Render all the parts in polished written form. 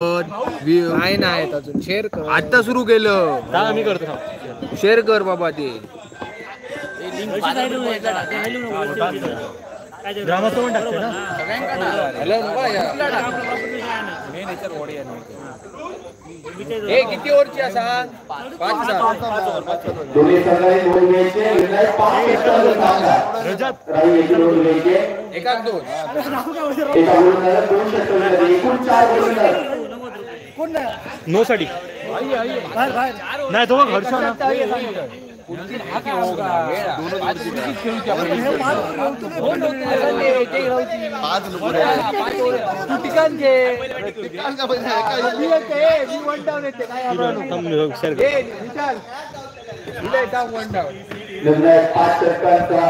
नाही नाही अजून शेअर कर. आता सुरू केलं. मी करतो. शेअर कर बाबा ते. ग्रामस्थान टाकते ना. हे किती ओव्हरची असा? 5 दोन्ही संघाने दोन घ्यायचे, निर्णय 5 एकाच 2 एका गोलंदाजाला 2 षटकार, एकूण 4 गोलंदाज. नो साठी नाही तो हर्ष ना. निर्णय 5 षटकांचा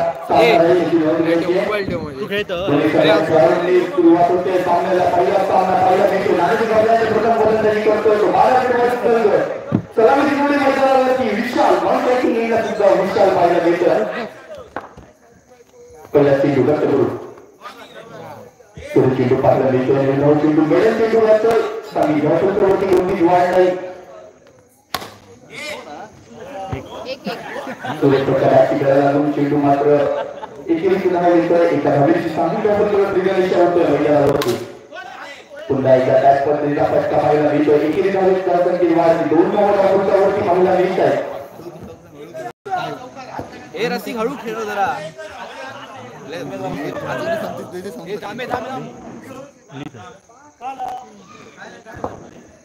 सुरुवात होते. सामन्याला पहिला सामना पहिला खेळतो. नाणेफेक प्रथम गोलंदाजी करतोय तो. सलामी दिली मैदानावरती विशाल बॅटिंग यायला सुद्धा विशाल पाहायला मिळतोय. पहिला चेंडू लक्ष करू. सुरू चेंडू पाहायला मिळतोय. निर्णय चेंडू मिळेल चेंडू वाचतोय. चांगली घासूत्रवरती कोणती वाढ नाही. सुरेश प्रकाराची खेळायला 2 चेंडू मात्र एकेरी सुद्धा येतोय. एका धावेची सांगून होतोय मैदानावरती. पुन्हा एकदा त्याच पद्धतीचा फटका पाहायला मिळतोय. एकेरी धावेची धावसंख्येची वाढ 2 धावांवरती पाहायला मिळत आहे. हे रसिक हळू खेळ जरा.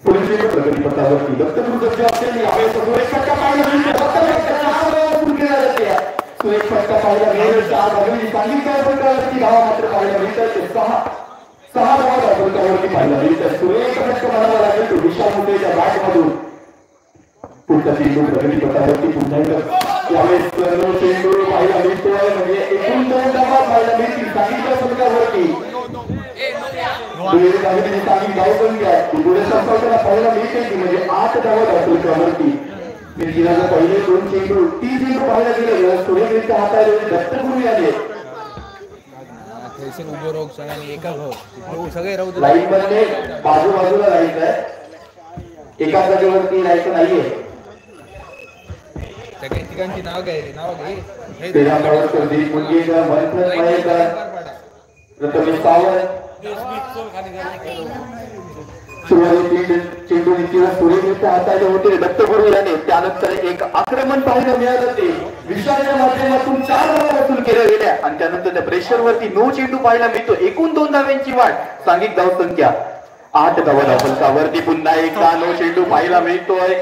पुढील प्रगतीपथावरती दत्तगुरु असलेली हवे सुरेश फटका पाहायला मिळतो. सुरेश फटका पाहायला मिळेल. 4 धावेची सांगितल्या फटकावरती धावा मात्र पाहायला मिळतात. 6 धावा फटकावरती पाहायला मिळतात. सुरेश फटका मारावा लागेल तो विशाल मुठेच्या बॅटमधून. पुढचा चेंडू प्रगतीपथावरती पुन्हा यावेळेस चेंडू पाहायला मिळतोय. म्हणजे एकूण 2 धावा पाहायला मिळतील सांगितल्या फटकावरती. पाहायला मिळते म्हणजे 8 धावा फटकावरती. निर्जिराचं पहिले 2 चेंडू 3 चेंडू पाहायला गेले. सुरेशच्या हाताने दत्तगुरु याने लाईन मध्ये बाजूला लाईन आहे. एका जागेवरती लाईन नाहीये. सगळ्या ठिकाणची नाव घे. 13 धावा संदीप मुंगेकर, मनप्रीत मयेकर, प्रथमेश सावंत. सुरुवातीला चेंडू नीतीला सुरेशच्या हाताने होते दत्तगुरु याने. त्यानंतर एक आक्रमण पाहायला मिळालं. ते विशालच्या माध्यमातून 4 धावा वसूल केल्या गेल्या आणि त्यानंतर त्या प्रेशरवरती 9 चेंडू पाहायला मिळतो. एकूण 2 धाव्यांची वाढ. सांघिक धावसंख्या 8 धावा फलकावरती पुन्हा एकदा 9 चेंडू पाहायला मिळतोय.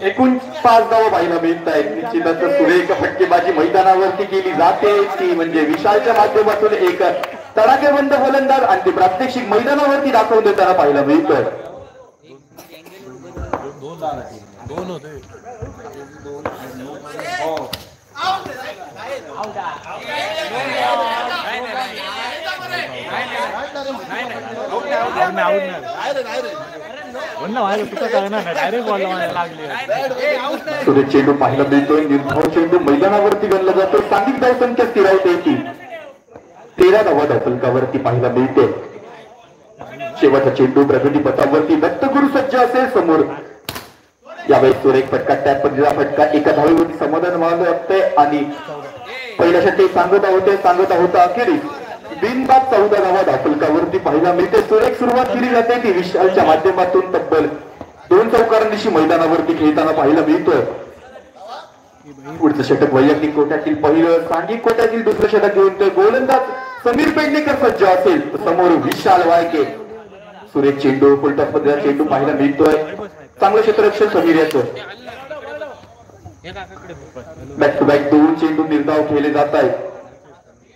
एकूण 5 धावा पाहायला मिळत आहेत. निश्चितच सुरेख फटकेबाजी मैदानावरती केली जाते. ती म्हणजे विशालच्या माध्यमातून एक तडाखेबंद फलंदाज आणि ते प्रात्यक्षिक मैदानावरती दाखवून देताना पाहायला मिळतोय. सुरेश चेंडू पाहायला मिळतोय. निर्धाव चेंडू मैदानावरती गणला जातो. सांघिक धावसंख्या स्थिरावते की 13 धावा फलकावरती पाहायला मिळते. शेवटचा चेंडू प्रगतीपथावरती दत्तगुरु सज्ज असेल समोर. यावेळेस सुरेख फटका टॅप पद्धतीचा फटका एका धावेवरती समाधान मानलं असते आणि पहिल्या षटके सांगता होता अखेरीस बिनबाद 14 धावा फलकावरती पाहायला मिळते. सुरेख सुरुवात केली जाते ती विशालच्या माध्यमातून तब्बल 2 चौकारांनिशी मैदानावरती खेळताना पाहायला मिळतोय. पुढचं षटक वैयक्तिक कोट्यातील पहिलं, सांघिक कोट्यातील दुसरं षटक घेऊन ते गोलंदाज समीर पेडणेकर सज्ज असेल समोर विशाल वाळके. सुरेश चेंडू फुलटॉस पद्धतीचा चेंडू पाहायला मिळतोय. चांगलं क्षेत्ररक्षण समीर याचं. बॅक टू बॅक 2 चेंडू निर्धाव खेळले जात आहेत.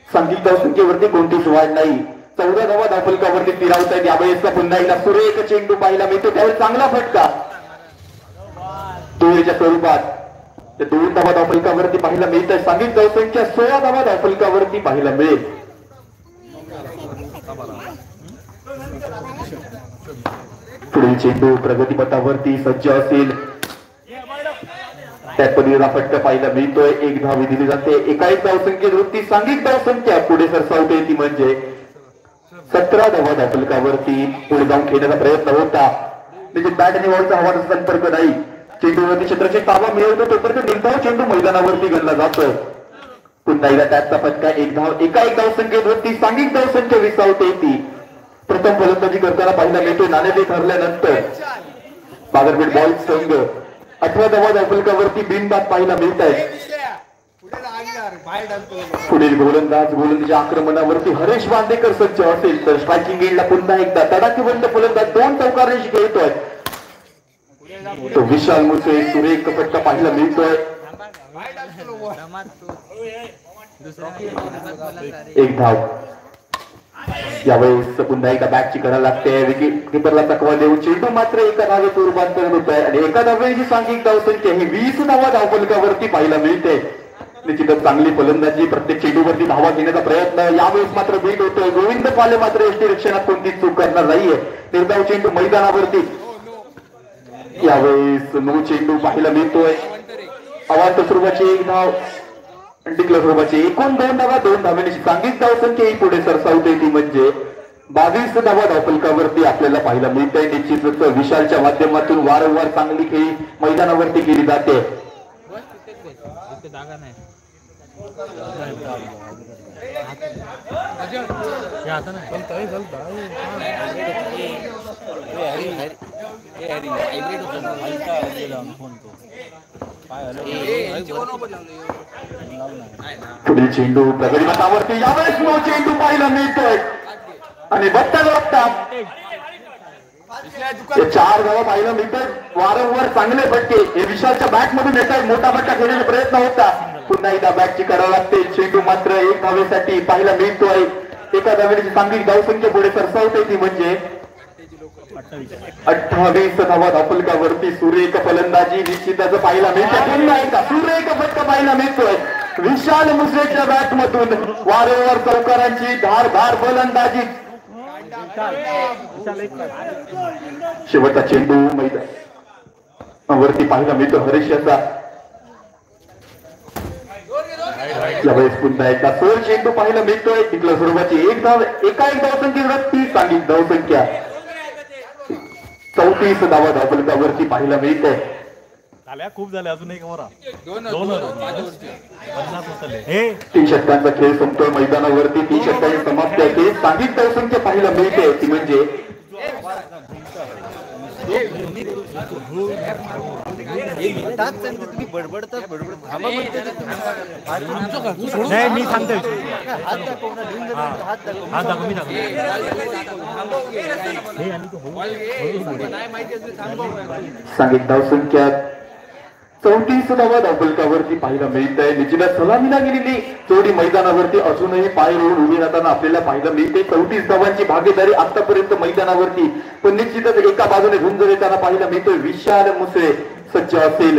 सांघिक धावसंख्येवरती कोणतीच वाढ नाही. 14 धावा धावफलकावरती फिरावत आहेत. यावेळेस पुन्हा एकदा सुरेख चेंडू पाहायला मिळतो. त्यावेळेस चांगला फटका दोरीच्या स्वरूपात 2 धावा धावफलकावरती पाहायला मिळत आहे. सांघिक धावसंख्या 16 धावा धावफलकावरती पाहायला मिळेल. पुढील चेंडू प्रगतीपथावरती सज्ज असेल. त्यात पद्धतीचा फटका पाहायला मिळतोय. 1 धाव दिली जाते. एका धावसंख्येवरती सांघिक धावसंख्या पुढे सरसावते ती म्हणजे 17 धावा धावफलकावरती पुढे जाऊन खेळण्याचा प्रयत्न होता. म्हणजे बॅट आणि बॉलचा हवाचा संपर्क नाही. चेंडूवरती क्षेत्राची ताबा मिळवतो तोपर्यंत निर्धाव चेंडू मैदानावरती गणला जातोय. पुन्हा एकदा त्याचा फटका एक धाव संख्येवरती सांघिक धाव संख्या विसावते ती. प्रथम फलंदाजी करताना पाहिला मिळतोय. नाणेफेक हरल्यानंतर बागरपेठ बॉल संघ 18 धावा धावफलकावरती बिनबाद पाहायला मिळत आहे. पुढील गोलंदाजीच्या आक्रमणावरती हरेश बांदेकर सज्ज असेल तर स्ट्रायकिंग एंडला पुन्हा एकदा तडाखेबंद फलंदाज 2 चौकारांशी खेळतोय. तो विशाल मुसे सुरेख फटका पाहायला मिळतोय. एक धाव. यावेळेस पुन्हा एकदा बॅटची करायला लागते. विकेट किपरला तकवा देऊन चेंडू मात्र एका धावेत रूपांतरण होत आहे आणि एका धावेची सांघिक धावसंख्या ही 20 धावा धावफलकावरती पाहायला मिळते. निश्चितच चांगली फलंदाजी. प्रत्येक चेंडूवरती धावा घेण्याचा प्रयत्न. यावेळेस मात्र बीट होतोय. गोविंद पाले मात्र यष्टीरक्षणात कोणतीच चूक करणार नाहीये. निर्धाव चेंडू मैदानावरती. यावेळेस 9 चेंडू पाहायला मिळतोय. अवांतर स्वरूपाची एक धाव टिकल्या स्वरूपाची एकूण 2 धावा 2 धावेची सांघिक धावसंख्या ही पुढे सरसावते ती म्हणजे 22 धावा धावफलकावरती आपल्याला पाहायला मिळतंय. निश्चितच विशालच्या माध्यमातून वारंवार चांगली खेळी मैदानावरती केली जाते. पुढील चेंडू प्रगतीपथावरती. यावेळेस 9 चेंडू पाहायला मिळतोय आणि बघता बघता 4 धावा पाहायला मिळतात. वारंवार चांगले फटके हे विशालच्या बॅट मधून येतात. मोठा फटका खेळण्याचा प्रयत्न होता. पुन्हा एकदा बॅटची करावं लागते. चेंडू मात्र 1 धावेसाठी पाहायला मिळतोय. एका धावेची सांघिक धावसंख्या पुढे सरसावते ती म्हणजे 28 धावा धावफलकावरती सुरेख फलंदाजी निश्चितच पाहायला मिळते. पुन्हा एकदा सुरेख फटका पाहायला मिळतोय. विशाल मुसेच्या बॅट मधून वारंवार चौकारांची धारदार फलंदाजी. शेवटचा चेंडू मैदानावरती पाहायला मिळतो हरीश याचा. यावेळेस पुन्हा एकदा 16 चेंडू पाहायला मिळतोय. टिकल्या स्वरूपाची एक धाव. एका एक धावसंख्येवरती सांघिक धावसंख्या 34 धावा धावफलकावरती पाहायला मिळते. खूप झाले. अजून एक ओव्हर. 3 षटकांचा खेळ संपतोय मैदानावरती. 3 षटकांची समाप्ती आहे. सांघिक धावसंख्या पाहायला मिळते ती म्हणजे मी सांगतोय. सांघिक धावसंख्या 34 धावा धावफलकावरती पाहायला मिळत आहे. निश्चितच सलामीला गेलेली जोडी मैदानावरती अजूनही पाय रोवून उभी राहताना आपल्याला पाहायला मिळते. 34 धावांची भागीदारी आतापर्यंत मैदानावरती. पण निश्चितच एका बाजूने झुंज देताना पाहायला मिळतोय. विशाल मुसळे सज्ज असेल.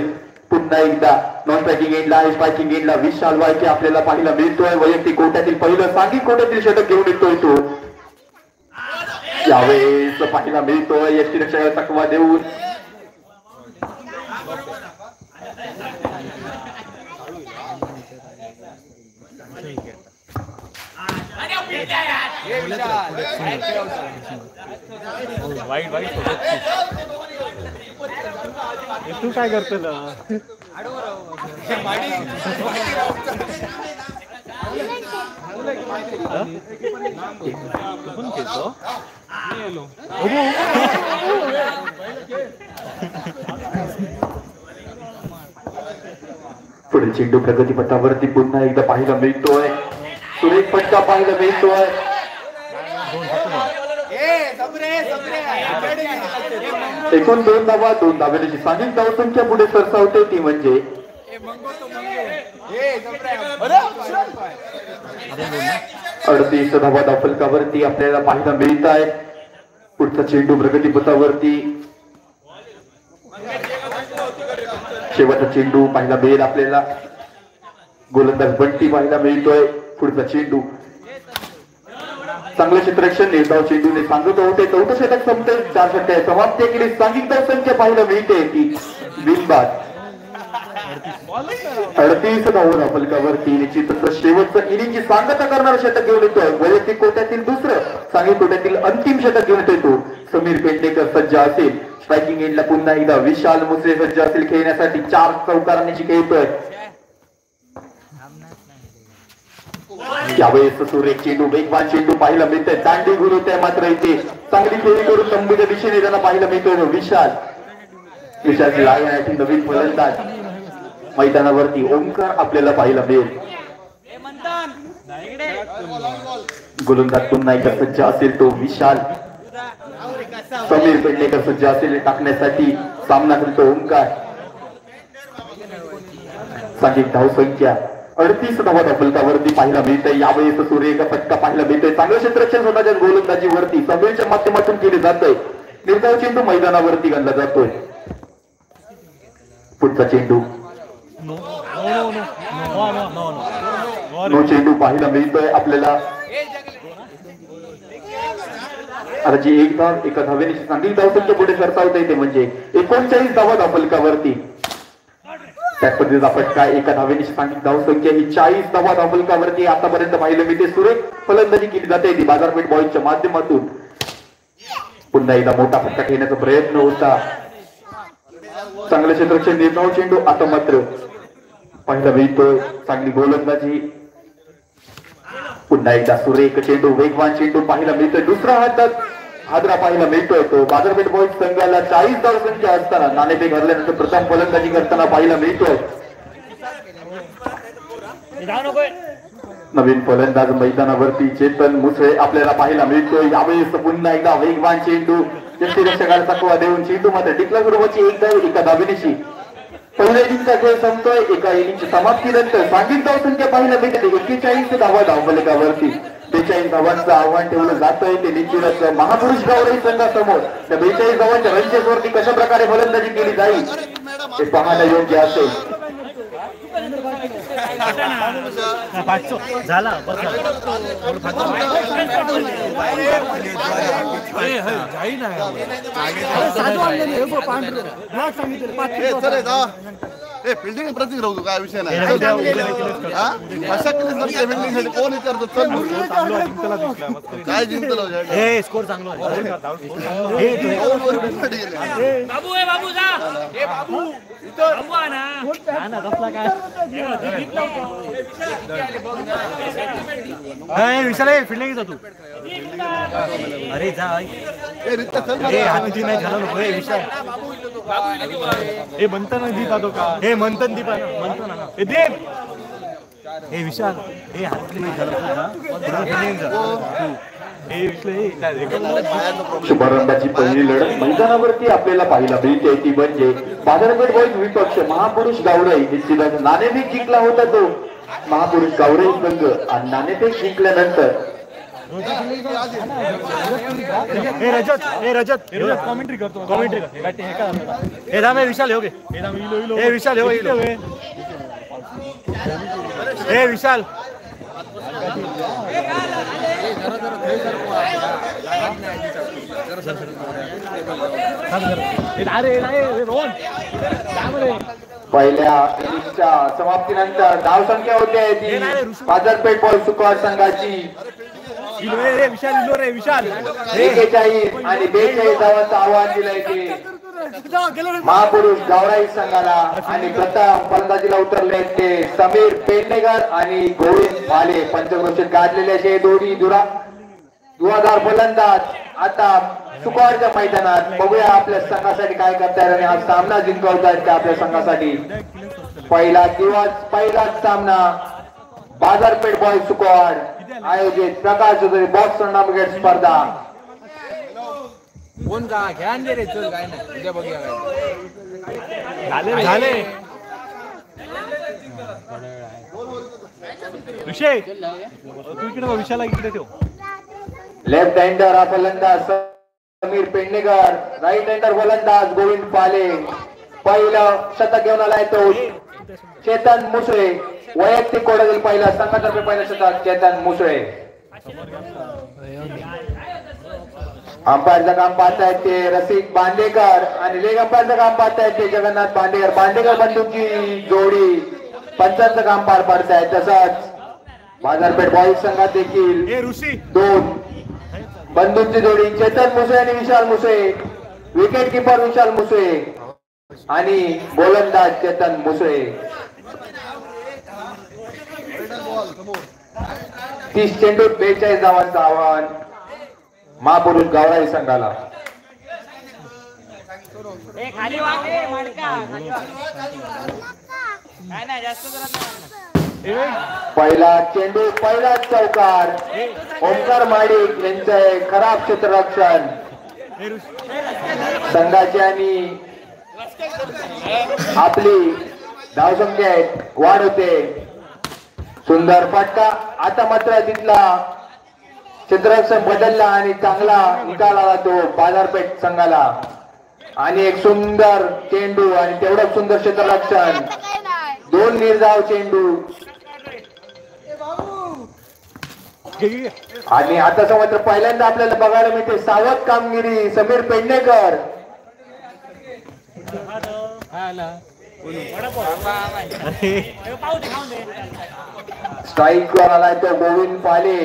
पुन्हा एकदा नॉन स्ट्रायकिंग एंडला स्ट्रायकिंग एंडला विशाल वायके आपल्याला पाहायला मिळतोय. वैयक्तिक कोट्यातील पहिलं सांघिक कोट्यातील षटक घेऊन येतोय तो. यावेळेस पाहायला मिळतोय यष्टीरक्षकाला तकवा देऊन तू काय करतो ना. पुढे चेंडू प्रगतीपथावरती पुन्हा एकदा पाहायला मिळतोय. सुरेख फटका पाहायला मिळतोय. एकूण 2 धावा 2 धावेची सांघिक धावसंख्या पुढे सरसावते ती म्हणजे 38 धावा धावफलकावरती आपल्याला पाहायला मिळत आहे. पुढचा चेंडू प्रगतीपथावरती. शेवटचा चेंडू पाहायला मिळेल आपल्याला. गोलंदाज बंटी पाहायला मिळतोय. पुढचा चेंडू चांगलं क्षेत्ररक्षण निर्धाव चेंडूने सांगत होते. 14 षटक संपते. 4 षटके समाप्ती केली. सांघिक धावसंख्या पाहायला मिळते ती बिनबाद. 38 धावा फलकावरती निश्चितच शेवटचं इनिंगची सांगता करणारा शतक घेऊन येतोय. वैयक्तिक कोट्यातील दुसरं, सांघिक कोट्यातील अंतिम शतक घेऊन येतोय तो. समीर पेडणेकर सज्ज असेल. स्ट्रायकिंग एंडला पुन्हा एकदा विशाल मुसळे सज्ज असेल खेळण्यासाठी. 4 चौकारांची खेळतोय. यावेळेस सुरेख चेंडू, वेगवान चेंडू पाहायला मिळतोय. दांडी गुरु होते मात्र इथे चांगली खेळी करून तंबूच्या दिशेने त्यांना पाहायला मिळतोय. विशालची लागण्यासाठी नवीन फलंदाज मैदानावरती ओंकार आपल्याला पाहायला मिळेल. गोलंदाज पुन्हा एकदा सज्ज असेल तो विशाल. समीर पेडणेकर सज्ज असेल टाकण्यासाठी. सामना करतो ओंकार. सांघिक धावसंख्या 38 धावा फलकावरती पाहायला मिळते. यावेळेस सूर्य फटका पाहायला मिळतोय. चांगलं क्षेत्ररक्षण स्वतःच्या गोलंदाजीवरती समीरच्या माध्यमातून केले जातंय. निर्धाव चेंडू मैदानावरती गणला जातोय. पुढचा चेंडू नो चेंडू पाहायला मिळतोय आपल्याला. आता जी एक धाव एका धावेने चांगली धावसंख्या पुढे सरसावता येते म्हणजे 39 धावा फलकावरती. त्या पद्धतीचा फटका एका धावेने सांगितली धावसंख्या ही 40 धावा फलकावरती आतापर्यंत पाहिलं मी ते सुरेख फलंदाजी केली जाते ती बाजारपेठ बॉयच्या माध्यमातून. पुन्हा एकदा मोठा फटका घेण्याचा प्रयत्न होता. चांगलं क्षेत्ररक्षण निर्धाव चेंडू आता मात्र पाहायला मिळतोय. चांगली गोलंदाजी. पुन्हा एकदा सुरेख चेंडू, वेगवान चेंडू पाहायला मिळतोय. दुसरा हादरा पाहायला मिळतोय तो बाजारपेठ बॉयज संघाला 40 धावसंख्या असताना नाणेफेक हरल्यानंतर प्रथम फलंदाजी करताना पाहायला मिळतोय. नवीन फलंदाज मैदानावरती चेतन मुसळे आपल्याला पाहायला मिळतोय. यावेळेस पुन्हा एकदा वेगवान चेंडू, यष्टीरक्षकाला चकवा देऊन चेंडू मात्र टिकला स्वरूपाची एक धाव एका धावेनिशी. पहिल्या इनिंगचा खेळ संपतोय. एका इनिंगची समाप्तीनंतर सांघिक धावसंख्या पाहायला मिळते 41 धावा धावफलकावरती. 42 धावांचं आव्हान ठेवलं जातंय ते निश्चितच महापुरुष गावराई संघासमोर. त्या 42 धावांच्या रनचेसवरती कशा प्रकारे फलंदाजी केली जाईल ते पाहणं योग्य असेल. झाला फिल्डिंग प्रतीक राहतो काय विषय नाही. कोण विचारतो काय जिंकलो स्कोर चांगला विशाल फिल्डिंग तू. अरे जा हाती नाही झालं नको विशाल. हे म्हणताना दीप आतो का हे म्हणतात दीप म्हणतो ना हे दीप हे विशाल हे हाती नाही झालं शुभारंभाची पहिली लढत मैदानावरती आपल्याला पाहायला मिळते ती म्हणजे बाजारपेठ बॉयज विपक्ष महापुरुष गावराई. निश्चितच नाणेफेक जिंकला होता तो महापुरुष गावराई संघ आणि नाणेफेक जिंकल्यानंतर रजत कॉमेंट्री करतो. कॉमेंट्री हे दाम विशाल हो गे हे विशाल हो हे विशाल पहिल्या इनिंगच्या समाप्तीनंतर धावसंख्या होते ती बाजारपेठ बॉय सुकवाड संघाची 41 आणि 42 धावांचं आव्हान दिलंय ते महापुरुष गावराई संघाला. आणि प्रथम फलंदाजीला उतरले ते समीर पेडणेकर आणि गोविंद भाले. पंचक्रोशीत गाजलेले असे दोन्ही दुवादार फलंदाज आता सुकवाडच्या मैदानात. बघूया आपल्या संघासाठी काय करतायत आणि हा सामना जिंकवतायत का आपल्या संघासाठी. पहिलाच सामना बाजारपेठ बॉय सुकवाड आयोजित प्रकाश चौधरी बॉक्स टुर्नामेंट स्पर्धा. कोण का घ्या दे रे चल काय नाही उद्या बघूया काय झाले विषय तू इकडे विशाला इकडे ठेव. लेफ्ट हँडर हा फलंदाज समीर पेडणेकर. राईट हँडर फलंदाज गोविंद पाले. पहिलं शतक घेऊन आलाय तो चेतन मुसळे. वैयक्तिक कोड्यातील पहिला संघातर्फे पहिलं शतक चेतन मुसळे. अंपायरचं काम पाहतायत ते रसिक बांदेकर आणि लेग अंपायरचं काम पाहतायत ते जगन्नाथ बांदेकर. बांदेकर बंधूंची जोडी पंचांचं काम पार पाडतायत. तसंच बाजारपेठ बॉईज संघात देखील दोन बंधूंची जोडी चेतन मुसे आणि विशाल मुसे. विकेट किपर विशाल मुसे आणि गोलंदाज चेतन मुसे. 30 चेंडूत 42 धावांचं आव्हान महापुरुष गावराई संघाला. पहिला चेंडू पहिला चौकार. ओमकार माडिक यांचे खराब क्षेत्ररक्षण संघाची आणि आपली धावसंख्या वाढ होते. सुंदर फटका. आता मात्र तिथला क्षेत्ररक्षण बदलला आणि चांगला निकाल आला तो बाजारपेठ संघाला. आणि एक सुंदर चेंडू आणि तेवढं सुंदर क्षेत्ररक्षण. 2 निर्धाव चेंडू आणि आता मात्र पहिल्यांदा आपल्याला बघायला मिळते सावध कामगिरी समीर पेडणेकर. स्ट्राईक वर आलाय तो गोविंद पाले.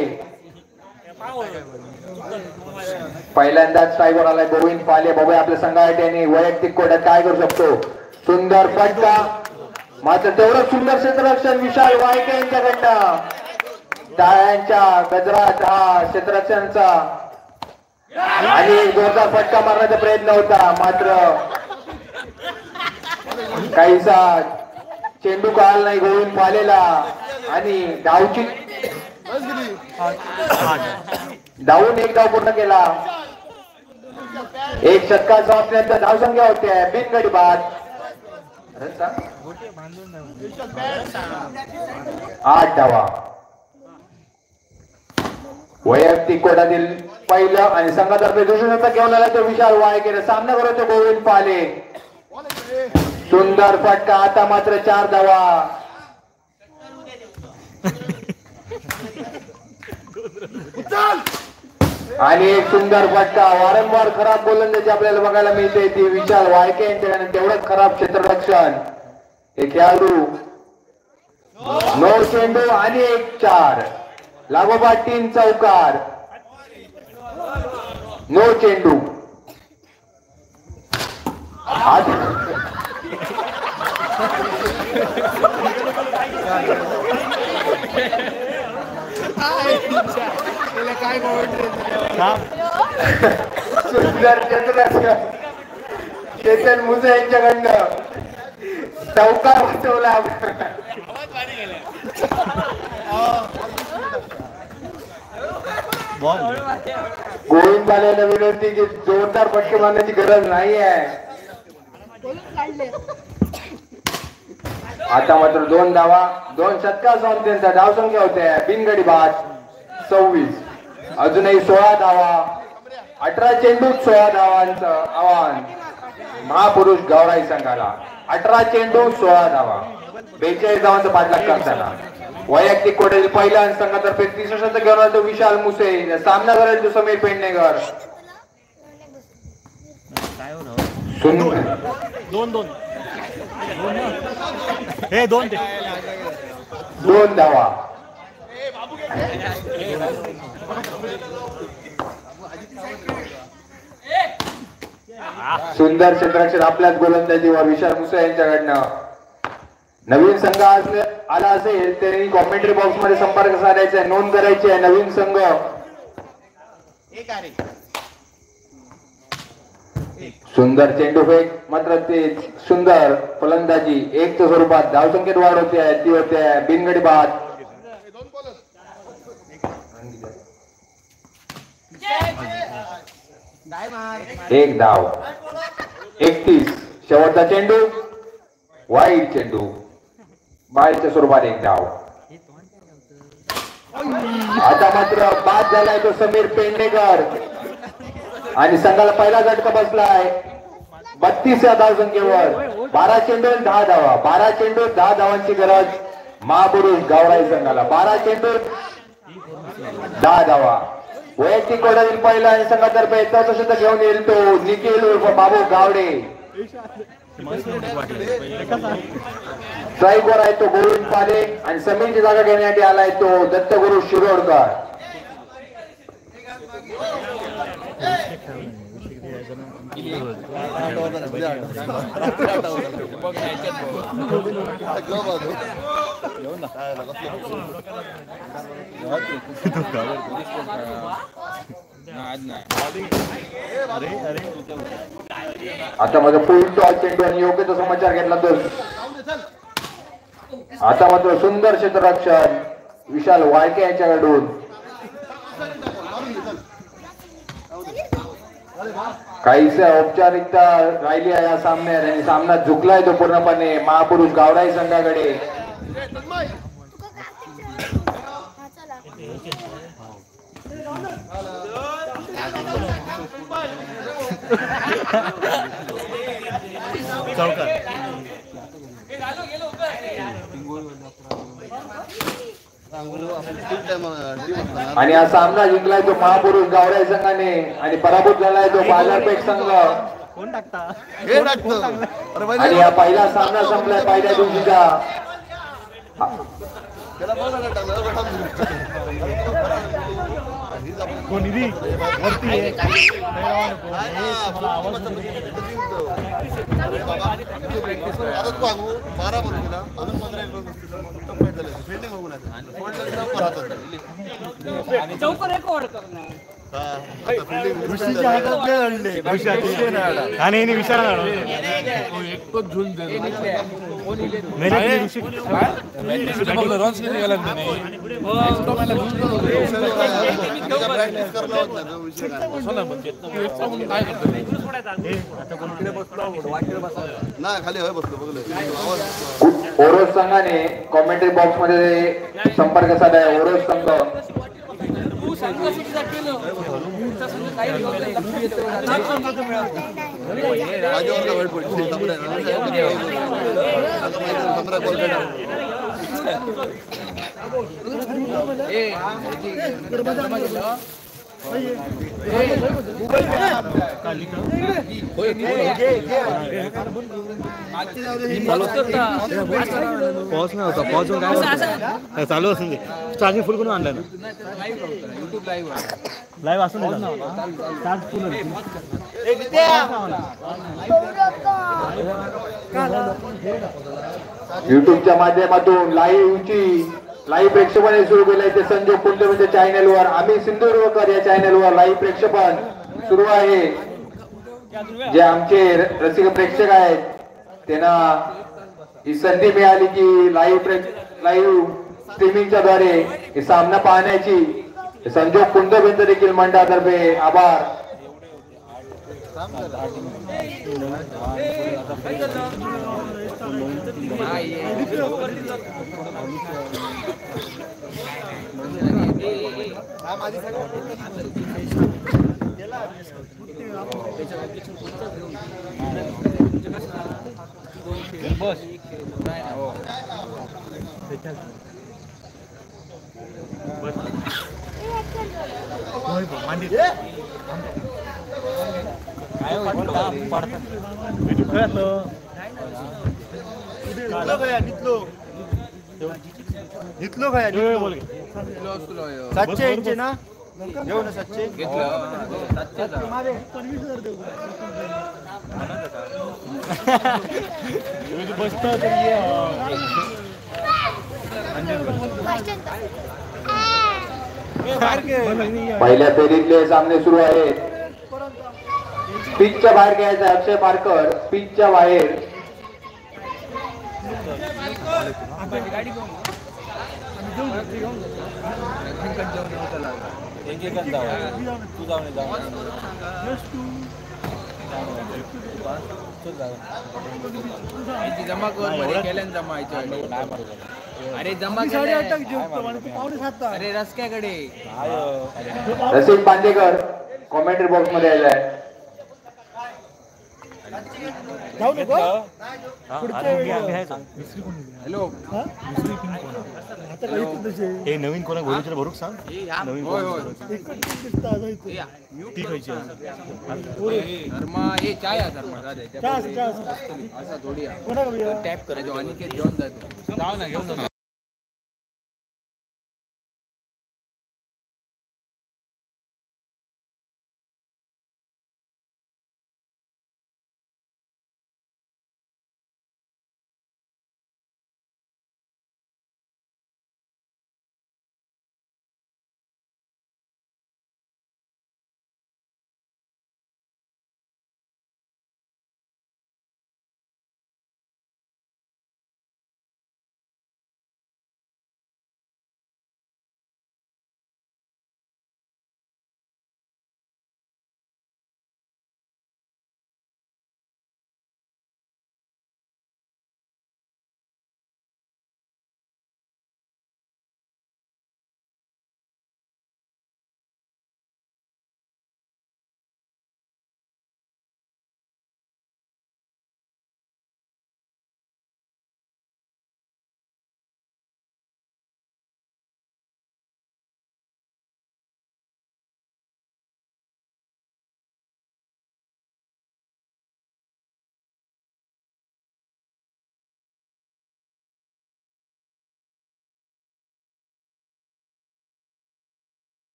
पहिल्यांदाच स्ट्राईक वर आलाय गोविंद पाले. बघूया आपल्या संघासाठी वैयक्तिक कोट्यात काय करू शकतो. सुंदर फटका. मात्र तेवढं सुंदर क्षेत्ररक्षण विशाल वायके यांच्याकडनं. टाळ्यांच्या गजरात हा क्षेत्ररक्षणचा आणि जोरदार फटका मारण्याचा प्रयत्न होता. मात्र काहीसा चेंडू कळाला नाही गोविंद पालेला आणि धावची धावून एक धाव पूर्ण केला. एक षटका समाप्तीनंतर धावसंख्या होते बिनगडी बाद 8 धावा. वैयक्तिक कोटातील पहिलं आणि संघातर्फे दुसरं षटक घेऊन आला तो विशाल वायके. सामना करतो गोविंद पाले. सुंदर फटका. आता मात्र 4 धावा. आणि एक सुंदर फटका. वारंवार खराब गोलंदाजी आपल्याला बघायला मिळते ती विशाल वायके यांच्याकडे. तेवढंच खराब क्षेत्ररक्षण. हे खेळाडू 9 चेंडू आणि 1 4 लागोपाठ 3 चौकार. 9 चेंडू. सुंदर क्षेत्ररक्षण चेतन मुसे यांच्याकडनं चौकार वाचवला. गोविंद पालेला विनंती की जोरदार फटके मारण्याची गरज नाही आहे. आता मात्र 2 धावा. 2 षटका त्यांचा धावसंख्या होते बिनगडी बाद 26. अजूनही 16 धावा. 18 चेंडूत 16 धावांचं आव्हान महापुरुष गावराई संघाला. 18 चेंडू 16 धावा. 42 धावांचा पाठलाग करताना वैयक्तिक कोट्यातील पहिला आणि संघातर्फे 30 षटक घेऊन तो विशाल मुसे. सामना करेल तो समीर पेडणेकर. 2 धावा. सुंदर क्षेत्ररक्षण आपल्याच गोलंदाजीवर विशाल मुसे यांच्याकडनं. नवीन संघ आला असेल तरी कॉमेंट्री बॉक्स मध्ये संपर्क साधायचा आहे. नोंद करायची आहे. नवीन संघ सुंदर चेंडू फेक. मात्र ते सुंदर फलंदाजी 1च्या स्वरूपात धावसंख्येत वाढ होते आहे. ती होते बिनगडी बाद. एक धाव. 31. शेवटचा चेंडू वाईट चेंडू. बाहेरच्या स्वरूपात 1 धाव. आता मात्र बाद झालाय तो समीर पेडणेकर आणि संघाला पहिला झटका बसलाय 32 या धावसंख्येवर. 12 चेंडू 10 धावा. 12 चेंडू 10 धावांची गरज महापुरुष गावराई संघाला. 12 चेंडू 10 धावा. वैयक्तिक कोड्यातील पहिला आणि संघातर्फे चौथा शतक घेऊन येईल तो निखिल उर्फ बाबू गावडे. स्ट्राईकवर आहे तो गोविंद पाले आणि समीरची जागा घेण्यासाठी आलाय तो दत्तगुरु शिरोडकर. आता माझा फुल टॉस चेंडू आणि योग्य तो समाचार घेतला तर आता मात्र सुंदर क्षेत्ररक्षण विशाल वाळके यांच्याकडून. काहीच औपचारिकता राहिली आहे या सामन्यात आणि सामना झुकलाय तो पूर्णपणे महापुरुष गावराई संघाकडे. आणि हा सामना जिंकलाय तो महापुरुष गावराई संघाने आणि पराभूत झालाय तो बाजारपेठ संघ. कोण टाकता आणि हा पहिला सामना संपलाय पहिल्या दिवशीचा. कोणी वरती आणि विचार ओरोस संघाने कॉमेंट्री बॉक्स मध्ये संपर्क साधाय. ओरोस संघ पॉज नाही होता. पॉज काय चालू असून दे. चार्जिंग फुल करून आणलं ना. लाईव्ह असून युट्यूबच्या माध्यमातून लाईव्ह प्रेक्षेपण सुरू केलंय ते संजोग कुंडे चॅनलवर. आम्ही सिंधुदुर्गकर या चॅनलवर लाईव्ह प्रेक्षेपण सुरू आहे. जे आमचे रसिक प्रेक्षक आहेत त्यांना ही संधी मिळाली की लाईव्ह स्ट्रीमिंगच्या द्वारे हे सामना पाहण्याची. संजोग कुंडे देखील मंडळातर्फे आभार. सातशे इंची ना घेऊ ना. सातशे बसत पहिल्या फेरीतले सामने सुरू आहेत. पिचच्या बाहेर घ्यायचा अक्षय पारकर. पिचच्या बाहेर जमा अरे जमा अरे रस्त्याकडे रसिक बांदेकर कॉमेंट्री बॉक्स मध्ये आलाय. जाऊ नको हॅलो आता काही तसे हे नवीन कोणा गोळीचं भरूक सांग नवीन होय होय ती खायची धर्मा हे चाय आहे धर्मा असा थोडी टॅप करायचो अनिकेत घेऊन जातो जाऊ ना घेऊन जातो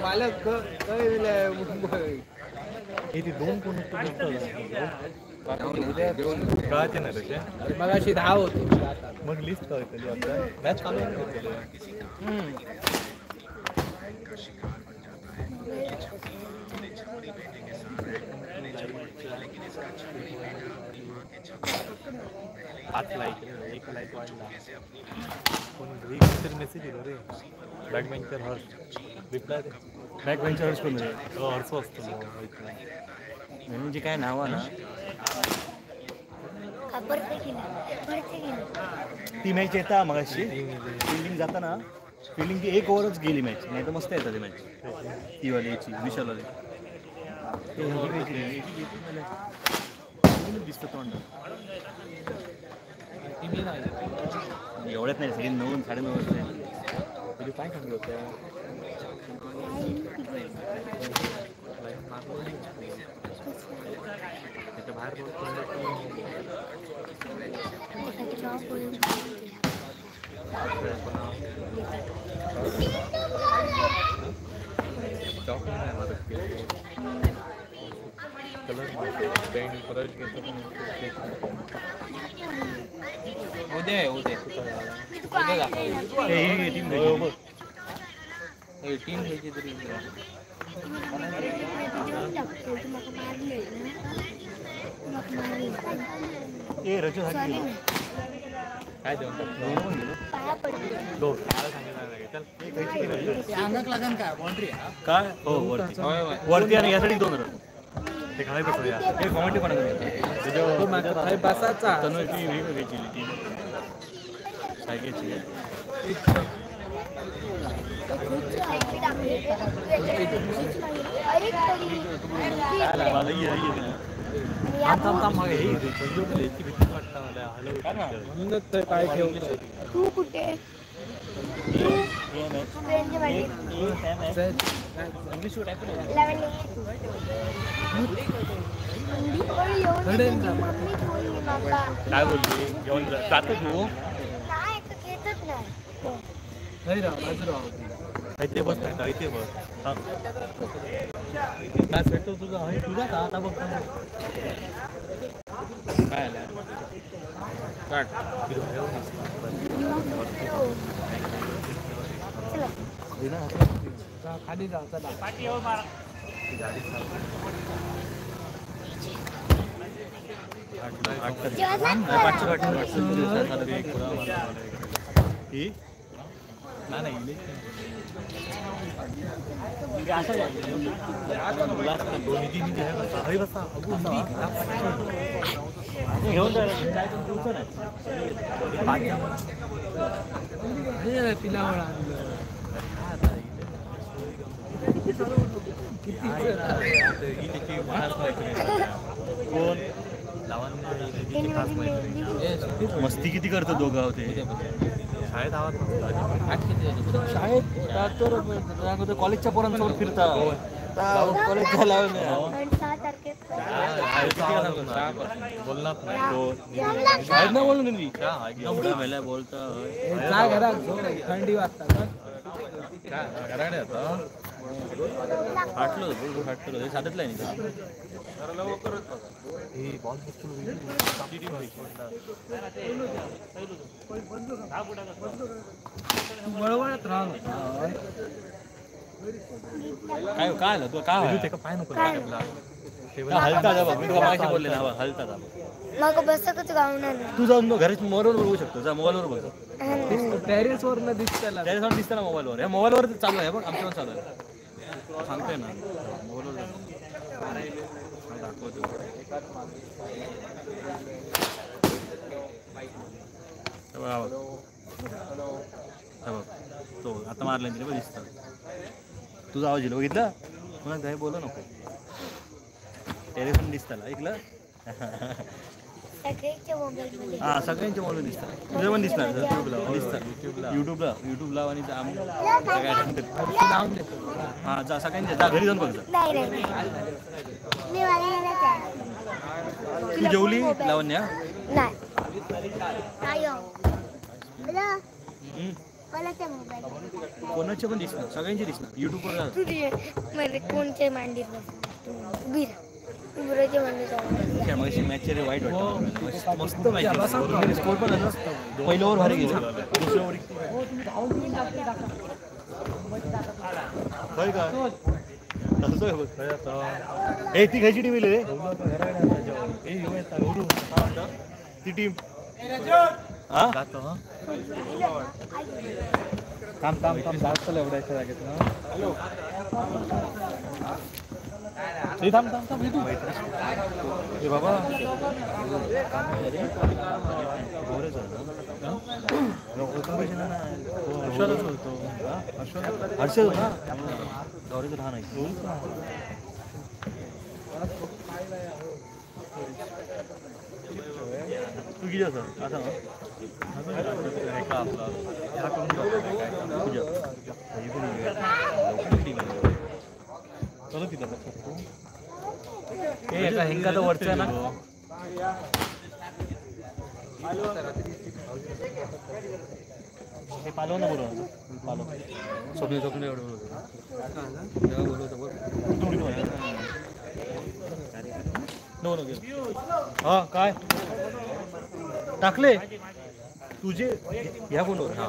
मालक मुंबई हे ती दोन कोण कळायचे ना त्याचे मग अशी 10 होती मग लिस्ट कळते आता मॅच चालू हात लाईक एक लाईक वाढला कोणी मेसेज येतो रे बॅक बेंचर हर्ष रिप्लाय दे बॅक बेंचर हर्ष कोण हर्ष असतो म्हणजे काय नाव आहे ना ती मॅच येता मग अशी फिल्डिंग जाताना फिल्डिंग ती 1 ओव्हरच गेली मॅच नाही तर मस्त येतात ती मॅच ती वाली याची विशालवाली दिसतं तोंड एवढ्यात नाही सगळी 9 9:30 वाजता काय सांगलं होतं त्याच्या बाहेर उद्या टीम घ्यायची तरी रजू काय देऊन काय हो वरती आणि यासाठी 2 रन ते काय बसूया हे कॉमेंटी पण बसाचा तनुची वेगळी टीम सायकेची काय ठेवलं तू कुठे काय बोलली घेऊन जातो तू इथे बस नाही इथे बस काय भेटतो तुझा तुझा का आता बघ काय आलं खाली जा चला पिलावळा मस्ती किती करतो दोघं होते शाळेत आवाज शाळेत कॉलेजच्या पोरांसोबत फिरता कॉलेजच्या लावून बोलणार नाही बोलून बोलता थंडी वाजता फाटलो फाटलो साधतलं नाही वळवळत राहा काय काय आलं तू काय पाय नको हलता जा मी तुला मागाशी बोलले ना हलता जा मग बसकच गावणार तू जाऊन घरात मोबाईलवर बघू शकतो जा मोबाईलवर बघ टेरेसवर न दिसताला टेरेसवर दिसतं ना मोबाईलवर या मोबाईलवर चालू आहे बघ आमच्यावर चालू आहे सांगतोय ना मोबाईलवर दाखवतो तो आता मारला तिने दिसतं तुझा आवाज येईल बघितलं पुन्हा काय बोलू नको टेरेसवर दिसतं ऐकलं हा सगळ्यांच्या मोबाईल दिसतात तुझे पण दिसणार दिसतात युट्यूबला आणि हा जा सगळ्यांच्या जा घरी जाऊन बघ तू जेवली लावण्या मला त्या मोबाईल कोणाचे पण दिसणार, सगळ्यांचे दिसणार. युट्यूबवर तू दे मध्ये कोणच्या मांडीत उभी राहा. उभराच्या मांडीत मग मॅच वाईट वाटतं. मस्त मॅच स्कोर पण पहिलं ओव्हर भारी गेलं, दुसऱ्या ओव्हर ए ती खायची टीम रे ती टीम जास्त एवढ्याच्या जागेत बाबा हर्षद होता गौरीचं लहान आहे तू किती असं आता हेंगा तर वरचा ना हे पालव ना बरोबर पालव स्वप्न स्वप्न एवढं हा काय टाकले तुझे ह्या कोणवर हा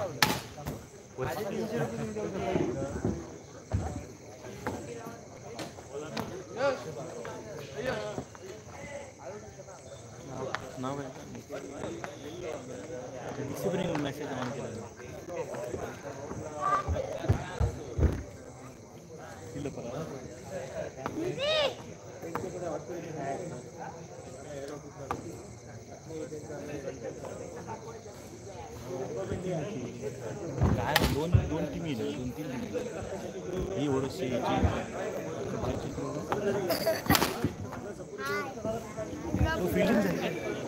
नाव आहे डिसिप्लिन मेसेज ऑन केला काय दोन टीम येईल 2-3 टीम ही ओरशी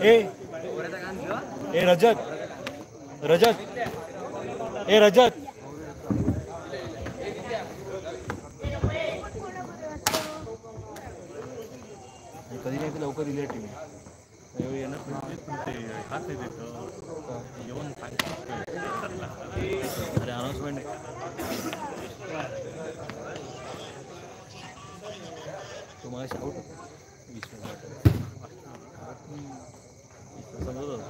ए रजत ए रजत कधी नाही लवकर दिली टीम अरे अनाउन्समेंट तुम्हाला आउट समजत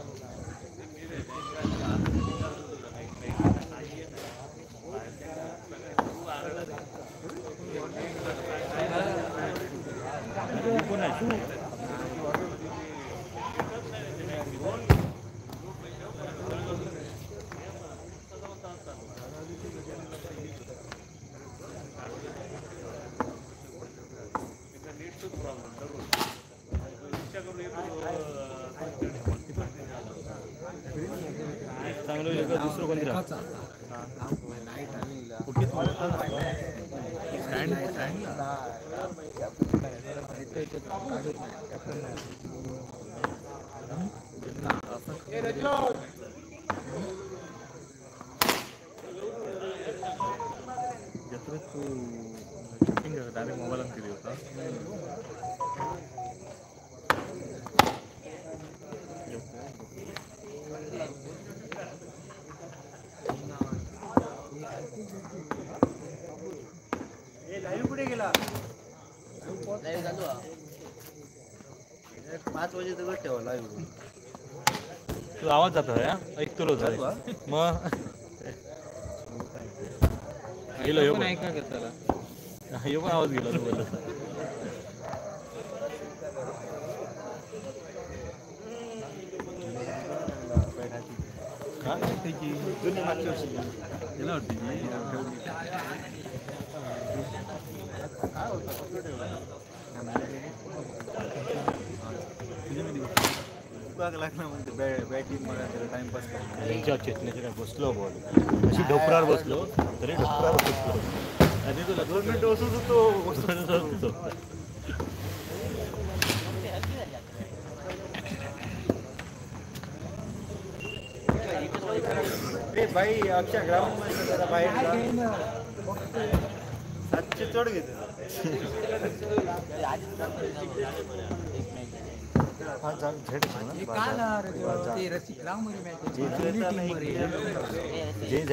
चांगलं दुसरं कोणती जत्रेत तू शूटिंग डायरेक्ट मोबाईलात केली होता कुठे गेला 5 वाजे तर ठेवा लाईव्ह तू आवाज जातो ऐकतो मग गेलो यो पण ऐका त्याला यो पण आवाज गेला जुनी मागच्या वर्षी गेला होती लागला म्हणजे बॅटिंग टाइमपास त्यांच्या चेतनेच्या बसलो बॉल अशी ढोपरावर बसलो तरी ढोपरावर बसलो आणि तुला 2 मिनिटं बसत होतो भाई आमच्या ग्राउंड मध्ये जरा बाहेर 700 चढ घेते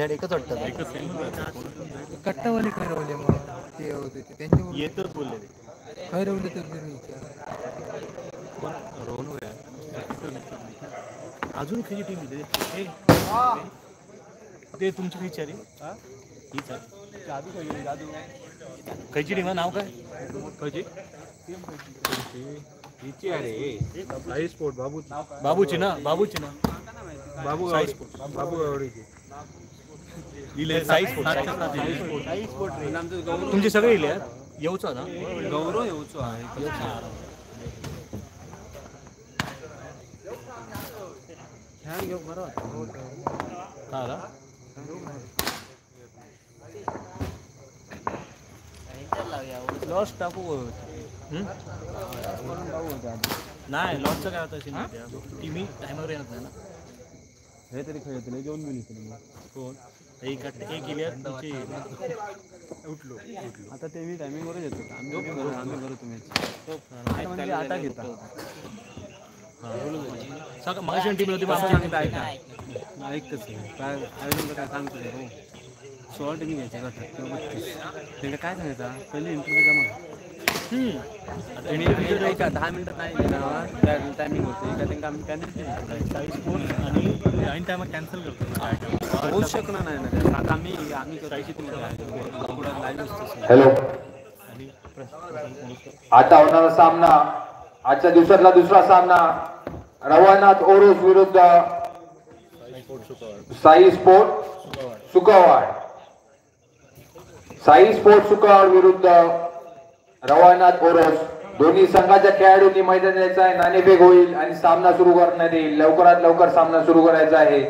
एकच वाटतं कट्टावाले खरवले मग ते होते त्यांच्यावर येतच बोलले खरवले तर अजून खरी टीम ते तुमची विचारी हीच आहे खयची टीम नाव काय खयची बाबूची ना बाबू तुमचे सगळे इले येऊचा ना गौरव येऊचा लॉस टाकू नाही लॉसचं काय होतं टीमी टायमावर येणार नाही ना हे तरी खेळतील घेऊन गेली कोण एक गेली उठलो आता ते मी टायमिंगवरच येतो आम्ही करू तुम्ही आता घेता मागाशी टीम होती ऐकतच काय आयोजन काय सांगतो 16 टीम घ्यायच्या गटात त्यांना काय सांगायचं पहिले इंटरव्ह्यू जमा ऐका 10 मिनिटात नाही टायमिंग होते का त्यांना आम्ही कॅन्सल आणि ऐन टायमात कॅन्सल करतो होऊच शकणार नाही ना आता आम्ही हॅलो आता होणारा सामना आजच्या दिवसातला दुसरा सामना रवानाथ ओरोस विरुद्ध साई स्पोर्ट सुकावाड विरुद्ध रवानाथ ओरोस दोन्ही संघाच्या खेळाडूंनी मैदान यायचं आहे नाणेफेक होईल आणि सामना सुरू करण्यात येईल लवकरात लवकर सामना सुरू करायचा आहे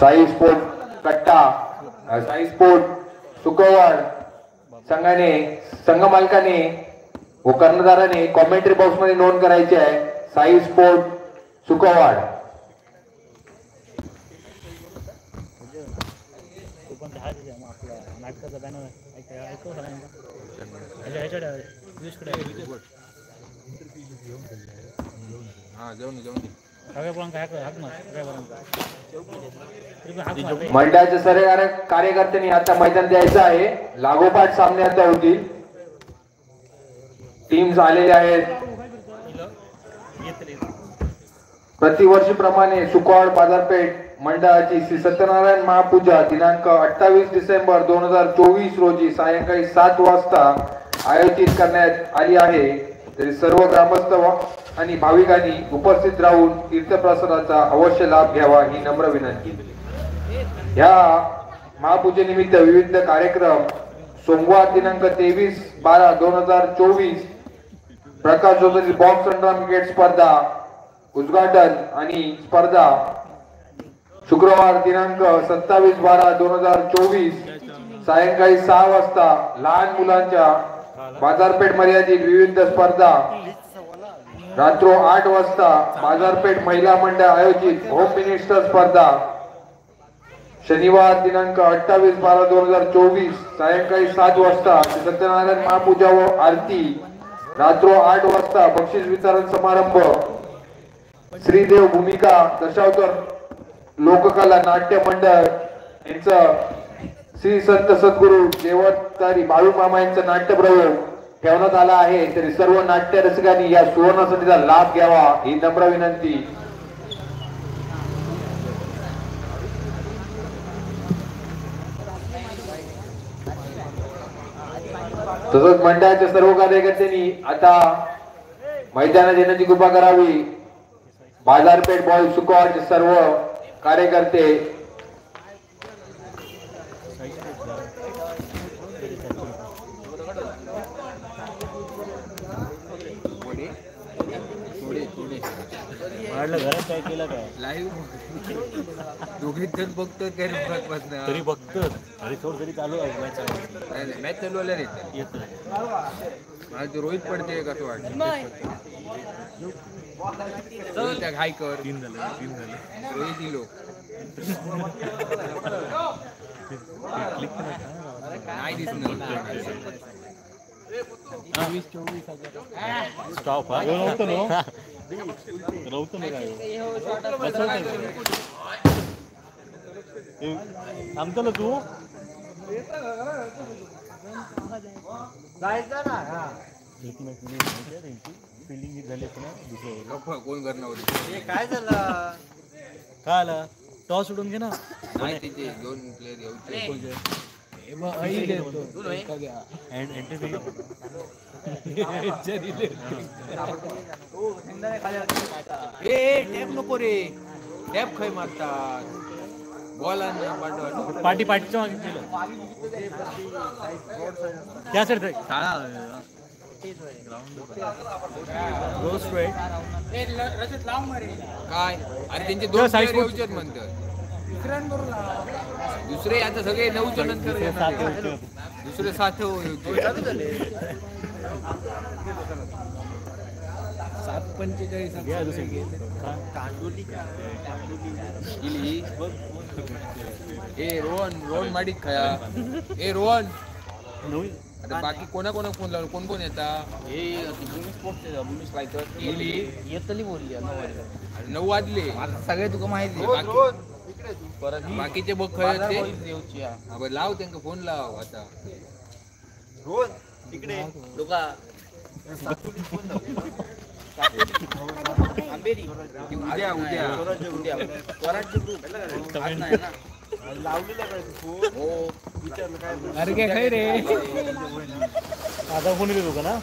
साई स्पोर्ट कट्टा साई स्पोर्ट सुकवाड संघाने संघ मालकाने व कर्णधाराने कॉमेंट्री बॉक्स मध्ये नोंद करायची आहे साई स्पोर्ट सुकवाड मंडळाच्या सर्व कार्यकर्त्यांनी आता मैदान द्यायचं आहे लागोपाठ सामने आता होतील टीम्स आलेले आहेत प्रतिवर्षीप्रमाणे सुकवाड बाजारपेठ मंडळाची श्री सत्यनारायण महापूजा दिनांक 28 डिसेंबर 2024 रोजी सायंकाळी 7 वाजता आयोजित करण्यात आली आहे तरी सर्व ग्रामस्थ आणि भाविकांनी उपस्थित राहून तीर्थप्रसादाचा अवश्य लाभ घ्यावा ही नम्र विनंती या महापूजेनिमित्त विविध कार्यक्रम सोमवार दिनांक 23/12/2024 प्रकाश जोशी बॉक्स संग्राम क्रिकेट स्पर्धा उद्घाटन आणि स्पर्धा शुक्रवार दिनांक 27/12/2024 सायंकाळी 6 वाजता लहान मुलांच्या बाजारपेठ मर्यादित विविध स्पर्धा रात्र 8 वाजता बाजारपेठ महिला मंडळ आयोजित होम मिनिस्टर स्पर्धा शनिवार दिनांक 28/12/2024 सायंकाळी 7 वाजता सत्यनारायण महापूजा व आरती रात्र 8 वाजता बक्षीस वितरण समारंभ श्रीदेव भूमिका दशावतार लोककला नाट्य मंडळ यांचं श्री संत सद्गुरु देवतारी बाळू मामा यांचं नाट्यप्रयोग ठेवण्यात आला आहे तरी सर्व नाट्य रसिकांनी या सुवर्ण संधीचा लाभ घ्यावा ही नम्र विनंती तसंच मंडळाच्या सर्व कार्यकर्त्यांनी आता मैदानात येण्याची कृपा करावी बाजारपेठ बॉय सुकवाडचे सर्व कार्यकर्ते घरात काय केलं काय लाईव्ह दोघेच जण बघतोय तरी बघतो अरे थोडं तरी चालू आहे मॅच चालू आल्या रे येत रोहित पडते कसं वाटतं घाईकर 3 झालं रोहित लोक नाही दिसणार स्टॉप हा नव्हतं ना नव्हतं ना काय सांगतो ना तू जायचं ना फिल्डिंग झाली पुन्हा दुसरं कोण करणार होते काय झालं काय आला टॉस सोडून घे ना नाही तिथे 2 प्लेयर टॅप नको रे टॅप खाय मारतात बॉल पार्टी पार्टीच्या मागे केलं त्या साईड काय अरे त्यांचे 2 साईड म्हणतात दुसरे आता सगळे 9च्या नंतर येणार. दुसरे 7 रोहन माडिक खाया ए रोहन आता बाकी कोणा कोण लावलं कोण कोण येतात येतली बोलली 9 वाजले सगळे तुका माहिती बाकीचे बघ खय लाव त्यांना फोन लाव आता इकडे उद्या आता फोन येतो का ना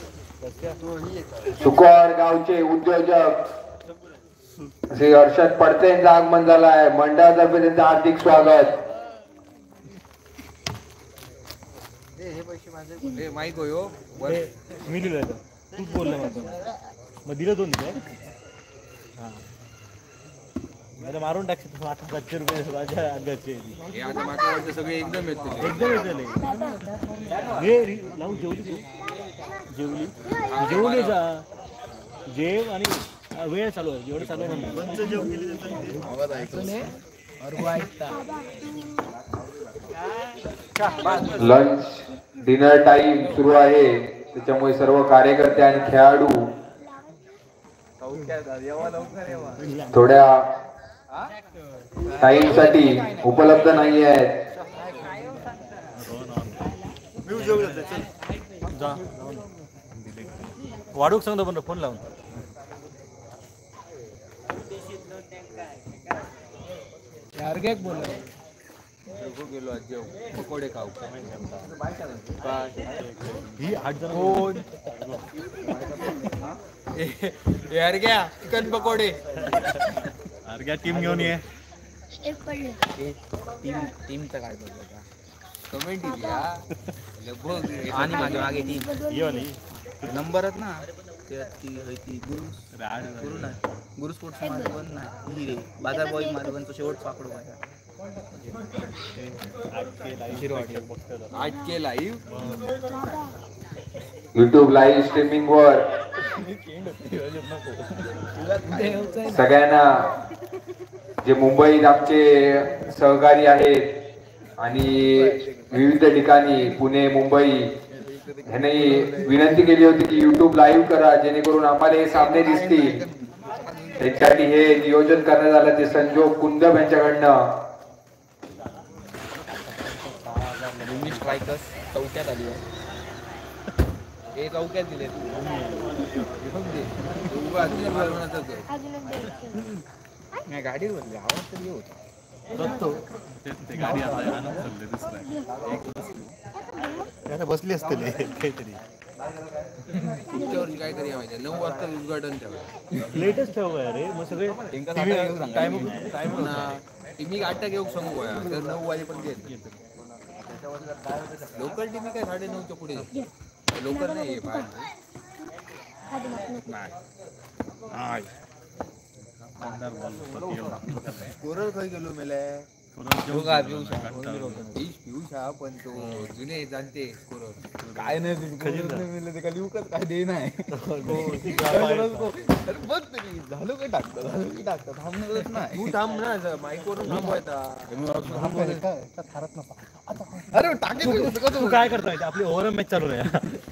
सुकवाड गावचे उद्योजक श्री हर्षद पडतेंचा आगमन झालाय मंडळातर्फे त्यांचं हार्दिक स्वागत. माईक होय मी दिलं तूच बोलला मग दिलं 2 काय हा मारून टाकशील 700 रुपये माझ्या अंगाचे हे आता मागच्या सगळे एकदम येते लावून जेवली जेवली जा जेव आणि वेळ चालू आहे जेवढं चालू लंच डिनर टाइम सुरू आहे त्याच्यामुळे सर्व कार्यकर्ते आणि खेळाडू थोड्या टाइम साठी उपलब्ध नाही आहेत. वाढूक सांगतो पण फोन लावून गेलो जेव पकोडे खाऊ ही 8 जण यार घ्या चिकन पकोडे अरे घ्या टीम घेऊन ये एक पडले टीमचं काय बघा कमेंट बघ आणि माझ्या मागे ती ये वाली नंबरच ना ती गुरु स्पोर्ट्स माझं पण नाही रे बाजार बॉय माझं पण तो शेवट पाकडू माझ्या 8K live YouTube live streaming वर सगळ्यांना जे मुंबईत आमचे सहकारी आहेत आणि विविध ठिकाणी पुणे मुंबई ह्यांनी विनंती केली होती की युट्यूब लाईव्ह करा जेणेकरून आम्हाला हे सामने दिसतील. त्यासाठी हे नियोजन करण्यात आलं ते संजोग कुंदम यांच्याकडनं. स्ट्रायकर्स चौक्यात आली आहे हे चौक्यात दिले नाही गाडीवर आवाज तरी होता बसली असते काहीतरी काहीतरी माहिती 9 वाजता उद्घाटन ठेवा लेटेस्ट ठेव रे मग सगळे टाइम टीमी 8 घेऊ सांगू तर 9 वाजेपर्यंत येत लोकल टीमी काय 9:30च्या पुढे लोकल नाही कोरल खय गेलो मेले दोघा पिऊषा पिऊषा पण तो जुने जाणते स्कोरर काय नाही काय लिहूकच काय दे नाही बघ तरी झालं काय टाकतं थांबणारच नाही तू थांब ना माईकवरून थांबवायचा अरे टाकेल तू काय करतोय आपली ओव्हर मॅच चालू आहे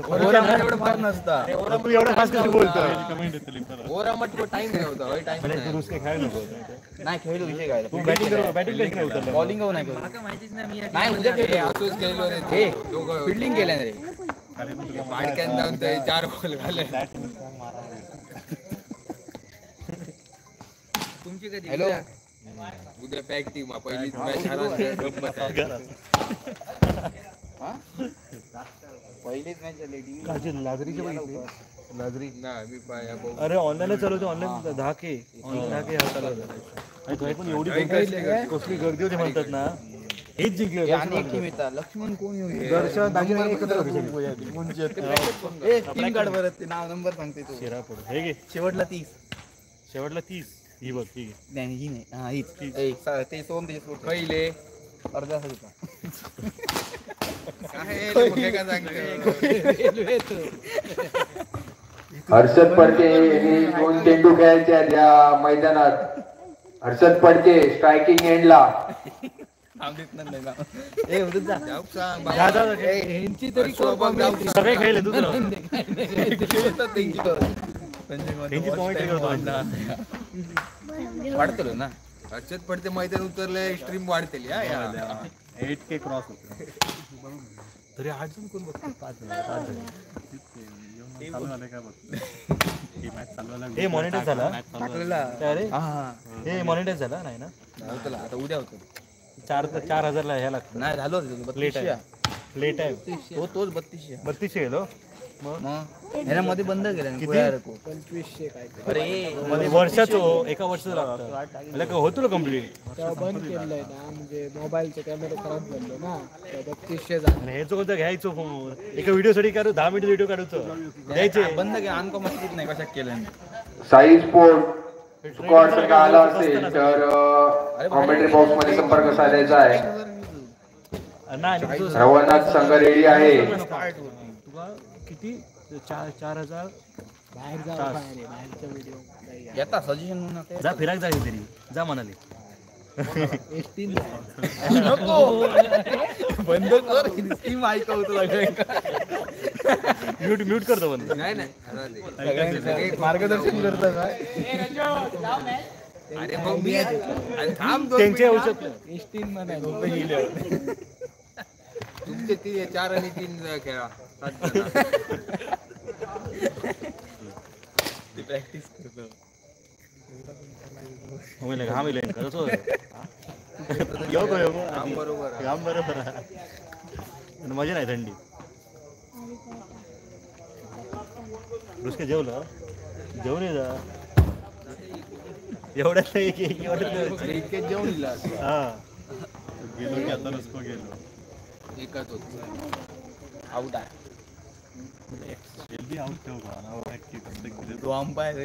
एवढं फार नसता तू एवढा फास्ट कशी बोलतोय कमेंट येतली ओव्हर टाइम नाही होता टाइम तू रुसके खेळ नको नाही खेळलो विषय काय तू बॅटिंग कशी नाही उतरलं बॉलिंग नाही केलं नाही उद्या खेळलो असंच गेलो रे हे फिल्डिंग केल्या रे पाडक्यात जाऊन ते 4 बॉल घाले तुमची कधी हॅलो उद्या पॅक टीम पहिली मॅच पहिलीच मॅच झाली टीम काची लाजरीची बघितली लाजरी नाही मी पाया भाऊ अरे ऑनलाईन चालवतो ऑनलाईन 10K ऑनलाईन 10K हा चालवतो आणि पण एवढी कसली गर्दी होती म्हणतात ना हेच जिंकले आणि एक टीम येतात लक्ष्मण कोण येऊ दर्शन दागिने एकत्र होते टीम कार्ड बरं ते नाव नंबर सांगते तू शिरापूर हे घे शेवटला 30 शेवटला 30 ही बघ ठीक आहे नाही ही नाही हा हीच ते सोम ते पहिले अर्धा होता काय रे, काय सांगते हर्षद फडके यांनी 2 चेंडू खेळायचे आहेत या मैदानात. हर्षद फडके स्ट्रायकिंग एंडला. यांची तरी सगळे खेळले दुसरं वाढतलो ना हर्षद पडते मैदान उतरले स्ट्रीम वाढतील 8K क्रॉस होते तरी 8 जण कोण बघतो 5 जण हे मॉनिटर झाला अरे हे मॉनिटर झाला नाही ना आता उद्या होतो 4,000 ला ह्या लागतं नाही झालो लेट आहे तोच 3200 गेलो मग ह्यामध्ये बंद केलं किती? 2500 काय अरे वर्षाचं एका वर्षाचं लागतं होतो ना कम्प्लीट बंद केलंय ना म्हणजे मोबाईलचे कॅमेरे खराब झाले ना 3200 झाले. हे कोणतं घ्यायचो फोन एका व्हिडिओ साठी काढू 10 मिनिट व्हिडिओ काढूचो द्यायचे बंद केलं आणको माहितीच नाही कशा केलं साई स्पोर्ट स्क्वॉड संघ आला असेल तर कॉमेंट्री बॉक्स मध्ये संपर्क साधायचा आहे. नाही रवनाथ संघ रेडी आहे. तुला किती 4,000 बाहेर जा बाहेरच्या व्हिडिओ येता सजेशन म्हणून जा फिराक जा तरी जा म्हणाले एसटी नको बंद कर स्कीम ऐकवतो म्यूट करतो बंद नाही नाही मार्गदर्शन करता काय अरे मग मी थांब त्यांचे औषध एसटी म्हणाले तुमचे 4 आणि 3 खेळा प्रॅक्टिस करतो बरोबर मजा नाही थंडी रुसके जेवलं जेवण ये जा एवढ्यात इतके जेवण दिला हा गेलो की आता रुसको गेलो एकाच होत आउट आहे जल्दी आउट ठेव का तो अंपायर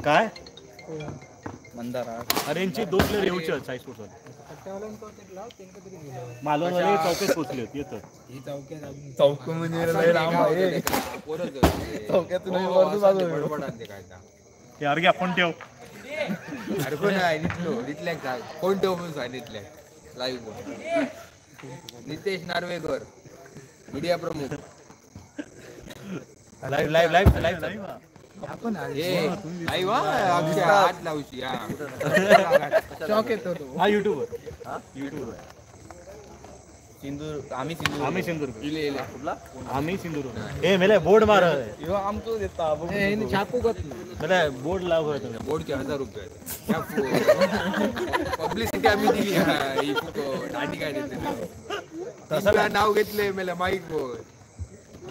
काय मंदारा अरे यांची 2 प्लेयर येऊचे साई स्पोर्ट्स मालवणवाले चौकात पोहोचले होते येतं चौक म्हणजे लय लांब आहे चौक्यातून वरती बाजू बडबड आणते काय ते अर्गे आपण ठेव अरे कोण आहे नितल्या काय कोण ठेव म्हणून सांगितल्या लाईव्ह नितेश नार्वेकर मीडिया प्रमुख लाईव्ह आपण हात लावशी शॉक येतो तो हा युट्यूबर सिंदूर आम्ही सिंदूर कुठला आम्ही सिंदूर ए मेले बोर्ड मार ह्यो आमचो देता छापू मेले बोर्ड लाव बोर्डचे 1000 रुपये पब्लिसिटी आम्ही दिली ही नाटी काय देते तसं नाव घेतले मला माईक बोल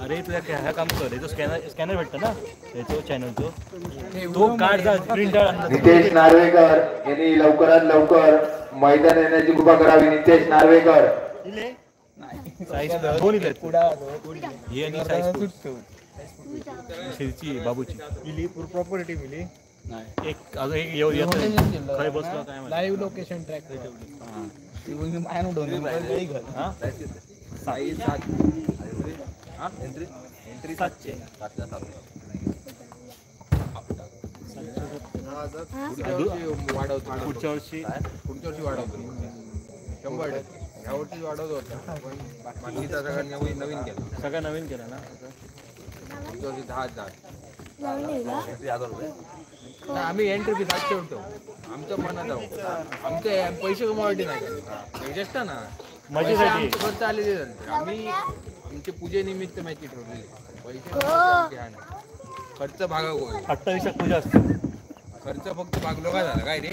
अरे तुझ्या ह्या काम कर जो स्कॅनर भेटतं ना त्याचं चॅनलचं तो कार्ड जा प्रिंट नितेश नार्वेकर यांनी लवकरात लवकर मैदान येण्याची कृपा करावी. नितेश नार्वेकर दोन्ही हे आणि साईज शेतीची बाबूची मिली प्रॉपर्टी मिली एक अजून एक येत खय बसलो काय लाईव्ह लोकेशन ट्रॅक एंट्री 700 पुढच्या वर्षी वाढवतो 100 ह्या वर्षी वाढवतो होता पण बाकीचा सगळं नवीन केलं सगळं नवीन केलं ना पुढच्या वर्षी 10,000 आम्ही एंट्री फी 700 ठेवतो आमच्या मनात आहोत आमचे पैसे कमावटी नाही चेष्टा ना मजेसाठी खर्च आलेले आम्ही आमच्या पूजेनिमित्त मॅची ठेवलेली पैसे खर्च भागा 28 पूजा असते खर्च फक्त भागलो काय झाला काय रे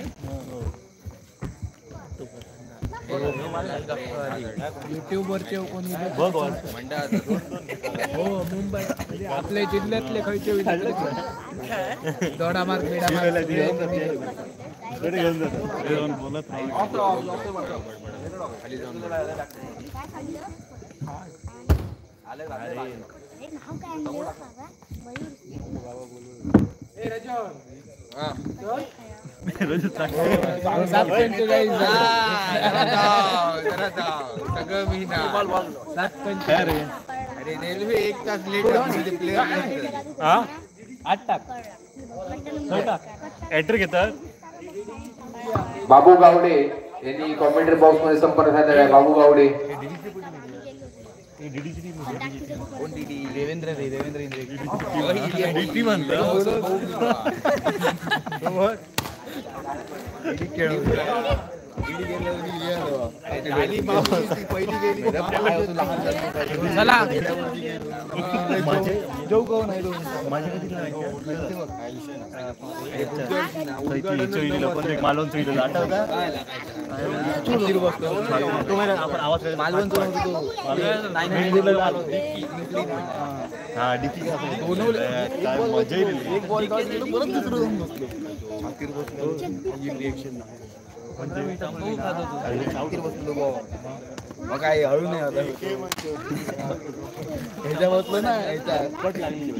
युट्यूब वरचे कोणी बघ मंडळात हो मुंबई आपल्या जिल्ह्यातले खयचे दोडामार्ग घेऊन जातो बोलत खाली जाऊन सगळं मी अरे रेल्वे 1 तास लेट प्लेअर 8 टाक एंट्री घेतात बाबू गावडे यांनी कॉमेंट्री बॉक्स मध्ये संपर्क साधला आहे. बाबू गावडे देवेंद्र डीटी म्हणतो मालवण काय हळू नाही आता ह्याच्या बसलं ना कट लागली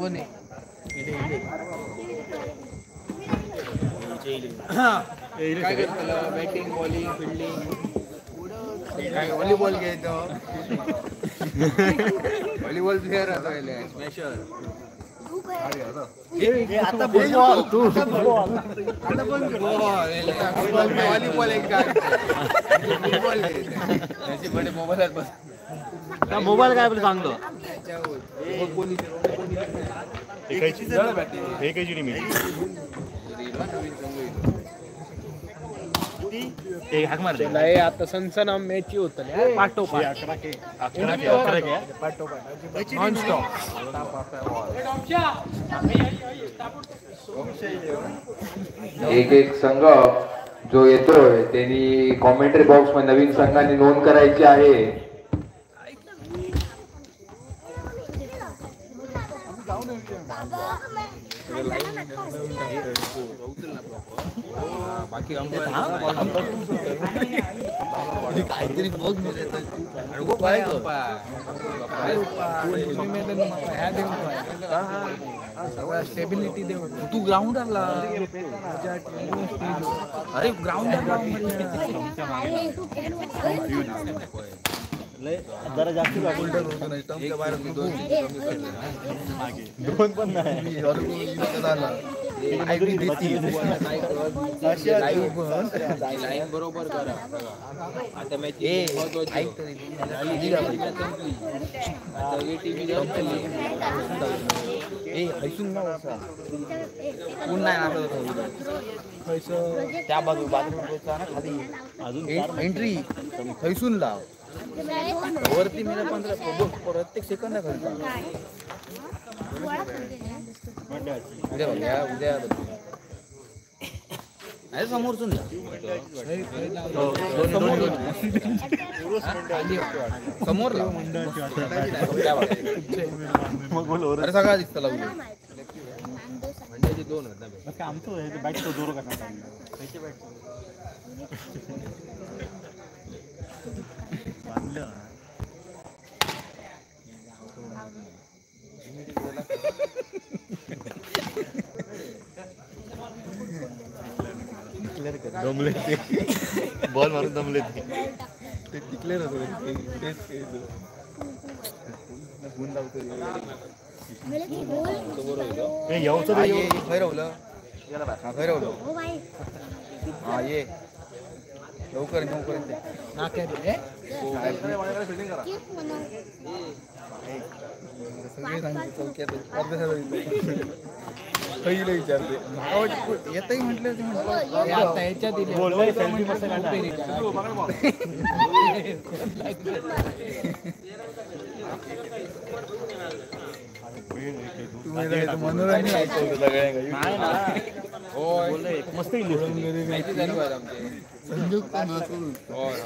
नाही काय करतलं बॅटिंग बॉलिंग फिल्डिंग काय व्हॉलीबॉल घ्यायचो व्हॉलीबॉल प्लेअर आता स्मॅशर व्हॉलीबॉल एक मोबाईल काय आपलं सांगतो हाक मार आता सनसना मॅच होत पाठोपाठ एक संघ जो येतोय त्यांनी कॉमेंट्री बॉक्स मध्ये नवीन संघाने नोंद करायची आहे. बाकी स्टेबिलिटी दे तू ग्राउंड आला अरे ग्राउंड जरा जास्त दोन पण नाही लाईन बरोबर करा आता मॅच त्या बाजू खाली अजून एंट्री थैसून लाव वरती मेला 15 प्रत्येक सेकंद घालतो. उद्या बघा उद्या आहे समोरचून समोर अरे सगळा दिसतं लावून दोन आमचं बॅट जोर करणार बांधलं दमले ते बॉल मारून दमले ते टिकले ना भैरवलं भैरवलं हा ये लवकर लवकर सगळे चौक्यात पहिलं विचारते येतही म्हटलं मनोरंजन मस्त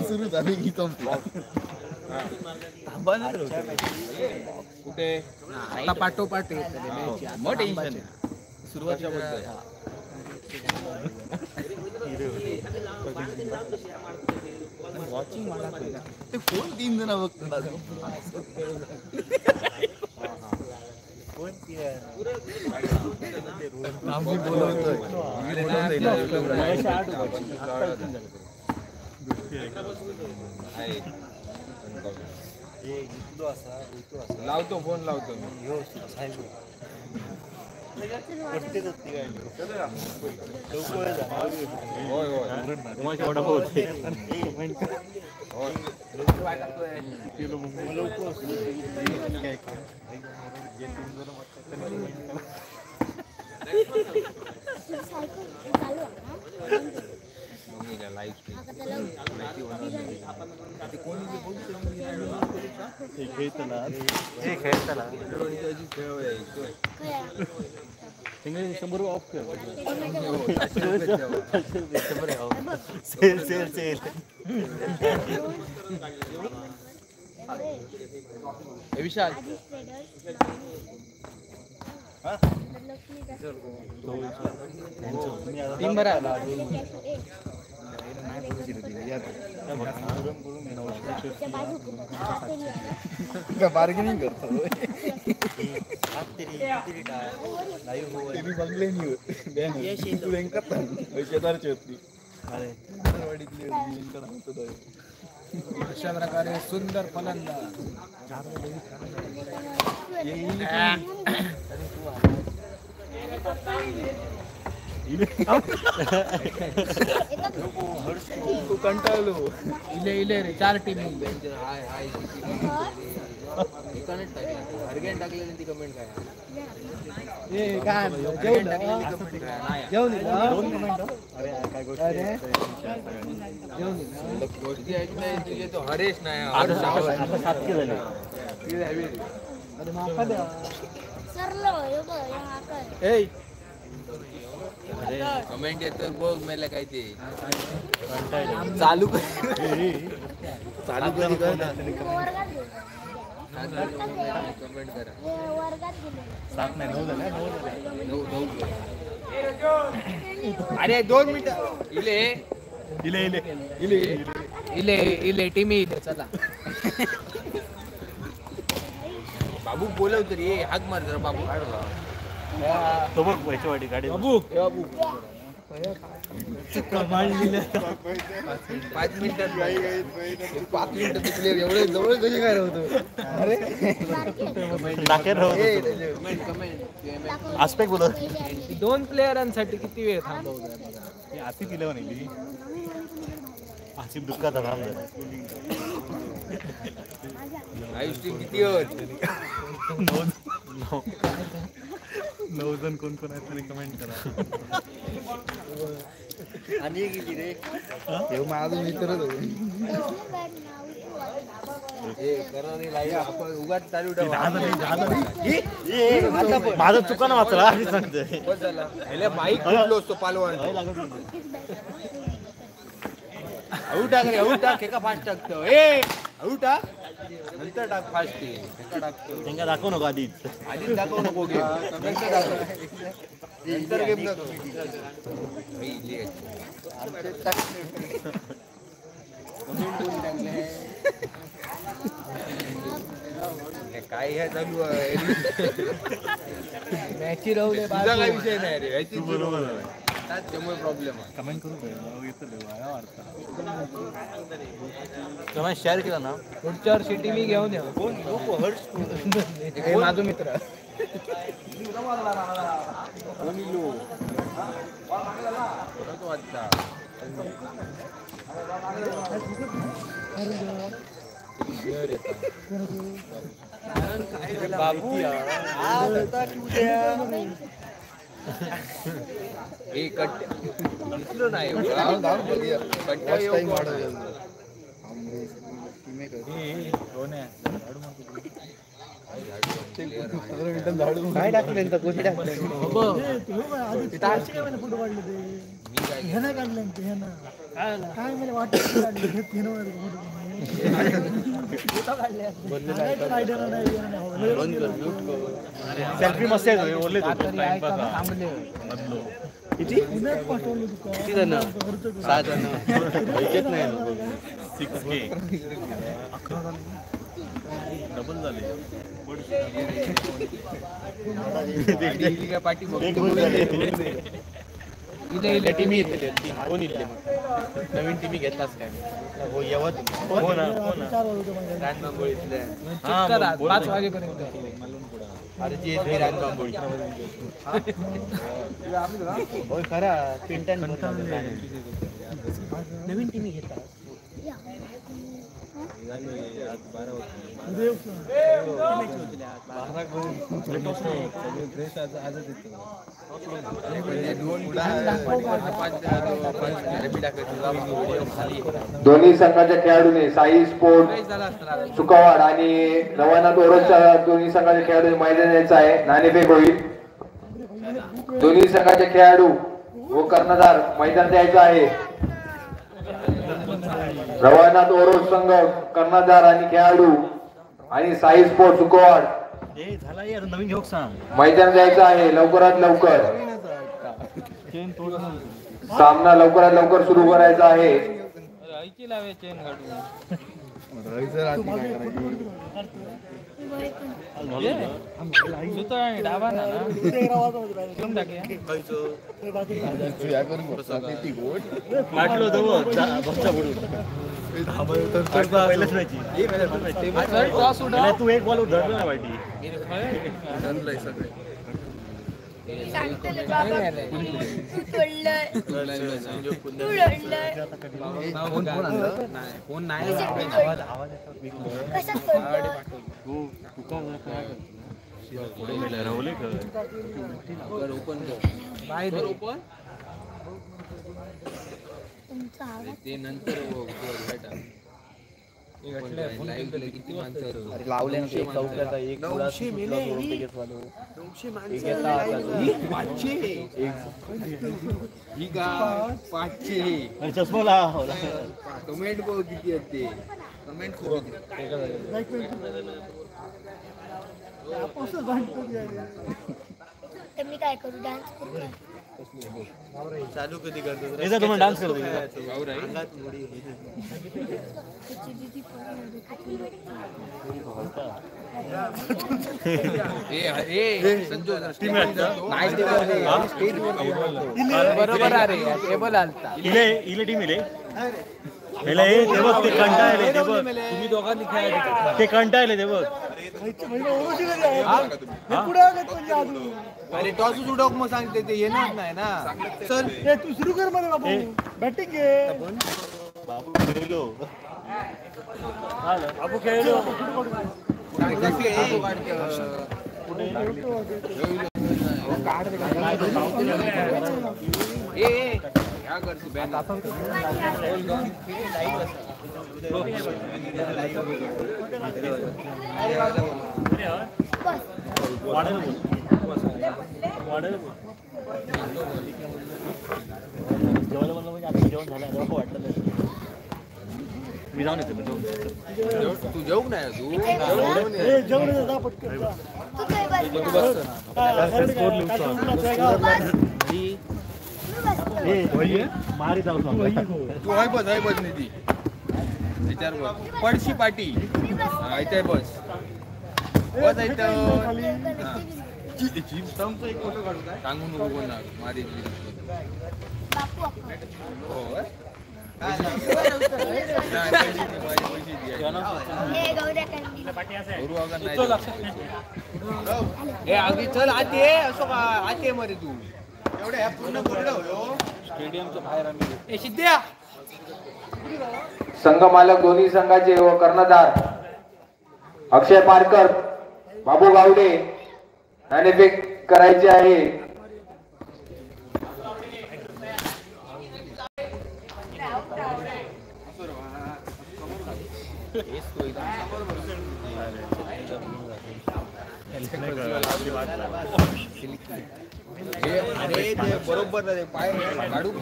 सुरू झाली की कुठे आता पाठोपाठ मग टेन्शन सुरुवातीच्या बद्दल वॉचिंग मला ते फोन 3 जण बघतात आम्ही बोलवतोय लावतो फोन लावतो ₹100 ऑफ कर सेल सेल सेल विशाल टीम भरा बार्गेनिंग करतो बंगले शेजारची होती अशा प्रकारे सुंदर फलंदाज तू कंटाळलो इले इले रे 4 टीम टाकलेली ती कमेंट काय गोष्टी ऐकण्या तो हरेश नाही कमेंट येतो बघ मला काय ते चालू चालू कधी कर कमेंट करा अरे 2 मिनिटं इले इले इले इले इले इले टीम इले चला बाबू बोलव तरी हाक मार जरा बाबू समोर पैसेवाडी गाडी बाबू बाबू 5 मिनिटात 5 मिनिटं तिकडे एवढे जवळ कसे काय होतो अरे आस्पेक्ट बोलत 2 प्लेयरांसाठी किती वेळ थांबवलं हे आसिफ इलेवन आहे आसिफ दुःखात थांबलं आयुष टीम किती होत 9 जण कोण कोण आहेत तरी कमेंट करा आणि किती रे माझा मित्रच आपण उगाच चालू माझं चुकानं वाचला आणि सांगतोय बाईक कुठलो असतो पालवान आऊट टाक रे आऊट टाक एका फास्ट टाकतो आऊट टाक नंतर टाक फास्ट टाकतो त्यांना दाखवू नको आधीच दाखवू नको गेम नंतर गेम काय हे चालू आहे मॅची राहू तुझा काही विषय नाही रे बरोबर त्यामुळे प्रॉब्लेम आहे कमेंट करून शेअर केला ना पुढच्या वर्षी टीव्ही घेऊन या माझा मित्र दिसलो नाही काय टाकलं कोणी टाकलं सेल्फी मस्त आहे ओरले किती जण 6 जण माहितीच नाही 6K डबल झाले पाठी इथे टीम येते कोण इथले नवीन टीम घेतलास काय हो यवत हो ना रानबांबोळीतले 5 वाजेपर्यंत अरे जी येते रानबांबोळी होय खरा पिंटन नवीन टीम घेतात दोन्ही संघाच्या खेळाडूंनी साई स्पोर्ट सुकावाड आणि रवाना ओरोसच्या दोन्ही संघाच्या खेळाडूंनी मैदान यायचं आहे नाणेफेक होईल दोन्ही संघाचे खेळाडू व कर्णधार मैदान द्यायचं आहे रवानाथ ओरोस संघ कर्णधार आणि खेळाडू आणि साई स्पोर्ट सुकावाड झाला यार नवीन घेऊ सांग मैदान द्यायचं आहे लवकरात लवकर सामना लवकरात लवकर सुरू करायचा आहे तू एक बॉल धरला ना वाईटी फोन नाही ते नंतर किती माणसं लावले एक चष्मा लाव कमेंट बघ किती आहेत ते कमेंट खूप मी काय करू डान्स करू चालू कधी करतो तुम्हाला डान्स करतो बरोबर अरे टेबल आलता इले टीम इले हेला हे ते बघ ते कंटाळले ते बघ तुम्ही दोघांनी खेळायचे ते कंटाळले ते बघ अरे टॉस उडवक मग सांगते ते येणार नाही ना चल तू सुरू कर मला बाबू बॅटिंग घे बाबू खेळलो बाबू खेळलो क्या करतो जेवायला म्हणलं म्हणजे आता जेवण झालं आता वाटलं नाही. मी जाऊन येतो तू जेवू नाही तू मारी जाऊ तू हाय बस निधी विचार बस पडशी पाटी इथे बस बस एक फोटो काढू काय सांगू नको कोणाला मारी चल आत ये असो का आत ये मरे तू एवढे पूर्ण स्टेडियमच्या बाहेर आम्ही सिद्ध्या संघ मालक दोन्ही संघाचे व कर्णधार अक्षय पारकर बाबू गावडे नाणेफेक करायचे आहे. अरे ते बरोबर पाय काढून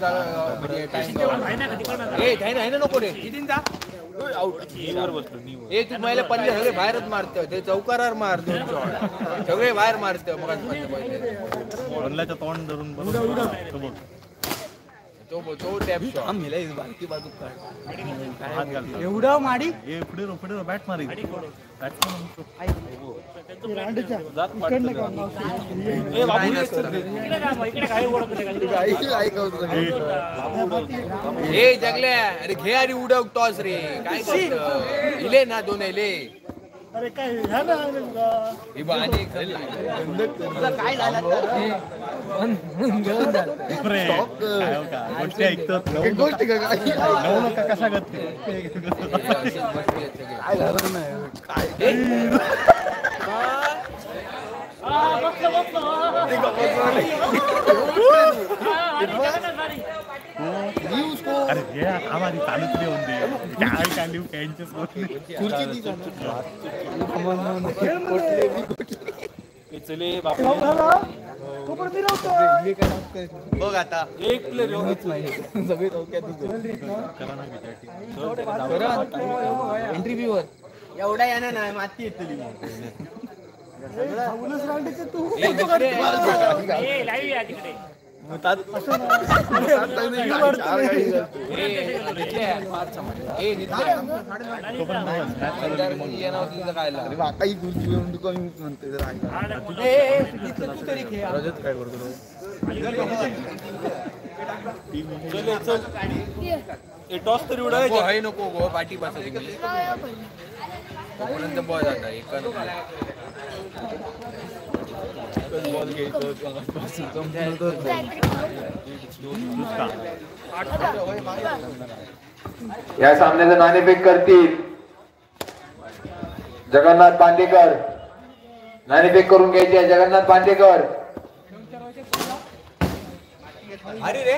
नको रे ए तू मला पल्ले सगळे बाहेरच मारते ते चौकारावर मारतो सगळे बाहेर मारते मग तोंड धरून तो टॅप एवढं माडी पुढे बॅट मारी हे जगल्या अरे घे अरे उडव टॉस रे काय इले ना दोन इले अरे काय काय झालं गोष्टी का काय कसा करते अरे हे आम्हाला चालूच नाही होते काय काढली त्यांच्याच चले बघ आता एक प्लेअर सगळे इंटरव्ह्यूवर एवढा येणार नाही माती येतली काही गुरुजी कमी म्हणते टॉस तरी उडाय नको गो पाठी पासा तोपर्यंत बॉल जाता एका बॉल घ्यायचं या सामन्याचं नाणेफेक करतील जगन्नाथ बांदेकर. नाणेफेक करून घ्यायची आहे जगन्नाथ बांदेकर. अरे रे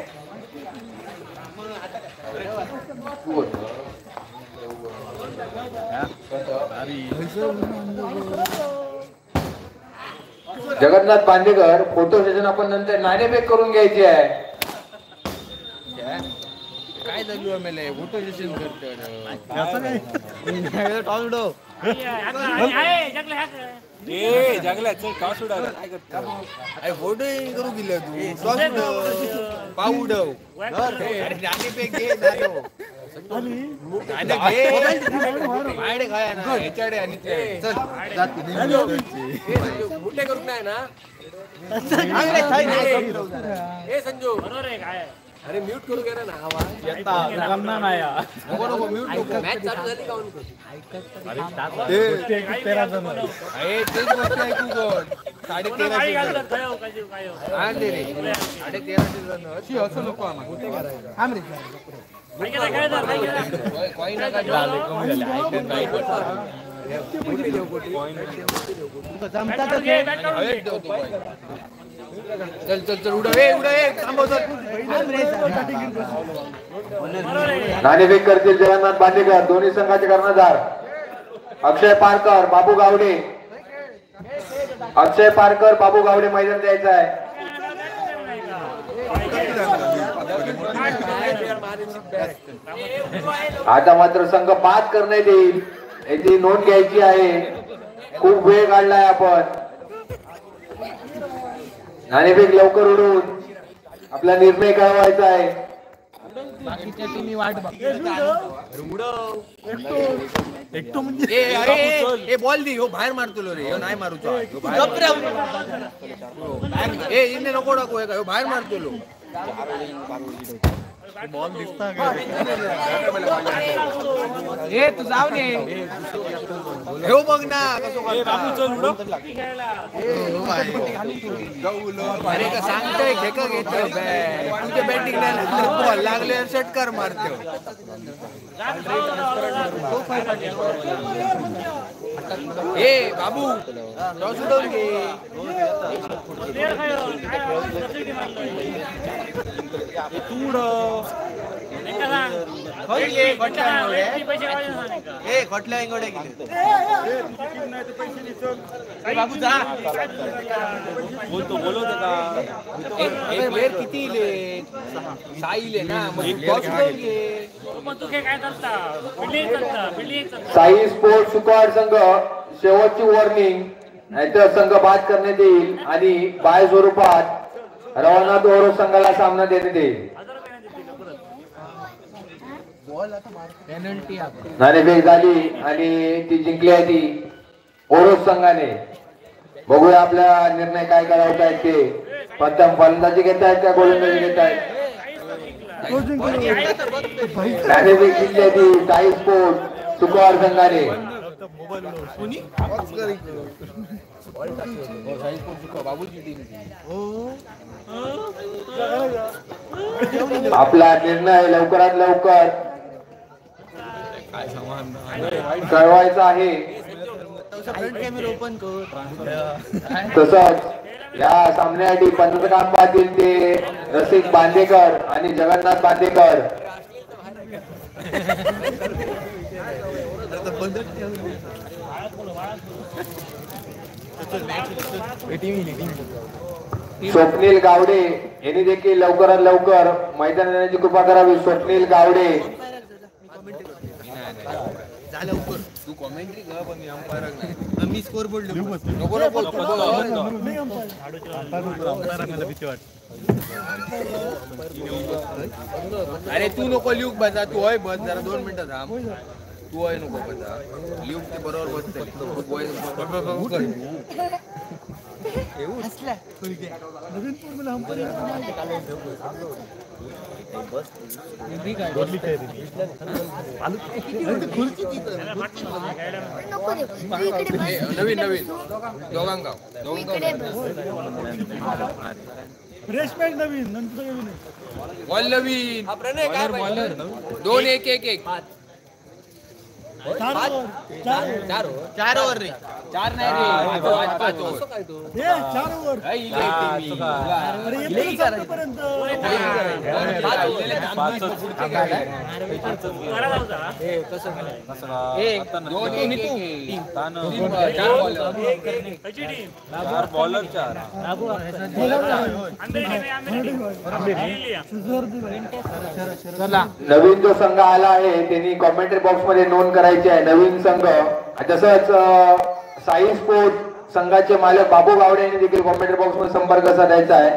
जगन्नाथ बांदेकर फोटो सेशन आपण नंतर नाणेफेक करून घ्यायची आहे. काय चालू आहे मला फोटो सेशन करतो फोटो करू गेलं तू पाऊ उडव नाणेफेक घे मोठे करून नाही ना संजू अरे म्यूट करू घ्या ना आवाज म्यूट मॅच चालू झाली का तेच गोष्ट ऐकू कोण 13.5 असं नको आम्हाला चल चल चल उडव ए थांबव चल. नाणेफेक करतील जगन्नाथ बांदेकर. दोन्ही संघाचे कर्णधार अक्षय पारकर, बाबू गावडे. अक्षय पारकर, बाबू गावडे मैदान द्यायचं आहे. आता मात्र संघ बाद करण्यात येईल याची नोंद घ्यायची आहे. खूप वेळ काढलाय आपण. नाणेफेक लवकर उडून आपला निर्णय कळवायचा आहे. बाकीच्या टीमी वाट ए बॉल दे. ह्यो बाहेर मारतो रे. ह्यो नाही मारूचा. ए इने नको टाकू. ह्यो बाहेर मारतो. बॉल दिसता ए तू जाऊ दे. ह्यो बघ ना कसं अरे का सांगतोय खेक घेतो तुझ्या बॅटिंग बॉल लागले षटकार मारतो. ए बाबू टॉस उडवून घे. खटल्या इंगोडे बाबू जा बोलतो किती इले 6 इले ना. साई स्पोर्ट्स सुकवाड संघ शेवटची वॉर्निंग. नाहीतर संघ बाद करण्यात येईल आणि बाय स्वरूपात रवानाथ ओरो संघाला सामना देण्यात येईल. नाणेफेक झाली आणि ती जिंकली आहे ती ओरोस संघाने. बघूया आपला निर्णय काय करायचा आहे ते. प्रथम फलंदाजी घेत आहेत का गोलंदाजी घेत आहेत. नाणेफेक जिंकली आहे ती साई स्पोर्ट्स सुकवाड संघाने. आपला निर्णय लवकरात लवकर कळवायचा आहे. तसंच या सामन्यासाठी पंच काम पाहतील ते रसिक बांदेकर आणि जगन्नाथ बांदेकर. स्वप्नील गावडे यांनी देखील लवकरात लवकर मैदान देण्याची कृपा करावी. स्वप्नील गावडे तू कॉमेंट्री कर पण अंपायर मी स्कोर बोर्ड नको नको. अरे तू नको लिहूक बसा. तू होय बस जरा 2 मिनिटं थांब. तू होय नको बसा. लिहूक ते बरोबर बसते. नवीन नवीन दोघांगाव बॉल नवीन 2-1-1-1 4 ओव्हर रे. 4 नाही रे 5 ओव्हर. नवीन जो संघ आला आहे त्यांनी कॉमेंट्री बॉक्स मध्ये नोंद करायची आहे. नवीन संघ तसंच साई स्पोर्ट संघाचे मालक बाबू गावडे यांनी देखील कॉमेंट्री बॉक्स मध्ये संपर्क साधायचा आहे.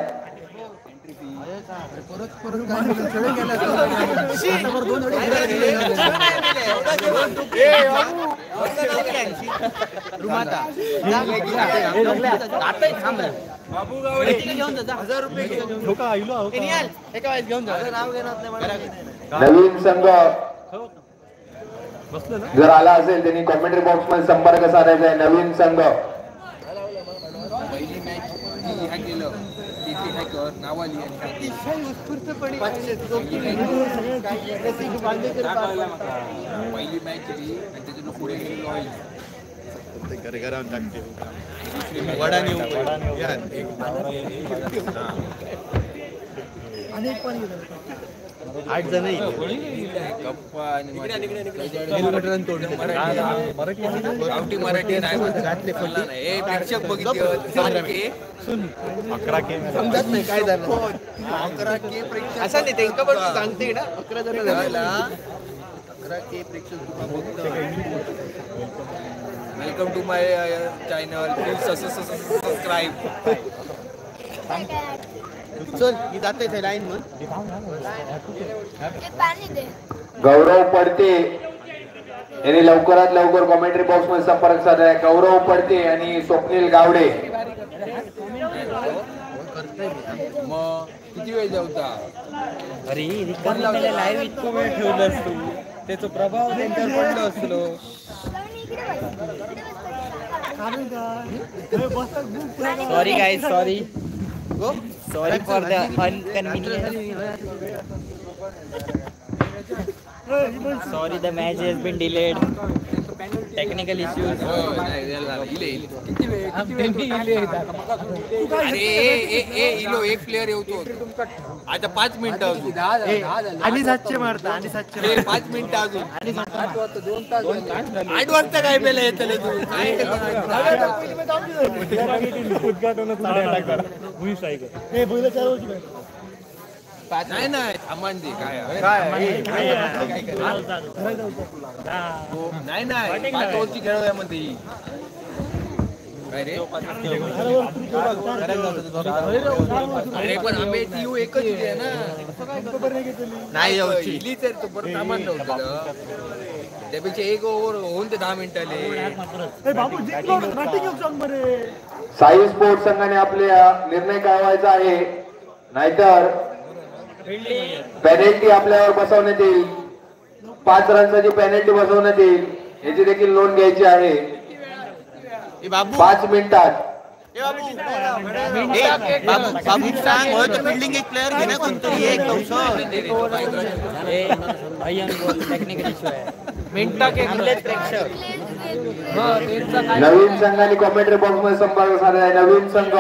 नवीन संघ जर आला असेल त्यांनी कॉमेंट्री बॉक्स मध्ये संपर्क साधायचा आहे. नवीन संघ पहिली मॅच केलं नावाली पहिली मॅच आणि त्याच्यानं पुढे गेलेलो आहे. आठ जण गप्पा आणि गावठी मराठी नाही घातले पडला नाही हे प्रेक्षक बघितले 11K समजत नाही काय झालं 11K प्रेक्षक असं नाही त्यांना पण सांगते ना 11 जण झाला 11K प्रेक्षक welcome to my channel please subscribe चल मी जाते ते लाईन मग ते पाणी दे. गौरव पडते यांनी लवकरात लवकर कॉमेंट्री बॉक्स मध्ये संपर्क साधलाय. गौरव पडते आणि स्वप्नील गावडे. मग किती वेळ जेवता अरे लाईव्ह इतकं वेळ ठेवलं असतो त्याचा प्रभाव त्यांच्यावर पडलो असलो. Sorry guys sorry sorry for the inconvenience. Sorry, the match has been delayed. Technical issues. अरे इलो एक प्लेअर येतो आता 5 मिनिटं अजून आणि 700 मारता आणि 700 5 मिनिटं अजून 8 वाजता काय पेला येतले तू नाही नाही थांबान दे काय नाही नाही 5 ओव्हरची खेळूया मध्ये काय रे अरे पण आम्ही ती एकच आहे ना नाही इली तर तो परत थांबान नव्हतं त्यापेक्षा 1 ओव्हर होऊन ते 10 मिनिटाले. साई स्पोर्ट्स संघाने आपल्या निर्णय कळवायचा आहे नाहीतर पेनल्टी आपल्यावर बसवण्यात येईल. 5 रनची पेनल्टी बसवण्यात येईल याची देखील नोंद घ्यायची आहे. 5 मिनिटात फिल्डिंग एक प्लेअर घेणे कोणतरी एक टेक्निकल इश्यू आहे. मिनिटा के प्रेक्षक नवीन संघाने कॉमेंट्री बॉक्स मध्ये संपर्क साधलाय. नवीन संघ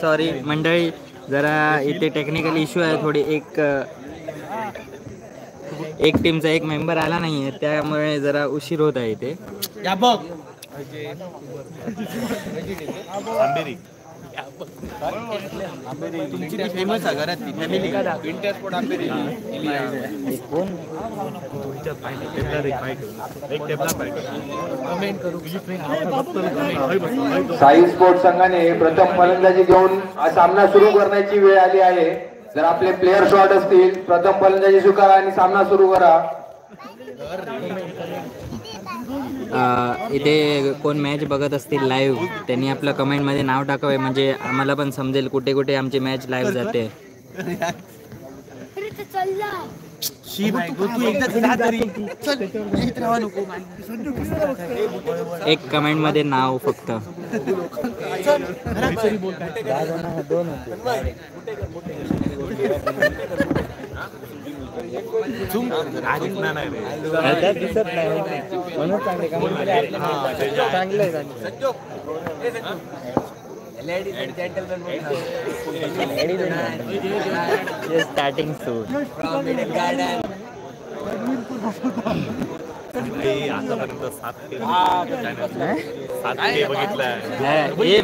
सॉरी मंडळी जरा इथे टेक्निकल इश्यू आहे थोडी. एक टीमचा एक मेंबर आला नाहीये त्यामुळे जरा उशीर होत आहे इथे. फेमस आहे घरात फॅमिली साई स्पोर्ट्स संघाने प्रथम फलंदाजी घेऊन हा सामना सुरू करण्याची वेळ आली आहे. जर आपले प्लेयर शॉट असतील प्रथम फलंदाजी स्वीकारा आणि सामना सुरू करा. इथे कोण मॅच बघत असतील लाईव्ह त्यांनी आपलं कमेंट मध्ये नाव टाकावे म्हणजे आम्हाला पण समजेल कुठे कुठे आमची मॅच लाईव्ह जाते. अरे ते चालला. एक कमेंट मध्ये नाव फक्त. दिसत नाही म्हणून चांगले चांगले स्टार्टिंग सून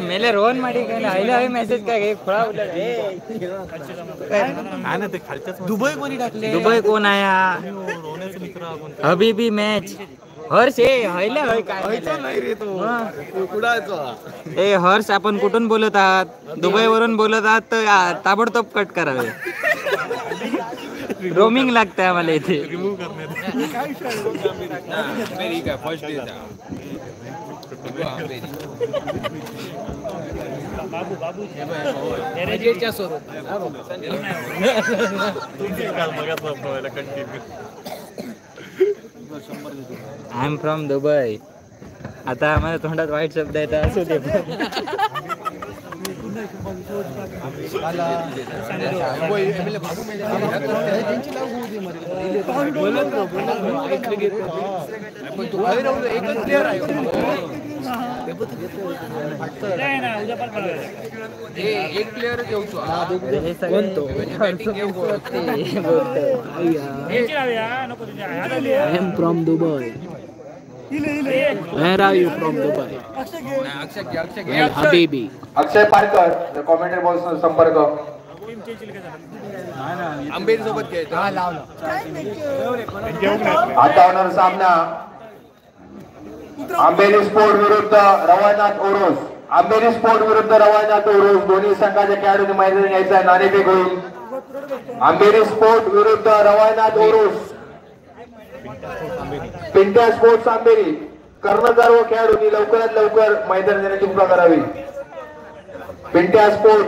मेले रोहन माडी काय मेसेज काय दुबई कोणी टाकले. दुबई कोण आया हबीबी मॅच हर्ष हर्ष आपण कुठून बोलत आहात दुबई वरून बोलत आहात तर ताबडतोब कट करावे. रोमिंग लागते आम्हाला इथे. I am from Dubai. आता आम्हाला तोंडात वाईट शब्द येतात असू दे. एक प्लेअर घेऊचो from Dubai. Where are you from Dubai? Habibi. Akshay Parkar commentary box संपर्क. आंबेरी सोबत खेळतो. आता होणार सामना आंबेरी स्पोर्ट विरुद्ध रवानाथ ओरोस. आंबेरी स्पोर्ट विरुद्ध रवानाथ ओरोस दोन्ही संघाच्या खेळाडूंनी मैदान यायचा नाणेफेक होईल. आंबेरी स्पोर्ट विरुद्ध रवानाथ ओरोस. पिंट्या स्पोर्ट्स आंबेरी कर्णधार व खेळाडूंनी लवकरात लवकर मैदान देण्याची कृपा करावी. पिंट्या स्पोर्ट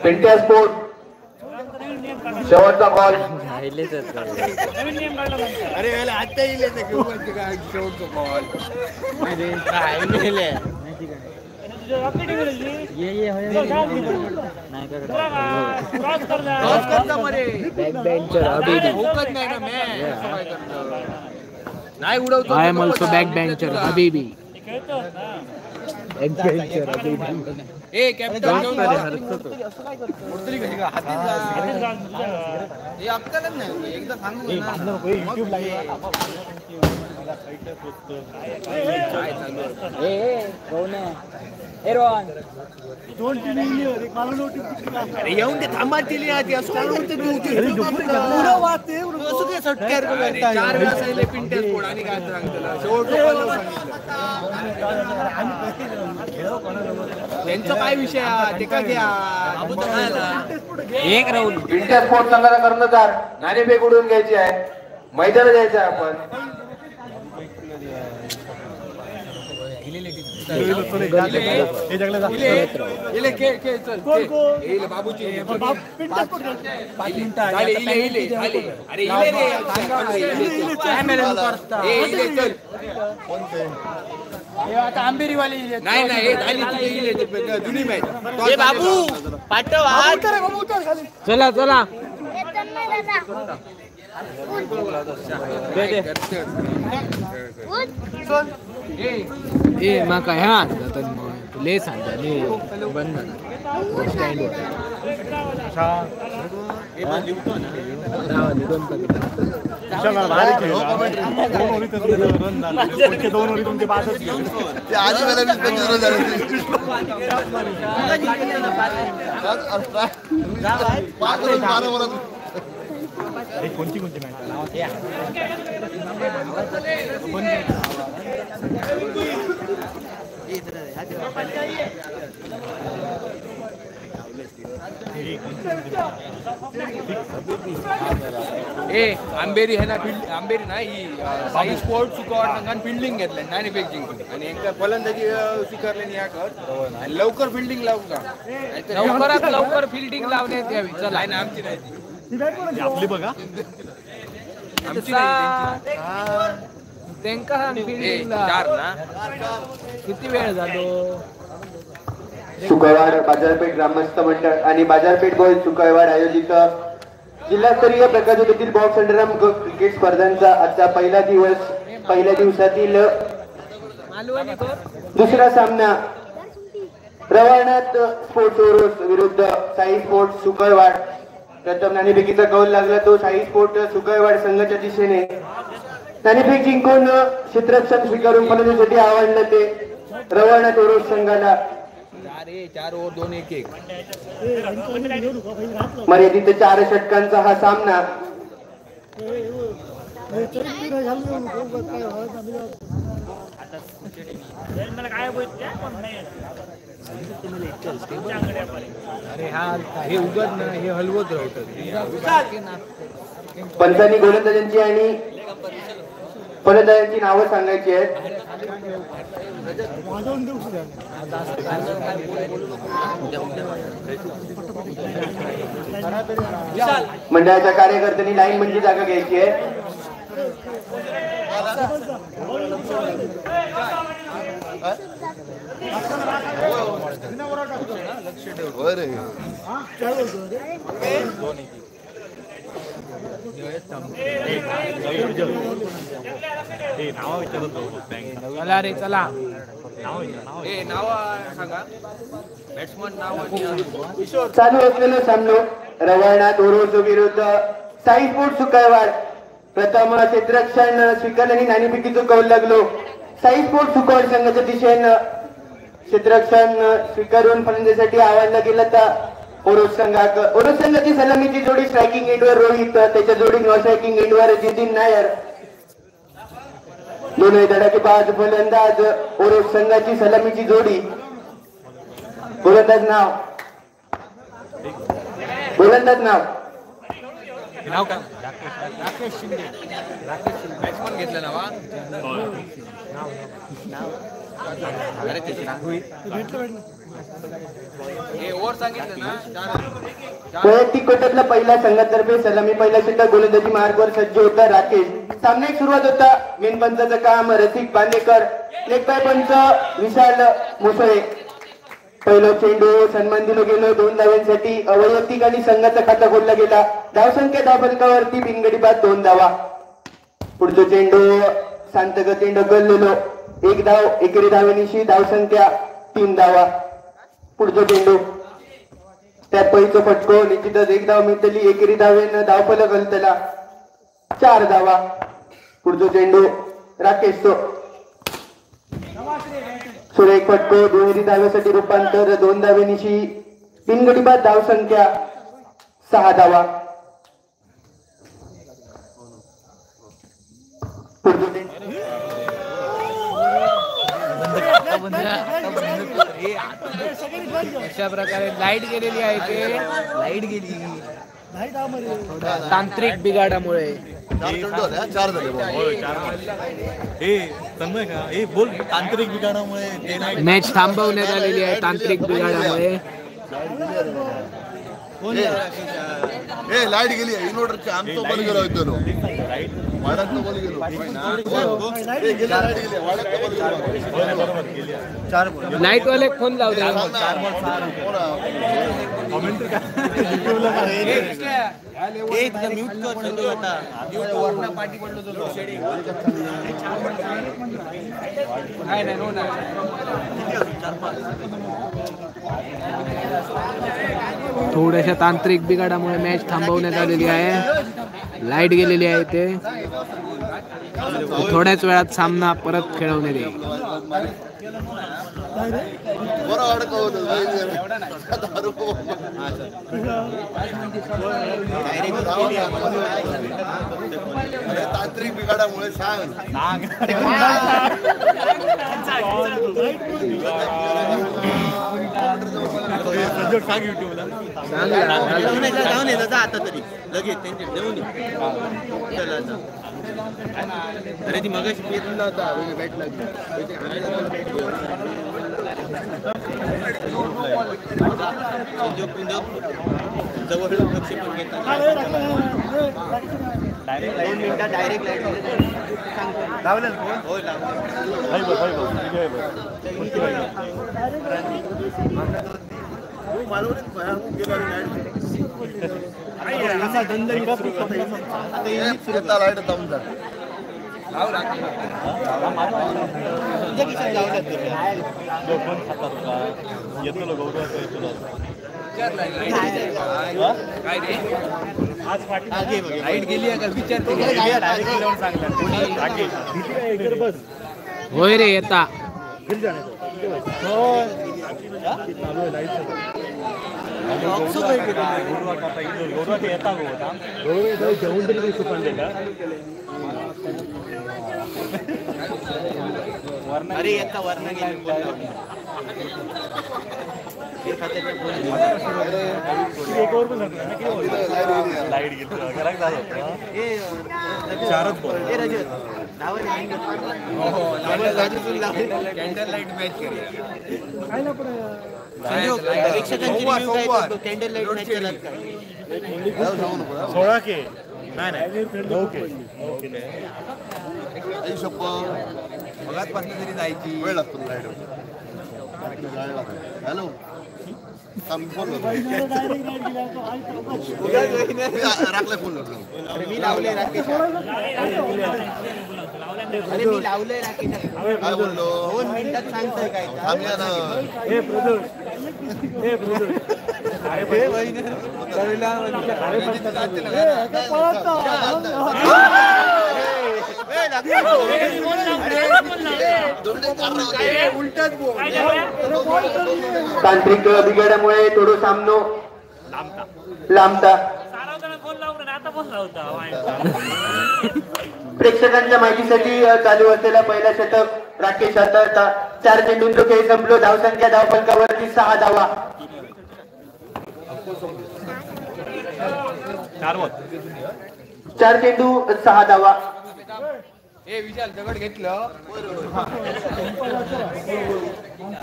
पिंट्या स्पोर्ट शेवटचा कॉल. अरे आता येईल शेवटचा कॉल. नाही उडवतो. I am also backbencher. Habibi. Backbencher. Habibi. A captain हे अक्कलच नाही एकदा सांगू अरे येऊन ते थांबा दिली आधी असं चार वेळा पिंट्या स्फोट आणि काय सांगतो त्यांचा काय विषय ते का घ्या एक राहुल. पिंट्या स्पोर्ट संघाचा कर्णधार नाणेफेक उडवून घ्यायची आहे. मैदानात जायचं आहे आपण. बाबूची आंबेरीवाली नाही नाही जुनी मॅच. बाबू पाठव. चला चला. ए माका ह्या ले सांगता बंद स्टँड दोन ओळी तुमचे पाचच कोणती कोणती मॅच आंबेरी है ना आंबेरी ना ही साई स्पोर्ट सुकवाड फिल्डिंग घेतलं नाणेफेक जिंकून आणि एकदा फलंदाजी स्वीकारले या कर आणि लवकर फिल्डिंग लावू का लवकरात लवकर फिल्डिंग लावण्यात यावी. चला आहे ना आमची नाही आपली बघा आमची त्यांका चार ना किती वेळ झालो. सुकळवाड बाजारपेठ ग्रामस्थ मंडळ आणि बाजारपेठ बॉय सुकळवाड आयोजित जिल्हास्तरीय प्रकाशोत्तर बॉक्स अंडरआर्म क्रिकेट स्पर्धांचा आजचा पहिल्या दिवसातील दुसरा सामना रवानाथ स्पोर्ट्स ओरोस विरुद्ध साई स्पोर्ट्स सुकळवाड. प्रथम नाणेफेकीचा कौल लागला तो साई स्पोर्ट सुकळवाड संघाच्या दिशेने. नाणेफेक जिंकून क्षेत्ररक्षण स्वीकारून फलंदाजीसाठी आवडलं ते रवानाथ ओरोस संघाला. 4 ओव्हर 2-1 मर्यादित 4 षटकांचा हा सामना. अरे हा हे उगत ना हे हलवत राहतं. पंचांनी गोलंदाजांची आणि फलंदाजांची नावं सांगायची आहेत. मंडळाच्या कार्यकर्त्यांनी लाईन म्हणजे जागा घ्यायची आहे. चला रे चला. नाव सांगा बॅट्समन नाव. चालू असलेलं सामनो रवानाथ ओरोस विरुद्ध साई स्पोर्ट सुकाळवाड. प्रथम क्षेत्ररक्षण स्वीकारल्याने नाणेफेकीचं कौल लागलो. साई स्पोर्ट सुकाळवाड संघाच्या दिशेनं क्षेत्ररक्षण स्वीकारून फलंदाजीसाठी आव्हान गेलं तर ओरोस संघाची सलामीची जोडी स्ट्रायकिंग एंडवर रोहित, त्याच्या जोडी नॉन स्ट्रायकिंग एंडवर जितीन नायर. दोनही धडाकेबाज फलंदाज ओरोस संघाची सलामीची जोडी. गोलंदाज नाव का राकेश शिंदे. बॅट्समन घेतलं नावा. ओव्हर सांगितलं ना. वैयक्तिक गटातला पहिला संघातर्फे सलामी पहिला षटक गोलंदाजी मार्गावर सज्ज होता राकेश. सामन्याची सुरुवात होता. मेनपंचाचं काम रसिक बांदेकर, लेग बाय पंच विशाल मुसळे. पहिलं चेंडू सन्मान दिलं गेलं 2 धावांसाठी. वैयक्तिक आणि संघाचा खाता खोलला गेला. धावसंख्या धावफलकावरती बिनगडी बाद 2 धावा. पुढचं चेंडू शांत गतीने ढकललेलो 1 धाव. एकेरी धावेनिशी धावसंख्या 3 धावा. पुढचं चेंडू त्यात पहिलं फटको निश्चितच 1 धाव मिळतली. एकेरी धावेनं धावफलक हलतला 4 धावा. पुढचं चेंडू राकेश तो सुरेख फटको दुहेरी धावेसाठी रूपांतर 2 धावेनिशी. बिनगडी बाद धावसंख्या 6 धावा. पुढचं चेंडू अशा प्रकारे लाईट गेलेली आहे. ते लाईट गेली तांत्रिक बिघाडामुळे. बोल तांत्रिक बिघाडामुळे मॅच थांबवण्यात आलेली आहे तांत्रिक बिघाडामुळे. लाईट गेली इन्व्हर्टरची. आमचं बंद गेलो होतो वाड्यात बंद गेलो. लाईट वाले फोन लावते. थोड्याशा तांत्रिक बिघाडामुळे मॅच थांबवण्यात आलेली आहे. लाईट गेलेली आहे. ते थोड्याच वेळात सामना परत खेळवण्यात येईल. तांत्रिक बिघाडामुळे सांग युट्यूबला आता तरी लगेच त्यांचे देऊन अरे ती मगाशी पेरला होता बॅट लागली. जवळ प्रक्षेपण घेतात 2 मिनिटात डायरेक्ट लाईट लाईट गेली आहे का विचारते. होय रे येता अरे येता वर्ण लाईट गेली कॅन्डल लाईट मॅच केली. कॅन्डल लाईट मॅच केला 16 के नाही 9 के. मगाचपासून तरी जायची वेळ लागतो लाईट हॅलो राखलाय फोन मी लावले राकेश अरे मी लावलंय राकेश काय बोललो 2 मिनिटात सांगतोय काय थांबूया ना तांत्रिक बिघाडामुळे थोडं सामनो लांबता. प्रेक्षकांच्या माहितीसाठी चालू असलेला पहिला षटक राकेश हाताळता. 4 चेंडूंचा खेळ संपलो. धावसंख्या धावफलकावरती 6 धावा. 4 चेंडू 6 धावा. ए विशाल दगड घेतलं.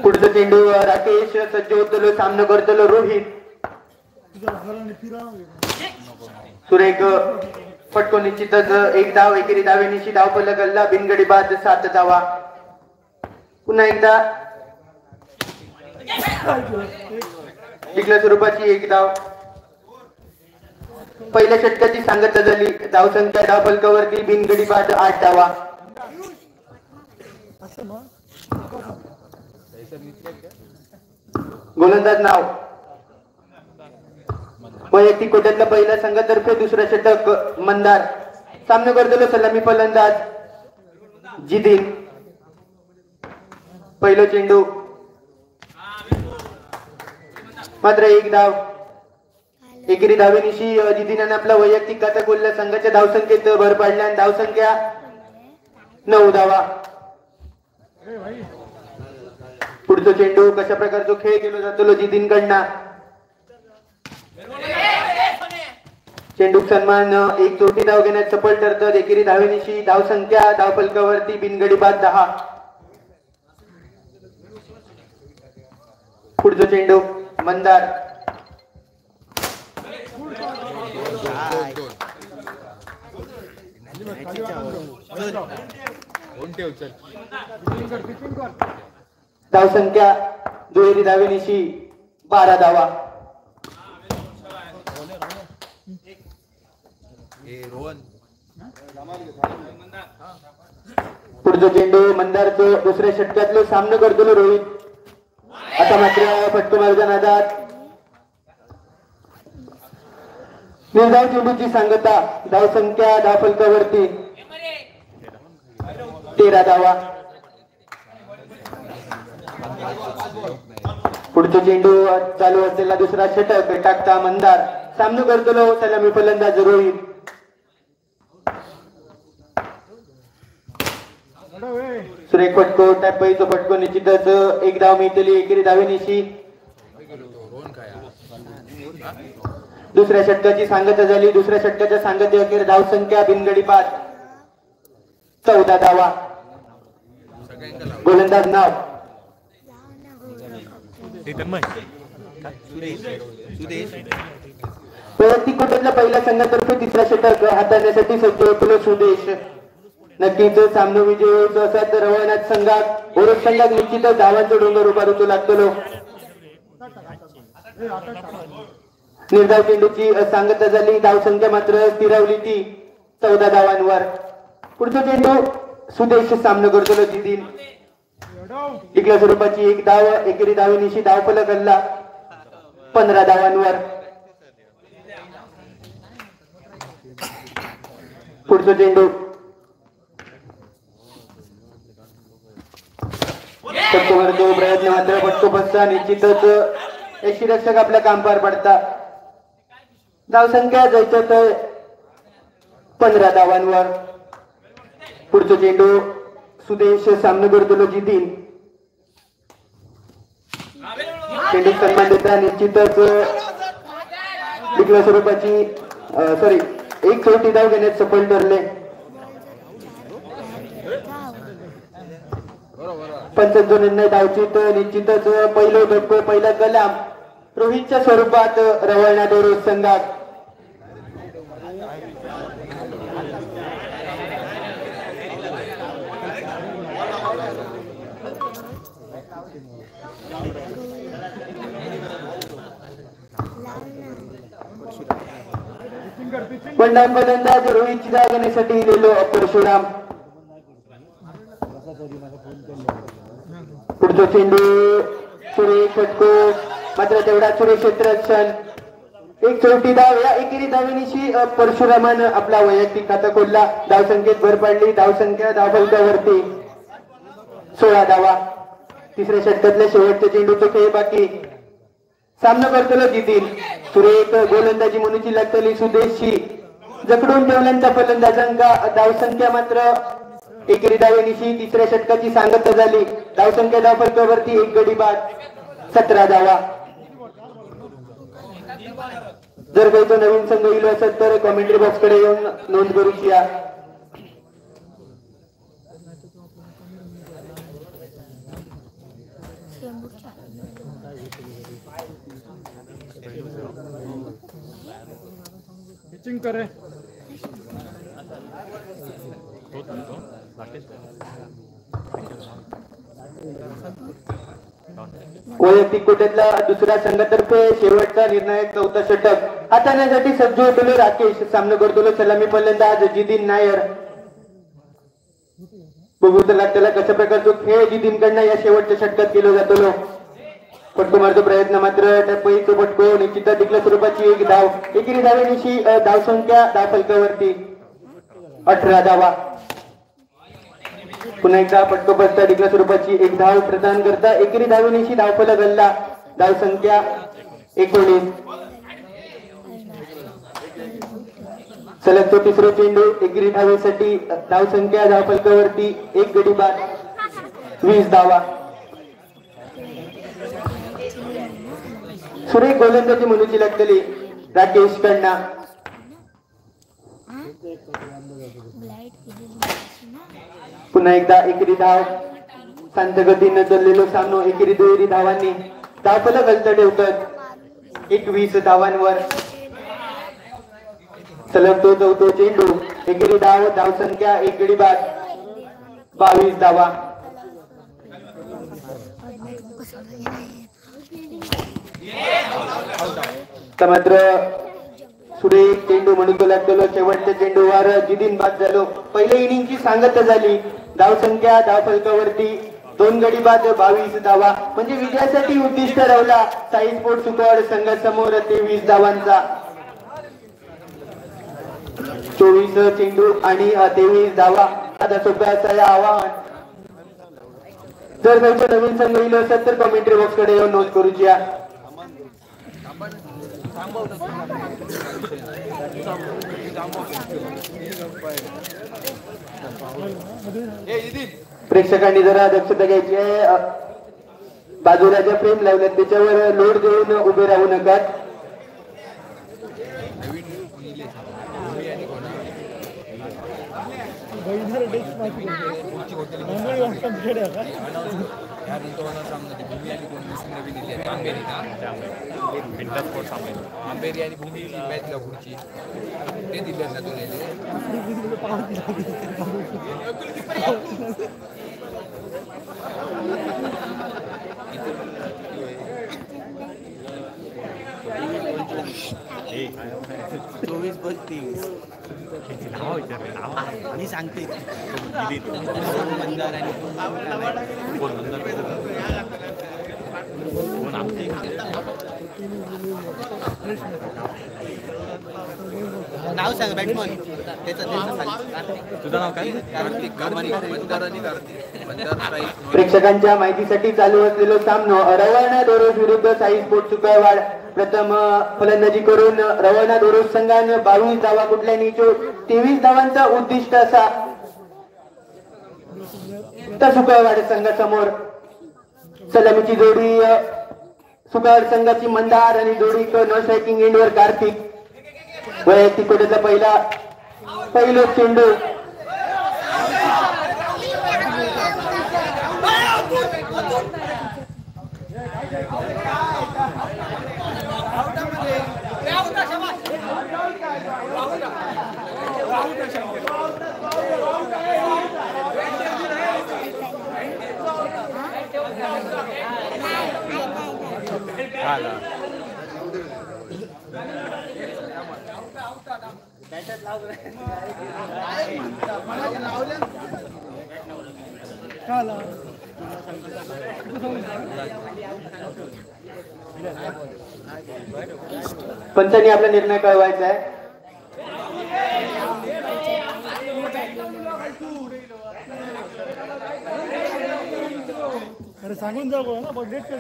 पुढचं चेंडू राकेश सज्ज होतलो. सामना करतलो रोहित. सुरेख फटको निश्चितच. 1 धाव. एकेरी धावेनिशी धावफलक गल्ला. बिनगडी बाद 7 धावा. पुन्हा एकदा टिकल्या स्वरूपाची 1 धाव. पहिल्या षटकाची सांगता झाली. धावसंख्या धावफलकावरती बिनगडी बाद 8 धावा. गोलंदाज नाव वैयक्तिक कोट्यातला पहिला संघातर्फे दुसरा षटक मंदार. सामना करतलो सलामी फलंदाज जिदिन. पहिलो चेंडू मात्र 1 धाव. एकेरी धावेनिशी जिदिनाने आपला वैयक्तिक खाता खोलला. संघाच्या धावसंख्येत भर पाडल्या आणि धावसंख्या 9 धावा. पुढचा चेंडू कशा प्रकारचा खेळ केला जातो जिदिन कडनं. चेंडू सन्मान 1 चोटी धाव घेण्यात सफल ठरतात. एकेरी धावेनिशी धावसंख्या धावफलकावरती बिनगडी बाद 10. पुढचा चेंडू मंदार. धावसंख्या दुहेरी धावेनिशी 12 धावा. पुढचा चेंडू मंदारचं दुसऱ्या षटकातलं सामना करतो रोहित. आता मात्र फटको मार्गा नादात. निर्धाव चेंडूची सांगता. धावसंख्या धावफलकावरती 13 धावा. पुढचा चेंडू चालू असलेला दुसरा षटक टाकता मंदार. सामना करतो सलामी फलंदाज रोहित. सुरेख फटको. टॅपईचा फटको निश्चितच 1 धाव मिळतली. एकेरी धावेनिशी दुसऱ्या षटकाची सांगता झाली. दुसऱ्या षटकाच्या सांगते अखेर धावसंख्या बिनगडी बाद 14 धावा. गोलंदाज नाव वैयक्तिक कोट्यातला पहिल्या संघातर्फे तिसरा षटक हाताळण्यासाठी सज्ज होतो सुदेश. नक्कीच सामना विजय होतो असा तर रवळनाथ संघात ओरस संघात निश्चितच धावांचा डोंगर उभा होतो लागतो. निर्धाव चेंडूची सांगता झाली. धावसंख्या मात्र स्थिरावली ती 14 धावांवर. पुढचा चेंडू सुदेश. सामना करतो जिदिन. टिकल्या स्वरूपाची 1 धाव. एकेरी धावेनिशी धावफलक गल्ला 15 धावांवर. पुढचा चेंडू फटको मारतो. प्रयत्न मात्र फटको बसता. निश्चितच यष्टीरक्षक आपलं काम पार पडता. धावसंख्या जायचं तर 15 धावांवर. पुढचा चेंडू सुदेश. सामना करतो जिदिन. चेंडू सन्मान देता. निश्चितच टिकल्या स्वरूपाची 1 चोटी धाव घेण्यात सफल ठरले. पंचांचा निर्णय धावचीत. निश्चितच पहिलं धक्को पहिला कलाम रोहितच्या स्वरूपात रवळनाथ ओरोस संघात. पुन्हा फलंदाज रोहितची जागा घेण्यासाठी गेलो परशुराम. पुढचा चेंडू सुरेश षटको, मात्र तेवढा सुरेश क्षेत्ररक्षण. एक चौथी धाव. या एकेरी धावेनिशी परशुरामानं आपला वैयक्तिक खाता खोलला. धावसंख्येत भर पडली. धावसंख्या धावफलकावरती 16 धावा. तिसऱ्या षटकातल्या शेवटच्या चेंडूचं खेळ बाकी. सामना करतोला जितीन. सुरेख गोलंदाजी म्हणूची लागतली सुदेशची. जखडून ठेवल्यांचा फलंदाजांका धावसंख्या मात्र एकेरी धावेनिशी तिसऱ्या षटकाची सांगता झाली. धावसंख्या धावफलकावरती 1 गडी बाद, 17 धावा. जर काही तो नवीन संघ येईल असेल तर कमेंट्री बॉक्स कडे येऊन नोंद करूया. पिचिंग करे वैयक्तिक कोट्यातला दुसऱ्या संघातर्फे शेवटचा निर्णायक चौथा षटक हाताळण्यासाठी सज्ज होतो राकेश. सामना करतो सलामी फलंदाज जितीन नायर. बघू तर त्याला कशा प्रकारचा खेळ जितीन कडनं या शेवटच्या षटकात केला जातो. फटको मारतो प्रयत्न, मात्र टप्पईचा फटको निश्चित टिकल्या स्वरूपाची 1 धाव. एकेरी धावेनिशी धावसंख्या धावफलकावरती 18 धावा. पुन्हा एकदा फटको बसता टिकल्या स्वरूपाची 1 धाव प्रदान करता एकेरी धावेनिशी धावफलक गल्ला. धावसंख्या 19. सलग तो तिसरा चेंडू. एकेरी धावेसाठी धावसंख्या धावफलकावरती 1 गडी बाद, 20 धावा. सुरेख गोलंदाजी म्हणूची लागतली राकेश कडना. पुन्हा एकदा एकेरी धाव. शांत गतीनं चाललेलो सामनो एकेरी दुहेरी धावांनी धावफलक हलत ठेवतात 21 धावांवर. सलग तो चौथा चेंडू. एकेरी धाव. धावसंख्या 1 गडी बाद, 22 धावा. मात्र सुरेख चेंडू म्हणून लागतो. शेवटच्या चेंडूवर जितीन बाद झालो. पहिल्या इनिंगची सांगता झाली. धावसंख्या धावफलकावरती 2 गडी बाद, 22 धावा. म्हणजे विजयासाठी उद्दिष्ट ठरवला साई स्पोर्ट्स सुकवाड संघासमोर 23 धावांचा. 24 चेंडू आणि 23 धावा. आता सोप्या असं आवाहन. जर काही नवीन संघ येईल असेल तर कमेंट्री बॉक्स कडे येऊन नोंद करूया. प्रेक्षकांनी जरा दक्षता घ्यायची आहे. बाजूला ज्या फ्रेम लावल्यात त्याच्यावर लोड देऊन उभे राहू नका. आंबेरी आणि भूमी मॅच पुढची ते दिले ना तुला. चोवीस 32 आणि सांगते मंदार आणि नाव सांग बॅटमन. तुझं नाव काय? कार्तिक. मंदार आणि कार्तिक. मंदार. प्रेक्षकांच्या माहितीसाठी चालू असलेलो सामनो रवाना दोरोस विरुद्ध साई स्पोर्ट्स सुकवाड. प्रथम फलंदाजी करून रवाना दोरोस संघाने 22 धावा कुठल्यानी 23 धावांचा उद्दिष्ट असा त्या सुकवाड संघासमोर. सलामीची जोडी सुकवाड संघाची मंदार आणि जोडी नो स्ट्रायकिंग एंडवर कार्तिक. वैयक्तिक कोट्यातला पहिलो चेंडू. पंचांनी आपला निर्णय कळवायचा आहे. अरे सांगून जाऊ ना पण डेट काय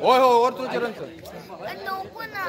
होय हो और तो चरण सर नको ना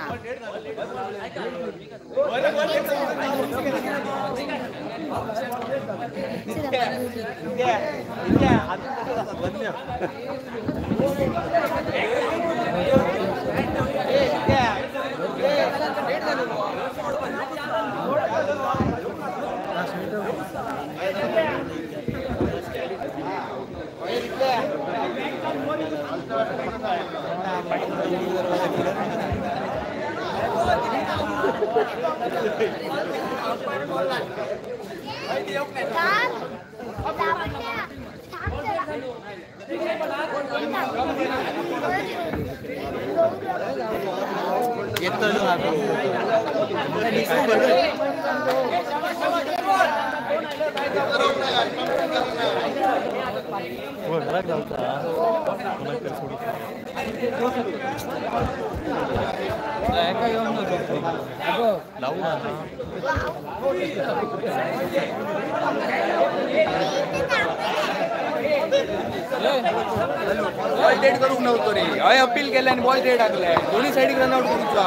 बॉल डेट करूक नव्हतो रे हय अपील केलं आणि बॉल डेट टाकलाय दोन्ही साईड रन आउट करूचा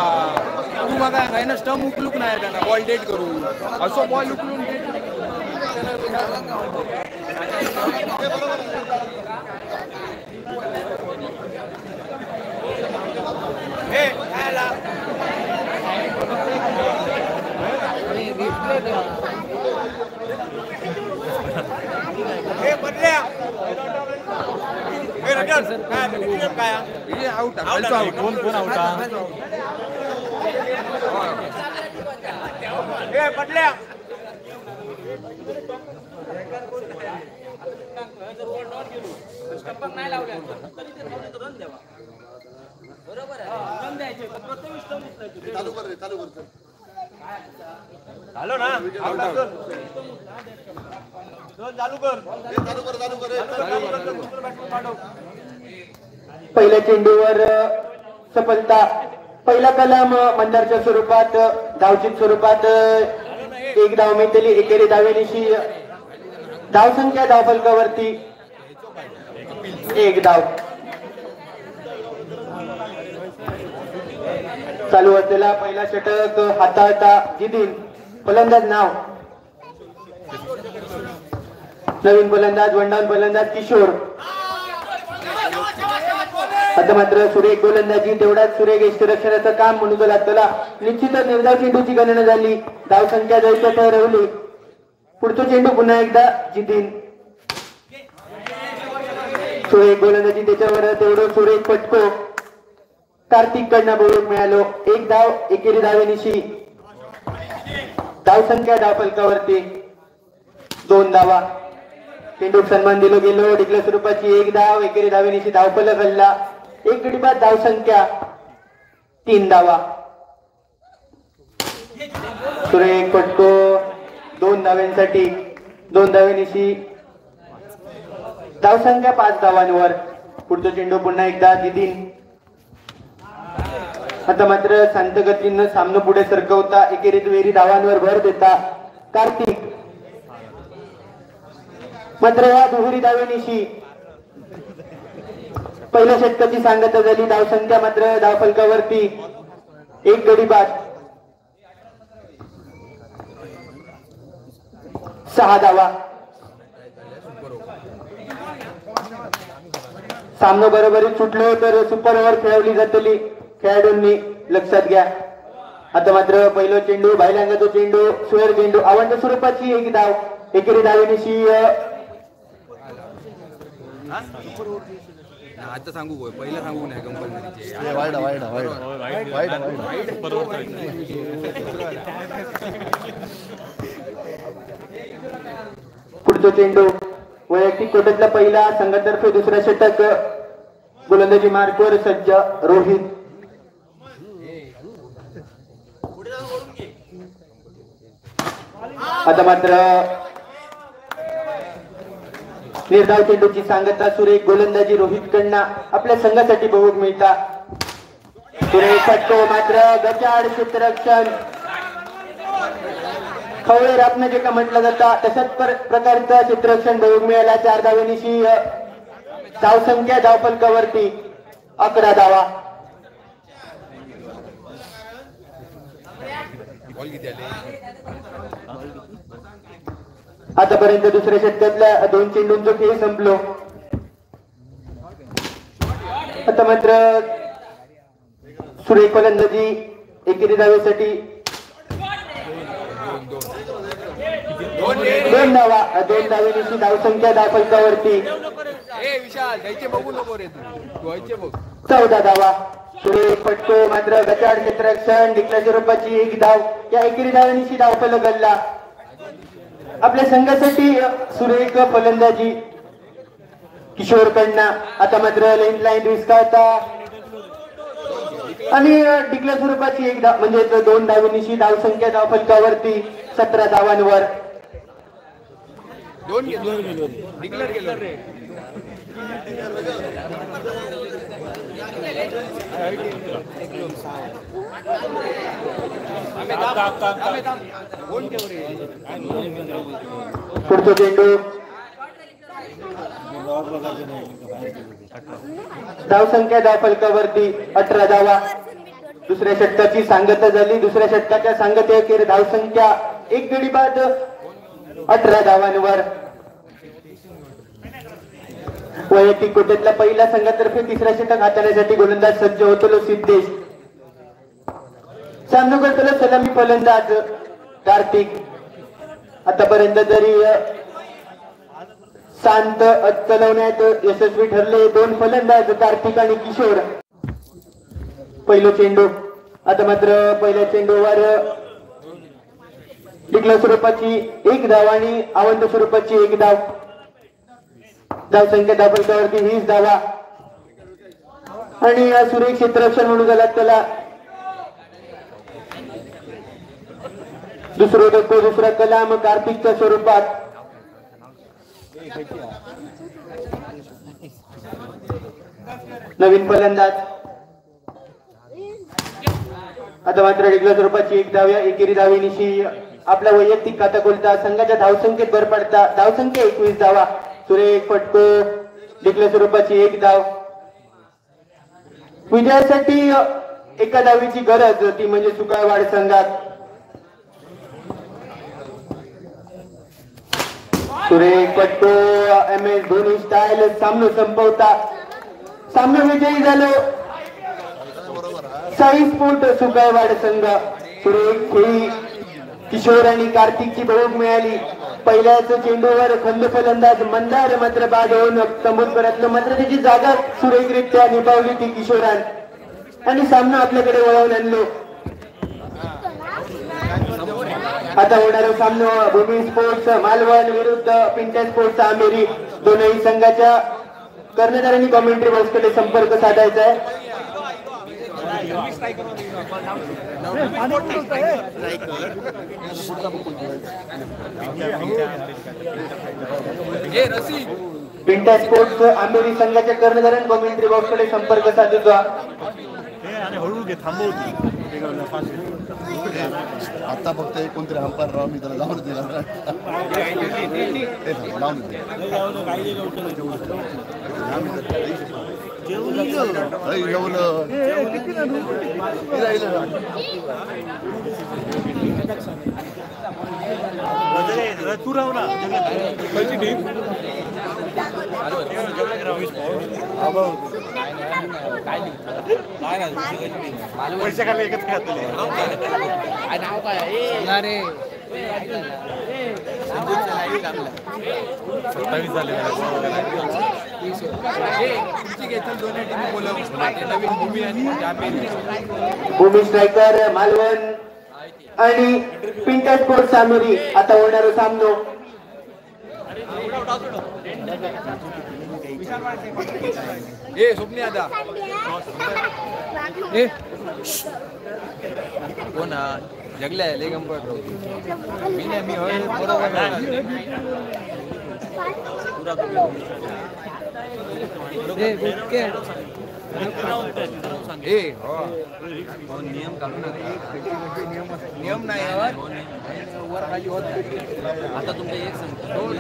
तू मागा काय ना स्टंप उकलूक नाही त्यांना बॉल डेट करू असो बॉल उकलून कोण कोण आवटा पडल्या चालू ना पहिल्या चेंडूवर सफलता. पहिला कलम मंदारच्या स्वरूपात धावचित स्वरूपात एक धाव मिळतली. एकेरी धावेनिशी धावसंख्या धावफलकावरती एक धाव. चालू असलेला पहिला षटक हाताळता जितीन. फलंदाज नाव नवीन फलंदाज वंडावून फलंदाज किशोर. आता मात्र सुरेख गोलंदाजी तेवढाच सुरेख यष्टिरक्षणाचं काम म्हणून लागतला. निश्चितच निर्धाव चेंडूची गणना झाली. धावसंख्या जायचं ठरवली. पुढचा चेंडू पुन्हा एकदा जितीन. सुरेख गोलंदाजी त्याच्यावर तेवढं सुरेख पटको कार्तिक कडनं बरोबर मिळालो. एक धाव एकेरी धावेनिशी धावसंख्या धावफलकावरती दोन धावा. चेंडूक सन्मान दिलो गेलो. डिक्लेअर स्वरूपाची एक धाव एकेरी धावेनिशी धावफलक हल्ला. एक गडी बाद धावसंख्या तीन धावा. सुरेख पटको दोन धाव्यांसाठी दोन धावेनिशी धावसंख्या पाच धावांवर. पुढचा चेंडू पुन्हा एकदा जितीन. आता मात्र शांत गतीनं सामना पुढे सरकवता एकेरी दुहेरी धावांवर भर देता कार्तिक. मात्र या दुहेरी धावेनिशी पहिल्या षटकाची सांगता झाली. धावसंख्या मात्र धावफलकावरती एक गडी बाद सहा धावा. सामना बरोबरीत सुटलो तर सुपर ओव्हर खेळवली जातली. खेळाडूंनी लक्षात घ्या. आता मात्र पहिला चेंडू बायलांगाचा चेंडू सुयर चेंडू आवंड स्वरूपाची एक धाव एकेरी धावेनिशी आता सांगू पहिलं सांगू नाही कंपल्सरी वाईडा वाईडा वाईडा पुढचा चेंडू वैयक्तिक कोट्यातला पहिला संघातर्फे दुसरा षटक गोलंदाजी मार्कवर सज्ज रोहित आता मात्र निर्धाव चेंडूची सांगता सुरेख गोलंदाजी रोहित कडना आपल्या संघासाठी बहुग मिळता सुरेख फटको मात्र गचाड क्षेत्ररक्षण खवळे रापणं जे का म्हटलं जातं तशाच प्रकारचा क्षेत्ररक्षण बहुग मिळाला 4 धावेनिशी धावसंख्या धावफलकावरती 11 धावा आतापर्यंत दुसऱ्या षटकातल्या 2 चेंडूंचा खेळ संपलो आता मात्र सुरेख फलंदाजी एकेरी धावेसाठी 2 धावा 2 धावेनिशी धावसंख्या धावफलकावरती विशाल द्यायचे बघू नको रे तू 14 धावा सुरेख फटको मात्र गचाड क्षेत्ररक्षण डिक्लेअर स्वरूपाची एक धाव या एकेरी धावेनिशी धावफलक गल्ला आपल्या संघासाठी सुरेख फलंदाजी किशोर कडना आता मात्र लाईन विस्कारता आणि डिक्लेअर स्वरूपाची एक धाव म्हणजे 2 धावेनिशी धावसंख्या धावफलकावरती 17 धावांवर 2 डिक्लेअर केलं रे पुढचा चेंडू धावसंख्या धावफलकावरती 18 धावा दुसऱ्या षटकाची सांगता झाली दुसऱ्या षटकाच्या सांगतेअखेर धावसंख्या एक गडी बाद 18 धावांवर वैयक्तिक कोट्यातला पहिला संघातर्फे तिसरा षटक हाताळण्यासाठी गोलंदाज सज्ज होतो सिद्धेश सामना करतो सलामी फलंदाज कार्तिक आतापर्यंत तरी शांत चलवण्यात यशस्वी ठरले 2 फलंदाज कार्तिक आणि किशोर पहिला चेंडू आता मात्र पहिल्या चेंडूवर डिक्लेअर स्वरूपाची एक धाव आणि आवंत स्वरूपाची एक धाव धावसंख्या धावफलकावरती 20 धावा आणि सुरेख क्षेत्ररक्षण म्हणून झाला त्याला दुसरा कलाम कार्तिकच्या स्वरूपात नवीन फलंदाज आता मात्र डिक्लेअर स्वरूपाची एक धाव एकेरी धावेनिशी आपला वैयक्तिक खाता खोलता संघाच्या धावसंख्येत भर पडता धावसंख्या 21 धावा सुरेख फटको डिक्लेअर स्वरूपाची एक धाव विजयासाठी एका धावीची गरज ती म्हणजे सुकाळवाड संघात सुरेख फटको MS धोनी स्टाईल सामना संपवता सामना विजयी झालो 40 फूट सुकाळवाड संघ सुरेख खेळी किशोर आणि कार्तिकची बहुग मिळाली पहिल्याच चेंडूवर खंड फलंदाज मंदार मात्र बाद होऊन तंबूत परतलं मात्र त्याची जागा सुरेखरित्या निभावली ती किशोरान आणि सामना आपल्याकडे वळवून आणलो आता होणारा सामना भूमी स्पोर्ट्स मालवण विरुद्ध पिंट्या स्पोर्ट्स आंबेरी दोनही संघाच्या कर्णधारांनी कॉमेंट्री बॉक्सकडे संपर्क साधायचा आहे पिंट्या स्पोर्ट्स आंबेरी संघाच्या कर्णधारांनी कॉमेंट्री बॉक्सकडे संपर्क साधूचा आता फक्त कोणतरी अंपायर राव मी त्याला लावून दिला लावून तू राहू ना पैसे खाली एकच खातले नाव काय रे 27 झाले भूमी स्ट्रायकर मालवण आणि पिंटा स्पोर्ट्स सामोरी आता होणारा सामनो स्वप्नी आता कोण जगल्या लय गंमत मी नाही मी नियम काढून नियम नाही वर खाली होत आता तुमचं एक सांगतो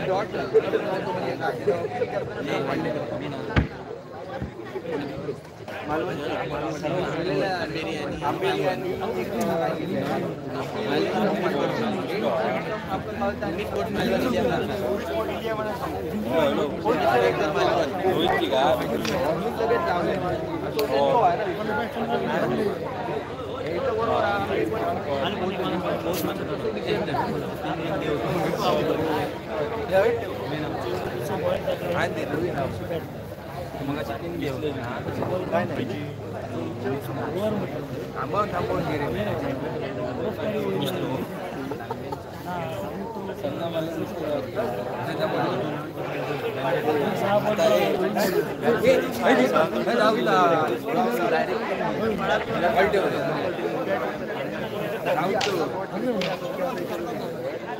थांबवून घे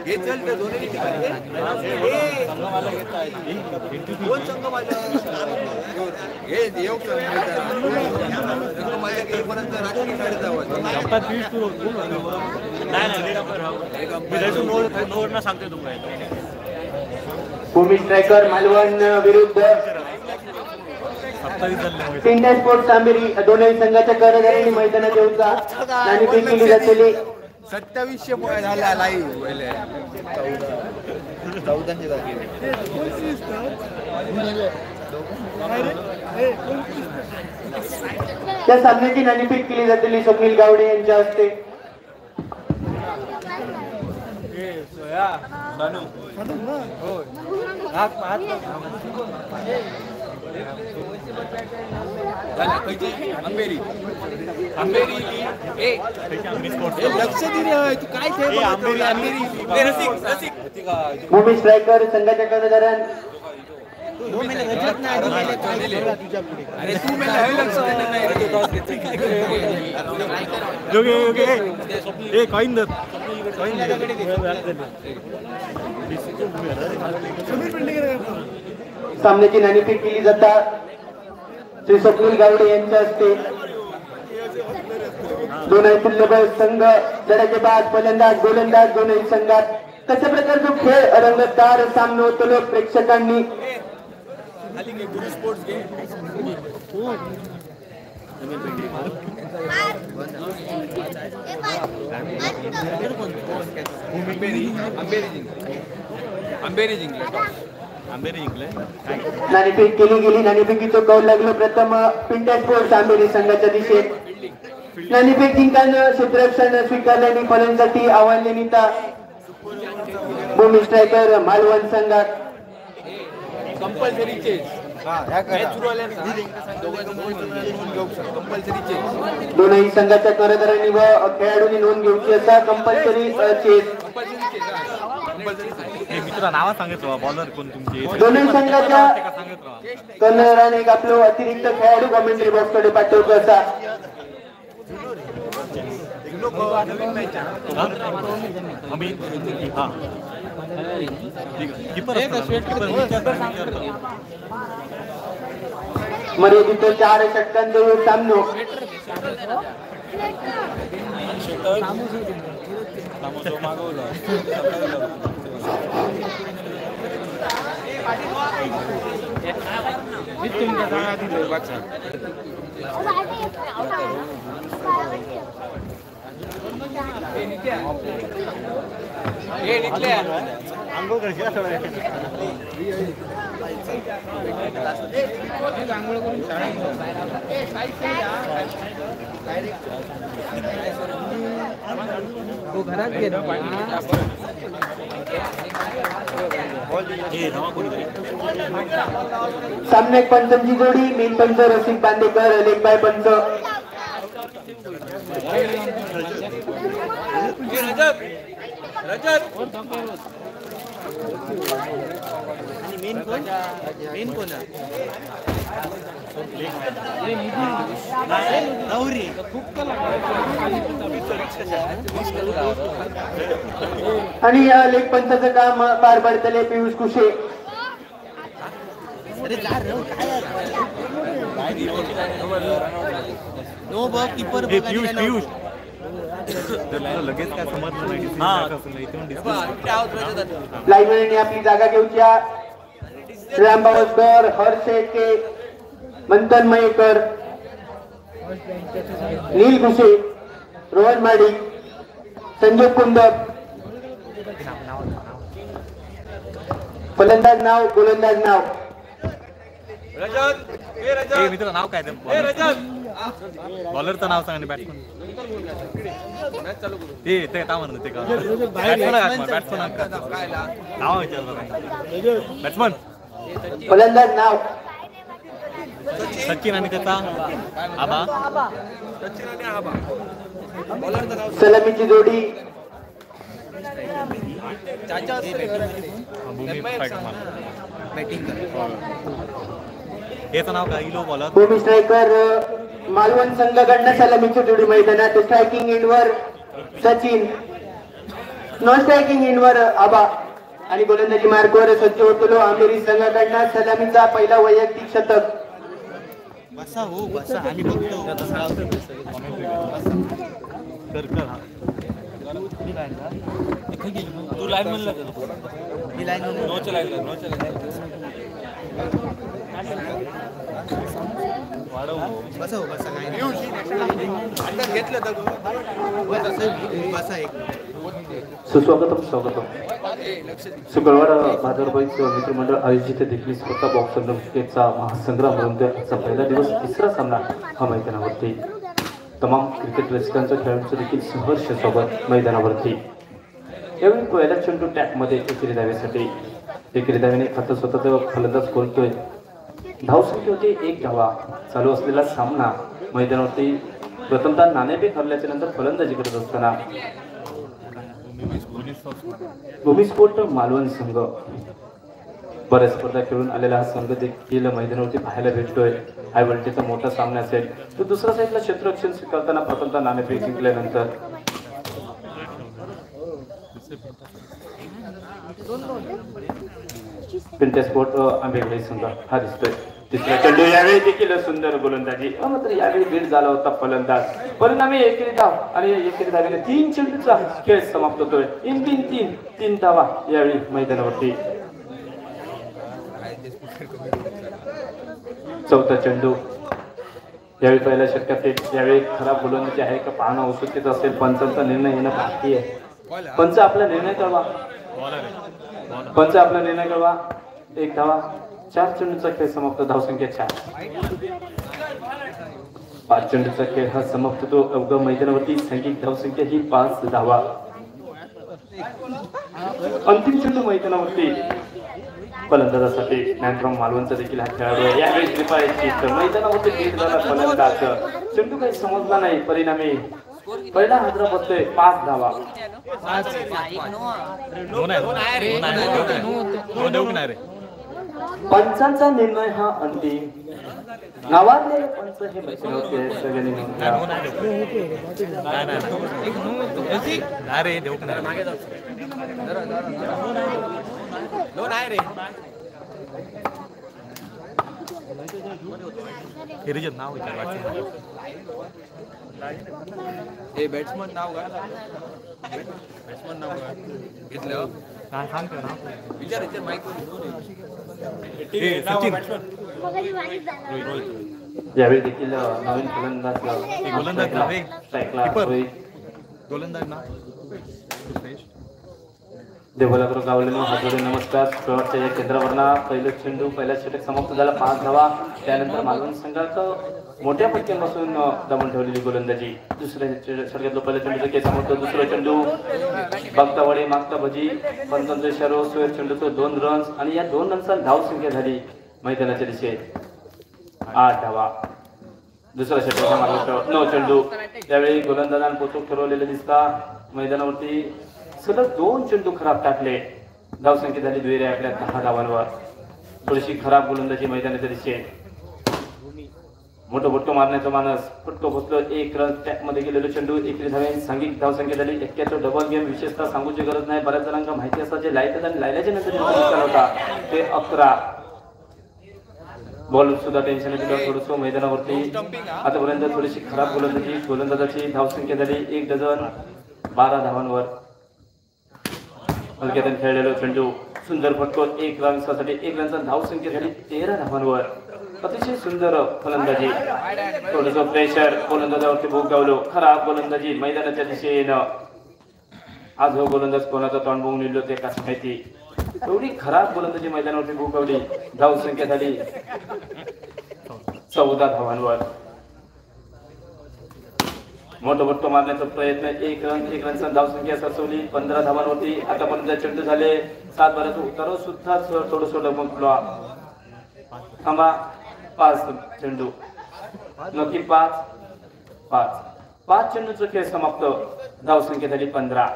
हे चल तर दोन्ही कोण संघ माझ्या हे देव माझ्या पर्यंत राजकीय शाळेत जावं सांगते तुम्हाला भूमी स्ट्रायकर मालवण विरुद्ध पिंटा स्पोर्ट्स सामोरी दोन्ही संघाच्या कर्णधारांनी मैदानात येऊन नाणेफेक केली जातेली 2700 पॉईंट झाला लाईव्ह पहिले 1400 जागी त्या सामन्याची नाणेफेक केली जातेली स्वप्नील गावडे यांच्या हस्ते अंबेरी लक्ष दिले तू काय भूमी स्ट्रायकर संघाच्या कर्णधारां अरे तू लक्ष सामन्याची नाणेफेक केली जातात श्री स्वप्नील गावडे यांच्या हस्ते दोन्ही तुल्यबळ संघ धडाकेबाज फलंदाज गोलंदाज दोन्ही संघात कशा प्रकारचा खेळ रंगतदार सामना होतो प्रेक्षकांनी अंबेरी जिंकले नाणेफेक केली गेली नाणेफेकीचं कौल लागलं प्रथम पिंटा स्पोर्ट्स आंबेरी संघाच्या दिशेत नाणेफेक जिंकण्यानं क्षेत्ररक्षण स्वीकारल्याने फलंदाजी आव्हान नेता भूमी स्ट्रायकर मालवण संघात कंपल्सरी चेंज दोनही संघाच्या कर्णधारांनी व खेळाडूंनी नोंद घ्यायची असा कंपल्सरी चेस मित्र नाव सांगितलं बॉलर कोण तुमचे दोन्ही संघाच्या कर्णधाराने एक आपलं अतिरिक्त खेळाडू कमेंट्री बॉक्स कडे पाठवतो असा मर्यादित 4 षटकांचा सामनो आंघोळ करशील ना थोडं. तो घरात गेला सामने पंचांची जोडी मेन पंच रसिक बांदेकर लेग बाय पंच मेन कोण आणि या लेग पंचाचं काम पार पाडतले पियुष कुशे. पियुष लगेच काय समजलं लाईव्हने आपली जागा घेऊच्या. राम बावस्कर, हर्ष शेळके, मंथन मयेकर, नील घुसे, रोहन माडी, संजय कुंदर. फलंदाज नाव, गोलंदाज नाव. मित्र नाव काय बॉलरचं नाव सांगा. बॅट्समन ते काय म्हणत ते का बॅट्समन नाव विचार. बॅट्समन फलंदाज नाव सचिन आणि त्याचा आबा. सलामीची जोडी याचं नाव काय इलो बॉलर. भूमी स्ट्रायकर मालवण संघाकडनं सलामीची जोडी मैदानात. स्ट्रायकिंग एंडवर सचिन, नॉन स्ट्रायकिंग एंडवर आबा आणि गोलंदाजी मार्कवर सज्ज होतो आंबेरी संघाकडनं सलामीचा पहिला वैयक्तिक शतक. बसा हो बसा आम्ही बघतो. तू लाईन म्हणलं मी लाईन नोच्या लाईन नोच्या लाईन बसा बसा काय घेतलं बसा एक. सुस्वागतम स्वागतम. शुक्रवार भादरबाईच मित्रमंडळ आयोजित देखील स्पर्धा बॉक्स क्रिकेटचा महासंग्राम म्हणून पहिला दिवस तिसरा सामना हा मैदानावरती. तमाम क्रिकेट रसिकांचं खेळाडूंचं देखील संघर्ष सोबत मैदानावरती. यावेळी पहिल्या चेंडू टॅपमध्ये एकेरी धावेसाठी. एकेरी धावेने खातं स्वतःचा फलंदाज बोलतोय. धावसंख्या होती 1 धावा. चालू असलेला सामना मैदानावरती प्रथमतः नाणेफेक हरल्याच्या नंतर फलंदाजी करत असताना भूमिस्फोट मालवण संघ बऱ्याच स्पर्धा खेळून आलेला हा संघ देखील मैदानावरती पाहायला भेटतोय. हाय व्होल्टेजचा मोठा सामना असेल. तर दुसऱ्या साईडला क्षेत्ररक्षण स्वीकारताना प्रथमतः नाणेफेक जिंकल्यानंतर पिंट्या स्पोर्ट आंबेगडे संघ हा दिसतोय. तिसरा चेंडू यावेळी देखील सुंदर गोलंदाजी. मात्र यावेळी बीड झाला होता फलंदाज. परिणामी एकेरी धाव आणि एकेरी धावेने 3 चेंडूचा खेळ समाप्त होतोय. 3 धावा यावेळी मैदानावरती. चौथा चेंडू यावेळी पहिल्या षटकात. यावेळी खराब गोलंदाजी आहे का पाहणं उत्सुकतेच असेल. पंचांचा निर्णय येणं बाकी आहे. पंच आपला निर्णय कळवा. पंच आपला निर्णय कळवा. 1 धावा. 4 चेंडूचा खेळ समाप्त. धावसंख्या 4. 5 चेंडूचा खेळ हा समाप्त होतो. अवघ्या मैदानावरती सांघिक धावसंख्या ही 5 धावा. अंतिम चेंडू मैदानावरती फलंदाजासाठी मॅन फ्रॉम मालवणचा देखील हा खेळाडू आहे. यावेळी त्रिपाळीची मैदानावरती बीड झाला फलंदाज. चेंडू काही समजला नाही. परिणामी पहिला हादरा बसतोय 5 धावा. पंचांचा निर्णय हा अंतिम. नावाजलेले पंच हे मैदानावरती सगळ्यांनी नाव हे बॅट्समन नाव का बॅट्समन नाव का घेतलं काय सांगतो ना विचार इथे माईक यावेळी देखील नवीन फलंदाज गोलंदाज ना देवलापूर गावलेला हात जोडून नमस्कार. शेवटच्या या केंद्रावरना पहिलं चेंडू पहिला षटक समाप्त झाला 5 धावा. त्यानंतर मालवण संघात मोठ्या फटक्यांपासून दमन ठेवलेली गोलंदाजी. दुसऱ्या षटकातलं पहिलं चेंडूचं केस समाप्त. दुसरं चेंडू बघता वडे मागता भजी पंचांचा इशारो सोयर चेंडूचं 2 रन्स आणि या 2 रन्सला धाव संख्या झाली मैदानाच्या दिशेत 8 धावा. दुसरा षटक मार्ग 9 चेंडू. त्यावेळी गोलंदाजांना पोचूक ठरवलेले दिसता. मैदानावरती सलग 2 चेंडू खराब टाकले. धावसंख्या झाली दुहेरी आपल्या 10 धावांवर. थोडीशी खराब गोलंदाजी मैदानाच्या दिशेत. मोठं बोट्टो मारण्याचा मानस फटको फुटलो. 1 रन टॅपमध्ये गेलेलो चेंडू 21 धाव्यांनी सांघिक धावसंख्या झाली. 71 डबल गेम विशेषतः सांगूची गरज नाही. बऱ्याच जणांना माहिती असतात जे लायतात आणि लायल्याच्या नंतर होता ते 11 बॉल सुद्धा टेन्शन थोडंसं मैदानावरती. आतापर्यंत थोडीशी खराब गोलंदाजाची धावसंख्या झाली 1 डझन 12 धावांवर. हलक्यातून खेळलेलो चेंडू सुंदर फटको 1 रनसाठी 1 रनचा धावसंख्या झाली 13 धावांवर. अतिशय सुंदर फलंदाजी. थोडंसं प्रेशर गोलंदाजावरती भूक गावलो. खराब गोलंदाजी मैदानाच्या दिशेनं. आज हो गोलंदाज कोणाचा तोंड बघून निघलो ते कसं माहिती. एवढी खराब गोलंदाजी मैदानावरती भूक गावली. धावसंख्या झाली 14 धावांवर. मोठं बट्टो मारण्याचा प्रयत्न 1 रनचा धावसंख्या सरसवली 15 धावांवरती. आतापर्यंत चेंडू झाले 7 बाराचं उत्तर सुद्धा थोडंसं डगमगलो. थांबा 5 चेंडू नक्की 5 चेंडूचा खेळ समाप्त. धावसंख्या झाली 15.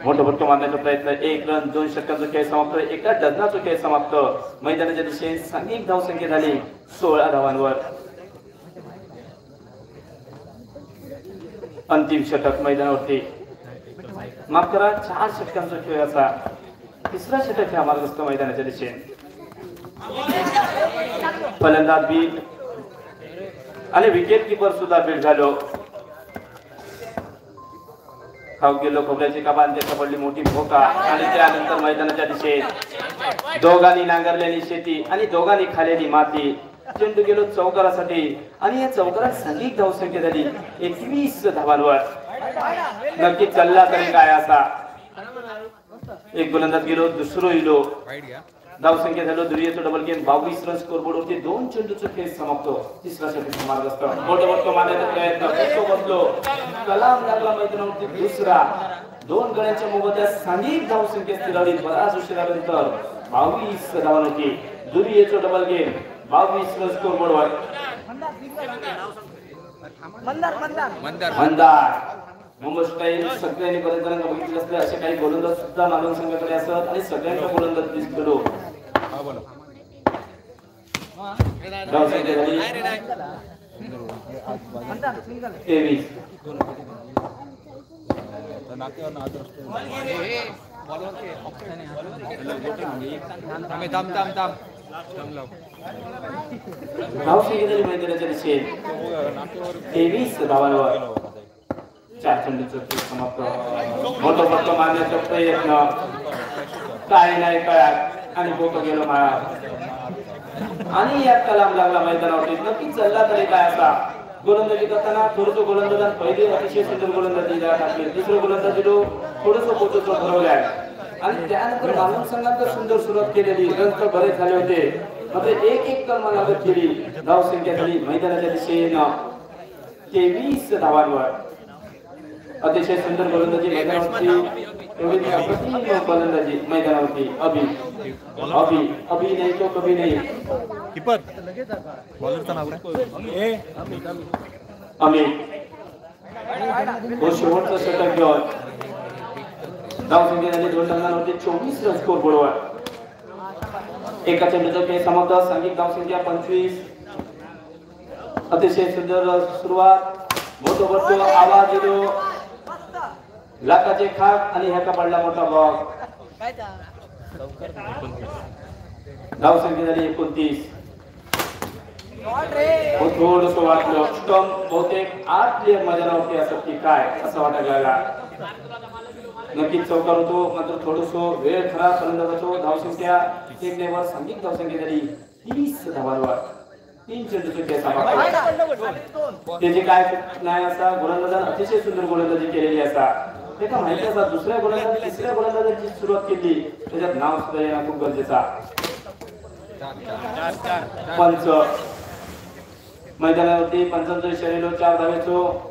मोठं बट्टो मारण्याचा प्रयत्न 1 रन 2 षटकांचा खेळ समाप्त. एका डझनाचा खेळ समाप्त. मैदानाच्या दिशेने सांघिक धावसंख्या झाली 16 धावांवर. अंतिम षटक मैदानावरती. माफ करा 4 षटकांचा खेळ असा. तिसरा षटक ह्या मार्गस्थ मैदानाच्या दिशेने. फलंदाज बीट आणि विकेट किपर सुद्धा बीट झालो. खाऊ गेलो खोबऱ्याची कबान त्याच्या पडली मोठी भोका आणि त्यानंतर मैदानाच्या दिशेत दोघांनी नांगरलेली शेती आणि दोघांनी खाल्लेली माती. चेंडू गेलो चौकारासाठी आणि या चौकारात सांघिक धावसंख्या झाली 21 धावांवर. नक्की चालला तरी काय असा. एक गोलंदाज गेलो दुसरो इलो. धावसंख्या झालो दुर्येचं double game 22 run scoreboard होते. 2 चेंडूचा खेळ समाप्त. तिसरा षटक मार्गस्थ. मोठं मारण्याचा प्रयत्न बसलो. कलाम लागला मैदानावरती दुसरा. 2 गड्यांच्या मोबदल्यात सांघिक धावसंख्या स्थिरावली. बराच उशिरानंतर 22 धावांवरती. दुर्येचं डबल गेम 22 रन स्कोर बोर्डवर. मंदार मुंबई स्टाईल सगळ्यांनी बरेच जणांना बघितलं असले असे काही गोलंदाज सुद्धा मालवण संघाकडे असत आणि सगळ्यांना गोलंदाज दिसतो. धावसंख्या झाली 23. धावसंख्या झाली मैदानाच्या दिशेने 23 धावांवर. 4 चेंडूचं खेळ समाप्त. मोठं बट्टो मारण्याचा प्रयत्न काय नाही कळत आणि बोक गेलो माळा आणि यात कलाम लागला मैदानावरती. नक्की चालला तरी काय असा. गोलंदाजी करताना थोडंसं गोलंदाजात पहिले अतिशय सुंदर गोलंदाजी टाकली. दुसरं गोलंदाजीलो थोडंसं पोचतो भरवलाय आणि त्यानंतर मालवण संघात सुंदर सुरुवात केलेली. रन तर बरेच झाले होते मात्र एक कलमा लागत केली. धावसंख्या झाली मैदानाच्या दिशेनं 23 धावांवर. अतिशय सुंदर गोलंदाजी मैदानावरती. एवढी अप्रतिम गोलंदाजी मैदानावरती. अभी नाही तो कभी नाही. कीपर बॉलरचं नाव काय अमित. तो शेवटचा षटक घेऊन धावसंख्या झाली 2 रनांवरती 24 रन स्कोर बोर्डवर. एका चेंडूचा खेळ समाप्त. सांघिक धावसंख्या 25. अतिशय सुंदर सुरुवात. मोठो बट्टो आवाज येतो लाखाचे खाक आणि ह्याका पडला मोठा बॉक्स. धावसंख्या झाली 29. थोडस वाटलं स्टंप बहुतेक 8 प्लेयर मैदानावरती असत की काय असं वाटायला लागला. नक्कीच चौकार होतो मात्र थोडस वेळ खराब फलंदाजाचो. धावसंख्या 1 नेवर सांघिक धावसंख्या झाली 30 धावांवर. 3 चेंडूचे खेळ समाप्त. त्याची काय नाही असा गोलंदाजान अतिशय सुंदर गोलंदाजी केलेली असा. त्याचा माहिती असा दुसऱ्या गोलंदाज तिसऱ्या गोलंदाजाची सुरुवात केली त्याच्यात नाव सुद्धा येणं खूप गरजेचा. पंच मैदानावरती पंचांचा इशारेलो 4 धावेचो.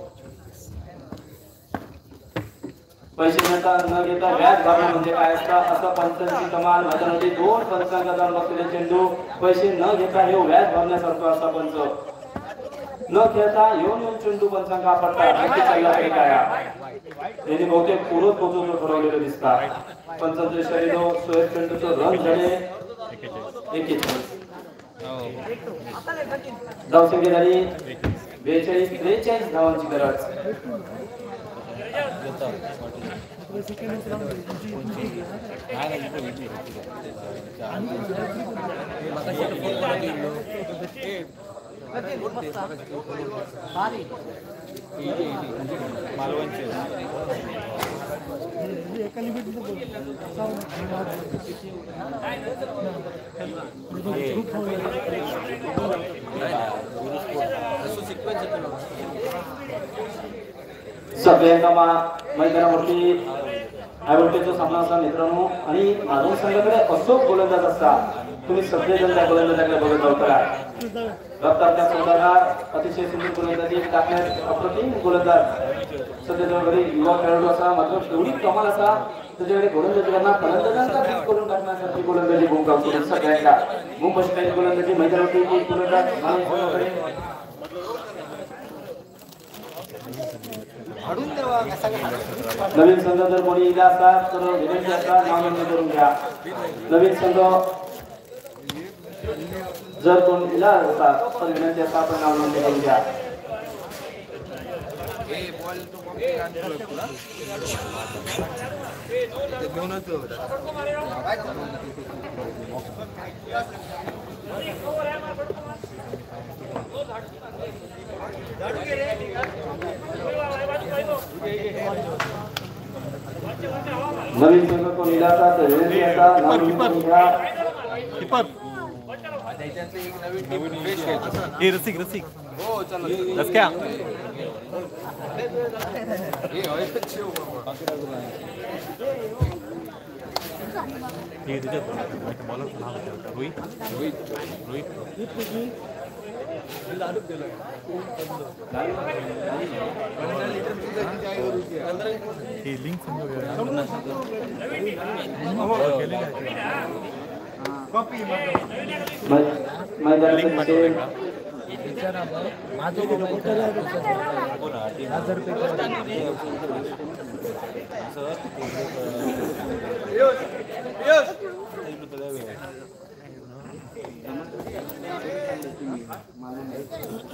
पैसे मिळता न घेता व्याज भरणं म्हणजे काय असतं असं पंचांची कमाल. मैदानावरती 2 पंचांचा जाऊन बसलेले चेंडू पैसे न घेता हे व्याज भरण्यासारखं असा पंच. न खेळता येऊन चेंडू पंचांका पडतात नक्की चालला तरी काय यांनी बहुतेक पूर्व पोहोचून ठरवलेलं दिसतात. पंचांचा इशारेलो सोहेब चेंडूचं रन झाले 1-1. धावसंख्या झाली 42-43 धावांची गरज. सगळ्यांना मैदानावरती आवडतेचा सामना असा मित्रांनो. आणि मालवण संघाकडे असो गोलंदाज असता तुम्ही सगळेजण त्या गोलंदाजाकडे बघत होता. रफ्तारच्या संदर्भात अतिशय सुंदर गोलंदाजी टाकण्यात अप्रतिम गोलंदाज सध्याच्या घरी युवा खेळाडू असा मात्र एवढी कमाल असा त्याच्याकडे गोलंदाजांना फलंदाजांचा फिट करून टाकण्यासाठी गोलंदाजी भूमिका होती. सगळ्यांना मुंबई काही गोलंदाजी मैदानावरती गोलंदाज नवीन संघ जर कोणी इला असतात तर विनंती असतात नाव नोंदणी करून घ्या. नवीन संघ जर कोणी इला असतात तर विनंती असतात आपण नाव नोंदणी करून घ्या. नवीन संघ कोण इला असतात तर विनंती असतात नाव नोंदणी करून घ्या. रसिक हो चल क्या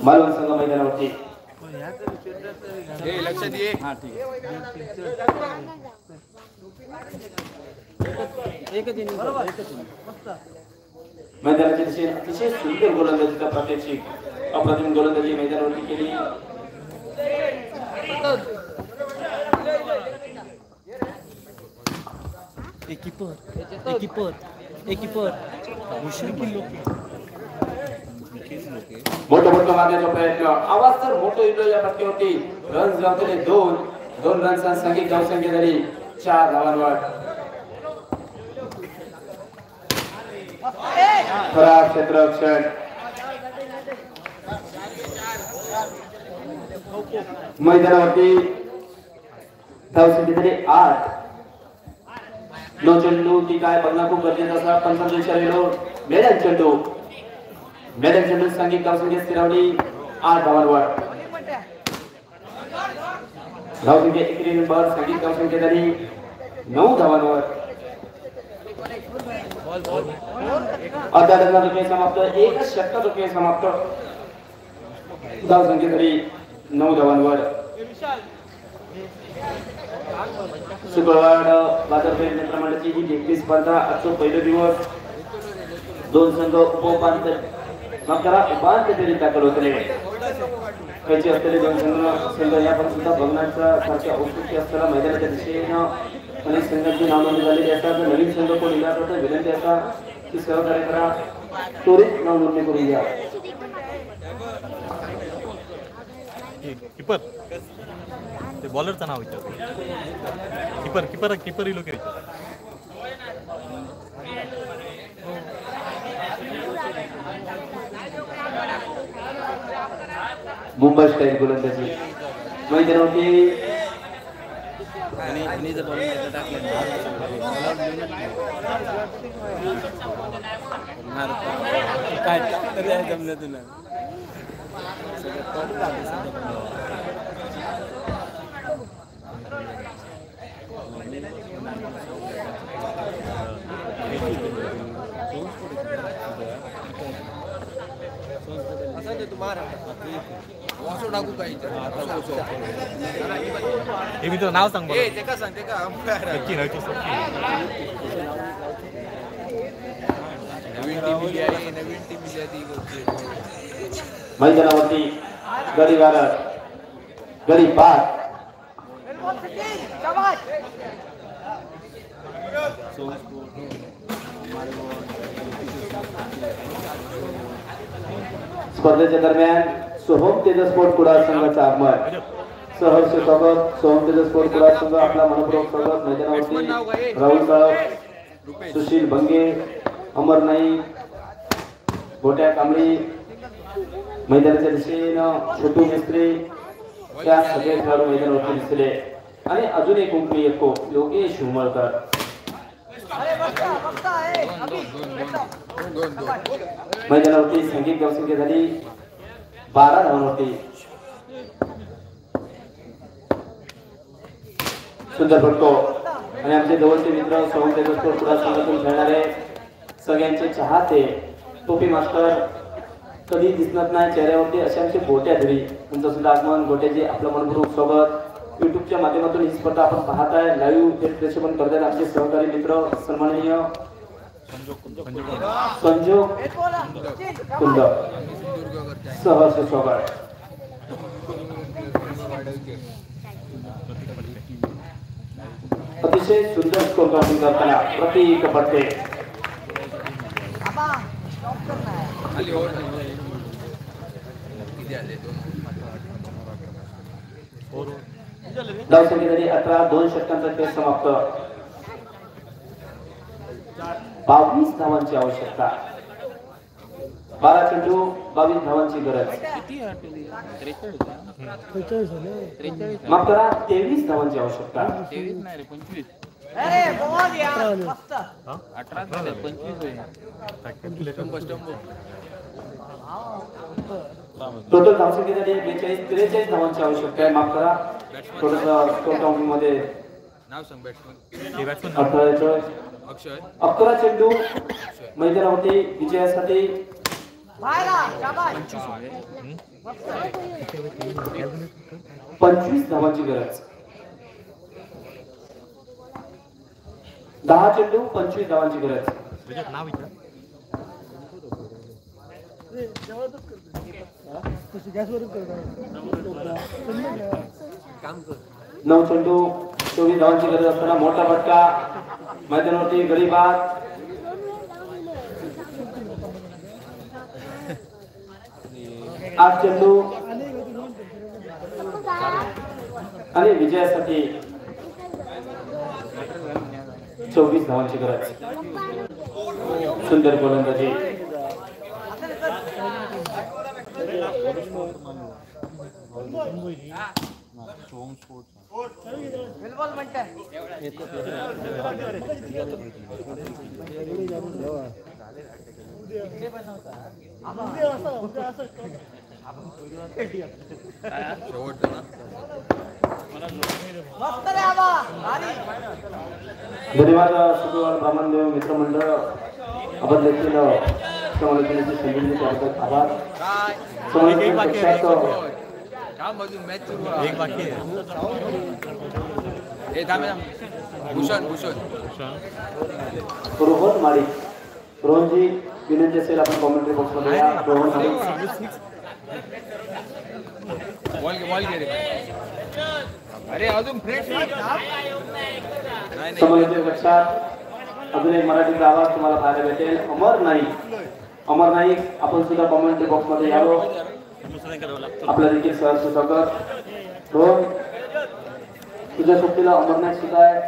मालवण संघ मैदानावरती लक्षात ये. मैदानाची दिशेने अतिशय सुंदर गोलंदाजीचा प्रात्यक्षिक अप्रतिम गोलंदाजी मैदानावरती केली. मोठं मोठं मारण्याचा प्रयत्न आवाज तर मोठं येतो या फटक्यावरती. रन लावलेले 2 रनचा संघिक धावसंख्या झाली 4 धावांवर. खराब क्षेत्ररक्षण मैदानावरती धावसंख्या झाली 8. 9 चेंडू ती काय बघणं खूप गरजेचं असं. 45 चेंडू मेडन चेंडू संघिक धावसंख्या स्थिरावली 8 धावांवर. धावसंख्या 1 नंबर संघिक धावसंख्या झाली 9 धावांवर. अर्धा डझन खेळ समाप्त. 1 षटक खेळ समाप्त. धावसंख्या झाली 9 धावांवर. शुक्रवार बाजारपेठ मित्रमंडळाची ही 31 स्पर्धा आजचा पहिला दिवस. 2 संघ उपांत्य फेरीत दाखल होते. खायचे असलेले 2 संघ यापण सुद्धा बघण्याचा सारख्या औत्सुक्य असताना मैदानाच्या दिशेनं अनेक संघांची नाव नोंदणी झालेली असतात. नवीन संघ कोण इला विनंती असा की सहकार्य करा. त्वरित नाव नोंदणी करून घ्या. किपर ते बॉलरचं नाव विचारतो. किपर किपर किपर इलो की मुंबई स्टाईल गोलंदाजी मैदानावरती आणि जर बॉलिंग टाकलं काय जमलं तुला हे मी तुझं नाव सांग बरं. ते का सांगते का नक्की नक्की नवीन टीम इली आहे नवीन टीम इली आहे ती मैदानावरती गडी गारद गडी बाद स्पर्धेच्या दरम्यान सोहम तेजस स्पोर्ट कुडाळ संघाचा आगमन. सहर्ष स्वागत. सोहम तेजस स्पोर्ट कुडाळ संघ आपला मनपूर्वक स्वागत. मैदानावरती राहुल साळव, सुशील भंगे, अमर नाईक, गोट्या कांबळी, मैदानाच्या दिशेनं छोटू मिस्त्री या सगळे खेळाडू मैदानावरती दिसले आणि अजून एक उंकली एको योगेश उमळकर. मैदानावरती संगीत धावसंख्या झाली 12 धावांवरती. सुंदर फटको आणि आमचे जवळचे मित्र सोहम तेजस स्पोर्ट कुडाळ संघातून खेळणारे सगळ्यांचे चाहते टोपी मास्टर कधी दिसणार नाही चेहऱ्यावरती असे आमचे गोट्या धरी तुमचं सुद्धा आगमन. गोट्याचे आपलं मनपूर्वक स्वागत. युट्यूबच्या माध्यमातून ही स्पर्धा आपण पाहत आहे. लाईव्ह थेट प्रक्षेपण करतात आमचे सहकारी मित्र सन्माननीय संजोग कुंद. सहर्ष स्वागत. अतिशय सुंदर स्कोर काउंटिंग करताना प्रतीक पडते. धावसंख्या झाली 18. 2 षटकांचा खेळ समाप्त. 22 धावांची आवश्यकता. 12 चेंडू 22 धावांची गरज. माफ करा 23 धावांची आवश्यकता. 23 नाही रे 25. टोटल धावसंख्या झाली 43 धावांची आवश्यकता आहे. माफ करा टोटल स्कोर काउंटिंग मध्ये नाव सांग बॅट्समन 11 चेंडू मैदानावरती विजयासाठी 25 धावांची गरज. 10 चेंडू 25 धावांची गरज. नाव विचार 9 चेंडू 24 धावांची गरज असताना मोठा फटका. मैदानावरती गडी बाद. 8 चेंडू आणि विजयासाठी 24 धावांची गरज. सुंदर गोलंदाजी. धन्यवाद शुक्रवार ब्राह्मणदेव मित्रमंडळ आपण देखील समालोचनेची संधी दिली त्याबद्दल आभार. एक बाकी आहे रोहन माळी. रोहनजी विनंती असेल आपण कॉमेंट्री बॉक्स मध्ये या. रोहन माळी अरे अजून फ्रेश समालोचक लक्षात अजून एक मराठीचा आवाज तुम्हाला पाहायला भेटेल. अमर नाईक. अमर नाईक आपण सुद्धा कॉमेंट्री बॉक्स मध्ये यावं. आपलं देखील सहर्ष स्वागत. तुझ्या सुट्टीला अमरनाथ सुद्धा आहे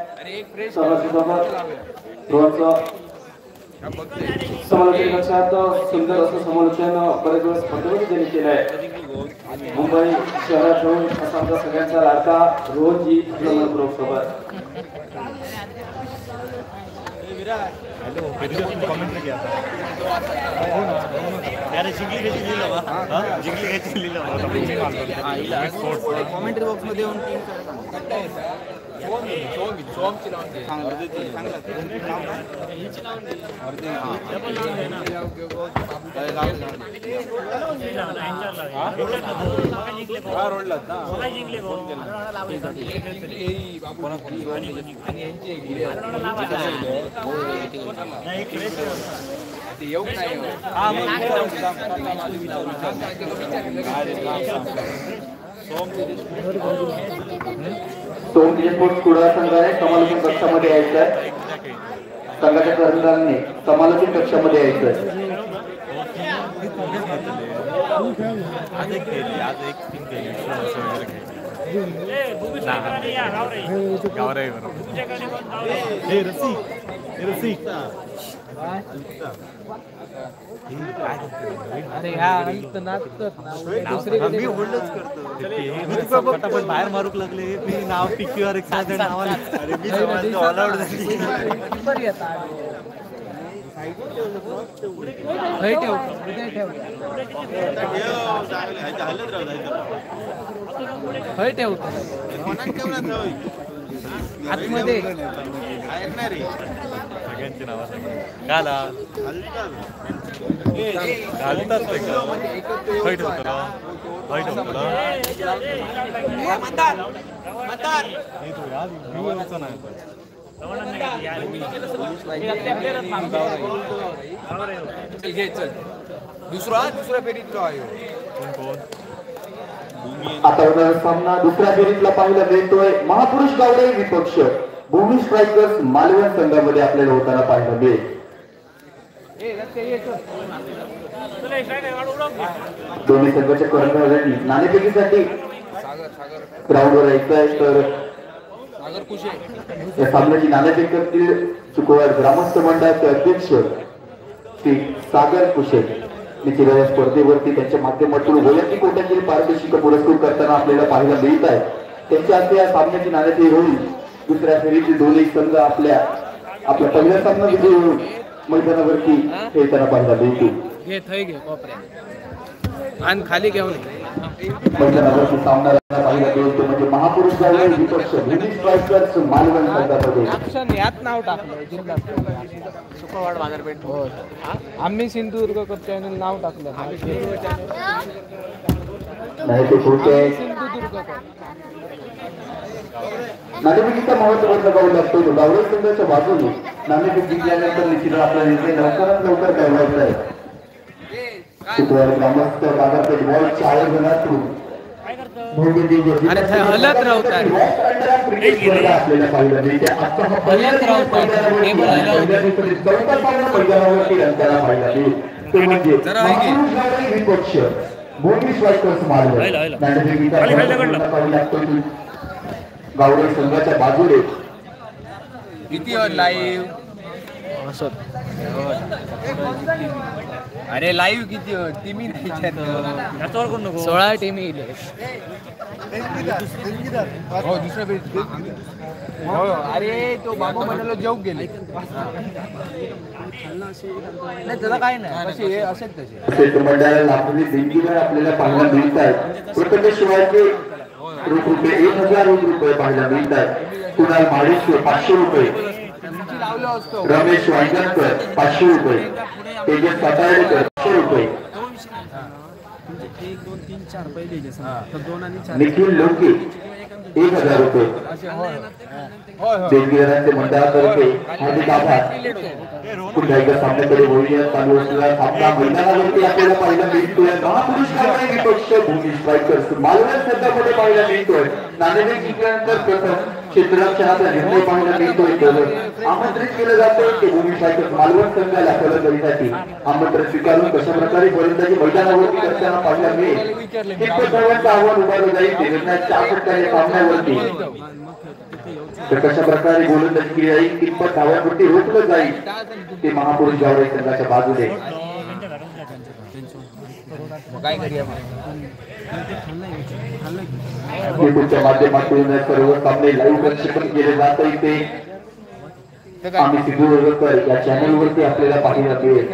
समालोचन कक्षात सुंदर असं समालोचन बरेच दिवस स्पर्धेमध्ये त्यांनी केलं आहे. मुंबई शहरात राहून असा आमचा सगळ्यांचा लाडका रोहनजी सोबत कमेंट किया यार जिंकली घ्यायची लिहिलं वा जिंकली घ्यायची लिहिलं कॉमेंट्री बॉक्स मध्ये येऊन सोमजी स्पोर्ट्स कुडाळ संघाने समालोचन कक्षामध्ये यायचं आहे. संघाच्या कर्णधारांनी समालोचन कक्षामध्ये यायचं आहे. अरे पटापट बाहेर मारूक लागले. मी नाव टिकीवर एक साधं नावाला ऑलआउट झाली. आतमध्ये सगळ्यांची नावं घाला घालतात ते का वाईट होतं ना वाईट होतं ना दुसऱ्या फेरीत आता होणारा सामना दुसऱ्या फेरीतला पाहायला मिळतोय. महापुरुष गावडे विपक्ष भूमी स्ट्रायकर्स मालवण संघामध्ये आपल्याला होताना पाहायला मिळेल. दोन्ही संघाच्या कर्णधारांनी नाणेफेकीसाठी ग्राउंडवर यायचं आहे. तर या सामन्याची नाणेफेक करतील चुकवाड ग्रामस्थ मंडळाचे अध्यक्ष श्री सागर कुशे. निश्चित या स्पर्धेवरती त्यांच्या माध्यमातून वैयक्तिक कोट्यातील पारितोषिक पुरस्कृत करताना आपल्याला पाहायला मिळत आहे. त्यांच्या हस्ते या सामन्याची नाणेफेक होईल. दुसऱ्या फेरीतील दोन्ही संघ आपल्या पहिल्या सामना विजयी होऊन मैदानावरती खेळताना पाहायला मिळतील. आणि खाली घेऊन मैदानावरती सामना पाहायला मिळतो म्हणजे महापुरुष गावडे विपक्ष भूमी स्ट्रायकर्स मालवण संघामध्ये यात नाव टाकलं जिल्हा शुक्रवार बाजारपेठ. आम्ही सिंधुदुर्ग कप चॅनल नाव टाकलं नाही ते खोटे सिंधुदुर्ग कप. नाणेफेकीचा महत्त्वाचा गाव लागतो. गावडे संघाच्या बाजूने नाणेफेक जिंकल्यानंतर निश्चित आपला निर्णय लवकरात लवकर कळवायचा आहे. शुक्रवार ग्रामस्थ बाजारपेठ बॉलच्या आयोजनातून हलत राहतात आपल्याला पाहिलं मिळते. आता हा मैदानावरती रंगाला पाहिला मिळेल ते म्हणजे विपक्ष भूमी स्ट्रायकर्स मालवण. नाणेफेकीचा पाहायला लागतो गावडे संघाच्या बाजूने किती लाईव्ह अरे लाईव्ह किती टीमी 16 टीम येईल. हो दुसऱ्या फेरीत हो. अरे तो बाबा म्हणाला जेवून गेले नाही त्याला काय नाही कसे असेल तसे मंडळाला लाभलेली देणगीवर आपल्याला पाहायला मिळत आहे. प्रत्येक शिवायचे रुपये 1000 रुपये पाहायला मिळत आहे. कुणाल माळेश्वर 500 रुपये, रमेश वांजणकर 500 रुपये, तेजस सातारडेकर 500 रुपये, निखिल लोके 1000 रुपये. देणगीदारांचे मंडळातर्फे हार्दिक आभार. पुन्हा एकदा सामन्याकडे वळूया. चालू असलेला सामना मैदानावरती आपल्याला पाहायला मिळतोय. महापुरुष गावडे विपक्ष भूमी स्ट्रायकर्स मालवण संघामध्ये पाहायला मिळतोय. नाणेफेक जिंकल्यानंतर प्रथम क्षेत्ररक्षणाचा निर्णय पाहायला मिळतोय तर आमंत्रित केलं जातंय ते भूमी सायकल मालवण संघाला फलंदाजीसाठी आमंत्रण स्वीकारून कशा प्रकारे फलंदाजी मैदानावरती करताना पाहायला मिळेल. कितपत धावांचं आव्हान उभारलं जाईल ते निर्णय 4 षटकांच्या सामन्यावरती तर कशा प्रकारे गोलंदाजी केली जाईल, कितपत धावांवरती रोखलं जाईल ते महापुरुष जावळे संघाच्या बाजूने युट्यूबच्या माध्यमातून सर्व सामने लाईव्ह प्रक्षेपण केले जात आहे. ते आम्ही सिद्धूरकर या चॅनल वरती आपल्याला पाहायला मिळेल.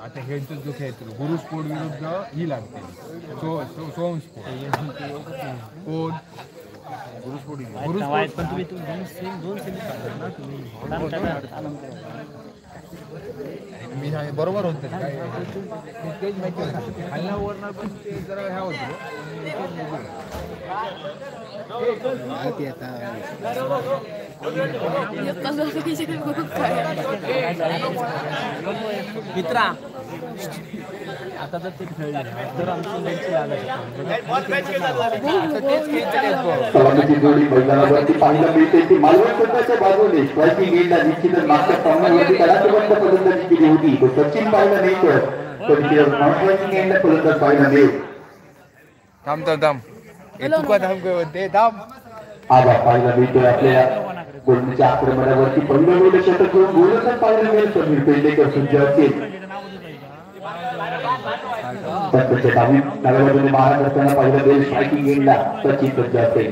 आता हेच जो खेळतो गुरु स्पोर्ट विरुद्ध ही लागते सोम स्पोर्ट कोण गुरु स्पोर्ट मी बरोबर होत तेच माहिती हल्ल्यावर पण ते जरा ह्या होतो मित्रा आता तर ते खेळले तर सलामीची जोडी मैदानावरती पाहायला मिळते ती मालवण संघाच्या बाजूने स्ट्रायकिंग एंडला निश्चितच मागच्या सामन्यावरती कलाटवंत फलंदाजी केली होती. तो सचिन पाहायला मिळतो पण नॉन स्ट्रायकिंग एंडला फलंदाज पाहायला मिळेल. आबा पाहायला मिळतोय आपल्याला गोलंदाजीच्या आक्रमणावरती पहिलं गोल षटक घेऊन गोलंदाज पाहायला मिळेल. समीर पेंडेकर सज्ज असेल त्याच्या डाव्या बाजूने मारा करताना पाहिलं गेल स्ट्रायकिंग एंडला सचिन सज्ज असेल.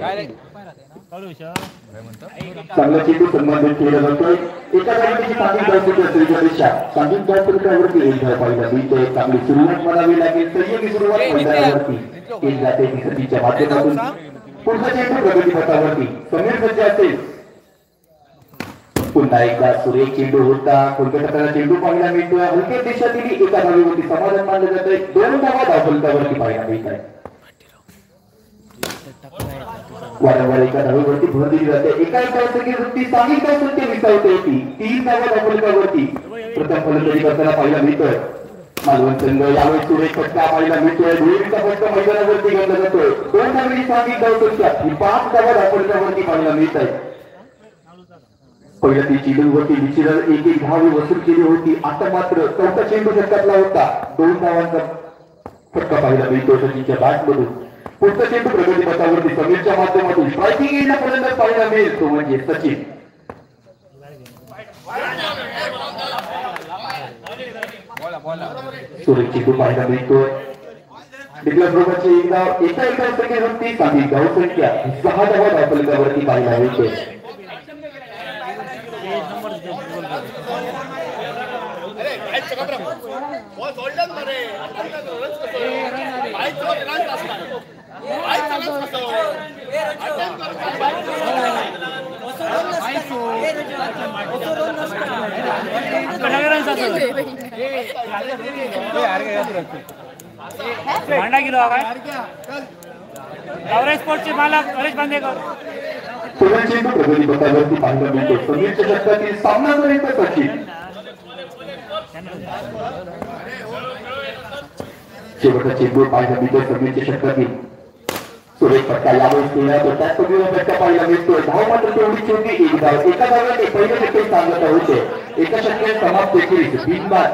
चांगला चेंडू सन्मान केला जातोय. एका धावेची सांगिक धावपट्टी असेल त्यापेक्षा सांगिक धावपट्टीवरती एक धाव पाहायला मिळतोय. चांगली सुरुवात म्हणावी लागेल. संयोगी सुरुवात मैदानावरती केली जाते सचिनच्या माध्यमातून. पुढचा चेंडू प्रगतीपथावरती समीर सज्ज असेल. पुन्हा एकदा सुरेख चेंडू होता. कोलकाता चेंडू पाहायला मिळतोय. हलक्या देशातील एका धावेवरती समाधान मानलं जात आहे. 2 धावा धावफलकावरती पाहायला मिळत आहे. वारंवार एका धावेवरती भर दिली जाते. एका धावसंख्येवरती सांगिक धावसंख्या विसावता येते. 3 धावा धावफलकावरती प्रथम फलंदाजी करताना पाहायला मिळतोय. मालवण संघ यावेळी सुरेख फटका पाहायला मिळतोय. दुहेरीचा फटका मैदानावरती घेतला जातोय. 2 धावेची सांगिक धावसंख्या ही 5 धावा धावफलकावरती पाहायला मिळत आहे. पहिल्या 3 चेंडूवरती निश्चितच एक धाव वसूल केली होती. आता मात्र चौथा चेंडू षटकातला होता. 2 धावांचा फटका पाहायला मिळतो सचिनच्या बॅटमधून. पुढचा चेंडू प्रगतीपथावरती समीरच्या माध्यमातून स्ट्रायकिंग एंडला फलंदाज पाहायला मिळेल तो म्हणजे सचिन. सुरेख चेंडू पाहायला मिळतोय. डिक्लेअर बरोबरची एक धाव एका संख्येवरती सांगिक धावसंख्या 6 धावा धावफलकावरती पाहायला मिळते. स्पोर्टचे मालक हरेश बांदेकर चेंडू प्रगतीपथावरती पाहायला मिळतो. समीरच्या षटकातील सामनावीर सचिन. शेवटचा चेंडू पाहायला मिळतो समीरच्या षटकातील. सुरेख फटका यावेळेस केला तर त्याच पद्धतीने फटका पाहायला मिळतोय. धाव मात्र तेवढी छोटी एक धाव. एका धावात पहिल्या षटकात सांगता होते. एका षटकात समाप्त 20 बाद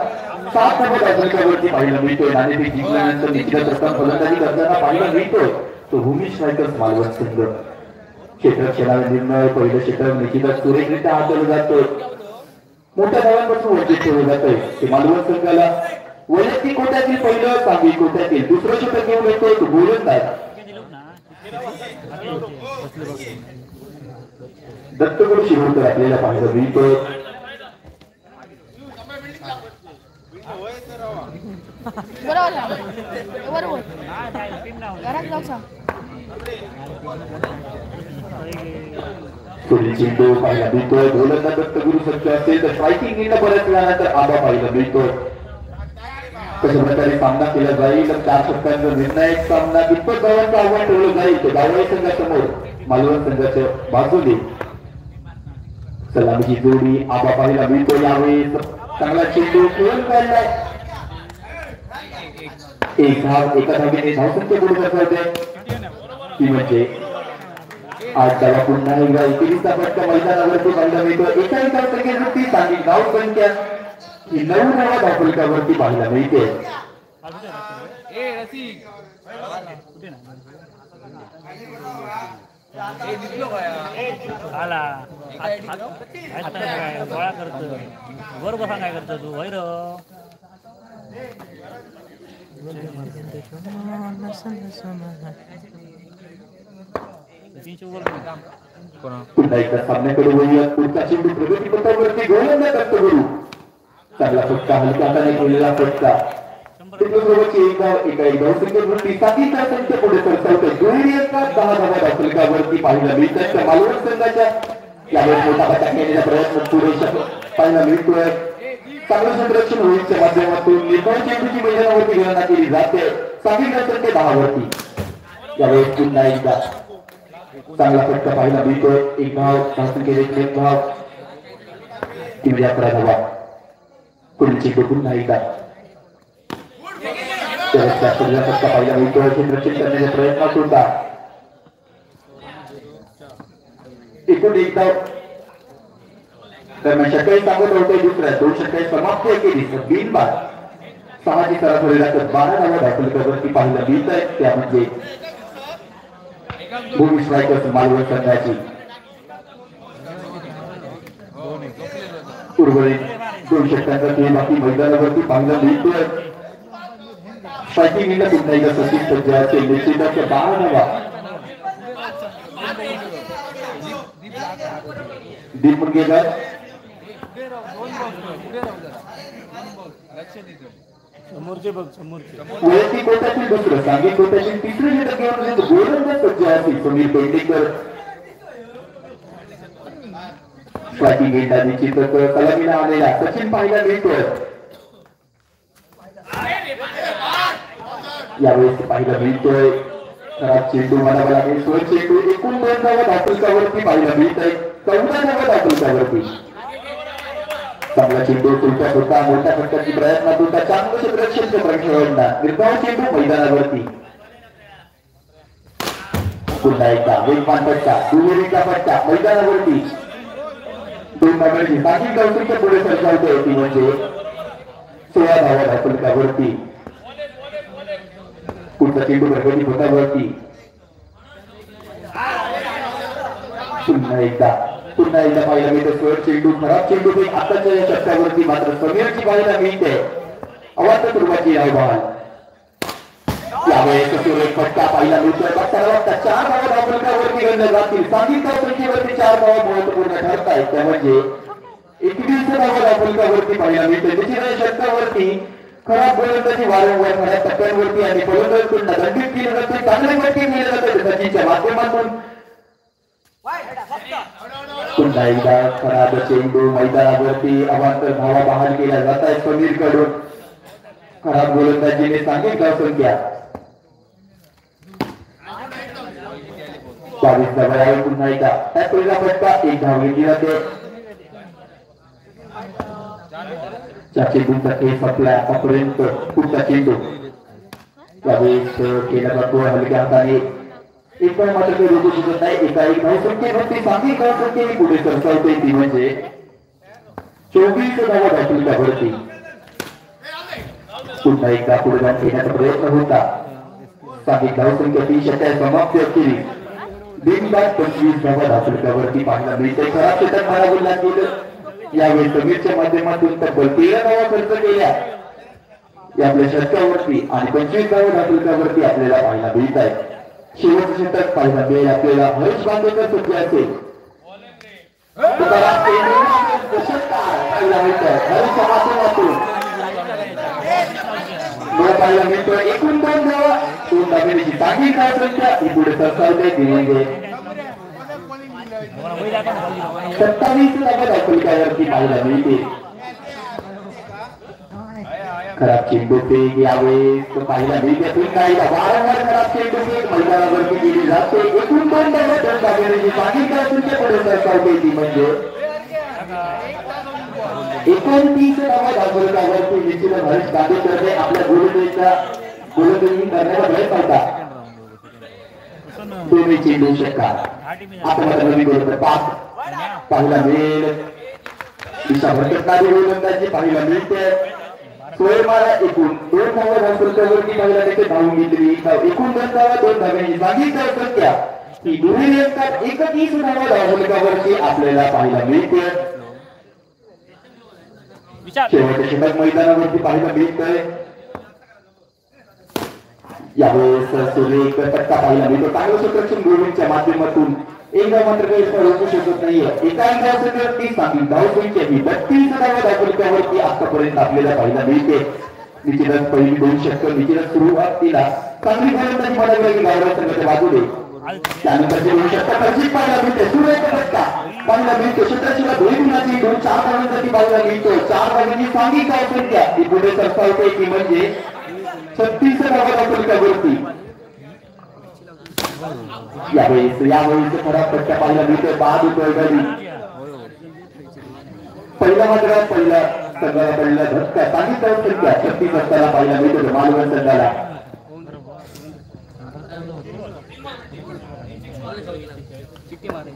7 धावा धावफलकावरती पाहायला मिळतोय. नाणेफेक जिंकल्यानंतर निश्चितच प्रथम फलंदाजी करताना पाहायला मिळतोय तो भूमी स्ट्रायकर्स मालवण संघ. क्षेत्ररक्षणाचा निर्णय पहिलं षटक निश्चितच सुरेखरित्या हाताळलं जातोय. मोठ्या धावांपासून वंचित ठेवलं जातंय. ते मालवण संघाला वैयक्तिक कोट्यातील पहिलं सांघिक कोट्यातील दुसरं षटक घेऊन येतोय तो गोलंदाज दत्तगुरु शिरोडकर आपल्याला पाहायला मिळतोय. सुनील चेंडू पाहायला मिळतोय. गोलंदाज दत्तगुरु सज्ज असेल तर स्ट्रायकिंग एंडला बऱ्याच वेळानंतर आबा पाहायला मिळतोय. कशा प्रकारे सामना केला जाईल. 4 षटकांचा निर्णायक सामना दीपक गावांचं आव्हान ठेवलं जाईल. ते गावळे संघासमोर मालवण संघाच्या बाजूने सलामीची जोडी आबा पाहायला मिळतो. यावेळी चांगला चेंडू खेळून काढलाय. एक धाव एका धावेने धावसंख्या पुढे सरकवते. ती म्हणजे 8 धावा पुन्हा एकदा एकेरीचा फटका मैदानावरती पाहायला मिळतो. एकाही धावसंख्येवरती सांगितली धावसंख्या ही 9 धावा धावफलकावरती पाहायला मिळते. गोळा करतो वर बसा काय करतो तू वैर पुन्हा एकदा सामन्याकडे वळूया. पुढचा चेंडू प्रगतीपथावरती गोलंदाज करतो गुरु. चांगला फटका हलक्या हाताने केलेला फटका एका धावसंख्येवरती 7 धावांच्या पुढे सरसावते. दुहेरी एकात 10 धावा धावफलकावरती पाहायला मिळतात. त्या मालवण संघाच्या यावेळेस मोठा फटका खेळण्याचा प्रयत्न पुरेशा पाहायला मिळतोय. चांगलं संरक्षण होईलच्या माध्यमातून निर्भय चेंडूची मैदानावरती गणना केली जाते. 7 धावांच्या 10 वरती. यावेळेस पुन्हा एकदा चांगला फटका पाहायला मिळतोय. एक धाव धावसंख्येत एक धाव 11 धावा. पुढील चेंडू पुन्हा एकदा फटका पाहायला मिळतोय. क्षेत्ररक्षण करण्याचा प्रयत्न सुद्धा एकूण एक धाव दरम्यान षटके सांगत होते. दुसऱ्या 2 षटके समाप्त केली. बिनबाद 6ची सरासरी राखत 12 धावा धावफलकावरती पाहायला मिळत आहेत. त्या म्हणजे भूमी स्ट्रायकर्स मालवण संघाची. उर्वरित 2 षटकांचा खेळ बाकी मैदानावरती पाहायला मिळतोय. स्ट्रायकिंग पुन्हा एकदा सचिन सज्जा चेंडूच्या 12 धावा. दीप मुनगेकर वैयक्तिक कोट्यातील दुसरं सांघिक कोट्यातील तिसरं षटक घेऊन गोलंदाज सज्ज असतील सुनील पेंडेकर. स्ट्रायकिंग एंडाची कलामीला आलेला सचिन पाहायला मिळतोय. यावेळेस पाहायला मिळतोय खराब चेंडू म्हणावा लागेल. स्वर चेंडू एकूण 2 धावा धावफलकावरती पाहायला मिळत आहे. 14 धावा धावफलकावरती. चांगला चेंडू तुलचा होता. मोठ्या फटकाची प्रयत्नात होता. चांगलं क्षेत्ररक्षण प्रक्षेपणा निर्धाव चेंडू मैदानावरती. पुन्हा एकदा वेगवान फटका दुहेरीचा फटका मैदानावरती. 2 धावांची साधी धावसंख्या पुढे सरसावते. ती म्हणजे 16 धावा धावफलकावरती. पुढचा चेंडू प्रगती पथावरती. पुन्हा एकदा पाहायला मिळते. स्वर चेंडू खराब चेंडू आताच्या या षटकावरती मात्र समीरची पाहायला मिळते. अवांतर स्वरूपाची आव्हान. यावेळेस फटका पाहायला मिळतोय. 4 धावा धावफलकावरती गणल्या जातील. सांघिक धावसंख्येवरती 4 धावा महत्वपूर्ण ठरतायत. त्या म्हणजे 21 धावा धावफलकावरती पाहायला मिळते. दुसऱ्या षटकावरती खराब गोलंदाजी वारंवार खऱ्या टप्प्यांवरती आणि फलंदाजांकडून दंडित केलं जातं. चांगले फटके केले जातात सचिनच्या माध्यमातून. पुन्हा एकदा खराब चेंडू मैदानावरती अवांतर धावा बहाल केल्या जात आहेत समीर कडून. खराब गोलंदाजीने सांघिक धावसंख्या 22 धावा आहे. पुन्हा एकदा त्या पहिला फटका 1 धाव घेतली जाते. चेंडूचा खेळ संपला आतापर्यंत. पुढचा चेंडू यावेळेस केला जातो हलक्या हाताने. एक पण मात्र काही रोखू शकत नाही. एका धावसंख्येवरती सांघिक धावसंख्या पुढे सरसावते. ती म्हणजे 24 धावा धावफलकावरती. पुन्हा एकदा पुढे जाऊन खेळण्याचा प्रयत्न होता. सांघिक धावसंख्या 30 षटके समाप्त केली. बिनबाद 25 धावा धावफलकावरती पाहायला मिळते. खराब षटक मारावं गेलं. यावेळी समीरच्या माध्यमातून तब्बल 13 धावा खर्च केल्या या आपल्या षटकावरती आणि 25 धावा धावफलकावरती आपल्याला पाहायला मिळत आहे. शेवटचं षटक पाहायला मिळेल आपल्याला. हरीश बांदेकर सज्ज असेल. हरीशच्या माध्यमातून पाहायला मिळतो. एकूण 2 धावा 2 धावेची सांघिक धावसंख्या ही पुढे सरसावते. ती म्हणजे 27 धावा धावफलकावरती पाहायला मिळते. खराब चेंडू फेक यावेळेस पाहिला मिळते काही वारंवार खराब चेंडू फेक मैदानावरती केली जाते. एकूण 2 धावा दोन धाब्याने सांगितलं असून ते पुढे सरसावते ती म्हणजे 29 धावा धावल्यावरती निश्चित हरीश गांधीकरने आपल्या गोलंदाजी करण्याचा प्रयत्न होता. दोन्ही चेंडू षटकार आत्महत्या नवीन गोलंदाज पास पाहिला मिळेल. दिशा भटकणारी गोलंदाजी पाहिला मिळते. सोयमाला एकूण 2 धावा धावल्यावरती पाहिला मिळते. धावून घेतली एकूण 2 धावा 2 धाव्यांनी सांगितलं संख्या ही दुहेरी अंकात 31 धावा धावल्यावरती आपल्याला पाहायला मिळते. शेवटच्या षटक मैदानावरती पाहायला मिळतंय. यावेळेस सुरेख फटका पाहायला मिळतो. चांगलं सुरक्षण गोविंदच्या माध्यमातून एकदा मात्र काही रोखू शकत नाहीये. एका धावसंख्येवरती चांगली धावसंख्या ही 32 धावा धावल्यावरती आतापर्यंत आपल्याला पाहायला मिळते. निश्चितच पहिली 2 षटक निश्चितच सुरुवातीला चांगली गोलंदाजी म्हणावी लागेल गावरान संघाच्या बाजूने. त्यानंतर 2 षटक खर्चिक पाहायला मिळते. सुरेख फटका पाहायला मिळतो. क्षेत्रक्षेत्रात 2 गुणाची 4 धावांसाठी पाहायला मिळतो. 4 धावांची चांगली धावसंख्या ही पुढे सरसावते की म्हणजे 36 धावा धावल्यावरती यावेळेस खराब फटका पाहायला मिळतो. बाद गडी पहिला मात्र पहिला संघाला पडलेला धक्का चांगली धावसंख्या 36 असताना पाहायला मिळतो मालवण संघाला.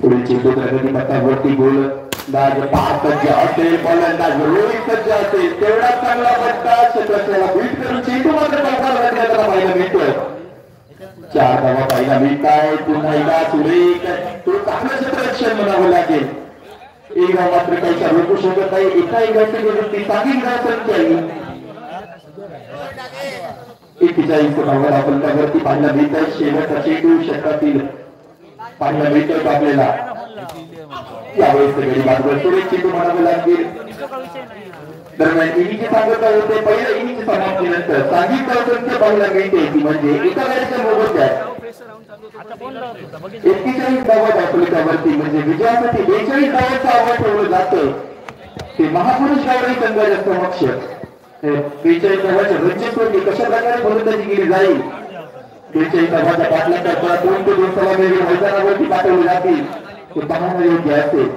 पुढे चेंडू प्रगती पथकावरती गोलंदाज 5 सज्ज असेल. फलंदाज रोहित सज्ज असेल. तेवढा चांगला फटका क्षेत्रक्षेत्राला बीट करून चेंडू मात्र पाहायला मिळतोय. 4 धावा पाहायला मिळत आहे. पुन्हा एकदा सुरेख तो चांगलं क्षेत्ररक्षण म्हणावं लागेल. एक धाव मात्र काही रोखू शकत नाही. एका धावसंख्येवरती चांगली धावसंख्या 41 धावा धावल्यावरती पाहायला मिळत आहे. शेवटचा चेंडू षटकातील पाहायला मिळतोय आपल्याला. यावेळेस गडी बाजूला सुरेख चेंडू म्हणावं लागेल. दरम्यान इनिंगची सांगता होते. पहिल्या इनिंगची समाप्तीनंतर चांगली धावसंख्या पाहायला मिळते ती म्हणजे एका वेळेच्या मोबदल्यात 41 धावा धावल्यावरती म्हणजे विजयासाठी 42 धावांचं आव्हान ठेवलं जातं. ते महापुरुष गावरान संघाच्या समक्ष 42 धावाच्या रंजकवरती कशा प्रकारे फलंदाजी केली जाईल. 42 धावाच्या पाठलागाचा 2 ते 2 सलामी मैदानावरती पाठवले जातील ते पाहणं योग्य असेल.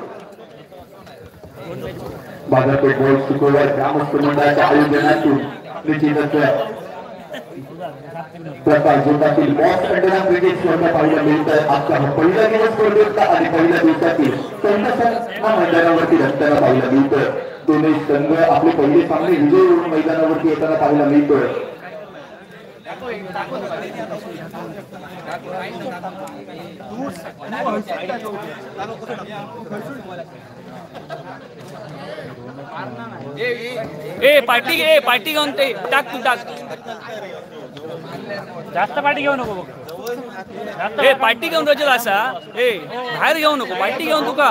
बाजारपेठ बॉल शुक्रवार ग्रामस्थ मंडळाच्या आयोजनातून निश्चितच प्रकाश जोतातील बॉक्स अंडर क्रिकेट स्पर्धा पाहायला मिळतं. आजचा हा पहिला दिवस स्पर्धेचा आणि पहिल्या दिवसातील संघ मैदानावरती रस्त्याला पाहायला मिळतं. दोन्ही संघ आपले पहिले सामने विजय होऊन मैदानावरती येताना पाहायला मिळतोय. पार्टी घेऊन ते टाक तू टाक. जास्त पार्टी घेऊ नको. पार्टी घेऊन रजत असा बाहेर घेऊ नको. पार्टी घेऊन तुका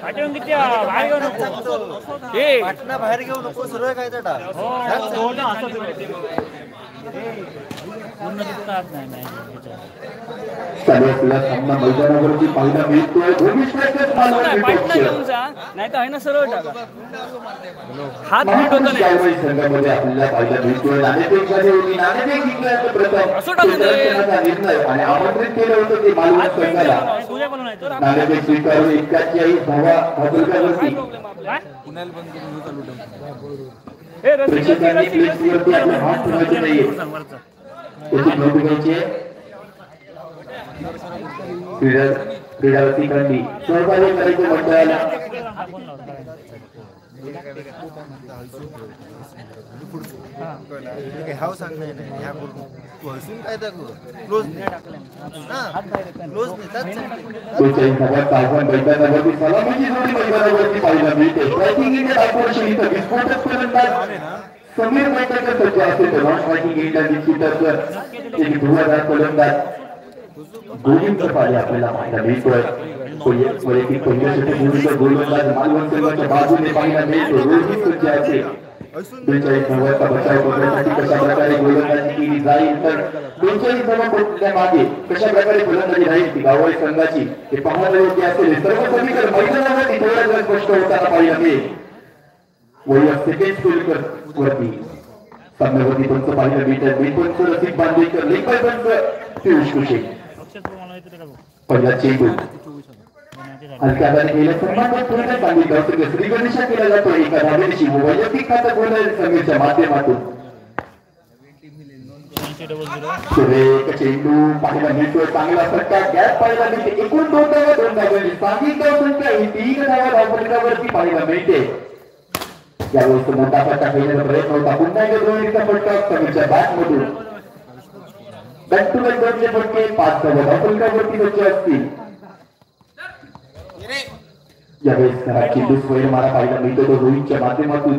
पार्टी घेऊन किती बाहेर घेऊ नको. बाहेर घेऊ नको. सुरू आहे काय सामना मैदानावरती पाहायला मिळतोय. नाही तर आहे ना सरळ टाका. हात भेट होत नाही संघामध्ये आपल्याला पाहायला मिळतोय. नाणेफेक झाली होती. नाणेफेक जिंकल्यानंतर प्रथम निर्णय आणि आमंत्रित केलं होतं ते मालवण संघाला. नाणेफेक स्वीकारून 41 धावा धावल्यावरती प्रेक्षकांनी प्लेटवरती आपले हात ठेवायचे नाहीये. त्याची नोंद घ्यायची आहे. क्रीडा रसिकांनी सहकार्य करायचं मंडळाला. मैदानावरती सलामीची जोडी मैदानावरती पाहायला मिळते. स्ट्रायकिंग इंडिया ऑपरेशन इथं विस्फोटक फलंदाज समीर मैदानाचा सज्ज असेल तर नॉन स्ट्रायकिंग इंडिया निश्चितच एक धुवाधार फलंदाज गोविंद पाले आपल्याला पाहायला मिळतोय. वैयक्तिक पहिल्यासाठी भूमिका गोलंदाज मालवण संघाच्या बाजूने पाहायला मिळतो. रोहित सज्ज असेल. 42 धावांचा बचाव करण्यासाठी कशा प्रकारे गोलंदाजी केली जाईल तर 42 धावा पडण्यामागे कशा प्रकारे फलंदाजी राहील ती गाववाडी संघाची हे पाहणं योग्य असेल. सर्व समीकरण मैदानावरती थोडं स्पष्ट होताना पाहिलं मिळेल. वैयक्तिक सेकंड स्कूल वरती सामन्यावरती पंच पाहिलं मिळतं पंच रसिक बांदेकर लेखबाई पंच पियुष कुशे पहिला चेंडू हलक्या हाताने केलं सन्मान पूर्ण सांगितलं श्री गणेशा केला जातो एका धावेशी वैयक्तिक खातं गोलंदाज संघाच्या माध्यमातून चेंडू पाहिला मिळतोय चांगला फटका गॅप पाहिला मिळते एकूण 2 धावा 2 धावांची सांगितलं संख्या ही 3 धावा धावफलकावरती पाहायला मिळते यावेळेस मोठा फटका खेळण्याचा प्रयत्न होता पुन्हा एकदा दोन्हीचा फटका संघाच्या बॅटमधून बॅक टू बॅक दोनचे फटके 5 धावा धावफलकावरती सज्ज असतील यावेळेस चेंडू स्वयं मारा पाहायला मिळतो तो रोहितच्या माध्यमातून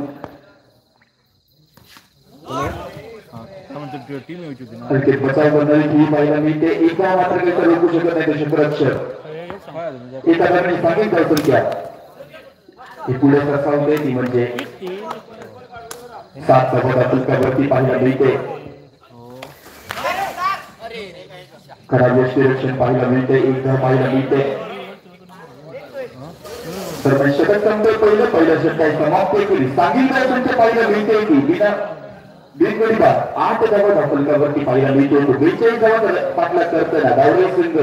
क्रिकेट बचाव करणारी टीम पाहायला मिळते एका मात्र काही रोखू शकत नाही ते क्षेत्ररक्षक एका दरम्यान सांगितलं संख्या ही पुढे सरसावते ती म्हणजे 7 धावा फलकावरती पाहायला मिळते खराब यष्टीरक्षण पाहायला मिळते 1 धाव पाहायला मिळते दरम्यान षटक संपतोय पहिल्या षटकाची समाप्ती केली सांगितलं संख्या पाहायला मिळते की बिना बिनगडीबा 8 धावा धावफलकावरती पाहायला मिळतो 42 धावा पाठलाग करताना गावडे संघ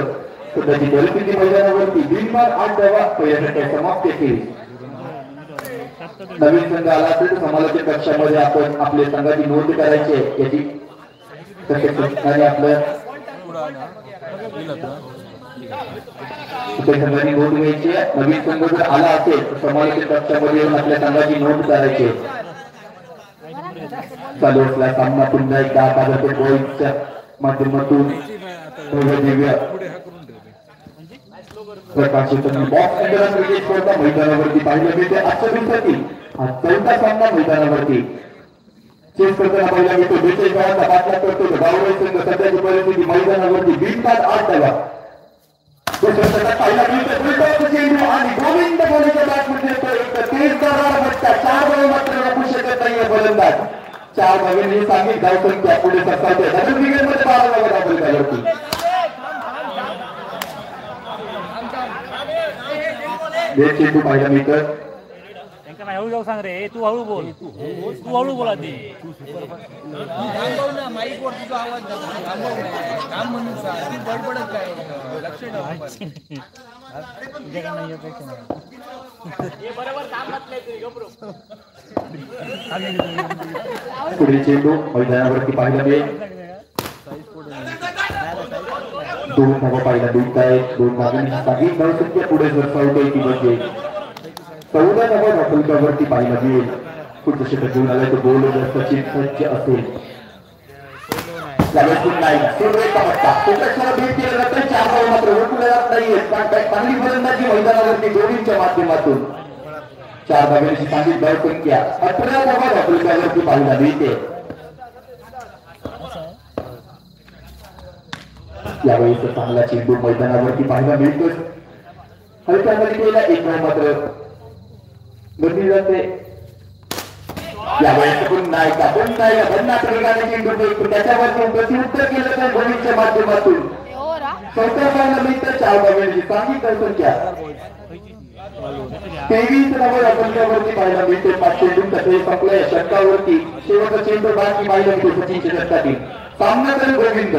स्वतःची परिस्थिती मैदानावरती बिनमार 8 धावा पहिल्या षटकाची समाप्ती केली नवीन संघ आला असेल तर समालोचक कक्षामध्ये आपण आपल्या संघाची नोंद करायची आहे याची आपलं संघाची नोंद घ्यायची आहे नवीन संघ जर आला असेल तर समालोचक कक्षामध्ये येऊन आपल्या संघाची नोंद करायची आहे चालू असला सामना पुन्हा एकदा आता गोलच्या माध्यमातून मैदानावरती पाहिलं मिळते आजच्या दिवसातील हा 4था सामना मैदानावरती चेस करताना पाहिला मिळतो 42 धावांचा पाठलाग करतो गावडे संघ सध्याची परिस्थिती मैदानावरती बिनबाद 8 धावा पाहिला मिळतो आणि गोविंद गोलेच्या बॅटमध्ये एक तेजदार फटका 4 धावा मात्र रोखू शकत नाहीये फलंदाज 4 धावांनी सांगितलं धाव संख्या पुढे सरसावते डबल विकेटमध्ये 12 धावा धावफलकावरती चेंडू पाहायला मिळतं हळू जाऊ सांग रे तू हळू बोल तू हळू बोला ती माईक वर तुझा आवाज काम म्हणून बडबडत काय लक्ष पुढील चेंडू मैदानावरती पाहायला मिळेल 2 धावा पाहायला मिळत आहेत 2 धावांनी सांगितलं धाव संख्या पुढे सरसावते ती म्हणजे 14 धावा धावफलकावरती पाहायला मिळेल पुढचं षटक घेऊन आलाय तो गोल सचिन सज्ज असेल चांगली फलंदाजी मैदानावरती दोन्हीच्या माध्यमातून 4 धावांची सांगितलं धाव संख्या 18 धावा धावफलकावरती पाहायला मिळते यावेळी चांगला चेंडू मैदानावरती पाहायला मिळतोय हलक्या केला 1 धाव मात्र गती जाते यावेळेस पुन्हा एकदा बंदा प्रकारे चेंडू त्याच्यावरती प्रतिउत्तर केलं तर गोविंदच्या माध्यमातून 14 धावांना मिळतं 4 धावांची सांगितलं संख्या 23 धावा धावफलकावरती पाहायला मिळते 5 चेंडूंचा खेळ संपला या षटकावरती शेवटचा चेंडू बाकी पाहायला मिळतो सचिनच्या षटकातील सामना करेल गोविंद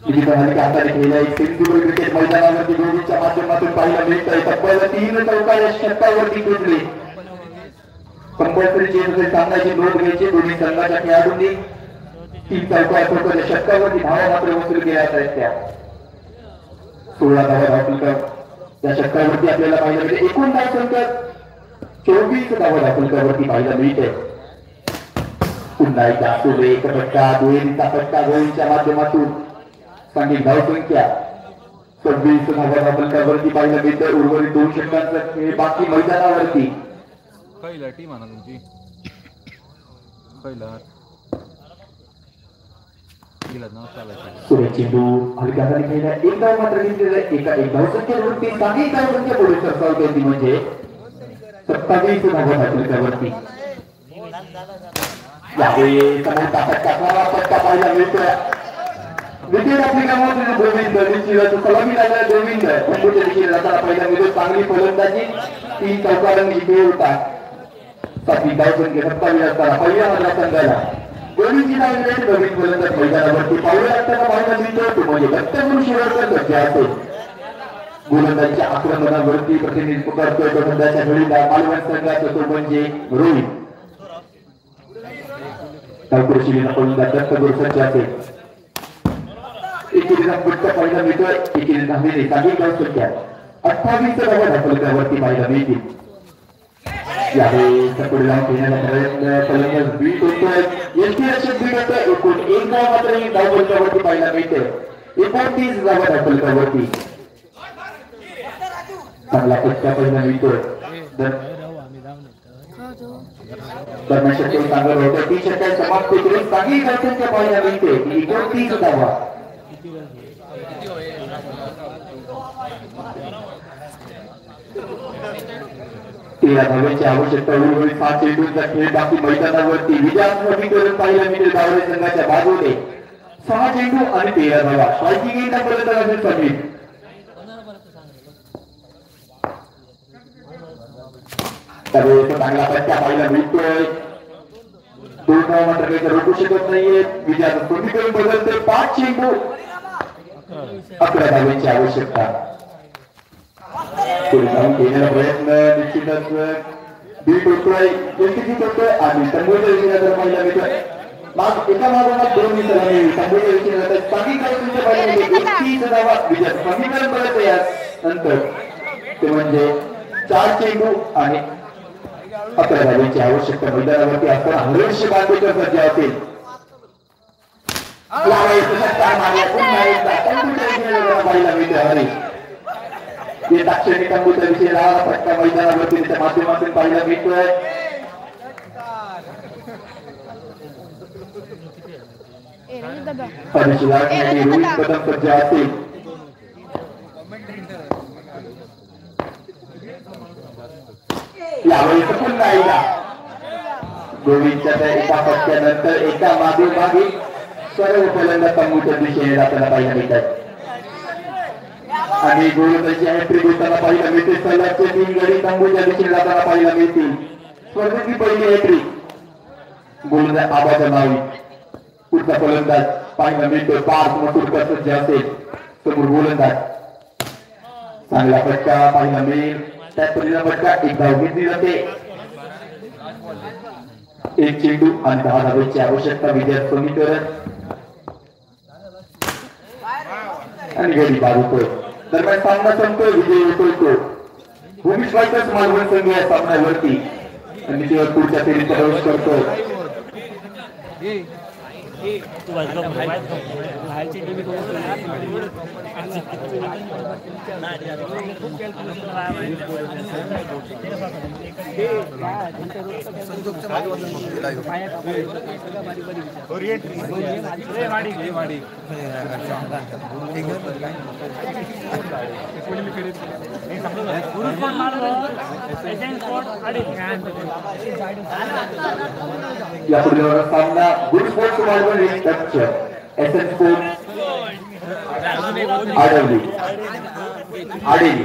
हाताने खेळला एक सिंधुदुर्ग क्रिकेट मैदानावरती गोविंदच्या माध्यमातून पाहायला मिळतंय तब्बल 3 चौका या षटकावरती खेळले कंपल्सरी चेंज सामन्याची नोंद घ्यायची दोन्ही संघाच्या खेळाडूंनी 3 चौका या षटकावरती धावा मात्र वसूल केल्या आहेत त्या 16 धावा धावफलका या षटकावरती आपल्याला पाहायला मिळते एकूण धाव संख्या 24 धावा धावफलकावरती पाहायला मिळते पुन्हा एकदा सोबे एक फटका दुहेरीचा फटका गोविंदच्या माध्यमातून सांगितलं धाव संख्या 26 धावा धावफलकावरती पाहायला मिळते उर्वरित 2 षटकांचा खेळ बाकी मैदानावरती पहिला टीम आहे ना तुमची पहिला चेंडू हलक्या हाताने खेळला 1 धाव मात्र घेतलेला एक धाव संख्येवरती काही धाव संख्या पुढे सरसावते ती म्हणजे 27 धावा धावफलकावरती यावेळी समोरचा फटका पाहायला मिळतोय विकेट आपली गमावली गोविंद सलामी लागला गोविंद पंपूच्या दिशेने जाताना पहिला विकेट चांगली फलंदाजी 3 चौका रंगी खेळ होता सातवी धावसंख्या 27 असताना पहिल्या मात्र संघाला गोविंदजी नाईक नवीन गोलंदाज मैदानावरती पावले असताना पाहायला मिळतो तो म्हणजे दत्तगुरु शिरोडकर सज्ज असेल. गोलंदाजच्या आक्रमणावरती प्रतिनिधित्व करतोय गोलंदाजच्या जोडीदार मालवण संघाचा तो म्हणजे रोहित. धावकृषीला गोलंदाज दत्तगुरु सज्ज असेल. एकेरीचा फटका पाहायला मिळतोय. एकेरी धावेने काही धावसंख्या 28 धावा फलकावरती पाहायला मिळतील. यावेळी पुढे जाऊन खेळण्याचा प्रयत्न फलंदाज बीट होतोय. एसटी रक्षक बीट होतोय. एकूण एक धाव मात्र ही धाव फलकावरती पाहायला मिळते. 29 धावा फलकावरती चांगला फटका पाहायला मिळतोय. दरम्यान षटक चांगलं होतं. 30 षटक समाप्त करून काही धावसंख्या पाहायला मिळते. 29 धावा. तेरा धावांची आवश्यकता उर्वरित 5 चेंडूंचा खेळ बाकी मैदानावरती विजयात्मकीकरण पाहायला मिळेल. डावरे संघाच्या बाजूने 6 चेंडू आणि 13 धावा. स्ट्रायकिंग फलंदाज समीर त्यावेळेस चांगला फटका पाहायला मिळतोय. 2 धावा मात्र काही रोखू शकत नाहीये. विजयाचं समीकरण बदलते. 5 चेंडू 11 धावांची आवश्यकता. पुढे जाऊन खेळण्याचा प्रयत्न निश्चितच बीट होतोय. यष्टीजीत होतोय आणि तंबूच्या दिशेने जर पाहिला मिळतोय एका मागोमाग 2 मिनिटांनी तंबूच्या दिशेने चांगली धावसंख्या पाहायला मिळते. 31 धावा. विजय समीकरण परत यानंतर ते म्हणजे 4 चेंडू आणि 11 धावांची आवश्यकता. मैदानावरती असताना हर्ष बांदेकर सज्ज असेल. पाहायला मिळते हरीश ये ताक्षणी तंबूच्या दिशेला फटका मैदानावरती त्याच्या माध्यमातून पाहायला मिळतोय. रोहित कदम सज्ज असेल. यावेळी पुन्हा एकदा गोविंदच्या एका फटक्यानंतर एका मागे सर्व फलंदाज तंबूच्या दिशेने जाताना पाहायला मिळतात आणि गोलंदाजी एंट्री देताना पाहायला मिळते. सलगचे 3 गडी तंबूच्या दिशेने जाताना पाहायला मिळतील. स्पर्धेची पहिली एंट्री गोलंदाज आबाचा नावी. पुढचा फलंदाज पाहायला मिळतोय पार्थ मथुरकर सज्ज असेल. समोर गोलंदाज चांगला फटका पाहायला मिळेल. त्या पहिला फटका 1 धाव घेतली जाते. 1 चेंडू आणि 10 धावांची आवश्यकता. विजय समीकरण आणि गडी बाद होतोय. दरम्यान सामना संपतोय. विजय होतोय तो भूमी फायटर्स मालवण संघ या सामन्यावरती आणि ते पुढच्या फेरीत प्रवेश करतोय. या पुढील सामना Guru sports Malvan S N sports Adavali Adeli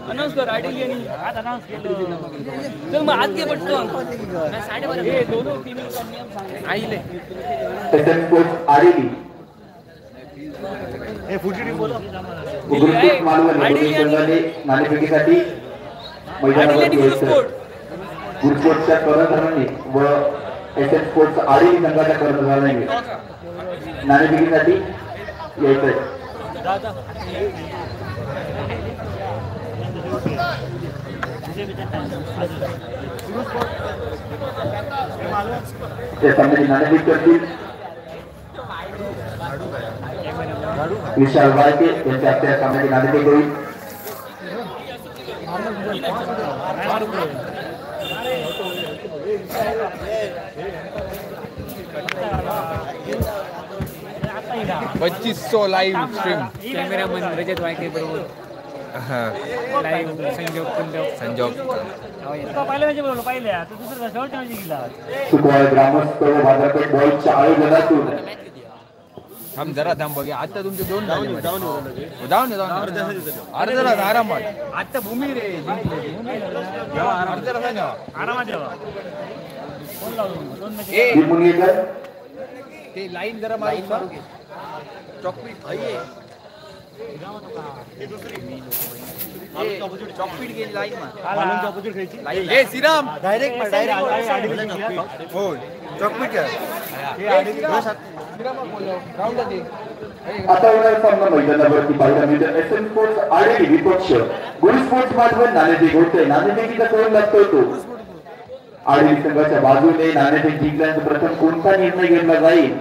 announce कर आयडी आणि आज अनाउंस केलं चल मग आज घे पटकन 12:30 हे दोनों टीम का नियम सांग आईले एसएन स्पोर्ट्स आडेली गुरुस्पोर्ट्स मालवण या दोन्ही संघाने नाणेफेकीसाठी मैदानावरती यायचं. गुरुस्पोर्ट्सच्या कर्णधारांनी व एसएन स्पोर्ट्स आडीली संघाच्या कर्णधारांनी नाणेफेकीसाठी यायचंय. ते सामन्याची नाणेफेक करतील विशाल वाळके यांच्या हस्ते सामन्याची नाणेफेक होईल. $2500 लाईव्ह स्ट्रीम. कॅमेरामन रजत वायके बरोबर लाईव्ह संजोग सुकवाळ ग्रामस्थ व बाजारपेठ बॉलच्या आयोजनातून थांब जरा थांब बघा. आता तुमचे 2 जाऊन अर्धा आरामात. आता भूमी रे ते लाईन जरा मारू चॉकपीट चॉकपीट गेली लाईन श्रीराम डायरेक्ट हो चॉकपीट आता होणार सामना मैदानावरती पाहायला मिळतं. एसएन स्पोर्ट्स आडे विपक्ष गुरु स्पोर्ट्स मालवण नाणेफेक होते. नाणेफेकीचा करून लागतोय तो आडवी संघाच्या बाजूने. नाणेफेक जिंकल्यानंतर प्रथम कोणता निर्णय घेतला जाईल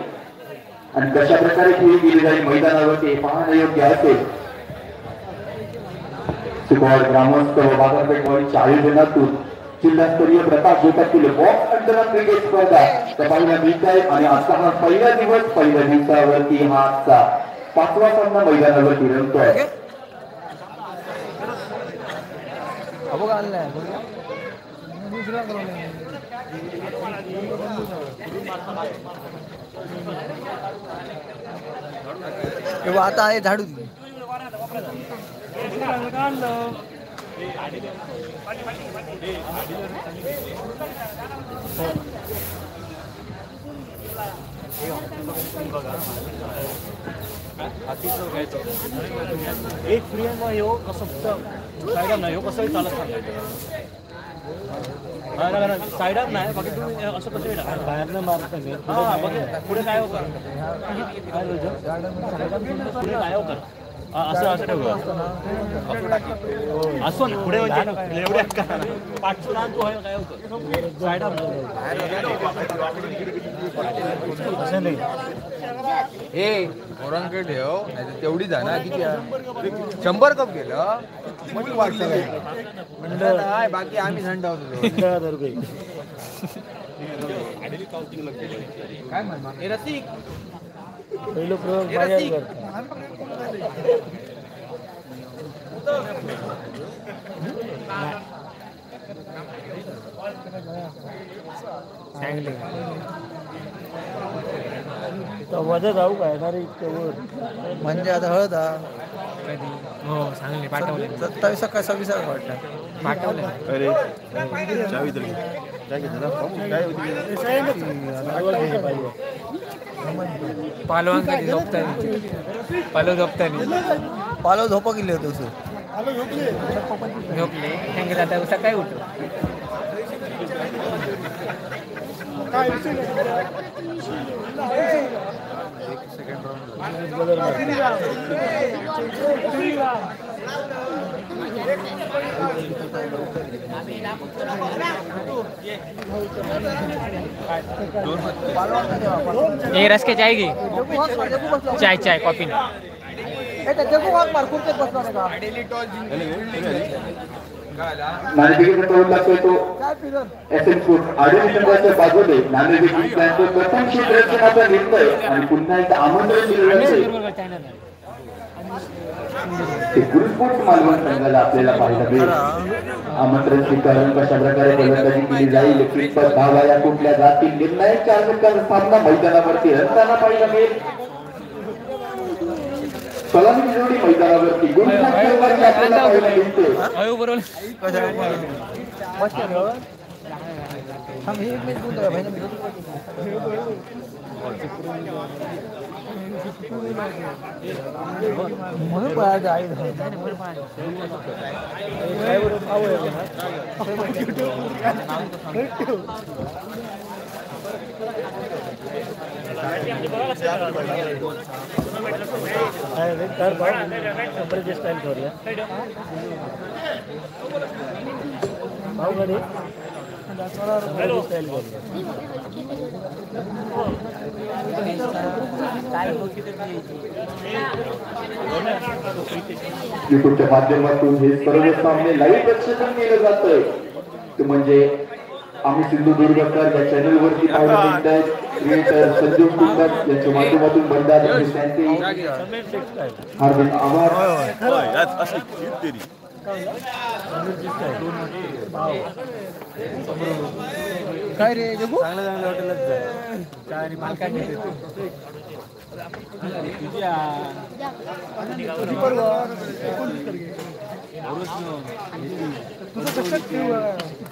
आणि कशा प्रकारे खेळी गेली जाईल मैदानावरती पाहणं योग्य असेल. सुकवाड ग्रामस्थ व बाजारपेठ बॉलच्या आयोजनातून जिल्हास्तरीय प्रताप जोतातील बॉक्स अंडर क्रिकेट स्पर्धा पाहायला मिळत आहे. आणि आजचा हा पहिला दिवस, पहिल्या दिवसावरती हा आजचा 5वा सामना मैदानावरती रंगतोय. आता आहे झाडू एक फ्रेम हो कसं साईडात नाही हो कसंही चालत साईडात नाही बाकी तुम्ही असं कसं बाहेरनं मारत पुढे काय होतं पुढे काय होतं असं असं ठेवलं असो ना पुढे म्हणजे एवढ्या पाठचं लहान तो आहे काय होतं साईडात असं नाही हे औरंगाबाद ठेव नाही तेवढी जाणार किती 100 कप गेलं मग वाटतं बाकी आम्ही थंड होतो काय म्हणणार हे रसिक पहिलं प्रयोग वजा जाऊ काय ना रे इतकं वर म्हणजे आता हळद कधी हो सांगले पाठवले 27 का 26 वाटतं पाठवले. अरे चावी तरी काय घेतलं काय होती पालवान कधी झोपतानी पालव झोपा गेले होते सर झोपले त्यांनी आता सकाळी उठलो ये रस के चाय घे चाय चाय कॉफी नाणेफेकीचा करून लागतोय तो एसएन स्पोर्ट्स आडवी संघाच्या बाजूने. नाणेफेक जिंकल्यानंतर प्रथम क्षेत्ररक्षणाचा निर्णय आणि पुन्हा एकदा आमंत्रण दिलं जाते ते गुरु स्पोर्ट्स मालवण संघाला आपल्याला पाहायला मिळेल. आमंत्रण स्वीकारून कशा प्रकारे फलंदाजी केली जाईल, कितपत धावा या कुठल्या जातील, निर्णायक 4 षटकांचा सामना मैदानावरती रंगताना पाहायला मिळेल. सलामी जोडी मैदानावरती गुरु स्पोर्ट्स आपल्याला पाहायला मिळते. म्हणून पळायचं आई स्टाईल करूया भाऊ स्टाईल युट्यूबच्या माध्यमातून हे सर्व सामने लाईव्ह प्रक्षेपण केलं जातंय ते म्हणजे आम्ही सिंधुदुर्गकर या चॅनल वरती पाहायला मिळत आहेत. क्रिएटर संजीव कुंभट यांच्या माध्यमातून बनतात हार्दिक आभार. काय रे जगू चांगल्या चांगल्या हॉटेलात जाय आणि मालकाने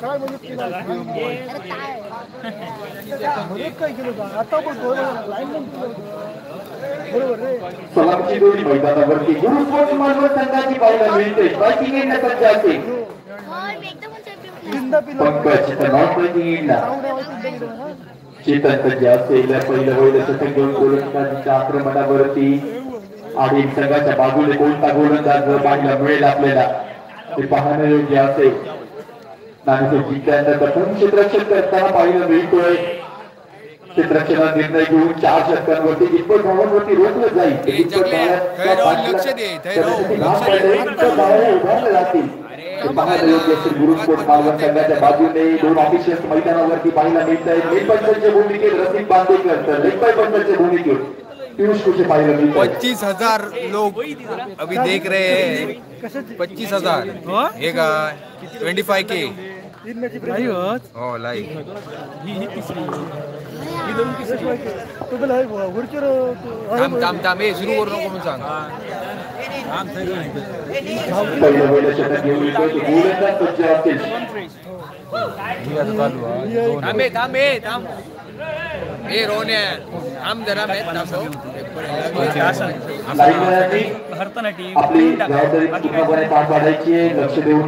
काय मदत केलं काय केलं आता पण बरोबर रे सलामची दोरी मैदानावरती गुरु स्पोर्ट्स मानव संघाची पाहायला मिळते. बायकिंग एंड सज्ज असते पंकज नॉन बायकिंग एंडला चेतन सज्ज असेल. पहिलं शतक घेऊन गोलंदाजीच्या आक्रमणावरती आणि संघाच्या बाजूने कोणता गोलंदाज पाहायला मिळेल आपल्याला ते पाहणं योग्य असेल. नाणेफेक जिंकल्यानंतर प्रथम क्षेत्ररक्षण करताना पाहायला मिळतोय. क्षेत्ररक्षणाचा निर्णय घेऊन 4 षटकांवरती कितपत धावांवरती रोखलं जाईल उभारले जातील ते पाहायला योग्य असेल. गुरु स्पोर्ट्स मालवण संघाच्या बाजूने 2 ऑफिशियल्स मैदानावरती पाहायला मिळत आहेत. मेन पंचांच्या भूमिकेत रसिक बांदेकर तर लेग बाय पंचांच्या भूमिकेत पीयूष कुशे पाहायला मिळत आहेत. 25,000 लोग अभी देख रहे हैं. 25,000 हे का 25K हो लाईव्ह. थांब हे सुरू करू नको म्हणून सांग. पहिलं शतक घेऊन येतोय तो गोलंदाज सज्ज असेल. थांब हे रोन्या थांब जरा मॅच दाखव. आपली जबाबदारी पूर्णपणे पार पाडायची आहे. लक्ष देऊन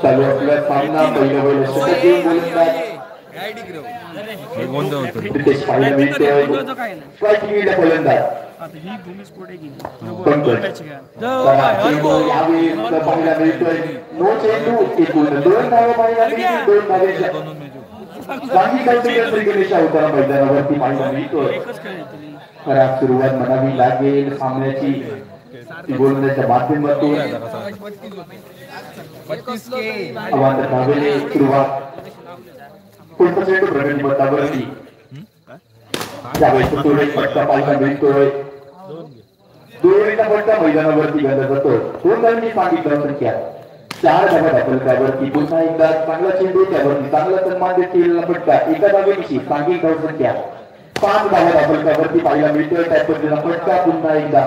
चालू असलेला सामना पहिलं शतक घेऊन गोलंदाज रितेश पाहायला मिळतोय. स्ट्राईकिंग एंड फलंदाज पंकज यावेळी पाहायला मिळतोय. नो चेंडू एकूण 2 धावा पाहायला मिळतील. 2 धावेच्या चांगली गणेश अवतारा मैदानावरती पाहायला मिळतोय. खराब सुरुवात म्हणावी लागेल सामन्याची ती गोलंदाजीच्या माध्यमातून अवांतर धावेने सुरुवात. पुढचा चेंडू प्रगती पथावरती त्यावेळेस तो एक फटका पाहायला मिळतोय. 2 फटका मैदानावरती घातला जातो. 2 धावांची सांगितलं संख्या 4 धावा दाखलकावरती पुन्हा एकदा चांगला चेंडू त्यावरती चांगला सन्मान देतील फटका. एका धावेची सांगिक धाव संख्या 5 धावा दाखलकावरती पाहायला मिळतोय. त्या पद्धतीचा फटका पुन्हा एकदा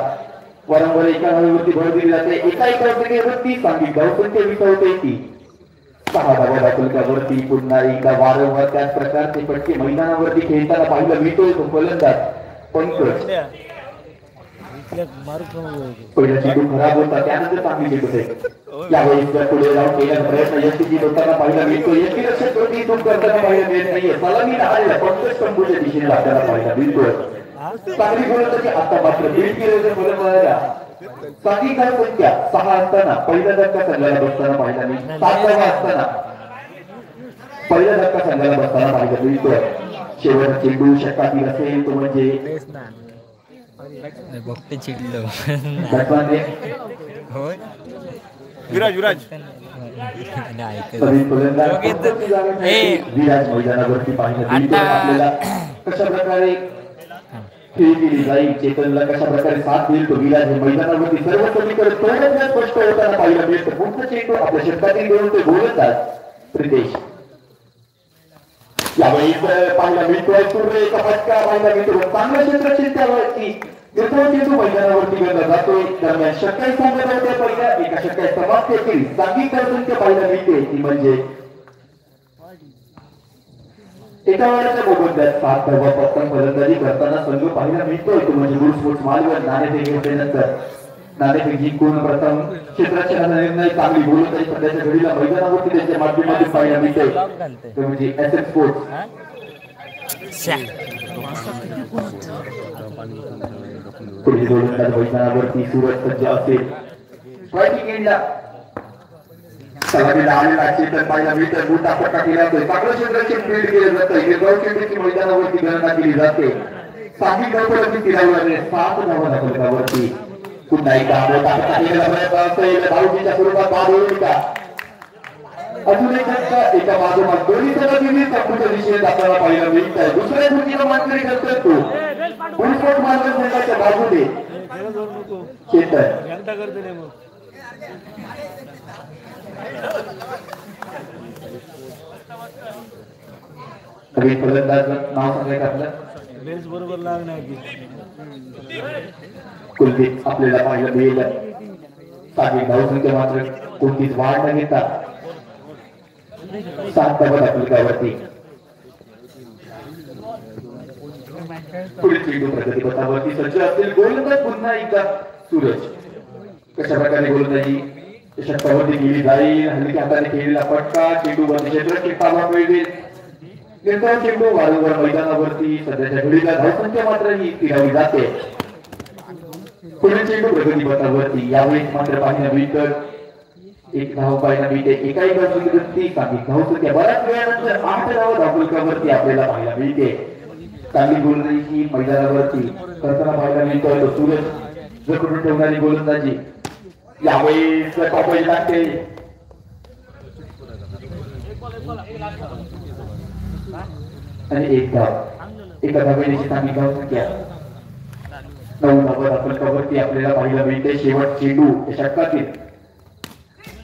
वारंवार एका धावेवरती भर दिली जाते. एका धावेवरती सांगिक धाव संख्या विसवता येते. 6 धावा दाखलकावरती पुन्हा एकदा वारंवार त्याच प्रकारचे फटके मैदानावरती खेळताना पाहायला मिळतोय तो फलंदाज पंकज. पहिला चेंडू खराब होता त्यानंतर चांगली चेंडू आहे. यावेळी पुढे जाऊन केल्याचा प्रयत्न यष्टीची होताना पाहायला मिळतो. यष्टीरक्षक प्रति चूक करताना पाहायला मिळत नाहीये. सलामी आलेला पंकज कंबूच्या दिशेने आपल्याला पाहायला मिळतोय. चांगली गोलंदाजी आता मात्र बीड केलेल्या फलंदाजाला चांगली धाव संख्या 6 असताना पहिला धक्का संघाला बसताना पाहायला मिळतो. 7 धावा असताना पहिला धक्का संघाला बसताना पाहायला मिळतोय. शेवट चेंडू षटकातील असेल तो म्हणजे बघते चिडलो होय विराज विराज मैदानावरती पाहिजे आपल्याला कशा प्रकारे खेळ केली जाईल. चेतनला कशा प्रकारे साथ देईल तो विराज हे मैदानावरती सर्व समीकरण थोडं स्पष्ट होताना पाहायला मिळतं. पुढचा चेंडू आपल्या षटकातील देऊन ते गोलंदाज रितेश. यावेळी पाहायला मिळतोय सूर्य एका फटका पाहायला मिळतो. चांगलं क्षेत्ररक्षण त्यावरती निर्धाव चेंडू मैदानावरती गणला जातोय. दरम्यान षटकार सांगत होत्या पहिल्या एका षटकार समाप्त केली. सांघिक संख्या पाहायला मिळते ती म्हणजे एका वेळेच्या मोबदल्यात 7 धावा पटकन फलंदाजी करताना संघ पाहायला मिळतोय तो म्हणजे गुरु स्पोर्ट्स मालवण. नाणेफेक घेतल्यानंतर नाणेफेक जिंकून प्रथम क्षेत्ररक्षणाचा निर्णय चांगली गोलंदाजी सध्याच्या घडीला मैदानावरती त्यांच्या माध्यमातून पाहायला मिळते तो म्हणजे एसएम स्पोर्ट्स. पुढील गोलंदाज मैदानावरती सूरज सज्ज असेल. स्ट्रायकिंग एंडला सलामीला आलेला चेतन पाहायला मिळतं. मोठा फटका केला जातोय. चांगलं क्षेत्ररक्षण फील्ड केलं जातं. निर्धाव चेंडूची मैदानावरती गणना केली जाते. सांघिक धावफलकावरती फिरवल्याने 7 धावा फलकावरती पुन्हा एकदा मोठा फटका केलेला प्रयत्न असेल. धावजीच्या स्वरूपात बाद होईल का? अजून एक झटका एका बाजूमाग दोन्ही सलग संपूर्ण दिशेने आपल्याला पाहायला मिळत आहे. दुसऱ्या कृतीला मानकरी करतोय तो गुरुस्पोर्ट मालवण संघाच्या बाजूने चेतन. नवीन फलंदाज नाव सांगायचं आपलं बेस बरोबर लागणार कुलदीप आपल्याला पाहायला मिळेल. सांघिक धावसंख्या मात्र कोणतीच वाढ न घेता 7 धावा फलकावरती. पुढील चेंडू प्रगतीपथावरती सज्ज असतील. गोलंदाज पुन्हा एकदा सूरज. कशा प्रकारे गोलंदाजी षटकावरती केली जाईल. हलक्या हाताने खेळलेला फटका चेंडूवरती क्षेत्ररक्षक ताबा मिळवेल. निर्धाव चेंडू वारंवार मैदानावरती सध्याच्या घडीला धावसंख्या मात्र ही स्थिरावली जाते. पुढील चेंडू प्रगतीपथावरती यावेळेस मात्र पाहायला मिळतं 1 धाव पाहायला मिळते. एकाही बाजूची सांघिक धावसंख्या बऱ्याच वेळानंतर 8 धावा धावफलकावरती आपल्याला पाहायला मिळते. चांगली गोलंदाजी मैदानावरती करताना पाहायला मिळतोय तो सूरज जखडून ठेवणारी गोलंदाजी यावेळेस टॉपही लागते. आणि 1 धाव एका धावेची सांघिक धावसंख्या 9 धावा फलकावरती आपल्याला पाहायला मिळते. शेवट चेंडू षटकातील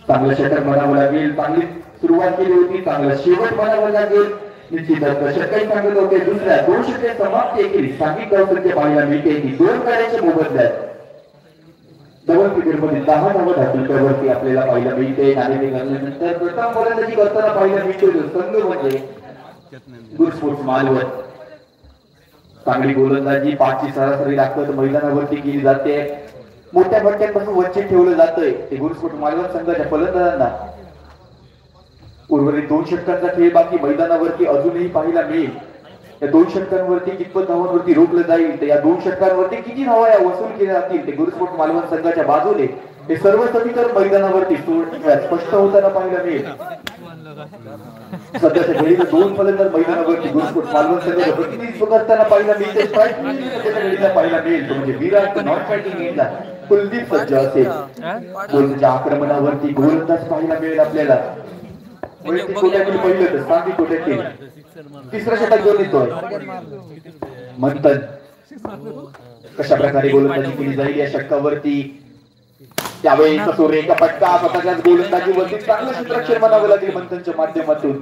चांगलं षटक बनावं लागेल. चांगली सुरुवात केली होती. चांगलं शेवट बनावं लागेल. निश्चितच षटकाही सांगत होते. दुसऱ्या 2 षटके समाप्त केली. सांघिक धावसंख्या पाहायला मिळते की 2 कार्याच्या मोबदल्यात डबल क्रिकेटमध्ये 10 धावा फलकावरती आपल्याला पाहायला मिळते. नाणेफेक घातल्यानंतर प्रथम फलंदाजी करताना पाहायला मिळते संघ म्हणजे गुरु स्पोर्ट्स मालवण. चांगली गोलंदाजी 5 ची सरासरी ताकद मैदानावरती केली जाते. मोठ्या फटक्यांपासून वंचित ठेवलं जातंय ते गुरु स्पोर्ट्स मालवण संघाच्या फलंदाजांना. उर्वरित 2 षटकांचा खेळ बाकी मैदानावरती अजूनही पाहायला मिळेल. या 2 षटकांवरती कितपत धावांवरती रोखलं जाईल तर या 2 षटकांवरती किती धावा या वसूल केल्या जातील ते गुरु स्पोर्ट्स मालवण संघाच्या बाजूने हे सर्व समीकरण मैदानावरती स्पष्ट होताना पाहायला मिळेल. सध्याच्या घडीला 2 फलंदाज मैदानावरती गुरु स्पोर्ट्स मालवण संघाचं प्रतिनिधित्व करताना पाहायला मिळते. सध्याच्या घडीला पाहायला मिळेल तो म्हणजे विराट नॉन फायटिंग एंडला कुलदीप सज्ज असेल. गोलंदाज आक्रमणावरती गोलंदाज पाहायला मिळेल आपल्याला. कोट्यातील पहिलं तर सांघिक कोट्यातील तिसरा षटक घेऊन येतोय मंथन. कशा प्रकारे गोलंदाजी केली जाईल या षटकावरती त्यावेळेस एका फटका स्वतःच्याच गोलंदाजीवरती चांगलं क्षेत्ररक्षण म्हणावं लागेल मंथनच्या माध्यमातून.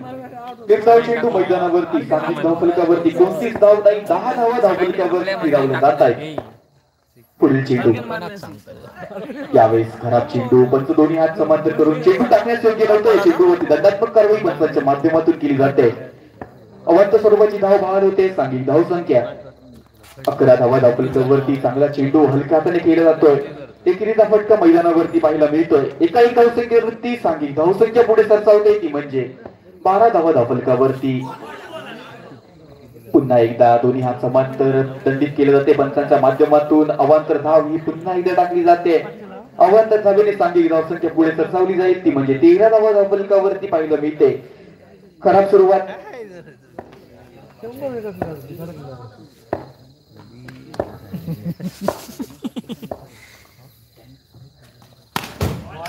निर्धाव चेंडू मैदानावरती सांघिक धावफलकावरती कोणतीच धाव नाही. 10 धावा धावफलकावरती फिरवल्या जात आहेत. पुढील चेंडू यावेळेस खराब चेंडू. पंच दोन्ही हात समांतर करून चेंडू टाकण्यास योग्य नव्हतं. चेंडूवरती दंडात्मक कारवाई पंचांच्या माध्यमातून केली जाते. अवंत स्वरूपाची धाव बाहेर होते. सांघिक धावसंख्या 11 धावा धावफलकावरती. चांगला चेंडू हलक्या हाताने केला जातोय. एकेरीचा फटका मैदानावरती पाहायला मिळतोय. एकाही धावसंख्येवरती सांघिक धावसंख्या पुढे सरसावते ती म्हणजे 12 धावा धावफलकावरती. पुन्हा एकदा दोन्ही हात समांतर दंडित केले जाते पंचांच्या माध्यमातून. अवांतर धाव ही पुन्हा एकदा टाकली जाते. अवांतर धावेने सांघिक धावसंख्या पुढे सरसावली जाईल ती म्हणजे 13 धावा धावफलकावरती पाहायला मिळते. खराब सुरुवात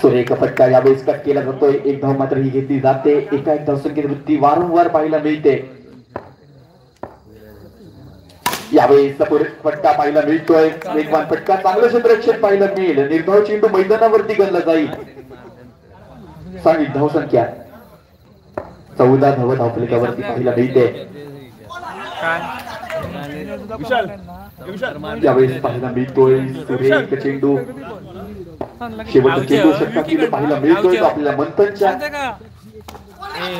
सुरेख फटका यावेळेस कट केला जातोय. 1 धाव मात्र ही घेतली जाते. एका धावसंख्येत वृत्ती वारंवार पाहायला मिळते. यावेळेस फटका पाहायला मिळतोय. वेगवान फटका चांगलं क्षेत्ररक्षण पाहायला मिळेल. निर्धाव चेंडू मैदानावरती गणला जाईल. सांघिक धावसंख्या 14 धावा धावफलकावरती पाहायला मिळते. यावेळेस पाहायला मिळतोय सुरेख चेंडू, शेवटचा चेंडू षटकातील पाहायला मिळतोय आपल्याला मंथनच्या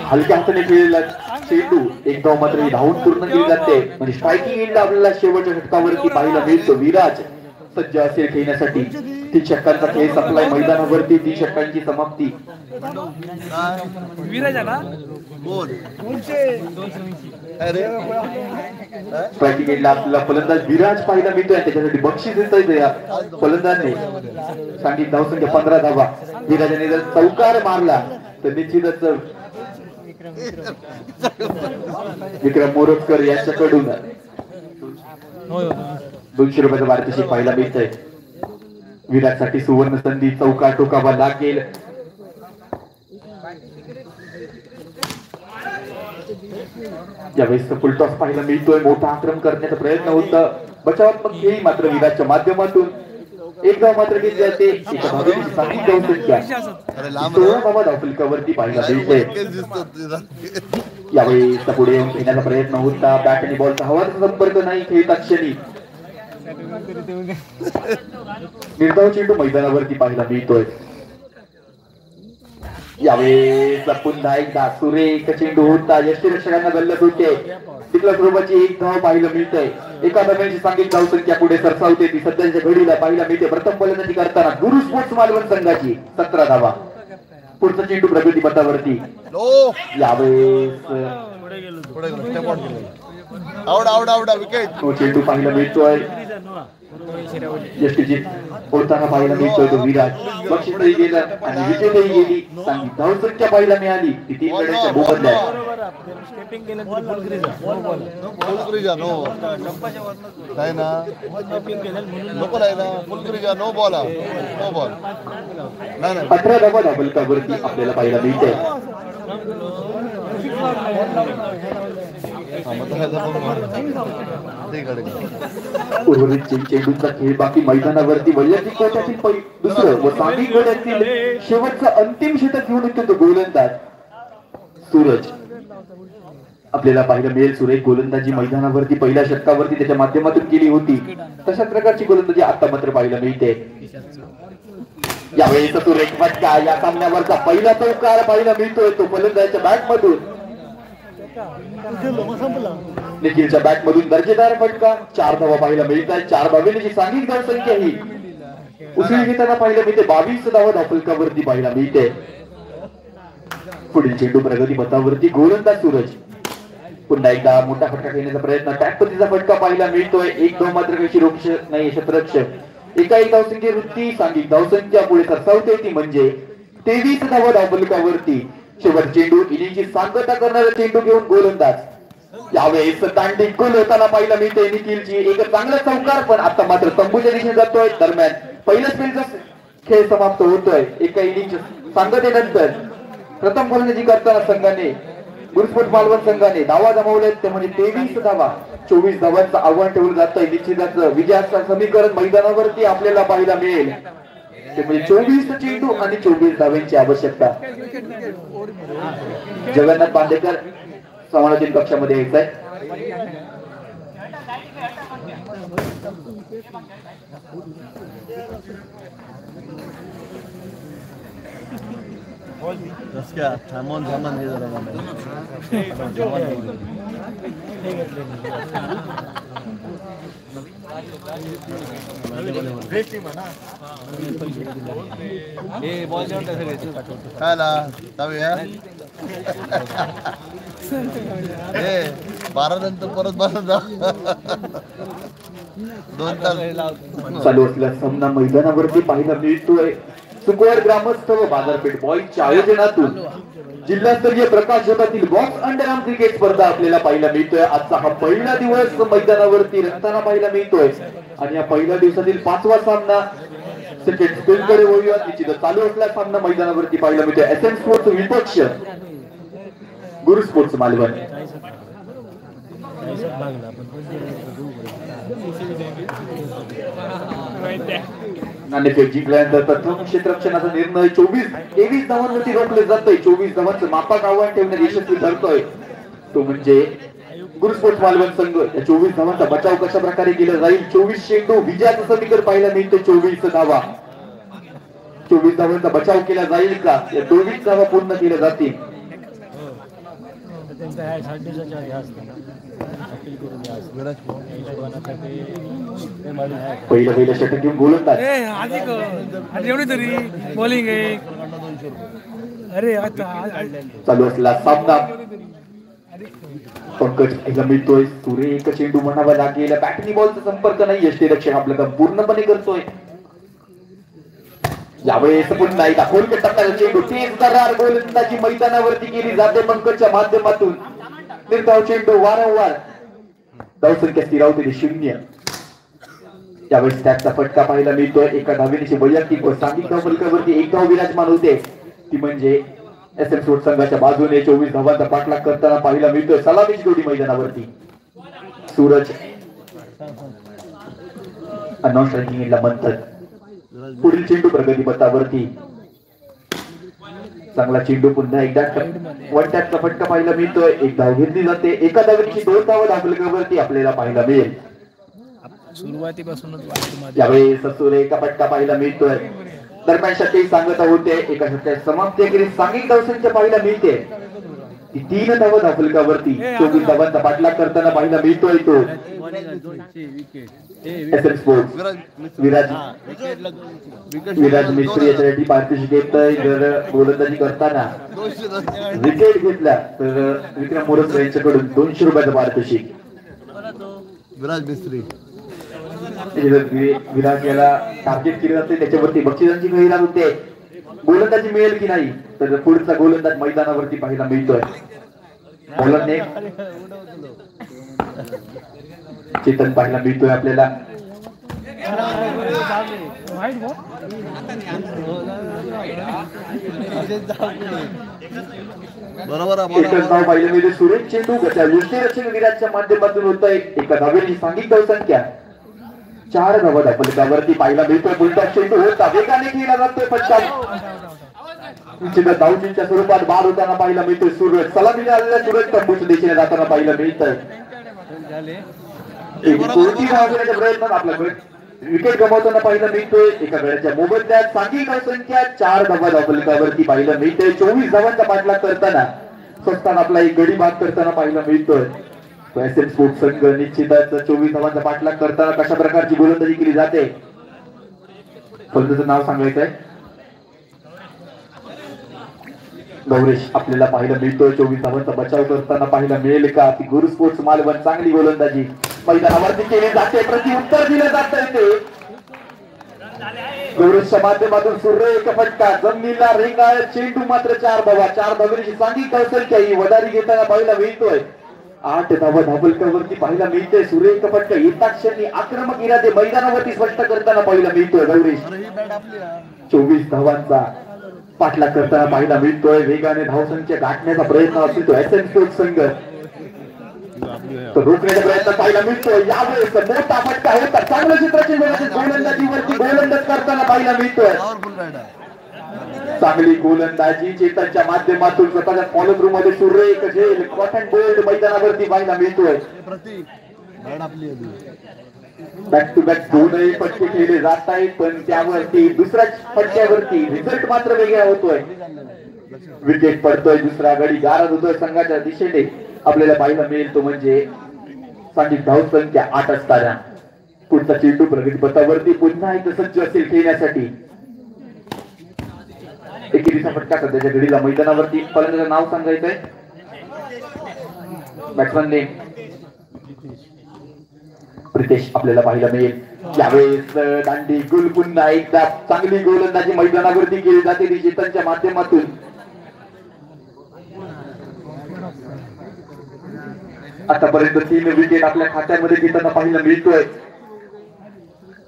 हलक्या हाताने खेळलेला चेंडू एक धाव मात्र धावून पूर्ण केली जाते, म्हणजे स्ट्रायकिंग एंड आपल्याला शेवटच्या षटकावरती पाहायला मिळतो. विराज सज्ज असेल खेळण्यासाठी. 3 षटकांचा खेळ संपलाय मैदानावरती, 3 षटकांची समाप्ती. स्ट्रायकिंग एंडला आपल्याला फलंदाज विराज पाहायला मिळतोय, त्याच्यासाठी बक्षीस देतोय या फलंदाजने. सांगितलं धावसंख्या 15 धावा. विराजाने जर चौकार मारला तर निश्चितच विक्रम मोरजकर यांच्याकडून 200 रुपयाचं पारितोषिक पाहायला मिळतंय. विराटसाठी सुवर्ण संधी, चौकार टोकावा लागेल. यावेळेस फुलटॉस पाहायला मिळतोय, मोठा आक्रमण करण्याचा प्रयत्न होता, बचावात्मक खेळी मात्र विराटच्या माध्यमातून एक धाव मात्र घेतली जाते. एका धावेची सांगितली धावसंख्या 16 धावा धावफलकावरती पाहायला मिळते. यावेळी पुढे येऊन खेळण्याचा प्रयत्न होता, बॅट आणि बॉलचा हवाचा संपर्क नाही खेळता क्षणी. निर्धाव चेंडू मैदानावरती पाहायला मिळतोय. यावेळेस पुन्हा एकदा सुरेख चेंडू होता, यष्टीरक्षकांना गल्लत होते. तिथल्या स्वरूपाची एक धाव पाहायला मिळते. एका धाव्याची सांगितली धावसंख्या पुढे सरसावते, ती सध्याच्या घडीला पाहायला मिळते. प्रथम फलंदाजी करताना गुरु स्पोर्ट्स मालवण संघाची 17 धावा. पुढचा चेंडू प्रगती पथावरती. यावेळेस तो चेंडू पाहायला मिळतोय, यष्टीची होताना पाहायला मिळतोय तो विराज. बक्षीसही गेलं आणि विजयही गेली. सांगितली धावसंख्या पाहायला मिळाली ती 3 गड्यांच्या मोबदल्यात. नो बॉल 18 धावा धावफलकावरती आपल्याला पाहायला मिळते. उर्वरित चेंडूचा खेळ बाकी मैदानावरती वैयक्तिक कोट्यातील दुसरं व सामी गड्यातील शेवटचा अंतिम षटक घेऊन येतो तो गोलंदाज सूरज. आपल्याला पाहायला मिळेल सुरेख गोलंदाजी मैदानावरती पहिल्या षटकावरती त्याच्या माध्यमातून केली होती, तशा प्रकारची गोलंदाजी आता मात्र पाहायला मिळते. यावेळी सुरेख फटका, या सामन्यावरचा पहिला चौकार पाहायला मिळतोय तो फलंदाजाच्या बॅट मधून. निखिलच्या बॅट मधून दर्जेदार फटका. 4 धावा पाहायला मिळतात. 4 धावेची सांघिक धावसंख्या ही उसळी घेताना पाहायला मिळते. 22 धावा धावफलकावरती पाहायला मिळते. पुढील चेंडू प्रगती पथावरती गोलंदाज सूरज. पुन्हा एकदा मोठा फटका खेळण्याचा प्रयत्न, टॅकपतीचा फटका पाहायला मिळतोय. एक धाव मात्र कशी रोक्ष नाही क्षेत्ररक्षक. एका एक धावसंख्या वृत्ती सांघिक धावसंख्या पुढे सरसावते, ती म्हणजे 23 धावा धावफलकावरती. शेवट चेंडू इनिंगची सांगता करणारा चेंडू घेऊन गोलंदाज. यावेळेस दांडी गोल होताना पाहायला मिळते निखिलची. एक चांगला चौकार, पण आता मात्र तंबूच्या दिशेने जातोय. दरम्यान पहिल्या स्पेलचा खेळ समाप्त होतोय. एका इनिंगच्या सांगतेनंतर प्रथम फलंदाजी करताना संघाने गुरुस्पोर्ट मालवण संघाने धावा जमवल्यात, ते म्हणजे 23 धावा. 24 धावांचं आव्हान ठेवलं जातंय. निश्चितच विजयाचं समीकरण मैदानावरती आपल्याला पाहायला मिळेल, ते म्हणजे 24 चेंडू आणि 24 धावांची आवश्यकता. जगन्नाथ बांदेकर समालोचन कक्षामध्ये यायचं आहे. थांबून हे जरा बारा नंतर परत 2 तास चालू असलेला सामना मैदानावरती पाहायला मिळतोय. सुकवाड ग्रामस्थ व बाजारपेठ बॉईजच्या आयोजनातून जिल्हास्तरीय प्रकाश जगातील बॉक्स अंडरआर्म क्रिकेट स्पर्धा आपल्याला पाहायला मिळतोय. आजचा हा पहिला दिवस मैदानावरती रंगताना पाहायला मिळतोय आणि या पहिल्या दिवसातील 5वा सामना सेकंड स्पेलकडे वळूया. निश्चित चालू असलेला सामना मैदानावरती पाहायला मिळतोय. एसएम स्पोर्ट्स विपक्ष गुरु स्पोर्ट्स मालवण. नाणेफेक जिंकल्यानंतर प्रथम क्षेत्ररक्षणाचा निर्णय 23 धावांवरती रोखले जातोय. 24 धावांचं मापाक आव्हान ठेवण्यात यशस्वी ठरतोय, तो म्हणजे गुरु स्पोर्ट्स मालवण संघ या 24 धावांचा बचाव कशा प्रकारे केला जाईल. 24 चेंडू विजयाचा समीकरण पाहायला मिळतो. 24 धावा, 24 धावांचा बचाव केला जाईल का, या 24 धावा पूर्ण केल्या जातील. पहिलं षटक घेऊन गोलंदाज एवढी तरी बॉलिंग आहे. अरे चालू असला सामना पंकज एकदा मिळतोय. सुरेख चेंडू म्हणावा लागेल. बॅटनी बॉलचा संपर्क नाही. यष्टीरक्षक आपलं काम पूर्णपणे करतोय. यावेळेस पुन्हा एकदा खोलकट टाकणारा चेंडू तेज दरार गोलंदाजी मैदानावरती केली जाते पंकजच्या माध्यमातून. निर्धाव चेंडू वारंवार धावसंख्या स्थिरावते 0. यावेळेस त्याचा फटका पाहायला मिळतोय. एका धावेची वैयक्तिक व सांघिक धाव फलकावरती एक धाव विराजमान होते. ती म्हणजे एसएम स्पोर्ट्स संघाच्या बाजूने 24 धावांचा पाठलाग करताना पाहायला मिळतोय. सलामीची जोडी मैदानावरती. सूरज अनाउन्स रँकिंगला मंथन. पुढील चेंडू प्रगती पथावरती. चांगला चेंडू पुन्हा एकदा वन टॅपचा फटका पाहायला मिळतोय. एक धाव घेतली जाते. एका धावेची 2 धावा धावफलकावरती आपल्याला पाहायला मिळेल. सुरुवातीपासूनच यावेळेस सुरेख फटका पाहायला मिळतोय. दरम्यान षटके सांगत होते. एका षटकात समाप्ती केली. सांघिक धावसंख्या पाहायला मिळते. ती 3 धावा धावफलकावरती 24 धावांचा पाठलाग करताना पाहायला मिळतोय. तो एसएम स्पोर्ट्स विराज मिस्त्री याच्यासाठी पारितोषिक घेतोय. जर गोलंदाजी करताना विकेट घेतला तर विक्रम मोरस यांच्याकडून 200 रुपयाचं पारितोषिक. विराज मिस्त्री विराज याला टार्गेट केले जाते. त्याच्यावरती बक्षिसांची गैरात होते. गोलंदाजी मिळेल की नाही तर पुढचा गोलंदाज मैदानावरती पाहायला मिळतोय. बॉलरने चेतन पाहायला मिळतोय आपल्याला. एकच धाव पाहिलं मिळते. सुरेश चेंडू यष्टीरक्षक विराजच्या माध्यमातून होतोय. एका धावेची सांघिक धावसंख्या 4 धावा धावफलकावरती पाहायला मिळतोय. पुढचा चेंडू होता वेगाने केला जातोय. फटका धावचीच्या स्वरूपात बाद होताना पाहायला मिळतोय. सूरज सलामीला आलेल्या सूरज तंबूच्या दिशेने जाताना पाहायला मिळतंय. प्रयत्न आपला विकेट गमावताना पाहायला मिळतोय. एका वेळेच्या मोबदल्यात सांघिक धावसंख्या 4 धावा धावफलकावरती पाहायला मिळतोय. 24 धावांचा पाठलाग करताना स्वतः आपला एक गडी बाद करताना पाहायला मिळतोय. एसएम स्पोर्ट्स संघ निश्चितच 24 धावांचा पाठलाग करताना कशा प्रकारची गोलंदाजी केली जाते. फलंदाजाचं नाव सांगायचंय. गौरेश आपल्याला पाहायला मिळतोय. 24 धावांचा बचाव करताना पाहायला मिळेल का. ती गुरु स्पोर्ट्स मालवण चांगली गोलंदाजी मैदानावरती केली जाते. प्रत्युत्तर दिलं जात ते गौरेशच्या माध्यमातून. सुरेख फटका जमिनीला रेंगाळ चेंडू मात्र 4 धावा. 4 धावेची सांघिक धावसंख्या ही वडारी घेताना पाहायला मिळतोय. 8 धावा धावफलकावरती पाहायला मिळते. सुरेख फटका येताच क्षणी आक्रमक इरादे मैदानावरती स्पष्ट करताना पाहायला मिळतोय. गौरेश 24 धावांचा पाठलाग करताना पाहायला मिळतोय. वेगाने धावसंख्या गाठण्याचा प्रयत्न असतो तो एसएम स्पोर्ट्स संघ. तो रोखण्याचा प्रयत्न पाहायला मिळतोय. यावेळेस मोठा फटका होता. चांगलं क्षेत्रक्षक गोलंदाजीवरती गोलंदाज करताना पाहायला मिळतोय. चांगली गोलंदाजी चेतनच्या माध्यमातून स्वतःच्या फॉलोअप रूम मध्ये सुरेख झेल कॉटन बोल्ड मैदानावरती पाहायला मिळतोय. बॅक टू बॅक 2 फटके खेळले जात आहेत. पण त्यावरती दुसऱ्या फटक्यावरती रिझल्ट मात्र वेगळा होतोय. विकेट पडतोय. दुसरा गडी गारद होतोय संघाच्या दिशेने. आपल्याला पाहायला मिळेल तो म्हणजे सांघिक धावसंख्या 8 असताना पुढचा चेंडू प्रगती पथावरती पुन्हा एकदा सज्ज असेल खेळण्यासाठी. एकेरीचा फटका सध्याच्या घडीला मैदानावरती. फलंदाजाचं नाव सांगायचंय. बॅट्समॅनने प्रितेश आपल्याला पाहायला मिळेल. यावेळेस दांडी गुल पुन्हा एकदा चांगली गोलंदाजी मैदानावरती केली जाते ती चेतनच्या माध्यमातून. आतापर्यंत 3 विकेट आपल्या खात्यामध्ये घेताना पाहायला मिळतोय.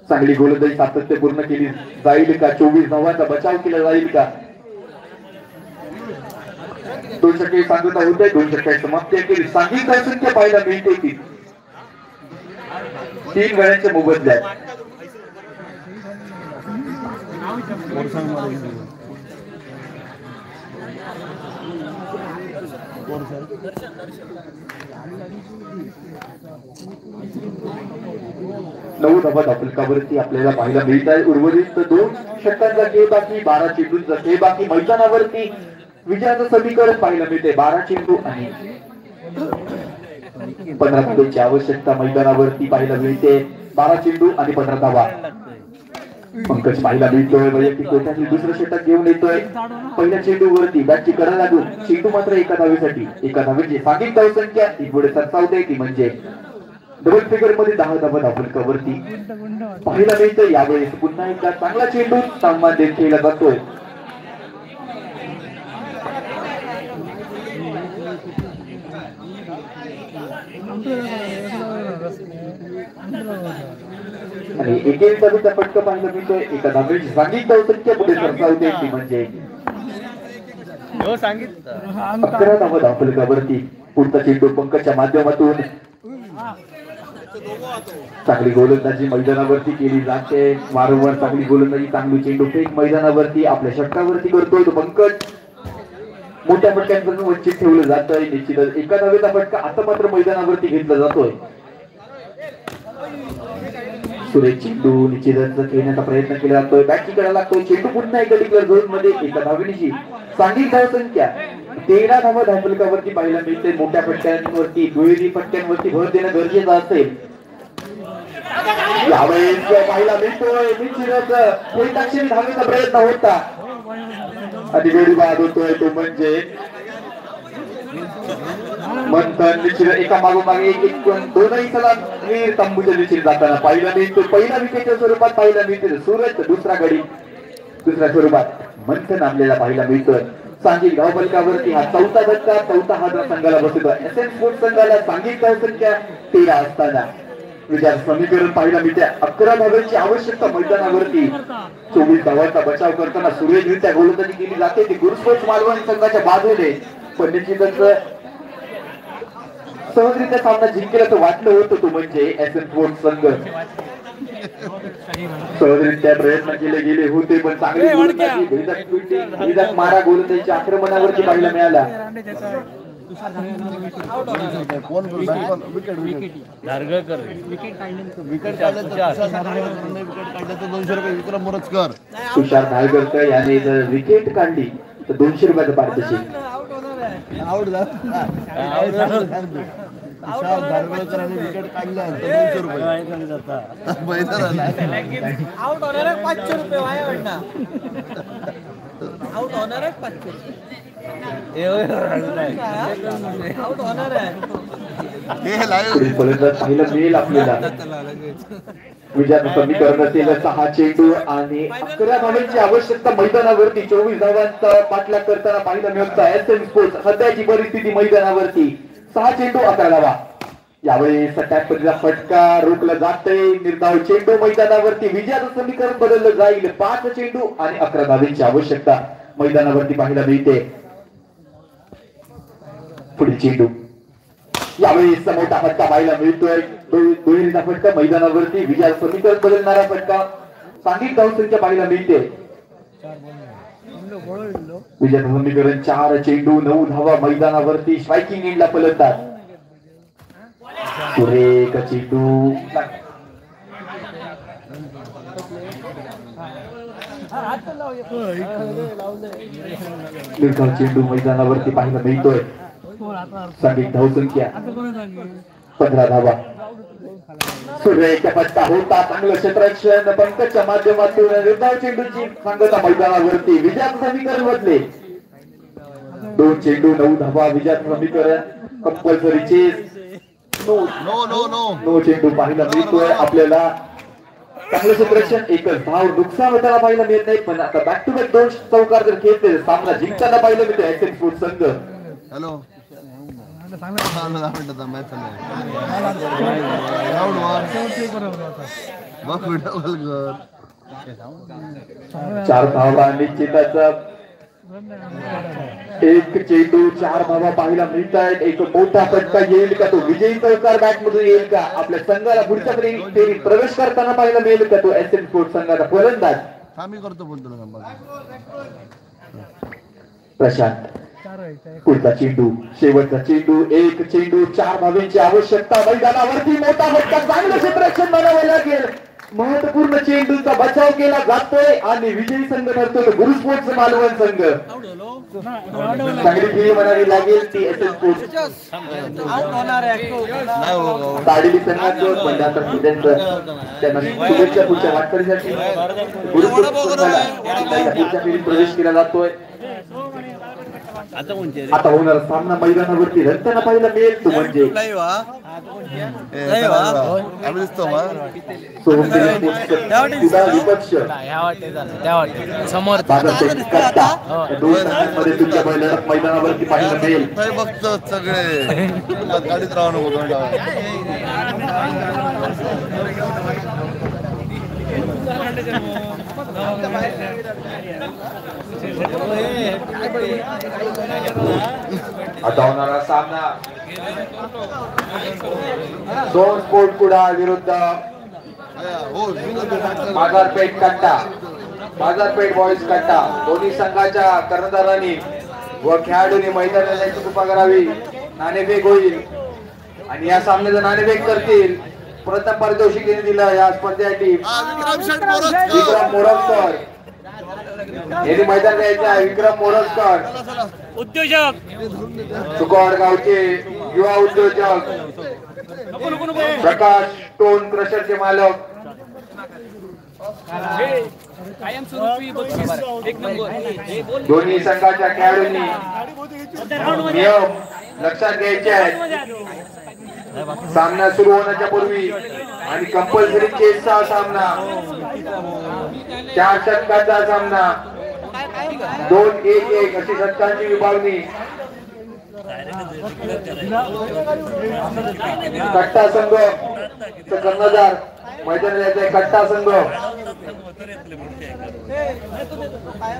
चांगली गोलंदाजी सातत्यपूर्ण केली जाईल का. 24 धावांचा बचाव केला जाईल का. 2 षटके सांगत होते. 2 षटके समाप्ती केली. सांघिक धावसंख्या पाहायला मिळते ती 3 गड्यांच्या मोबदल्यात. नऊ धावा धापलकावरती आपल्याला पाहायला मिळत आहे. उर्वरित 2 षटकांचा खेळ बाकी, 12 चेंडूंचा खेळ बाकी. मैदानावरती विजयाचं समीकरण पाहायला मिळते. 12 चेंडू आणि 15 धावांची आवश्यकता मैदानावरती पाहायला मिळते. 12 चेंडू आणि 15 धावा. पंकज पाहायला मिळतोय. वैयक्तिक कोट्यातील दुसरं षटक घेऊन येतोय. पहिल्या चेंडूवरती बॅटची कडा लागून चेंडू मात्र एका धावेसाठी, एका धावेची सांघिक धावसंख्या ती पुढे सरसावते. ती म्हणजे डबल फिगर मध्ये 10 धावा धापलकावरती पाहायला मिळतं. यावेळेस पुन्हा एकदा चांगला चेंडू सामना देत खेळला जातोय. आणि एकेरी धावेचा फटका पाहायला मिळतोय. एका धावेची सांघिक धावसंख्या पुढे सरसावते. ती म्हणजे 11 धावा धापलकावरती. पुढचा चेंडू पंकजच्या माध्यमातून चांगली गोलंदाजी मैदानावरती केली जाते. वारंवार चांगली गोलंदाजी, चांगली चेंडू फेक मैदानावरती आपल्या षटकावरती करतोय तो पंकज. मोठ्या फटक्यांपासून वंचित ठेवलं जातंय. निश्चितच एका धावेचा फटका आता मात्र मैदानावरती घेतला जातोय. सुरेश चेंडू निश्चितच खेळण्याचा प्रयत्न केला जातोय. बॅटची कडा लागतोय. चेंडू पुन्हा एका डिक्लेअर झोन मध्ये एका धावेची सांघिक धावसंख्या 13 धावा धापलकावरती पाहायला मिळते. मोठ्या फटक्यांवरती, दुहेरी फटक्यांवरती भर देणं गरजेचं असेल. यावेळेस पाहायला मिळतोय निश्चितच एकदाक्षिणी धावेचा प्रयत्न होता आणि वेळी बाद होतोय तो म्हणजे मंथन. निश्चित एका मागोमागे एक दोनही सलाम वीर तंबूच्या दिशेने जाताना पाहिला मिळतो. पहिला विकेटच्या स्वरूपात पाहिला मिळते सूरज. दुसरा गडी दुसऱ्या स्वरूपात मंथन आपल्याला पाहायला मिळतोय. सांघिक धावफलकावरती हा 4था धक्का, 4था हात संघाला बसतोय. एसएन स्पोर्ट्स संघाला सांघिक धावसंख्या 13 असताना विजय समीकरण पाहायला मिळते. 11 धावांची आवश्यकता मैदानावरती. 24 धावांचा बचाव करताना सुरेशरित्या गोलंदाजी केली जाते. ती गुरुस्पोर्ट्स मालवण संघाच्या बाजूने. पण निश्चितच सहजरित्या सामना जिंकेल असं वाटलं होतं तो म्हणजे एसएन स्पोर्ट्स संघ. सहजरित्या प्रयत्न केले गेले होते पण चांगली गोलंदाजी मारा गोलंदाजीच्या आक्रमणावरती पाहायला मिळाला. तुषार धारगडकर याने जर विकेट काढली तर 200 रुपयाचं पारितोषिक. विकेट काढल्या 200 रुपये. आउट होणार आहे 500 रुपये वाया वाटणार. आउट होणार आहे 500. आउट होणार आहे. पाहिलं मिळेल आपल्याला. विजयाचं समीकरण असेल 6 चेंडू आणि 11 धावांची आवश्यकता मैदानावरती. 24 धावांचा पाठलाग करताना पाहिलं मिळतं एसएन स्पोर्ट्स. सध्याची परिस्थिती मैदानावरती 6 चेंडू 11 धावा. यावेळेस टॅपचा फटका रोखला जातोय. निर्धाव चेंडू मैदानावरती. विजयाचं समीकरण बदललं जाईल. 5 चेंडू आणि 11 धावांची आवश्यकता मैदानावरती पाहायला मिळते. पुढील चेंडू यावेळेस मोठा फटका पाहायला मिळतोय. दुहेरीचा फटका मैदानावरती. विजयाचं समीकरण बदलणारा फटका. सांघिक धावसंख्या पाहायला मिळते. विजयाचं समीकरण 4 चेंडू 9 धावा मैदानावरती. स्ट्रायकिंग एंडला फलंदाज. सुरेख चेंडू चेंडू मैदानावरती पाहायला मिळतोय. सांघिक धावसंख्या 15 धावा. सुरेख फटका होता. चांगलं क्षेत्ररक्षण पंकजच्या माध्यमातून. निर्धाव चेंडूची सांगता मैदानावरती. विजयाचं समीकरण बदले. 2 चेंडू 9 धावा. विजयाचं समीकरण कंपल्सरी चेस. नो चेंडू पाहायला मिळतोय आपल्याला. चांगलं क्षेत्ररक्षण. एकच धाव नुकसान होताना पाहायला मिळत नाही. पण आता बॅक टू बॅक 2 चौकार जर खेळते सामना जिंकताना पाहायला मिळतोय एसएन स्पोर्ट्स संघ. हॅलो 4 धावा निश्चितच. 1 चेंडू 4 धावा पाहायला मिळत आहेत. एक मोठा फटका येईल का? तो विजयी चौकार बॅट मधून येईल का? आपल्या संघाला पुढच्या फेरीत प्रवेश करताना पाहायला मिळेल का? तो एसएन स्पोर्ट्स संघाचा फलंदाज करतो बोलतो प्रशांत. पुढचा चेंडू, शेवटचा चेंडू, एक चेंडू, 4 धावांची आवश्यकता. मैदानावरती मोठा फटका, चांगलं क्षेत्ररक्षण बनावं लागेल. महत्वपूर्ण चेंडूचा बचाव केला जातोय आणि विजयी संघ ठरतो गुरु स्पोर्ट्स मालवण संघ. चांगली खेळी म्हणावी लागेल ती एस एस स्पोर्ट्स ताडीली संघाचं त्यांना शुभेच्छा पुढच्या वाटचालीसाठी. गुरु स्पोर्ट्स प्रवेश केला जातोय. आता होणार सामना मैदानावरती रंगताना पाहायला मिळेल तो म्हणजे समोर तुमच्या मैदानावरती पाहायला मिळेल. बघतो सगळे गाडीत राहू नको. आता होणारा सामना दोन स्पोर्ट कुडा विरुद्ध बाजारपेठ कट्टा, बाजारपेठ बॉईज कट्टा. दोन्ही संघाच्या कर्णधारांनी व खेळाडूंनी मैदानाची कृपा करावी. नाणेफेक होईल आणि या सामन्याचं नाणेफेक करतील. प्रथम पारितोषिक दिलं या स्पर्धेसाठी विक्रम मोरजकर यांनी मैदान द्यायचं आहे. विक्रम मोरजकर उद्योजक, सुकवाड गावचे युवा उद्योजक, प्रकाश स्टोन क्रशरचे मालक. दोन्ही संघाच्या खेळाडूंनी नियम लक्षात घ्यायचे आहेत. सामना सुरू होण्याच्या पूर्वी आणि कंपल्सरी चेसचा सामना, 4 षटकाचा सामना, 2-1-1 अशी षटकांची विभागणी. कट्टा संघ कर्णधार मैदानात आहे. कट्टा संघ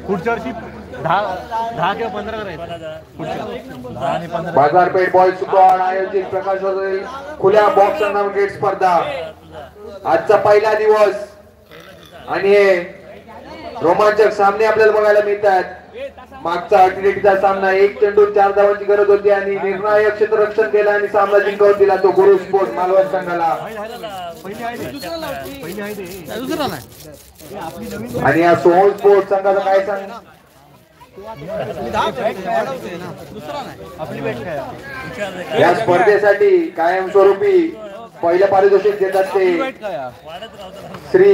पुढच्या वर्षी 10 किंवा 15 करायचं. बाजारपेठ बॉईज स्क्वॉड आयोजित प्रकाश खुल्या बॉक्स टुर्नामेंट स्पर्धा. आजचा पहिला दिवस आणि हे रोमांचक सामने आपल्याला बघायला मिळतात. मागचा अटीतटीचा सामना 1 चेंडू 4 धावांची गरज होती आणि निर्णायक क्षेत्ररक्षण केलं आणि सामना जिंकवून दिला तो गुरु स्पोर्ट्स मालवण संघाला. आणि या सोहळ स्पोर्ट्स संघाचा काय सांग या स्पर्धेसाठी कायमस्वरूपी पहिलं पारितोषिक देतात ते श्री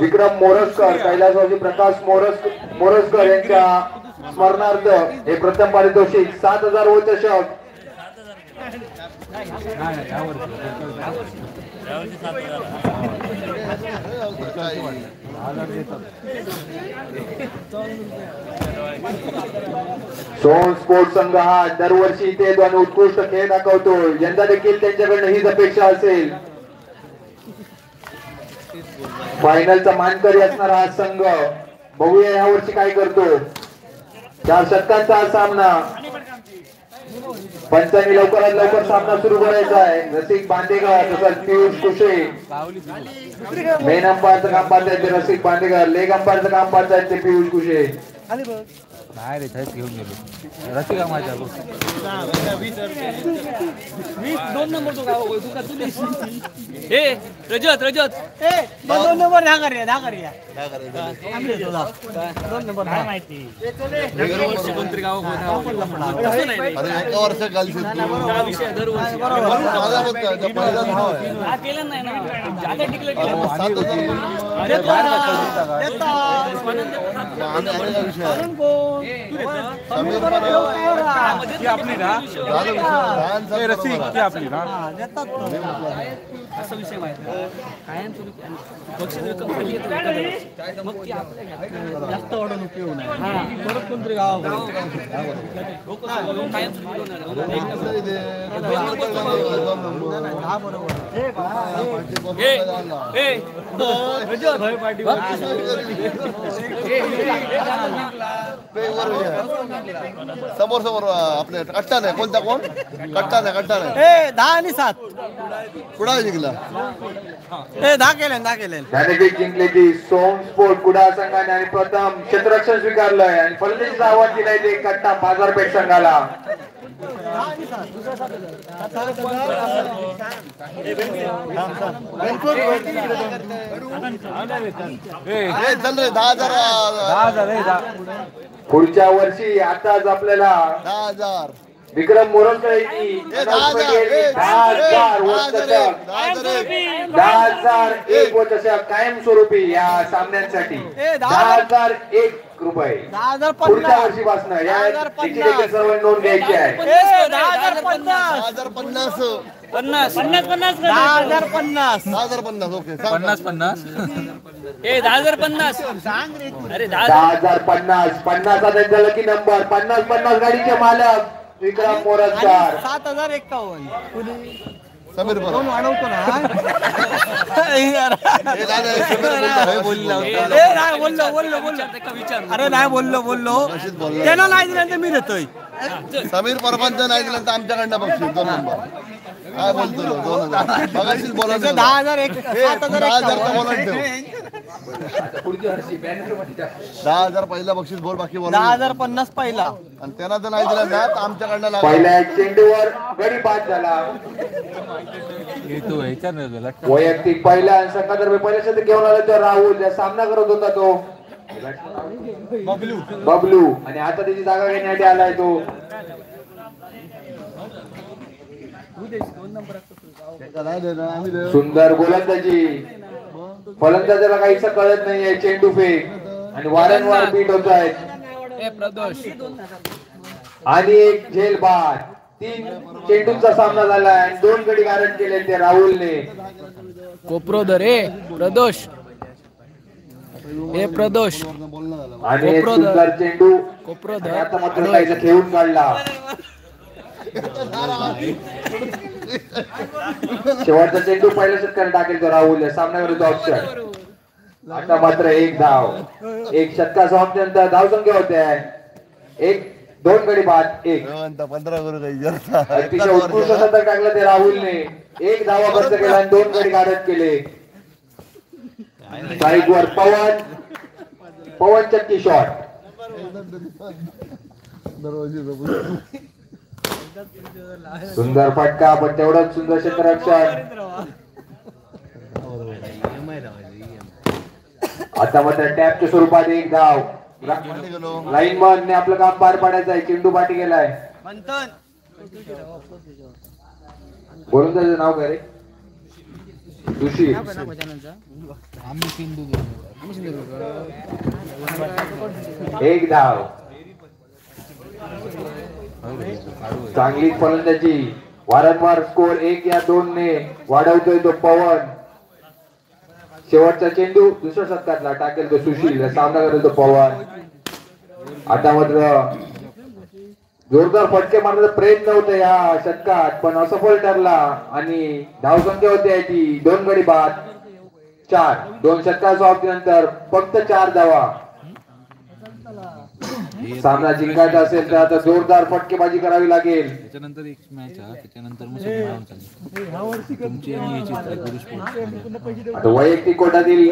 विक्रम मोरजकर, कैलासवासी प्रकाश मोरजकर यांच्या स्मरणार्थ हे प्रथम पारितोषिक 7,000 व चषक. सोन स्पोर्ट्स संघ हा दरवर्षी इथे येतो आणि उत्कृष्ट खेळ दाखवतो. यंदा देखील त्यांच्याकडनं हीच अपेक्षा असेल. फायनलचा मानकरी असणारा हा संघ बघूया यावर्षी काय करतो. 4 षटकांचा हा सामना. पंचांनी लवकरात लवकर सामना सुरू करायचा आहे. रसिक बांदेकर तसंच पियुष कुशे मेन अंपायरचं काम पाहतायत ते रसिक बांदेकर. लेग अंपायरचं काम पाहतायत ते पियुष कुशे. नाही रे थैस घेऊन गेलो रसिका माझ्या 2 नंबर तो गाव ए रजत 2 नंबर 10 कर या 2 नंबर काय माहिती दरवर्षी कोणतरी गाव एका वर्षात घालशील दरवर्षी केलं नाही ना जागा टिकलं आपली ना रसिक ती आपली ना असा विषय माहिती कायम बक्षीस रक्कम खाली येते मग ती आपल्या जास्त वाढून उपयोग नाही परत कोणतरी गावाकडे समोर समोर आपले कट्टा नाही कोणता कोण कट्टा नाही 10 आणि 7 कुठा जिंकला 10 केले नाणेफेक जिंकले ती सोम स्पोर्ट कुडाळ संघाने आणि प्रथम क्षेत्ररक्षण स्वीकारलंय आणि फलंदाजीचा आवाज दिलाय ते कट्टा बाजारपेठ संघाला. चल रे 10,000 पुढच्या वर्षी आताच आपल्याला 10,000 विक्रम मोरलकर यांनी 10,001 व चषक कायमस्वरूपी या सामन्यांसाठी 10,001 रुपये पुढच्या वर्षीपासून या याची देखील सर्व नोंद घ्यायची आहे. 10,050 ओके 50 ए 10,050 अरे 10,050 50 त्यांचा लकी नंबर 50 गाडीचे मालक विक्रम मोरलकर 7,051 समीर कोण वाढवतो ना अरे नाही बोललो त्यानं नाही दिलं मी देतोय. समीर परपंच नाही दिलं तर आमच्याकडनं बघशील 2 नंबर काय बोलतो 2,000 बघाशील बोला 10,000 पहिला बक्षीस बोल बाकी बोल 10,050 पहिला आणि त्यांना तर नाही दिला ना तर आमच्याकडनं पहिल्या चेंडूवर गडी बाद झाला. वैयक्तिक पहिल्या संघातर्फे पहिल्या क्षेत्र घेऊन आला तो राहुल या सामना करत होता तो बबलू आणि आता त्याची जागा घेण्यासाठी आलाय तो. सुंदर गोलंदाजी फलंदाजाला काहीच कळत नाहीये. चेंडू फेक आणि वारंवार बीट होत आहेत आणि एक झेल बाद. 3 चेंडूंचा सामना झाला आणि 2 गडी गारद केले ते राहुलने. कोपरोदर प्रदोष प्रदोष आणि एक सुंदर चेंडू आता मात्र काहीच खेळून काढला. शेवटचा चेंडू पहिल्या षटकाने टाकेल तो राहुल सामना विरुद्ध ऑप्शन. आता मात्र 1 धाव. 1 षटका समाप्तीनंतर धावसंख्या होते 2 गडी बाद 1. 15 अतिशय उत्कृष्ट शतक टाकलं ते राहुलने. 1 धावा खर्च केला आणि 2 गडी गारद केले. साईडवर पवन चक्की शॉट. सुंदर फटका पण तेवढंच सुंदर क्षेत्ररक्षण. आता मात्र टॅपच्या स्वरूपात 1 धाव. लाईनमन ने आपलं काम पार पाडायचं आहे. चेंडू पाठी गेलाय. बोलून त्याचं नाव काय रे सुशील. 1 धाव. चांगली फलंदाजी वारंवार स्कोर 1 या 2 ने वाढवतोय तो पवन. शेवटचा चेंडू दुसऱ्या षटकातला टाकेल तो सुशील सामना करेल तो पवन. आता मात्र जोरदार फटके मारण्याचा प्रयत्न होता या षटकात पण असफल ठरला आणि धावसंख्या होती याची 2 गडी बाद 4. 2 षटका समाप्तीनंतर फक्त 4 धावा. सामना जिंकायचा असेल तर आता जोरदार फटकेबाजी करावी लागेल. त्याच्यानंतर एक मॅच आहे त्याच्यानंतर आता वैयक्तिक कोटातील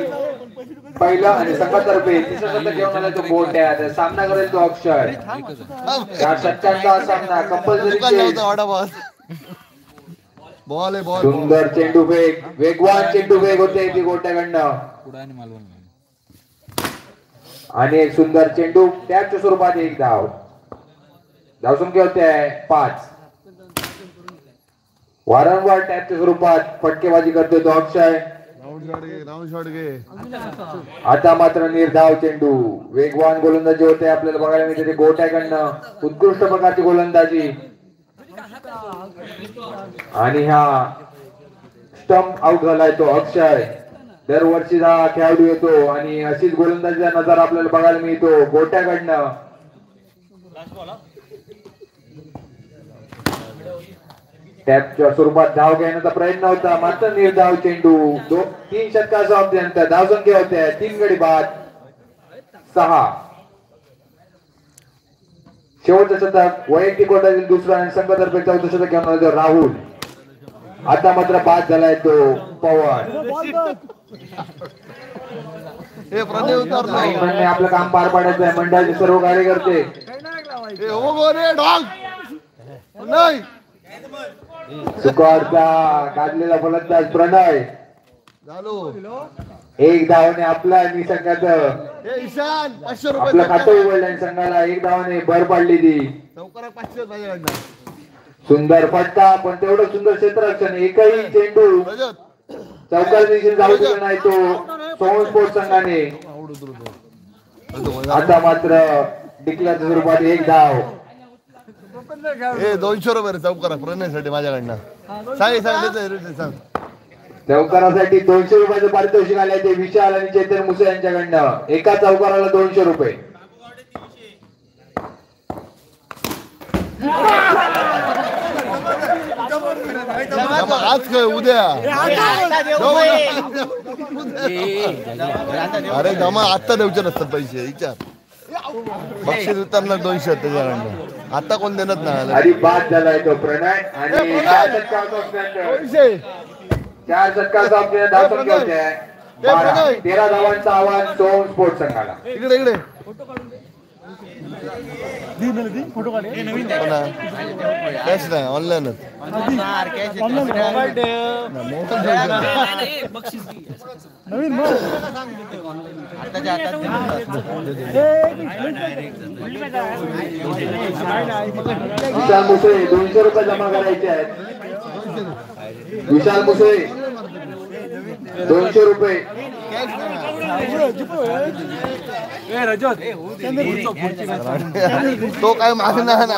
पहिला आणि संघातर्फे तिसरा षटक घेऊन आला तो बोट आहे. सामना करेल तो अक्षय. 4 षटकांचा सामना कंपल्सरी. सुंदर चेंडू फेक वेगवान चेंडू फेक होते ती गोट्याकडनं आणि एक सुंदर चेंडू टॅपच्या स्वरूपात 1 धाव. धावसंख्या होते 5. वारंवार टॅपच्या स्वरूपात फटकेबाजी करतोय तो अक्षय. आता मात्र निर्धाव चेंडू. वेगवान गोलंदाजी होते आपल्याला बघायला मिळते गोट्याकडनं. उत्कृष्ट प्रकारची गोलंदाजी आणि हा स्टंप आउट झालाय तो अक्षय. दरवर्षीचा खेळाडू येतो आणि अशीच गोलंदाजीचा नजारा आपल्याला बघायला मिळतो गोट्याकडनं. टॅपच्या स्वरूपात धाव घेण्याचा प्रयत्न होता मात्र निर्धाव चेंडू. 3 षटका समाप्तीनंतर धावसंख्या होत्या 3 गडी बाद 6. शेवटचं शतक वैयक्तिक कोटातील दुसरा आणि संघतर्फे चौथं शतक घेऊन आला तो राहुल. आता मात्र बाद झालाय तो पवन. प्रणय आपलं काम पार पाडायचं आहे. मंडळाचे सर्व कार्यकर्ते सुकॉरचा गाजलेला फलंदाज प्रणय. एक धावाने आपला आणि संघाचं आपलं खातं उघडलं आणि संघाला एक धावाने भर पाडली ती. सुंदर फटका पण तेवढं सुंदर क्षेत्ररक्षण. एकही चेंडू चौकार देखील जाऊ दिला नाही तो सोहम स्पोर्ट्स संघाने. आता मात्र डिक्लेअरच्या स्वरूपात एक धाव. 200 रुपये चौकारा प्रणयसाठी माझ्याकडनं. सांग चौकारासाठी 200 रुपयाचं पारितोषिक आले ते विशाल आणि चेतन मुसे यांच्याकडनं. एका चौकाराला 200 रुपये. आज काय उद्या अरे जमा आता देऊचे नसतात पैसे. विचार बक्षीस उतरणार 200 त्याच्याकडनं. आता कोण देणार नाही. आणि बाद झालाय तो प्रणय आणि 4 षटकाचा आपल्याला धाव संख्या होते 13 धावांचा आव्हान सोहम स्पोर्ट्स संघाला. इकडे इकडे कॅश नाही ऑनलाईनच. विशाल मुसे 200 रुपये जमा करायचे आहेत. विशाल मुसे 200 रुपये. तो काय मागणार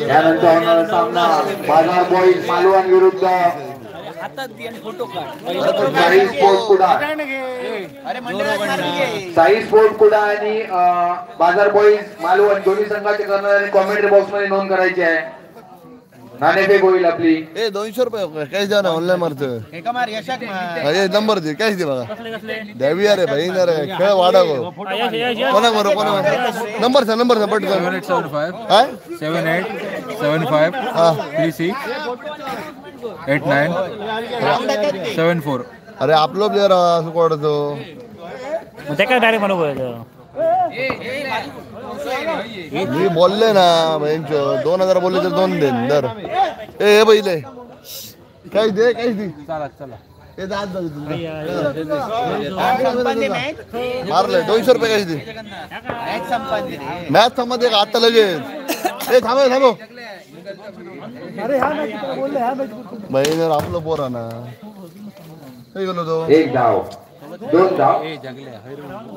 यानंतर होणारा सामना बाजार बॉईज मालवण विरुद्ध साई स्पोर्ट कुडा आणि बाजार बॉईज मालवण दोन्ही संघाचे करणारे कॉमेंट्री बॉक्स मध्ये नोंद करायची आहे. नाणेफेक होईल आपली. 200 रुपये कॅश द्या ना. ऑनलाईन मारतो नंबर दे. कॅश दे बघा द्यावी. अरे भाई ना रे खेळ वाढा कोणा नंबर सांग पटकन. 7875368974. अरे आपलं प्लेअर असं कोणाचं मी बोलले ना 2000 बोलले तर 2 देन दर. ए पहिले काय दे काय दे. मारले 200 रुपये काय दे. मॅच संपत आता लगेच. ए थांबो बहिणी आपलं पोरा ना. एक धाव 2 धाव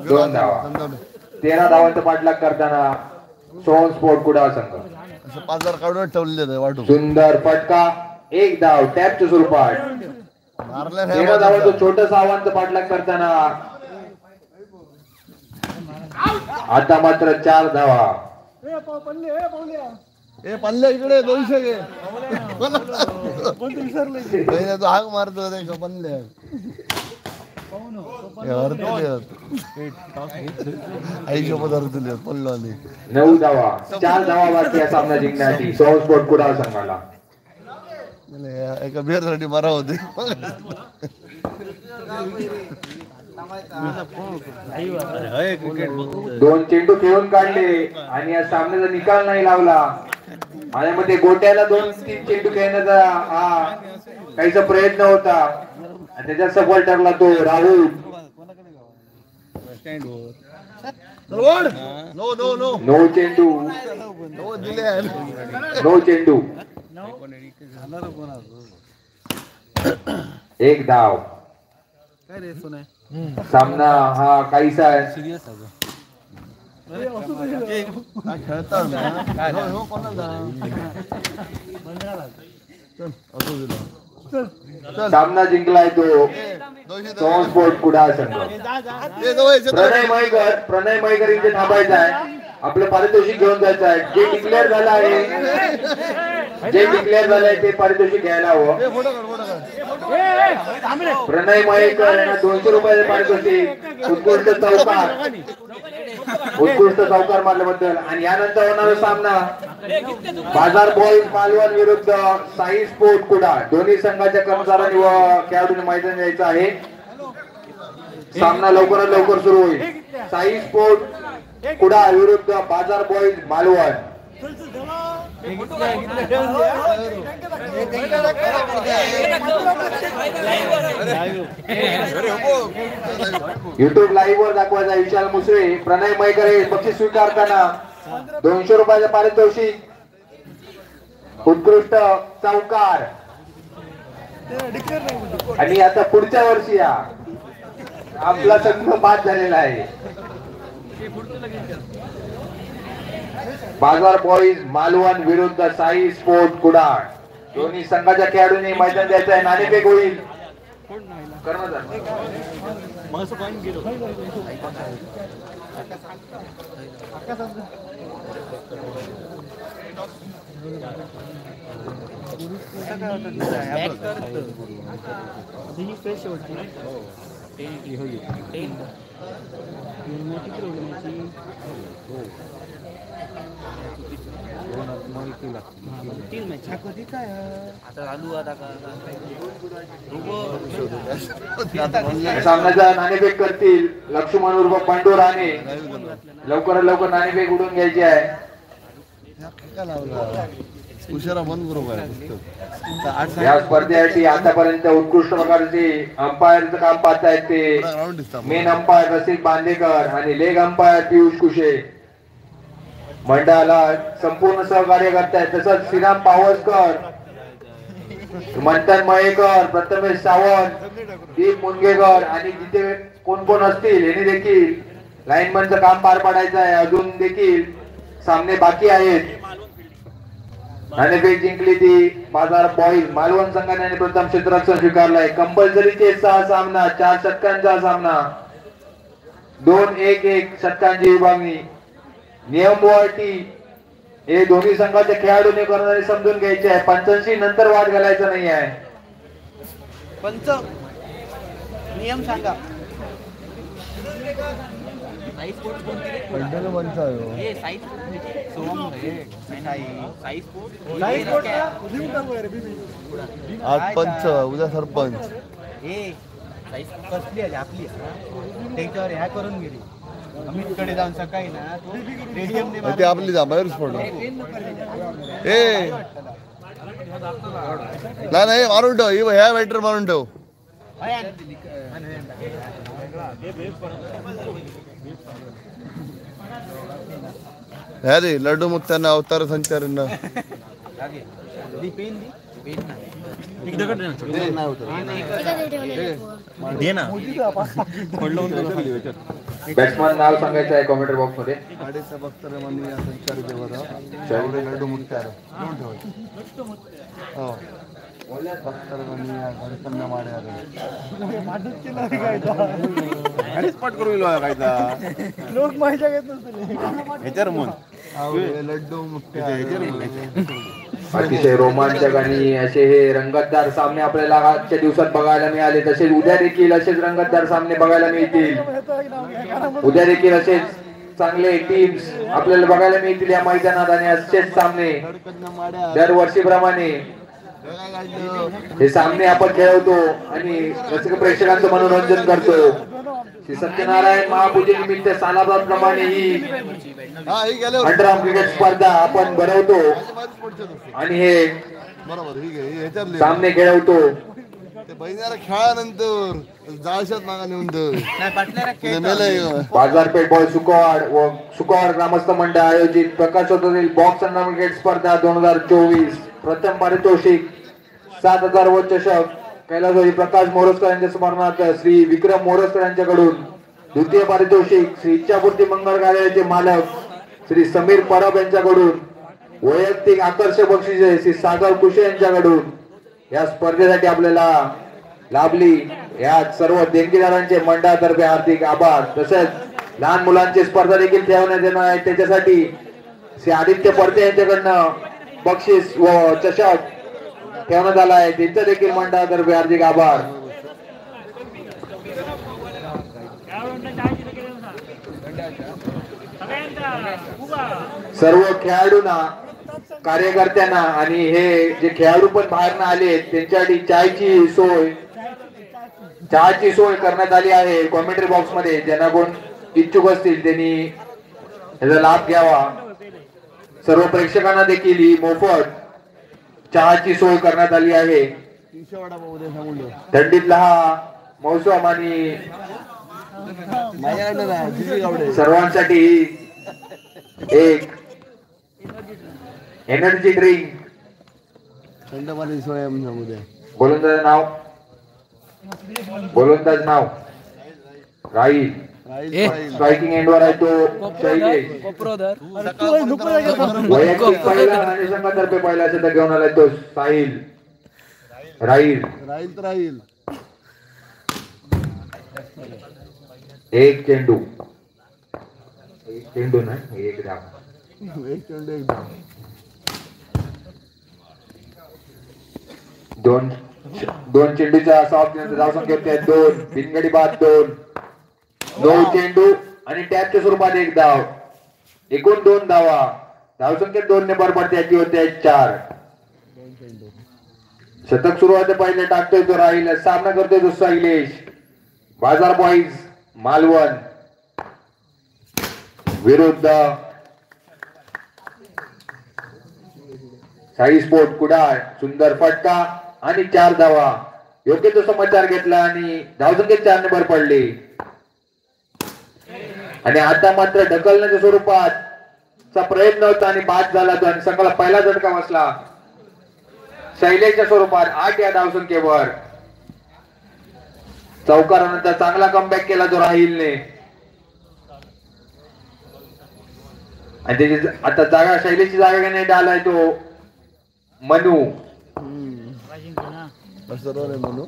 2 धावा. 13 धावांचा पाठलाग करताना सोहम स्पोर्ट कुडा संघ. 5000 काढून ठेवलेले वाटू. सुंदर फटका. एक धाव टॅपच्या स्वरूपात. 13 धावांचं छोटस आव्हानचं पाठलाग करताना आता मात्र 4 धावा. ए पल्ले इकडे 200 घे. तो हाक मारतो पल्ले. आई सोबत अडकले पल्लो आले. 9 धावा. 4 धावा बाकी या सामना जिंकण्यासाठी सोहम स्पोर्ट कुडा संघाला. एका बेरसाठी मारा होते. दोन चेंडू खेळून काढले आणि या सामन्याचा निकाल नाही लावला. माझ्या मते गोट्याला 2-3 चेंडू खेळण्याचा हा काहीसा प्रयत्न होता. त्याच्यात सफल ठरला तो राहुल. नो चेंडू. नो चेंडू. एक धाव. सामना हा काहीसा सामना जिंकलाय तो सोहम स्पोर्ट कुडा संघ. प्रणय मयकर इथे थांबायचा आहे. आपलं पारितोषिक घेऊन जायचं आहे. जे डिक्लेअर झालं आहे जे डिक्लेअर झालंय ते पारितोषिक घ्यायला हवं. प्रणय मयेकर यांना 200 रुपयाचे पारितोषिक उत्कृष्ट चौकार मारल्याबद्दल. आणि यानंतर होणारा सामना बाजार बॉईज मालवण विरुद्ध साई स्पोर्ट कुडाळ. दोन्ही संघाच्या कर्मचाऱ्यांनी व खेळाडूंनी मैदान द्यायचं आहे. सामना लवकरात लवकर सुरू होईल. साई स्पोर्ट कुडाळ विरुद्ध बाजार बॉईज मालवण. युट्यूब लाईव्ह वर दाखवायचा विशाल मुसळे. प्रणय मयेकर हे बक्षीस स्वीकारताना 200 रुपयाचे पारितोषिक उत्कृष्ट चौकार. आणि आता पुढच्या वर्षी आपला संघ बाद झालेला आहे. बाजार बॉईज मालवण विरुद्ध साई स्पोर्ट कुडाळ. दोन्ही संघाच्या खेळाडूंनी मैदान द्यायचं आहे. नाणेफेक होईल. सामन्याचा नाणेफेक करतील लक्ष्मण उर्फ बंडू राणे. लवकरात लवकर नाणेफेक उडून घ्यायची आहे. या स्पर्धेसाठी आतापर्यंत उत्कृष्ट प्रकारचे अंपायरचं काम पाहतायत ते मेन अंपायर रसिक बांदेकर आणि लेग अंपायर पियुष कुशे. मंडळाला संपूर्ण सहकार्य करतायत. तसंच श्रीराम पावसकर, मंथन मयेकर, प्रथमेश सावंत, दीप मुनगेकर आणि जिथे कोण कोण असतील यांनी देखील लाईनमनचं काम पार पाडायचं आहे. अजून देखील सामने बाकी आहेत. नाणेफेक जिंकली ती बाजार बॉईज मालवण संघाने प्रथम क्षेत्ररक्षण स्वीकारलाय. कंपल्सरी चेस चा सामना, 4 षटकांचा सामना, 2-1-1 षटकांची विभागणी. नियमवाटी हे दोन्ही संघाच्या खेळाडूंनी करणारे समजून घ्यायचे आहे. पंचांशी नंतर वाद घालायचा नाही आहे. पंच नियम सांगा. आज पंच उद्या सरपंच कसली आहे आपली त्याच्यावर ह्या करून गेली. अमितकडे जाऊन सकाळी ना तो रेडियम ते आपली जा बाहेर स्फोट. नाही मारून ठेव. ह्या बॅटर मारून ठेव. रे लड्डू मुक्तांना अवतार संचारांना बॅट्समन नाव सांगायचं आहे कॉमेंट बॉक्स मध्ये. लड्डू मुक्तार लोक माझ्या घेत नसतील. लड्डू मुक्तार. अतिशय रोमांचक आणि असे हे रंगतदार सामने आपल्याला आजच्या दिवसात बघायला मिळाले. तसेच उद्या देखील असेच रंगतदार सामने बघायला मिळतील. उद्या देखील असेच चांगले टीम्स आपल्याला बघायला मिळतील या मैदानात. आणि असेच सामने दरवर्षीप्रमाणे हे सामने आपण खेळवतो आणि रसिक प्रेक्षकांचं मनोरंजन करतो. श्री सत्यनारायण महापूजे निमित्त सालाबाद प्रमाणे ही अंडरआर्म क्रिकेट स्पर्धा आपण भरवतो आणि हे सामने खेळवतो. खेळानंतर जाळशात मागा नेऊन बाजारपेठ बॉय सुकवाड व सुकवाड ग्रामस्थ मंडळ आयोजित प्रकाशोत्तरील बॉक्स अंडरआर्म क्रिकेट स्पर्धा 2024. प्रथम पारितोषिक 7,000 व चषक कैलासवासी प्रकाश मोरजकर यांच्या स्मरणार्थ श्री विक्रम मोरजकर यांच्याकडून. द्वितीय पारितोषिक श्री इच्छापूर्ती मंगळ कार्यालयाचे मालक श्री समीर परब यांच्याकडून. वैयक्तिक आकर्षक बक्षिसे श्री सागर कुशे यांच्याकडून. या स्पर्धेसाठी आपल्याला लाभली या सर्व देणगीदारांचे मंडळातर्फे हार्दिक आभार. तसेच लहान मुलांची स्पर्धा देखील ठेवण्यात येणार आहे. त्याच्यासाठी श्री आदित्य पडते यांच्याकडनं बक्षीस व चषक ठेवण्यात आला आहे त्यांचा देखील मंडळातर्फे हार्दिक आभार. सर्व खेळाडूंना कार्यकर्त्यांना आणि हे जे खेळाडू पण बाहेर आले त्यांच्यासाठी चहाची सोय करण्यात आली आहे कॉमेंट्री बॉक्स मध्ये. ज्यांना कोण इच्छुक असतील त्यांनी याचा लाभ घ्यावा. सर्व प्रेक्षकांना देखील ही मोफत चहाची सोय करण्यात आली आहे. थंडीतला हा मौसम आणि सर्वांसाठी एक एनर्जी ड्रिंक. थंड पाणी सोय गोलंदाज नाव राहील. स्ट्रायकिंग एंडवर आहे तो शैलेश. वैयक्तिक पहिला आणि संघातर्फे पहिला शतक घेऊन आलाय तो साहिल. राहील एक चेंडू नाही एक धाव. दोन चेंडूचा धावसंख्या 2 बिनगडी बाद 2 9 चेंडू आणि टॅपच्या स्वरूपात एक धाव. एकूण 2 धावा. धावसंख्या 2 ने भर पडते याची होते 4. शतक सुरुवात पहिले टाकतोय तो राहील. सामना करतोय तो शैलेश. बाजार बॉईज मालवण विरुद्ध साई स्पोर्ट कुडाळ. सुंदर फटका आणि 4 धावा. योग्य तो समाचार घेतला आणि धावसंख्या 4 ने भर पडली. आणि आता मात्र ढकलण्याच्या स्वरूपात प्रयत्न होता आणि बाद झाला तो आणि संघाला पहिला झटका बसला शैलेशच्या स्वरूपात 8 या धावसंख्येवर. चौकारानंतर चांगला कमबॅक केला तो राहीलने आणि त्याची आता जागा शैलेशची जागा घेण्यात आलाय तो मनू. मनू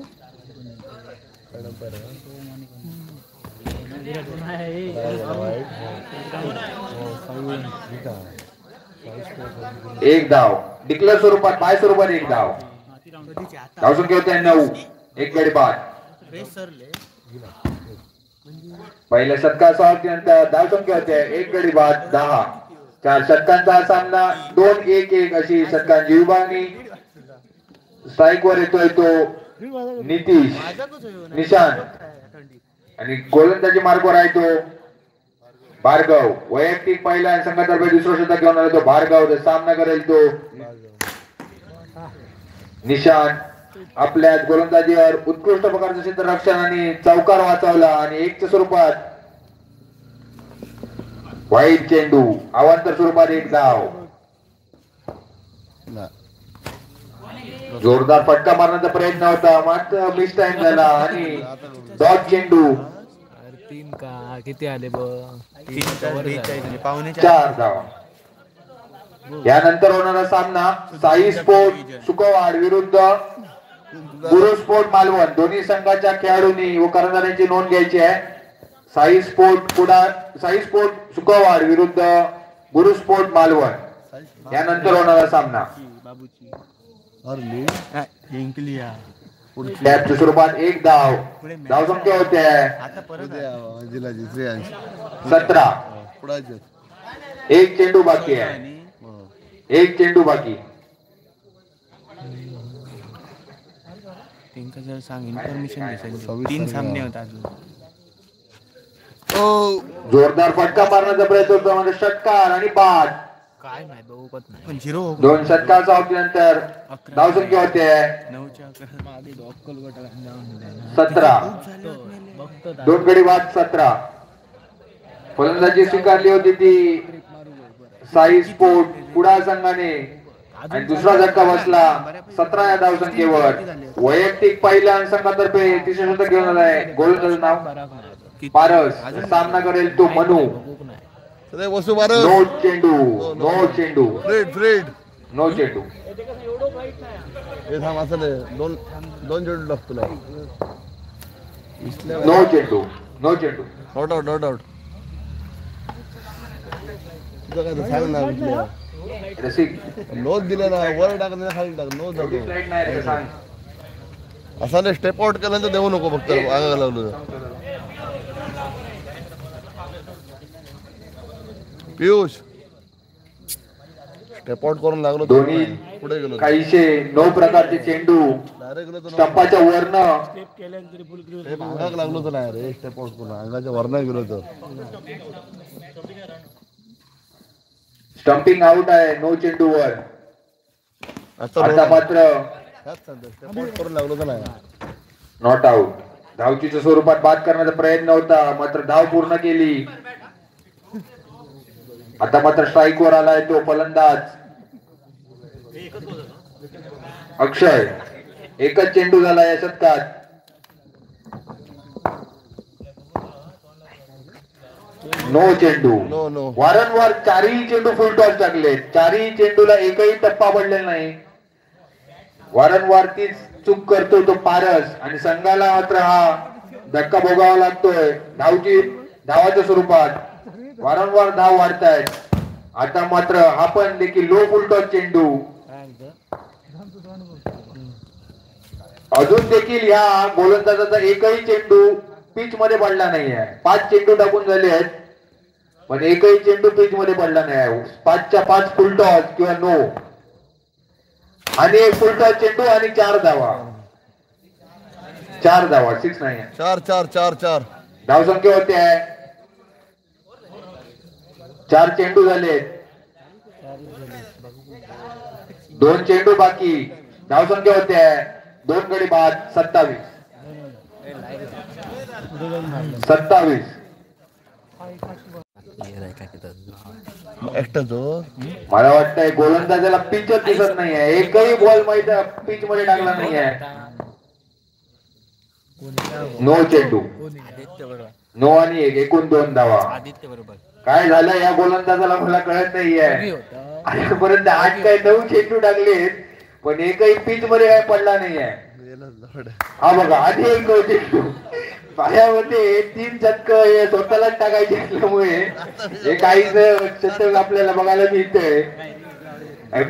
एक धाव. डिक्लेअर स्वरूपात बाय स्वरूपात एक धाव. धावसंख्या होते 9. एक गडी बाद. पहिल्या षटकानंतर धावसंख्या होते 1 गडी बाद 10. 4 षटकांचा सामना 2-1-1 अशी षटकांची विभागणी. स्ट्राईक वर येतोय तो निशांत आणि गोलंदाजी मार्गावर आहे तो भार्गव. वैयक्तिक पहिला संघातर्फे दुसरा शतक घेऊन आला तो भार्गव. सामना करेल तो निशांत. आपल्या गोलंदाजीवर उत्कृष्ट प्रकारचं क्षेत्ररक्षण आणि चौकार वाचवला आणि 1च्या स्वरूपात वाईट चेंडू. अवांतर स्वरूपात 1 धाव. जोरदार फटका मारण्याचा प्रयत्न होता मात्र मिस टाइम झाला आणि डॉट चेंडू. 3 का किती आले 4 धावा. यानंतर होणारा सामना साई स्पोर्ट सुकोवाड विरुद्ध गुरु स्पोर्ट मालवण. दोन्ही संघाच्या खेळाडूंनी व कर्णधारांची नोंद घ्यायची आहे. साई स्पोर्ट सुकोवाड विरुद्ध गुरु स्पोर्ट मालवण. यानंतर होणारा सामना टॅपच्या स्वरूपात 1 धाव. धावसंख्या होते 17. 1 चेंडू बाकी आहे. 1 चेंडू बाकी. इन्फॉर्मेशन 3 सामने होतात. जोरदार फटका मारण्याचा प्रयत्न होतो म्हणजे षटकार आणि बाद. काय नाही बघत नाही पण 0 2 षटकाचा नंतर धावसंख्या होते 17. 2 गडी बाद 17. फलंदाजी स्वीकारली होती ती साई स्पोर्ट कुडाळ संघाने आणि दुसरा झटका बसला 17 या धावसंख्येवर. वैयक्तिक पहिल्या संघातर्फे तिसरे शतक घेऊन आलाय गोलंदाज नाव पारस. सामना करेल तो मनू. नो चेंडू. नोट दिले ना वर टाकले खाली टाक नोट जातो असा नाही स्टेप आउट केल्यानंतर देऊ नको फक्त आगायला लागलो पियुष स्टेप आउट करून लागलो दोन्ही पुढे गेलो काहीशे 9 प्रकारचे चेंडू स्टंपाच्या वरनं अंगाक लागलो तर नाही रे स्टेप आउट करून अंगाच्या वरनं गेलो तर स्टंपिंग आउट आहे 9 चेंडूवर आता मात्र स्टेप आउट करून लागलो तर नाही नॉट आउट धावचीच्या स्वरूपात बाद करण्याचा प्रयत्न होता मात्र धाव पूर्ण केली आता मात्र स्ट्राईक वर आलाय तो फलंदाज अक्षय एकच चेंडू झाला या शतकात नो चेंडू वारंवार चारही चेंडू फुल टॉस टाकले चारही चेंडूला एकही टप्पा पडलेला नाही वारंवार तीच चूक करतो तो पारस आणि संघाला मात्र हा धक्का भोगावा लागतोय धावाच्या स्वरूपात वारंवार धाव वाढतायत आता मात्र हा पण देखील लो फुल टॉस चेंडू अजून देखील या गोलंदाजाचा एकही चेंडू पिच मध्ये पडला नाही आहे 5 चेंडू टाकून झाले आहेत पण एकही चेंडू पिच मध्ये पडला नाही आहे 5च्या 5 फुल टॉस किंवा नो आणि एक फुल टॉस चेंडू आणि 4 धावा 6 नाही 4 धावसंख्या होते आहे 4 चेंडू झाले 2 चेंडू बाकी धावसंख्या होते आहे 2 गडी बाद 27 मला वाटतंय गोलंदाजाला पिचच दिसत नाही आहे एकही बॉल पिच मध्ये टाकला नाही आहे नो चेंडू नो आणि एकूण 2 धावा काय झालं या गोलंदाजाला मला कळत नाहीये आतापर्यंत 8 काय 9 चेंडू टाकलेत पण एकही पिच मध्ये काय पडला नाहीये हा बघा आधी एक चेंडू पायामध्ये 3 चटक हे स्वतःलाच टाकायचे असल्यामुळे हे काहीच शतक आपल्याला बघायला मिळतंय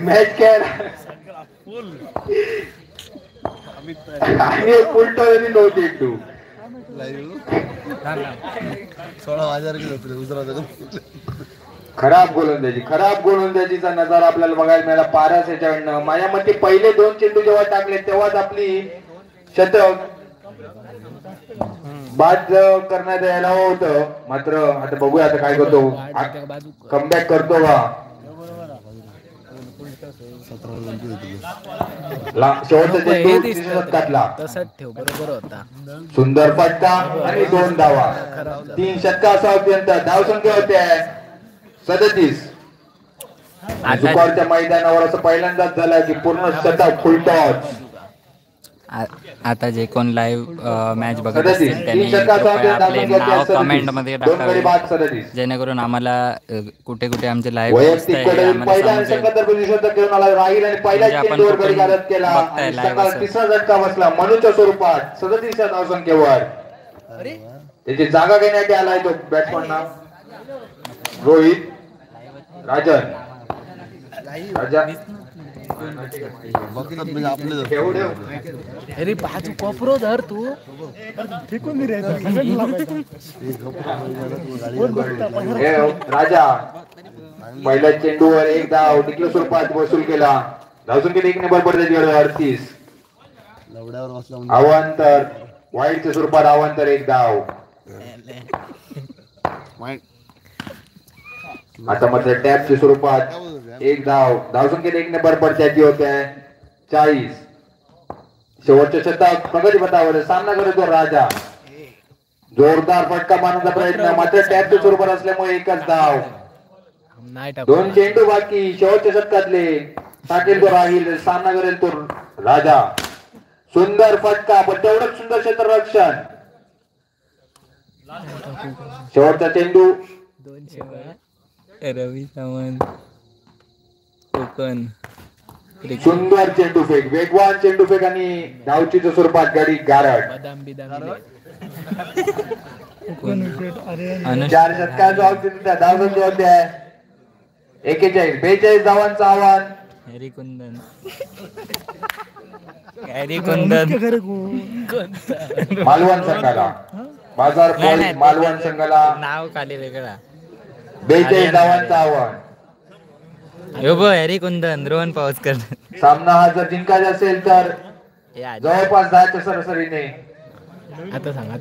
मॅच खेळ आणि फुल टॉस नो चेंडू 16,000 किलो खराब गोलंदाजीचा नजारा आपल्याला बघायला मिळाला पारस याच्याकडनं माझ्या मते पहिले 2 चेंडू जेव्हा टाकले तेव्हाच आपली शतक बाद करण्यात यायला होतं मात्र आता बघूया आता काय करतो कमबॅक करतो का शेवटचा चेंडू शतकातला सुंदर फटका आणि 2 धावा 3 षटकापर्यंत धावसंख्या होते 37 दुपारच्या मैदानावर असं पहिल्यांदाच झालं की पूर्ण शतक फुल टॉस आता जे कोण लाईव्ह मॅच बघत असतील त्यांनी आपले नाव कमेंट मध्ये टाकावे जेणेकरून आम्हाला कुठे कुठे आमचे लाईव्ह तिसरा झटका बसला मनूच्या स्वरूपात 37 धावसंख्येवर त्याची जागा घेण्यात आलाय तो बॅट्समन रोहित राजन अरे बाजू कोपरो धर तू फेकून राजा पहिल्या चेंडूवर 1 धाव टिकलो स्वरूपात वसूल केला धावसंख्येत 1 नंबर पडते 38 अवांतर वाईटच्या स्वरूपात अवांतर 1 धाव आता मात्र टॅपच्या स्वरूपात 1 धाव धावसंख्येत 1 नंबर पडत्याची होते 40 शेवटच्या शतक प्रगती पथावर सामना करतो राजा जोरदार फटका मारण्याचा प्रयत्न मात्र टॅपच्या स्वरूपात असल्यामुळे 1च धाव 2 चेंडू बाकी शेवटच्या शतकातले टाकेल तो राहील सामना करेल तो राजा सुंदर फटका पण तेवढंच सुंदर क्षेत्ररक्षण शेवटचा चेंडू रवी सावंत कोकण सुंदर चेंडू फेक वेगवान चेंडू फेक आणि धावचीच्या स्वरूपात गाडी गारड 4 षटकाचा धावसंख्या होत्या 41 42 धावांचं आव्हान हॅरी कुंदन हॅरी कुंदन मालवण संघाला. बाजार पॉईंट मालवण संघाला नाव खाली वेगळा. 42 धावांचं आव्हान. यो बो हॅरी कुंदन रोहन पावसकर. सामना हा जर जिंकायचा असेल तर जवळपास जायचं सरासरीने. आता सांग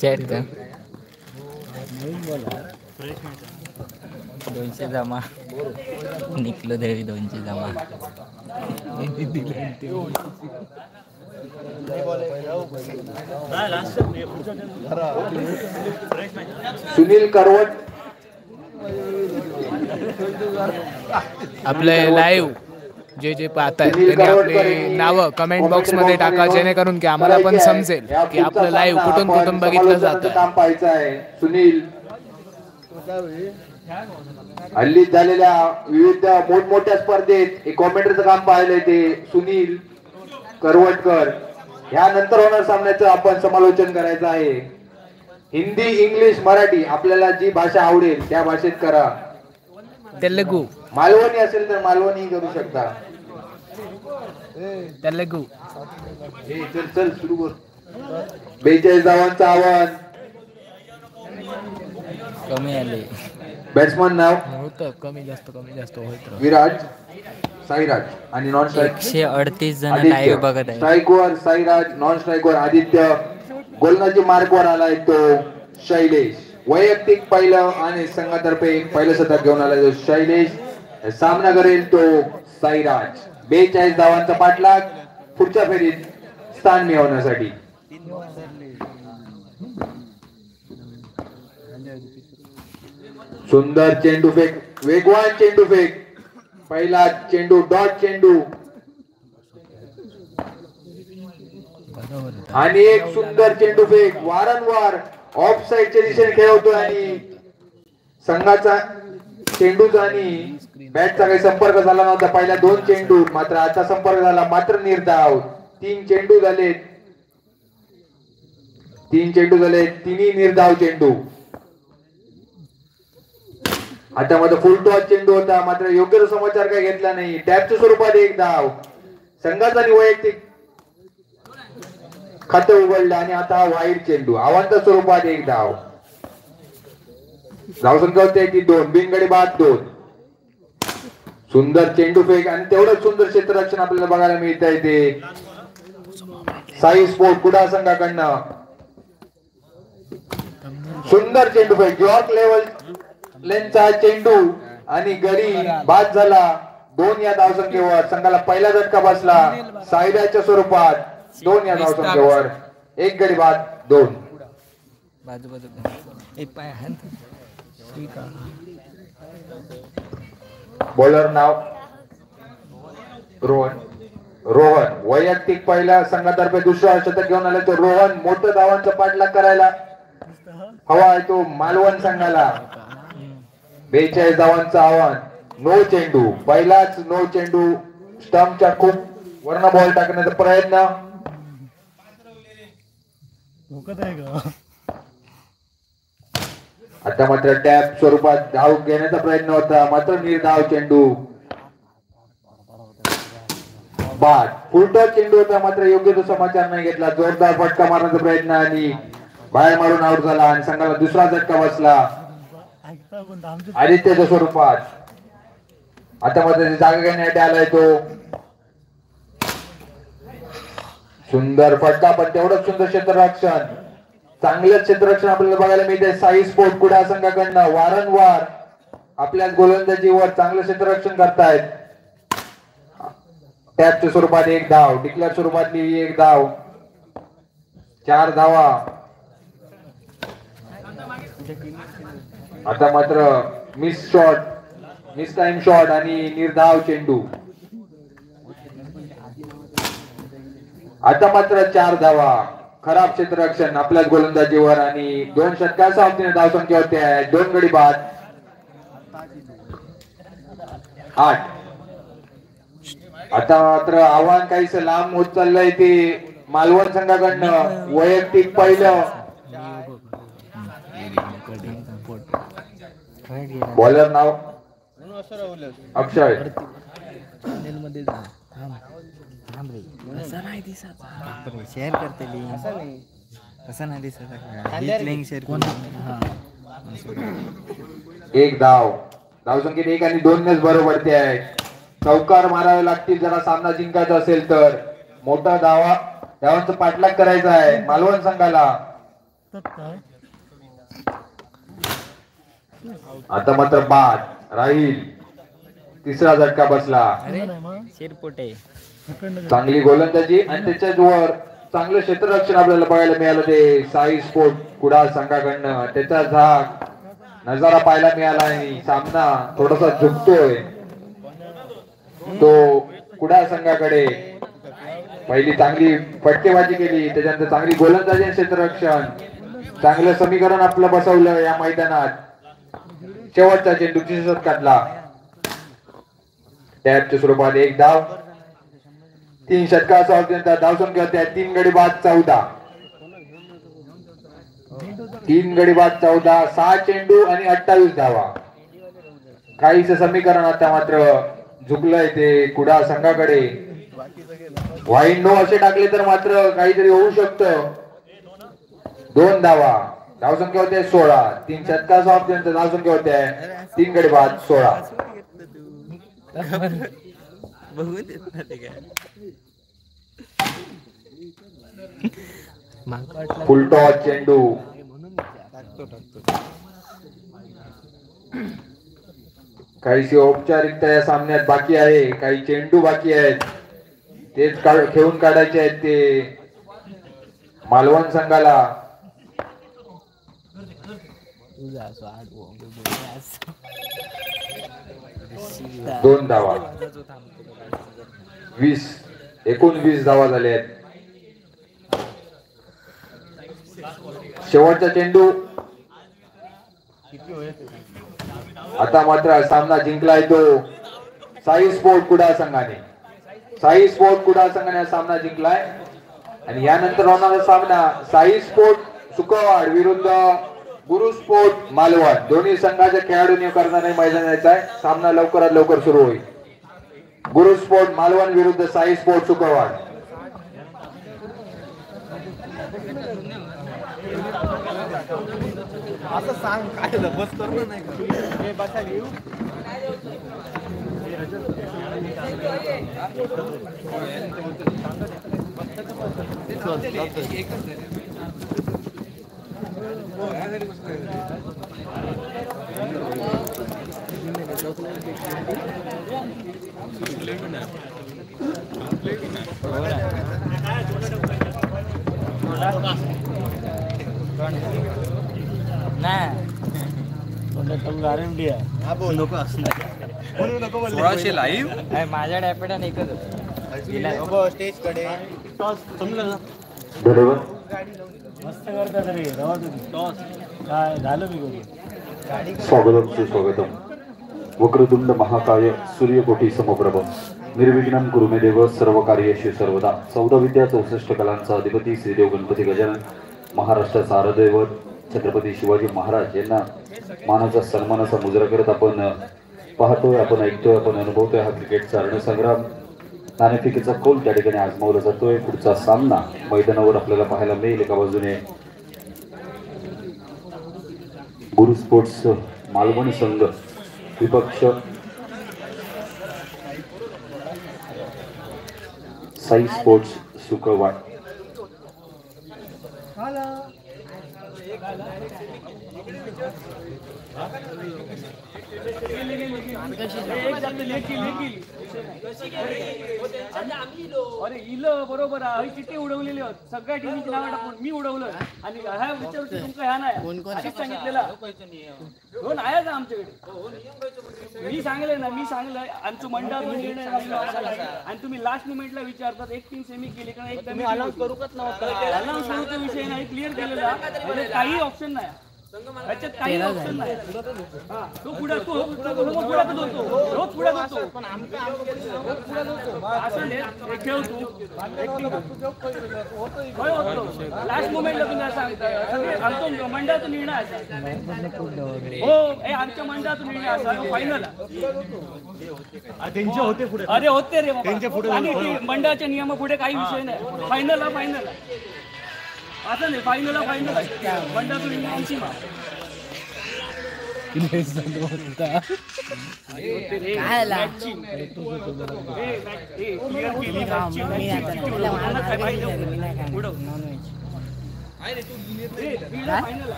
चॅट कर. 200 जमा निकलो देवी 200 जमा. सुनील करवट आपले लाईव्ह जे जे पाहतायत त्यांनी आपली नावं कमेंट बॉक्स मध्ये टाका, जेणेकरून की आम्हाला पण समजेल की आपलं लाईव्ह कुठून कुठून बघितलं जातं. काम पाहायचं आहे. सुनील हल्ली झालेल्या विविध मोठमोठ्या स्पर्धेत कॉमेंटरचं काम पाहिलंय ते सुनील करवटकर. यानंतर होणार सामन्याचं आपण समालोचन करायचं आहे. हिंदी, इंग्लिश, मराठी आपल्याला जी भाषा आवडेल त्या भाषेत करा. तेलुगू मालवणी असेल तर मालवणी करू शकता. तेलुगू चल चल सुरू कर. 42 धावांचं आव्हान. कमी आले. बॅट्समन नाव होतं कमी जास्त होत. विराज, साईराज आणि नॉन स्ट्राईक 138 जण लाईव्ह बघत आहे. स्ट्राईकवर साईराज, नॉन स्ट्राईकवर आदित्य, गोलंदाजी मार्कवर आलाय तो शैलेश. वैयक्तिक पहिलं आणि संघातर्फे पहिलं शतक घेऊन आलाय तो शैलेश. सामना करेल तो साईराज. 42 धावांचा पाठलाग पुढच्या फेरीत स्थान मिळवण्यासाठी. सुंदर चेंडू फेक, वेगवान चेंडू फेक. पहिला चेंडू डॉट चेंडू आणि एक सुंदर चेंडू फेक. वारंवार ऑफ साइडच्या दिशेने खेळवतोय आणि संघाचा चेंडूचा आणि बॅटचा काही संपर्क झाला नव्हता. पहिल्या 2 चेंडू मात्र आता संपर्क झाला, मात्र निर्धाव. 3 चेंडू झाले, 3 चेंडू झाले, तिन्ही निर्धाव चेंडू. आता मध्ये फुल टॉस चेंडू होता, मात्र योग्य तो समाचार काही घेतला नाही. टॅपच्या स्वरूपात 1 धाव. संघाचा आणि वैयक्तिक खातं उघडलं आणि आता वाईड चेंडू. आव्हानाच्या स्वरूपात 1 धाव. धावसंख्या होते ती 2. बिनगडी बाद 2. सुंदर चेंडू फेक आणि तेवढंच सुंदर क्षेत्ररक्षण आपल्याला बघायला मिळत आहे ते साई स्पोर्ट कुडाळ संघाकडनं. सुंदर चेंडू फेक, जॉर्क लेवल लेनचा चेंडू आणि गडी बाद झाला. 2 या धावसंख्येवर संघाला पहिला झटका बसला. साईडाच्या स्वरूपात 2 या धावसंख्येवर 1 गडी बाद 2. बॉलर नाव रोहन. वैयक्तिक पहिल्या संघातर्फे दुसरा शतक घेऊन आले तो रोहन. मोठं धावांचा पाठलाग करायला हवा आहे तो मालवण संघाला. 42 धावांचं आव्हान. नो चेंडू, पहिलाच नो चेंडू. स्टंपच्या खूप वरना बॉल टाकण्याचा प्रयत्न. आता मात्र टॅप स्वरूपात धाव घेण्याचा प्रयत्न होता, मात्र निर्धाव चेंडू. बाद. फुलटॉस चेंडू होता, मात्र योग्य तो समाचार नाही घेतला. जोरदार फटका मारण्याचा प्रयत्न आणि बाहेर मारून आउट झाला आणि संघाला दुसरा झटका बसला आदित्यच्या स्वरूपात. आता मात्र जागा घेण्यासाठी आलाय तो. सुंदर फटका, पण तेवढंच सुंदर क्षेत्ररक्षण. चांगलं क्षेत्ररक्षण आपल्याला बघायला मिळते साई स्पोर्ट कुडाळ संघाकडनं. वारंवार आपल्या गोलंदाजीवर चांगलं क्षेत्ररक्षण करतायत. टॅपच्या स्वरूपात 1 धाव, डिक्लेअर स्वरूपातली 1 धाव. 4 धावा. आता मात्र miss shot, miss time shot आणि निर्धाव चेंडू. आता मात्र 4 धावा. खराब क्षेत्ररक्षण आपल्याच गोलंदाजीवर आणि 2 षटकांच्या अवतीने धावसंख्या होते 2 गडी बाद 8. आता मात्र आव्हान काहीच लांब होत चाललंय ते मालवण संघाकडनं. वैयक्तिक पहिलं. बॉलर नाव अक्षय मध्ये जा थांब रे असं नाही दिसत बापरे शेअर करते लिंक असं नाही दिसत लिंक शेअर कोण एक धावसंख्येत 1 आणि 2 बरोबरती आहे. चौकार मारावे लागतील जरा सामना जिंकायचा असेल तर. मोठा धावांचा पाठलाग करायचा आहे मालवण संघाला. आता मात्र बाद राहील. तिसरा झटका बसला. शेरपोटे चांगली गोलंदाजी आणि त्याच्यावर चांगलं क्षेत्ररक्षण आपल्याला बघायला मिळालं ते साई स्पोर्ट कुडाळ संघाकडनं. त्याचा झाक नजारा पाहायला मिळाला आणि सामना थोडासा झुकतोय तो कुडाळ संघाकडे. पहिली चांगली फटकेबाजी केली त्याच्यानंतर चांगली गोलंदाजी आणि क्षेत्ररक्षण. चांगलं समीकरण आपलं बसवलं या मैदानात. शेवटचा चेंडू शतक काढला. टॅपच्या स्वरूपात 1 धाव. 3 षटकाचा धावसंख्या होत्या 3 गडी बाद 14. 3 गडी बाद 14. 6 चेंडू आणि 28 धावा. काहीच समीकरण आता मात्र झुकलंय ते कुडाळ संघाकडे. वाईन नो असे टाकले तर मात्र काहीतरी होऊ शकतं. 2 धावा. धावसंख्या होत्या 16. 3 षटकाचा धावसंख्या होत्या 3 गडी बाद 16. बघू देत ना ते काय फुल टॉस चेंडू. काही औपचारिकता या सामन्यात बाकी आहे. काही चेंडू बाकी आहेत तेच खेळून काढायचे आहेत ते मालवण संघाला. 2 धावा. 19 धावा झाल्या आहेत. शेवटचा चेंडू. आता मात्र सामना जिंकलाय तो साई स्पोर्ट कुडाळ संघाने. साई स्पोर्ट कुडाळ संघाने सामना जिंकलाय आणि यानंतर होणारा सामना साई स्पोर्ट सुकवाड विरुद्ध गुरु स्पोर्ट मालवण. दोन्ही संघाच्या खेळाडूंनी करणारे मैदानाचा आहे. सामना लवकरात लवकर सुरू होईल. गुरु स्पोर्ट मालवण विरुद्ध साई स्पोर्ट सुकवाड. असं सांग काय बस करणं नाही बसा घेऊ. माझ्या डॅपेडा एकच स्टेज कडे टॉस समजलं ना. मस्त करता तरी टॉस काय झालं मी स्वागतम सुस्वागतम. वक्रतुंड महाकाय सूर्यकोटी समप्रभ निर्विघ्नं कुरु मे देव सर्व कार्येषु सर्वदा. 14 विद्या 64 कलांचा अधिपती श्रीदेव गणपती गजानन महाराष्ट्राचा आराध्यदैवत छत्रपती शिवाजी महाराज यांना मानाचा सन्मानाचा मुजरा करत आपण पाहतोय, आपण ऐकतोय, आपण अनुभवतोय हा क्रिकेटचा रणसंग्राम. नाणेफेकीचा कौल त्या ठिकाणी आजमावला जातोय. पुढचा सामना मैदानावर आपल्याला पाहायला मिळेल. एका बाजूने गुरु स्पोर्ट्स मालवण संघ विपक्ष साई स्पोर्ट्स सुकवाड. अरे इलं बरोबर आहे. चिठ्ठी उडवलेली होत सगळ्या टीमची नावं टाकून मी उडवलं आणि ह्या विचारते तुमचं ह्या नाही अशीच सांगितलेला दोन आहेच आमच्याकडे. मी सांगले ना, मी सांगलं आमचं मंडळ निर्णय आणि तुम्ही लास्ट मोमेंटला विचारतात. एक टीम सेमी केली कारण एक अनाउन्स करूच नव्हता. अनाउन्स विषय नाही क्लिअर केलेला म्हणजे काही ऑप्शन नाही. याच्यात काही ऑप्शन नाही. तो पुढे तो पुढ्यातच होतो, रोज पुढ्यात होतो. असं नाही, हे खेळ तू लास्ट मोमेंटला तुम्ही सांगतो मंडळाचा निर्णय असा. हो, हे आमच्या मंडळाचा निर्णय असा फायनल त्यांचे होते पुढे. अरे होते रे बाबा. आणि मंडळाच्या नियमा पुढे काही विषय नाही. फायनल असं नाही, फायनल मंडळाचा निर्णय अंतिम आहे.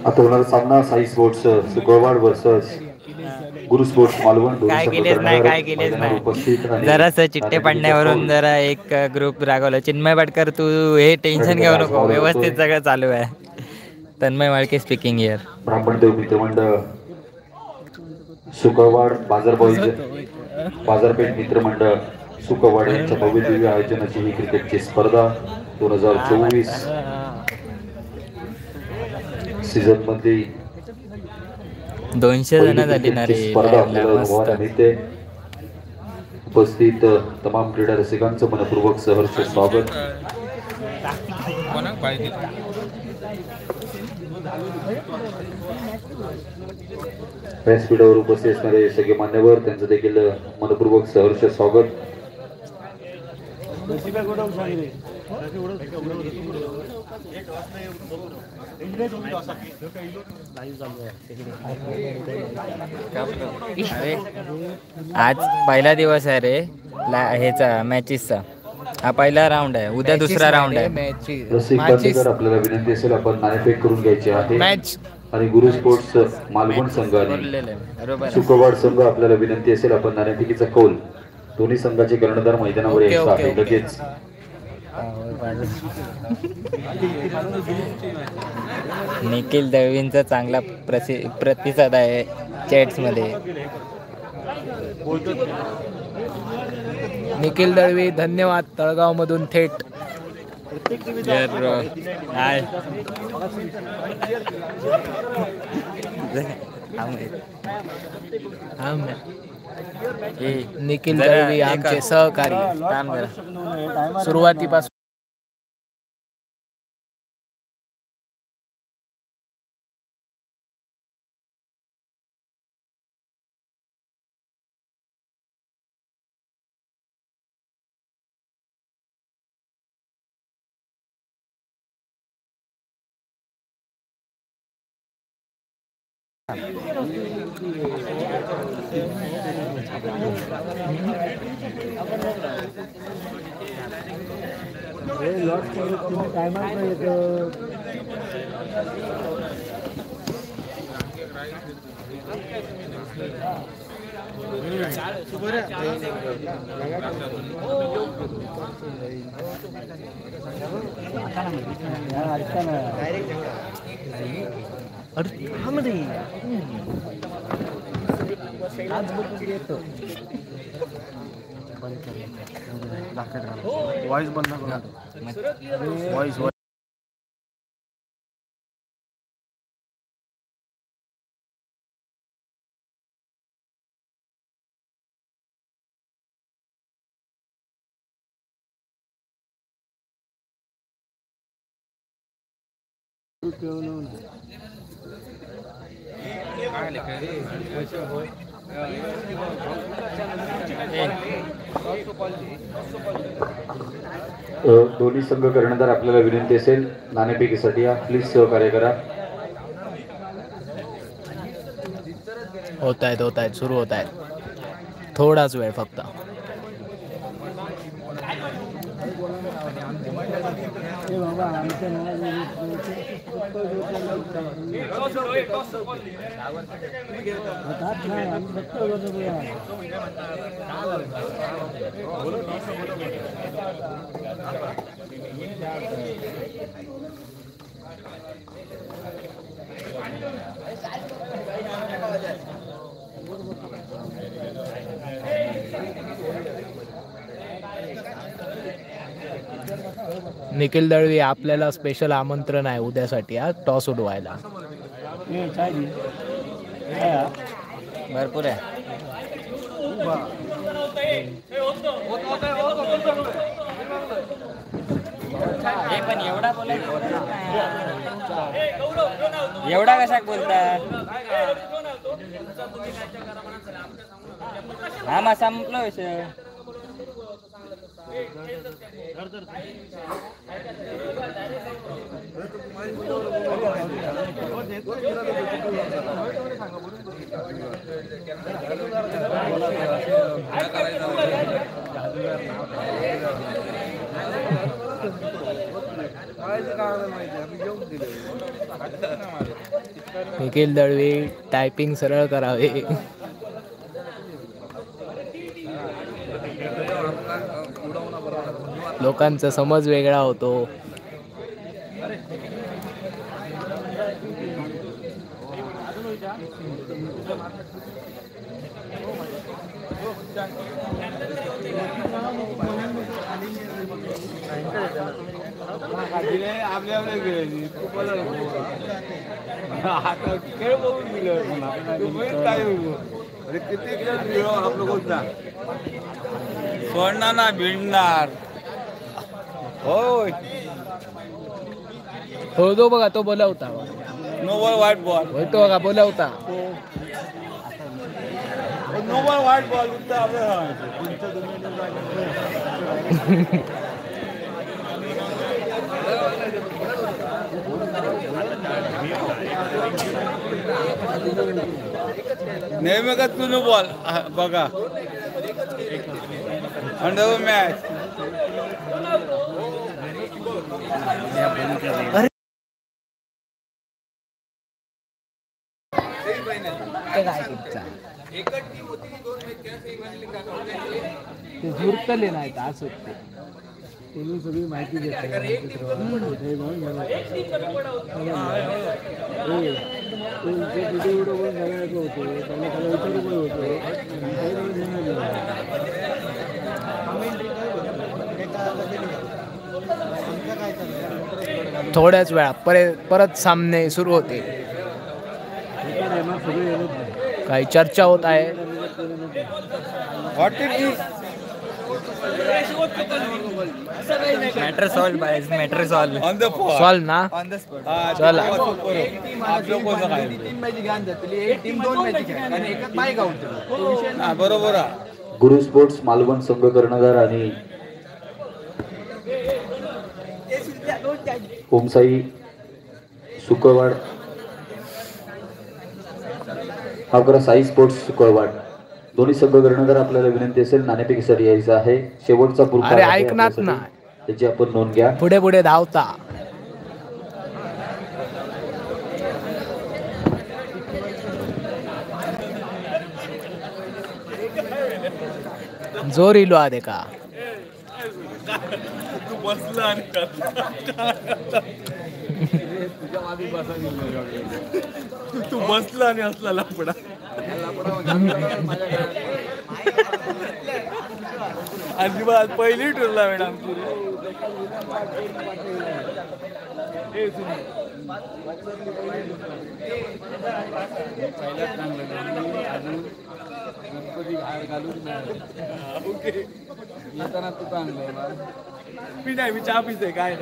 आता होणारा सामना साई स्पोर्ट्स शुक्रवार वर्सेस गुरु स्पोर्ट्स मालवण. काय केलेच नाही जरासं चिट्टे पडण्यावरून जरा एक ग्रुप रागवला. चिन्मय भटकर तू हे टेन्शन घेऊ नको, व्यवस्थित सगळं चालू आहे. Tanmay Malke speaking here. ब्राह्मणदेव मित्रमंडळ शुक्रवार बाजारपेठ मित्रमंडळ सुकवाड यांच्या भव्य दिव्य आयोजनाची ही क्रिकेटची स्पर्धा 2024 सीझन मध्ये 200 जण झाली ना रे स्पर्धा आपल्याला मिळते. उपस्थित तमाम क्रीडा रसिकांचं मनपूर्वक सहर्ष स्वागत. व्यासपीठावर उपस्थित असणारे सगळे मान्यवर त्यांचं देखील मनपूर्वक सहर्ष स्वागत. आज पहिला दिवस आहे रे ह्याचा मॅचेसचा. हा पहिला राऊंड आहे, उद्या दुसरा राऊंड आहे. आपल्याला विनंती असेल आपण नाणेफेक करून घ्यायची आहे. आणि गुरु स्पोर्ट्स मालवण संघ आणि शुक्रवार संघ आपल्याला विनंती असेल आपण नाणेफेकीचा कौल दोन्ही संघाचे कर्णधार मैदानावर यायचा आहे लगेच. निखिल दळवींचा चांगला प्रतिसाद आहे चॅट्स मध्ये. निखिल दळवी धन्यवाद. तळगाव मधून थेट निखिल दळवी आमचे सहकारी सुरुवातीपासून. वॉइस बंद करा. वॉइस दोन्ही संघ कर्णधार आपल्याला विनंती असेल नाणेफेकीसाठी या प्लीज सहकार्य करा. होत आहेत सुरू होत आहेत. थोडाच वेळ फक्त. निखिल दळवी आपल्याला स्पेशल आमंत्रण आहे उद्यासाठी टॉस उडवायला. भरपूर आहे. पण एवढा एवढा कशा बोलतात. हा मग संपला विषय. निखिल दळवी टायपिंग सरळ करावे. लोकांचा समज वेगळा होतो. खेळ बघून काय किती खेळ आपलं सोडणार ना भिडणार. होय हो तो बघा तो बोलावता. नो बॉल व्हाईट बॉल होय तो बघा बोलावता. नो बॉल व्हाईट बॉल नेहमी का तू नो बॉल बघा अंडर मॅच. ते झुरतले नाहीत असं ते त्यांनी सगळी माहिती थोड्याच वेळा परत सामने सुरू होते. काही चर्चा होत आहे. Matter solve by matter solve on the solve ना ऑन द स्पॉट. चला बरोबर. गुरु स्पोर्ट्स मालवण संघ कर्णधार आणि ओमसाई सुकळवाड हा करा साई स्पोर्ट्स सुकळवाड दोन्ही संघ कर्णधार आपल्याला विनंती असेल नाणेफेकी सर यायचं आहे. शेवटचा पुरस्कार अरे ऐकणार ना त्याची आपण नोंद घ्या. पुढे पुढे धावता. जोर इलो आदे का तू बसला आणि तू बसला आणि असला लापडा. अजिबात पहिली ठरला मॅडम. येताना तू चांगलं मी नाही मी चहा पिते काय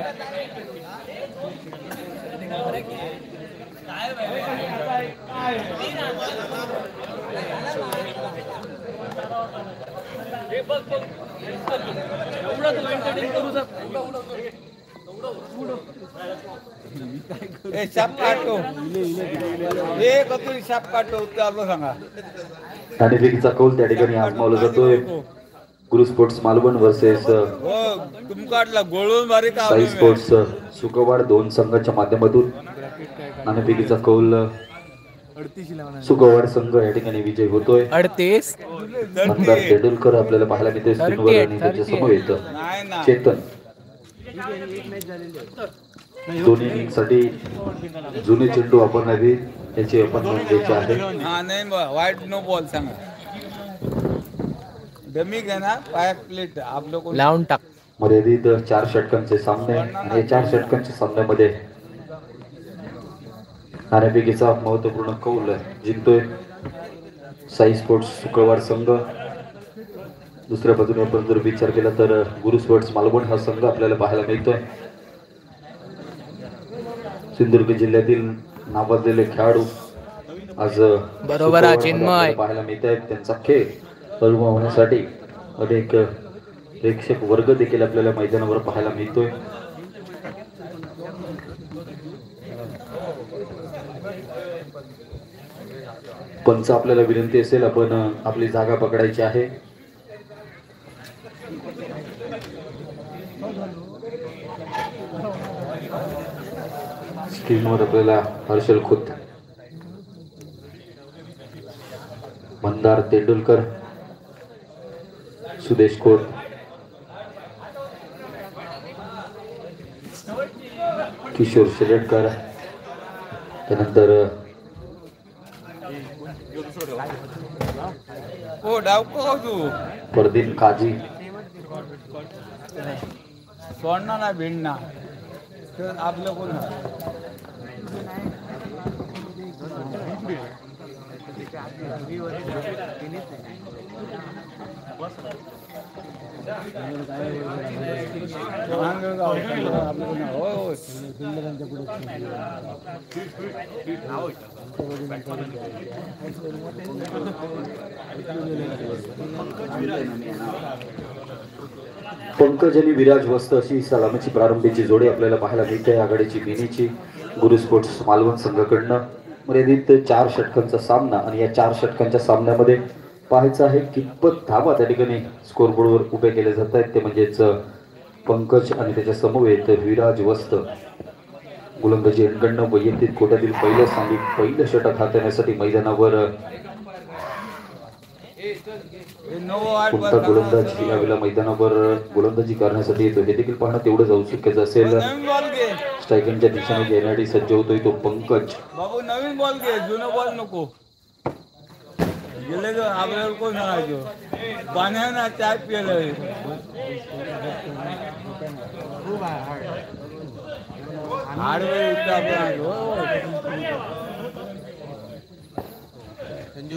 शाप काटो शाप काटो आपलं सांगा. नाणेफेकीचा कौल त्या ठिकाणी आजमावला जातोय. Guru sports Malvan versus Sai sports Sukwad दोन संघांच्या माध्यमातून नाणेफेकीचा कौल सुकवाड संघ या ठिकाणी विजय होतोय. 38 आमदार तेंडुलकर आपल्याला पाहायला मिळते स्क्रीनवर आणि त्याच्या समोर येतं चेतन. दोन्ही इनिंगसाठी जुने चेंडू वापरण्यात याची आपण नोंद घ्यायची आहे. वाईट नो बॉल सांगा. डमी घ्या ना पायात प्लेट आप लोग लावून टाक. मर्यादित 4 षटकांचे सामने आणि 4 षटकांच्या सामन्यामध्ये नाणेफेकीचा महत्वपूर्ण कौल जिंकतोय साई स्पोर्ट्स शुक्रवार संघ. दुसऱ्या बाजूने आपण जर विचार केला तर गुरु स्पोर्ट्स मालवण हा संघ आपल्याला पाहायला मिळतोय. सिंधुदुर्ग जिल्ह्यातील नावाजलेले खेळाडू आज बरोबर चिन्मय पाहायला मिळत आहेत. त्यांचा खेळ अनुभवण्यासाठी अनेक प्रेक्षक वर्ग देखील आपल्याला मैदानावर पाहायला मिळतोय. पंच आपल्याला विनंती असेल आपण आपली जागा पकडायची आहे. स्क्रीनवर आपल्याला हर्षल खुद्द, मंदार तेंडुलकर, सुदेश कोट, किशोर शिलेटकर, त्यानंतर परदीन काजी, सोडणार ना भिडना तर आपलं कोण पंकज आणि विराज वस्त अशी सलामीची प्रारंभीची जोडी आपल्याला पाहायला मिळते. आघाडीची मिनीची गुरु स्पोर्ट्स मालवण संघाकडनं मर्यादित 4 षटकांचा सामना आणि या 4 षटकांच्या सामन्यामध्ये पाहायचं आहे कितपत धावा त्या ठिकाणी स्कोरबोर्डवर उभे केले जात आहेत. ते म्हणजेच पंकज आणि त्याच्या समवेत विराज वस्त गोलंदाजी यांकडनं वैयक्तिक कोट्यातील पहिलं षटक हाताळण्यासाठी मैदानावर कोणता गोलंदाज यावेळेला मैदानावर गोलंदाजी करण्यासाठी येतो हे देखील पाहणं तेवढंच औत्सुक्याचं असेल. स्ट्रायकिंगच्या दिशेने घेण्यासाठी सज्ज होतोय तो पंकज. बाबू नवीन बॉल घे, जुना बॉल नको. गेले आपल्याला कोण सांगायचो पाण्यानं चाय पिलं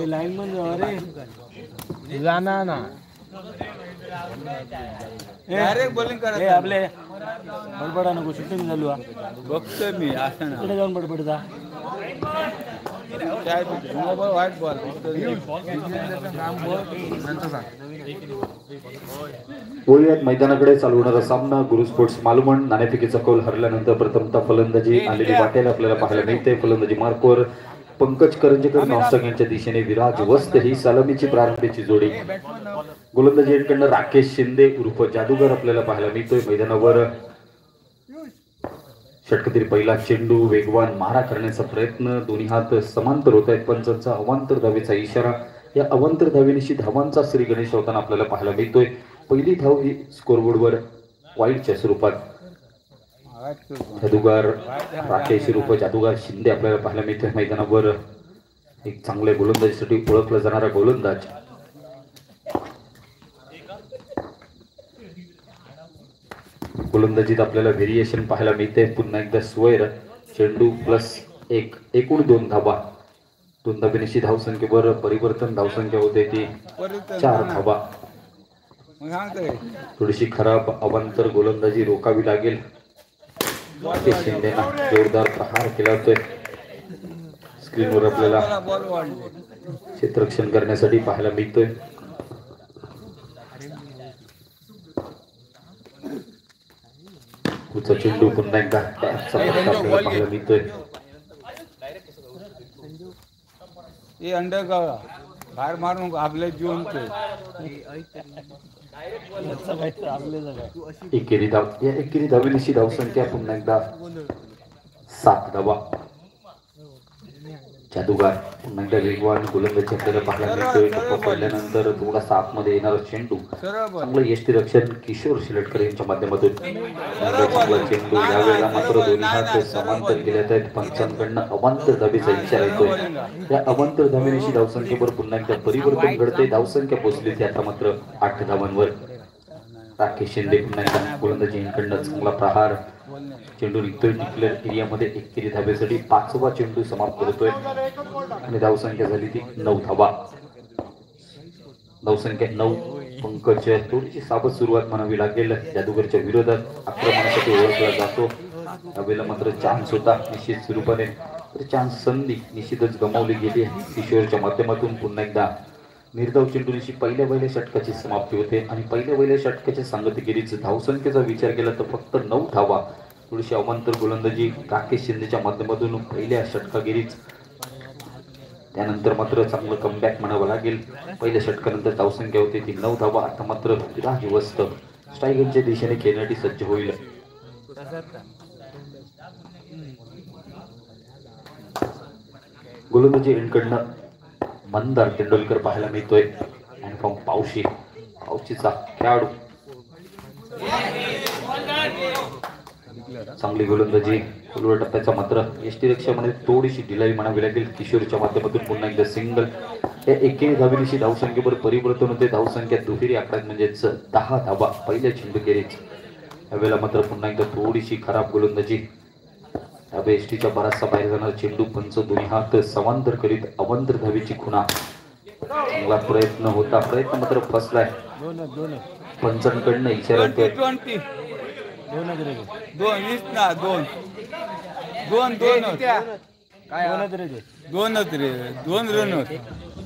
लाईन मध्ये जाना ना डायरेक्ट बॉलिंग करा. आपले बडबडा नको, शूटिंग चालू आहे. बघतोय मी असं इकडे जाऊन बडबडता. वाईट बॉल बोलूयात मैदानाकडे चालू होणारा सामना. गुरु स्पोर्ट्स मालवण नाणेफेकीचा कौल हरल्यानंतर प्रथमतः फलंदाजी आलेली वाटेल आपल्याला पाहायला मिळते. फलंदाजी मार्कवर पंकज करंजेकर नॉस्टॉक यांच्या दिशेने विराज वस्त ही सलामीची प्रारंभीची जोडी. गोलंदाजी यांकडनं राकेश शिंदे उर्फ जादूगर आपल्याला पाहायला मिळतोय. मैदानावर षटकातील पहिला चेंडू वेगवान मारा करण्याचा प्रयत्न, दोन्ही हात समांतर होत आहेत. पंचांचा अवांतर धावेचा इशारा. या अवांतर धावेनिशी धावांचा श्री गणेश होताना आपल्याला पाहायला मिळतोय. पहिली धाव ही स्कोरबोर्डवर वाईटच्या स्वरूपात जादूगार राकेश उर्फ जादूगार शिंदे आपल्याला पाहायला मिळतोय. मैदानावर एक चांगल्या गोलंदाजीसाठी ओळखला जाणारा गोलंदाज गोलंदाजीत आपल्याला व्हेरिएशन पाहायला मिळते. पुन्हा एकदा स्वेर चेंडू +1 एकूण 2 धावा. 2 धावेनिशी धावसंख्येवर परिवर्तन. धावसंख्या होते ती 4 धावा. थोडीशी खराब अवांतर गोलंदाजी रोखावी लागेल. शिंदेना जोरदार प्रहार केला होतोय. स्क्रीनवर आपल्याला क्षेत्ररक्षण करण्यासाठी पाहायला मिळतोय. पुढचा चेंडू पुन्हा एकदा आपल्याला पाहायला मिळतोय. हे अंडर का बाहेर मारून आपल्या जीवन एकेरी धावेनिशी धावसंख्या पुन्हा एकदा 7 धावा. जादूगार पुन्हा एकदा वेगवान गोलंदाजी आपल्याला पाहायला मिळतोय. टप्पा पडल्यानंतर थोडासा आतमध्ये येणारा चेंडू चांगलं यष्टीरक्षण किशोर शिलेटकर यांच्या माध्यमातून चांगला चेंडू. यावेळेला मात्र दोन्ही हात समांतर केल्यात आहेत. पंचांकडनं अवांतर धावेचा इशारा येतोय. त्या अवांतर धावेनिशी धावसंख्येवर पुन्हा एकदा परिवर्तन घडते. धावसंख्या पोहोचली ती आता मात्र 8 धावांवर. राकेश शिंदे पुन्हा एकदा गोलंदाजी यांकडनं चांगला प्रहार. चेंडू निघतोय डिक्लेअर एरियामध्ये. एकेरी धाब्यासाठी 5वा चेंडू समाप्त होतोय आणि धावसंख्या झाली ती 9 धावा. धावसंख्या 9. पंकज थोडीशी सावध सुरुवात म्हणावी लागेल. जादूगरच्या विरोधात आक्रमणासाठी ओळखला जातो. त्यावेळेला मात्र चान्स होता निश्चित स्वरूपाने. तर चान्स संधी निश्चितच गमावली गेली. किशोरच्या माध्यमातून पुन्हा एकदा निर्धाव चेंडूची पहिल्या षटकाची समाप्ती होते आणि पहिल्या षटकाच्या सांगतगिरीच धावसंख्येचा विचार केला तर फक्त 9 धावा. थोडीशी अवांतर गोलंदाजी राकेश शिंदेच्या माध्यमातून पहिल्या षटकागिरीच. त्यानंतर मात्र चांगलं कमबॅक म्हणावं लागेल. पहिल्या षटकानंतर धावसंख्या होती ती 9 धावा. आता मात्र विराज वस्त स्ट्रायकरच्या दिशेने खेळण्यासाठी सज्ज होईल. गोलंदाजी एंडकडनं मंदार तेंडुलकर पाहायला मिळतोय. आणि फ्रॉम पावशीचा खेळाडू. चांगली गोलंदाजी. उलव्या टप्प्याचा मात्र यष्टीरक्षामध्ये थोडीशी ढिलाई म्हणावी लागेल. किशोरच्या माध्यमातून पुन्हा एकदा सिंगल. या एकेरी धावेनिशी धावसंख्येवर परिवर्तन होते. धावसंख्या दुहेरी आकड्यात म्हणजेच 10 धावा पहिल्या चेंडूखेरीज. यावेळेला मात्र पुन्हा एकदा थोडीशी खराब गोलंदाजी. त्यावेळी एसटीच्या बराचसा बाहेर जाणार चेंडू. पंच दोन्ही हात समांतर करीत अवंतर धावेची खुणा. चांगला प्रयत्न होता. प्रयत्न मात्र फसलाय. पंचांकडनं इशारा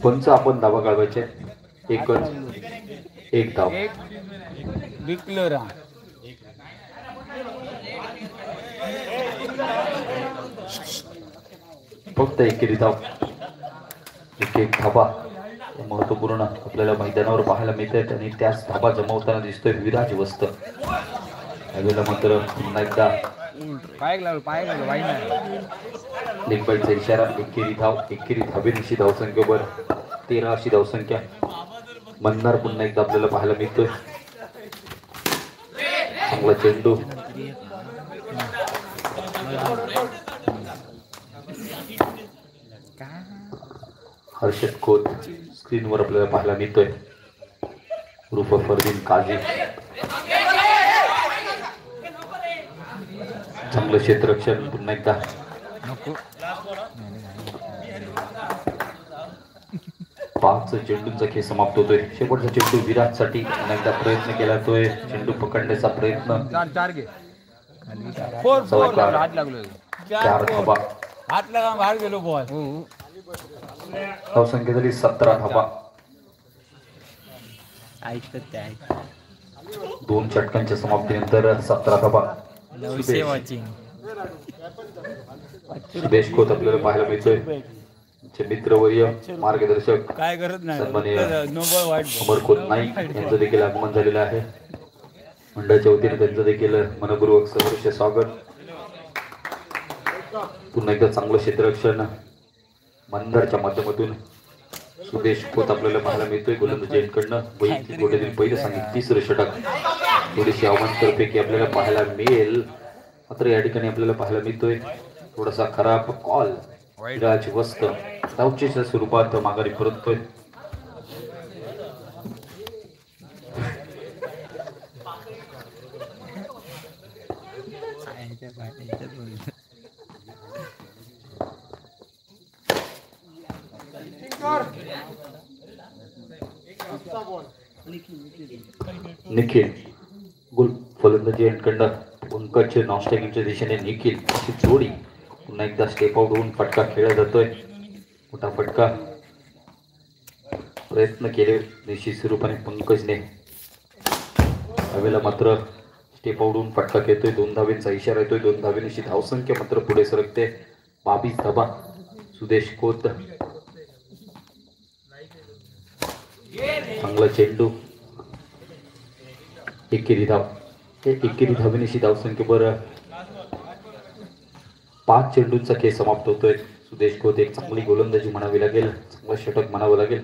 पंच आपण धावा काढवायचे. एक धाव. फक्त एकेरी धाव. एक धाबा महत्वपूर्ण आपल्याला मैदानावर पाहायला मिळत आहेत आणि त्याच धाबा जमवताना दिसतोय विराज वस्त. यावेळेला मात्र पुन्हा एकदा लिंबाईचा इशारा. एकेरी धाव. एकेरी धावेनिशी धावसंख्येवर 13 अशी धावसंख्या. मंदार पुन्हा एकदा आपल्याला पाहायला मिळतोय. चांगला चेंडू. हर्षद खोत स्क्रीनवर आपल्याला पाहायला मिळतोय. उर्फ फरदीन काझी. चांगलं क्षेत्ररक्षण पुन्हा एकदा. 5 चेंडूंचा खेळ समाप्त होतोय. शेवटचा चेंडू विराटसाठी पुन्हा एकदा प्रयत्न केला जातोय. चेंडू पकडण्याचा प्रयत्न. 4 धाबा. धावसंख्या झाली 17 धाबा. 2 षटकांच्या समाप्तीनंतर 17 धाबा. सुदेश खोत आपल्याला पाहायला मिळतोय. मित्रवर्य मार्गदर्शक सन्माननीय अमर खोत नाईक यांचं देखील आगमन झालेलं आहे. मंडळाच्या वतीने त्यांचं देखील मनपूर्वक सहर्ष स्वागत. पुन्हा एकदा चांगलं क्षेत्ररक्षण मंदारच्या माध्यमातून सुदेश खोत आपल्याला पाहायला मिळतोय. गोलंदाजी यांकडनं वैयक्तिक गोट्यातील पहिलं सांगितलं 3रं षटक. थोडीशी अवांतरपैकी आपल्याला पाहायला मिळेल. मात्र या ठिकाणी आपल्याला पाहायला मिळतोय थोडासा खराब कॉल. विराज वस्त धावचेच्या स्वरूपात माघारी परततोय. निखिल गुल फलंदाजी यांकडनं पंकज नॉनस्टॅकिंगच्या दिशेने निखिल अशी जोडी. पुन्हा एकदा स्टेप आउट होऊन फटका खेळला जातोय. मोठा फटका. प्रयत्न केले निश्चित स्वरूपाने पंकजने. यावेळेला मात्र स्टेप आउट होऊन फटका खेळतोय. 2 धावेंचा इशारा येतोय. 2 धावेनिशी धावसंख्या मात्र पुढे सरकते. 22 धाबा. सुदेश खोत. चांगला चेंडू. एकेरी धाव. एकेरी धावेनिशी धावसंख्येवर 5 चेंडूंचा खेळ समाप्त होतोय. सुदेश खोत एक चांगली गोलंदाजी म्हणावी लागेल. चांगलं षटक म्हणावं लागेल.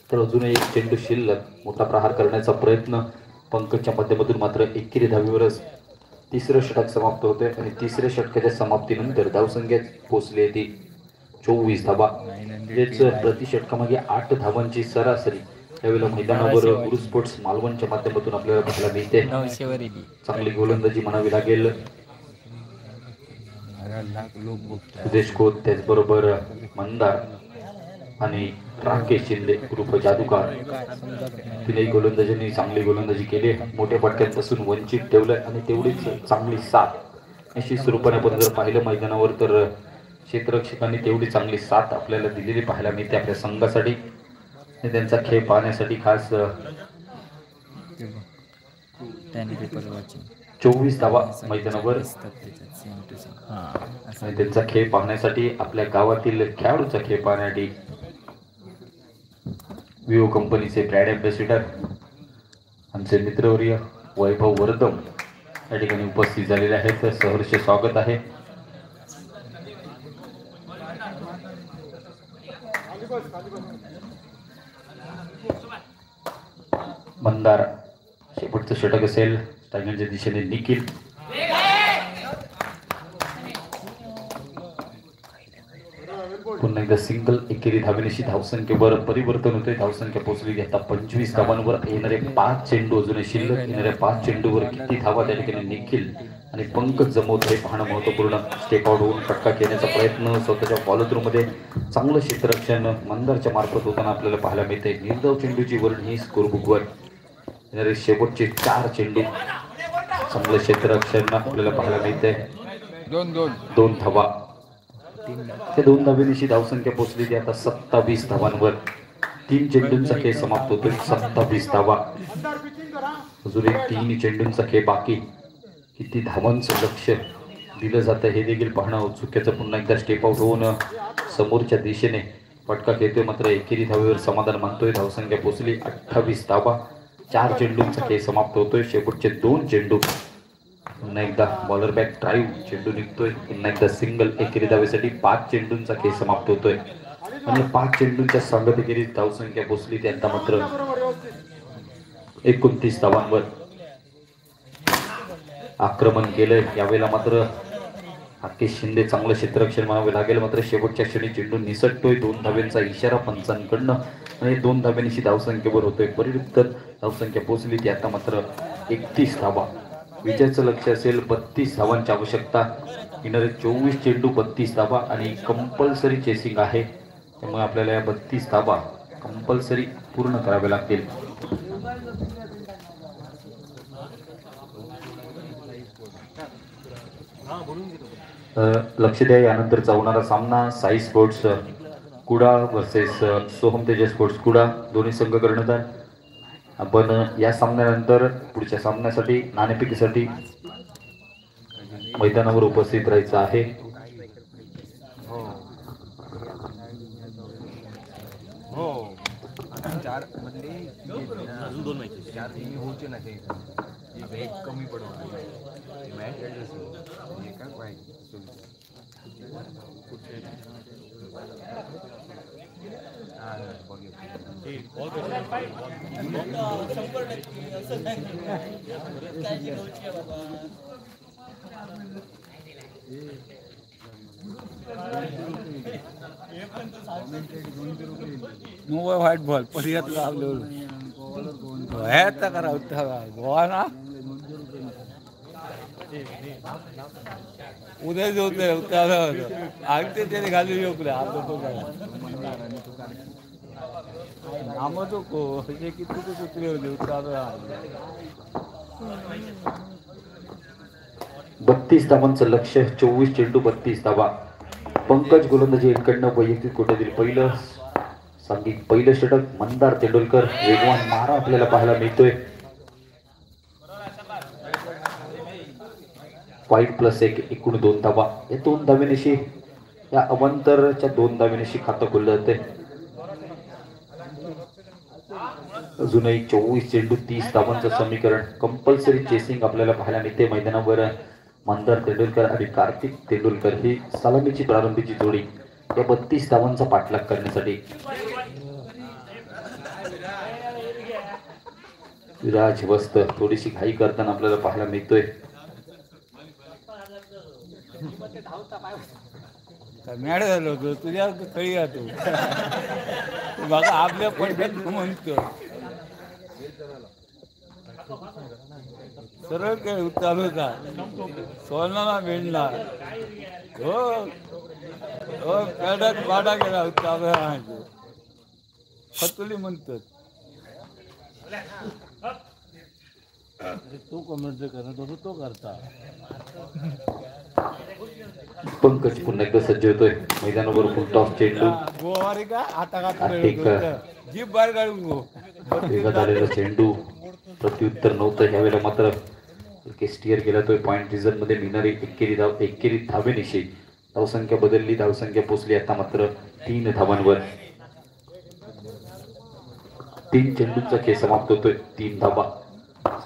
तर अजूनही एक चेंडू शिल्लक. मोठा प्रहार करण्याचा प्रयत्न पंकजच्या माध्यमातून. मात्र एकेरी धावेवरच 3रं षटक समाप्त होतोय आणि 3ऱ्या षटकाच्या समाप्तीनंतर धावसंख्या पोहोचली ती 24 धाबा. म्हणजेच प्रति षटकामागे 8 धावांची सरासरी त्यावेळेला मैदानावर गुरु स्पोर्ट्स मालवणच्या माध्यमातून आपल्याला पाहायला मिळते. चांगली गोलंदाजी म्हणावी लागेल. सुदेश खोत, त्याचबरोबर मंदार आणि राकेश शिंदे ग्रुप जादूकार, तिने गोलंदाजांनी चांगली गोलंदाजी केली. मोठ्या फटक्यांपासून वंचित ठेवलंय आणि तेवढीच चांगली साथ. निश्चित स्वरूपाने आपण जर पाहिलं मैदानावर तर क्षेत्ररक्षकांनी तेवढी चांगली साथ आपल्याला दिलेली पाहायला मिळते आपल्या संघासाठी. त्यांचा खेळ पाहण्यासाठी खास 24 धावा मैदानावर आणि त्यांचा खेळ पाहण्यासाठी आपल्या गावातील खेळाडूचा खेळ पाहण्यासाठी विवो कंपनीचे ब्रँड अँबॅसिडर आमचे मित्रवर्य वैभव वर्धम या ठिकाणी उपस्थित झालेले आहेत. सहर्ष स्वागत आहे. मंदार शेवटचं षटक असेल. टायगरच्या दिशेने निखिल, पुन्हा एकदा सिंगल. एकेरी धावेनिशी धावसंख्येवर परिवर्तन होते. धावसंख्या पोहोचली आता 25 धावांवर. येणारे 5 चेंडू अजूनही शिल्लक. येणाऱ्या 5 चेंडूवर किती धावा त्या ठिकाणी निखिल आणि पंकज जमवत हे पाहणं महत्वपूर्ण. स्टेप आउट होऊन फटका घेण्याचा प्रयत्न स्वतःच्या फॉलोथ्रूमध्ये चांगलं क्षेत्ररक्षण मंदारच्या मार्फत होताना आपल्याला पाहायला मिळते. निर्धाव चेंडूची वर्ण ही स्कोरबुकवर. येणारे शेवटचे 4 चेंडू चांगलं क्षेत्ररक्षण आपल्याला पाहायला मिळते. 2 धावा. त्या 2 धावेनिशी धावसंख्या पोहोचली आता 27 धावांवर. 3 चेंडूंचा खेळ समाप्त होतोय. 27 धावा. अजून 3 चेंडूंचा खेळ बाकी. किती धावांचं लक्ष दिलं जातं हे देखील पाहणं औत्सुक्याचं. पुन्हा एकदा स्टेप आउट होऊन समोरच्या दिशेने फटका घेतोय. मात्र एकेरी धावेवर समाधान मानतोय. धावसंख्या पोहोचली 28 धावा. 4 चेंडूंचा खेळ समाप्त होतोय. शेवटचे 2 चेंडू. पुन्हा एकदा बॉलर बॅक ड्राईव्ह चेंडू निघतोय. पुन्हा एकदा सिंगल. एकेरी धावेसाठी 5 चेंडूंचा खेळ समाप्त होतोय आणि 5 चेंडूंच्या सांगत एकेरीत धावसंख्या पोहोचली त्यांना मात्र 29 धावांवर. आक्रमण केलंय यावेळेला मात्र राकेश शिंदे. चांगलं क्षेत्ररक्षण म्हणावे लागेल. मात्र शेवटच्या क्षणी चेंडू निसटतोय. 2 धाव्यांचा इशारा पंचांकडनं आणि 2 धाव्यांशी धावसंख्येवर होतोय. परिवर्तन धावसंख्या पोहोचली ती आता मात्र 31 धावा. विजयाचं लक्ष असेल 32 धावांची आवश्यकता. येणारे 24 चेंडू 32 धावा आणि कंपल्सरी चेसिंग आहे. त्यामुळे आपल्याला या 32 धावा कंपल्सरी पूर्ण कराव्या लागतील. लक्ष द्या. यानंतरचा होणारा सामना Sai sports Kuda versus Soham Tejas sports Kuda. दोन्ही संघ कर्णधार. आपण या सामन्यानंतर पुढच्या सामन्यासाठी नाणेफेकीसाठी मैदानावर उपस्थित राहायचं आहे. हो 4 म्हणजे अजून 2 मॅचेस 4 टीम होऊचे ना. ते वेग कमी पडतो. मॅच एका पाहिजे. व्हाईट बॉल पर्यात लागलो करा गोवा ना उद्या होते आगते त्याने घालून येऊ आमचो को हे किती कुत्रे होते 32 धावांचं लक्ष. 24 चेंडू 32 धावा. पंकज गोलंदाजी इकडनं वैयक्तिक कोट्यातील पहिलं षटक. मंदार तेंडुलकर वेगवान मारा आपल्याला पाहायला मिळतोय. 5+1 एकूण 2 धावा. या 2 धावेनिशी या अवंतरच्या 2 धावेनिशी खातं खुललं जाते. अजूनही 24 चेंडू 30 धावांचं समीकरण. कंपल्सरी चेसिंग आपल्याला पाहायला मिळते मैदानावर. मंदार तेंडुलकर आणि कार्तिक तेंडुलकर ही सलामीची प्रारंभीची जोडी या 32 धावांचा पाठलाग करण्यासाठी. विराज वस्त थोडीशी घाई करताना आपल्याला पाहायला मिळतोय. मॅड झालो तुझ्या कळी जातो बघा आपल्या पण म्हणतो सरळ काय चालू होता सोनाला भेटणार हो हो पेडात वाडा गेला चालू खतुली म्हणतात तो कमेंट करत होतो तो करता पंकज पुन्हा एकदा सज्ज होतोय मैदानावर फुल टॉस चेंडू गोवारी का आता का जीप बाहेर काढून गो वेगात आलेला चेंडू प्रत्युत्तर नव्हतं यावेळेला मात्र स्टिअर केला तो पॉइंट रिझन मध्ये मिळणारी एकेरी धावेनिशी धावसंख्या बदलली धावसंख्या पोचली आता मात्र 3 धावांवर 3 चेंडूंचा खेळ समाप्त होतोय 3 धावा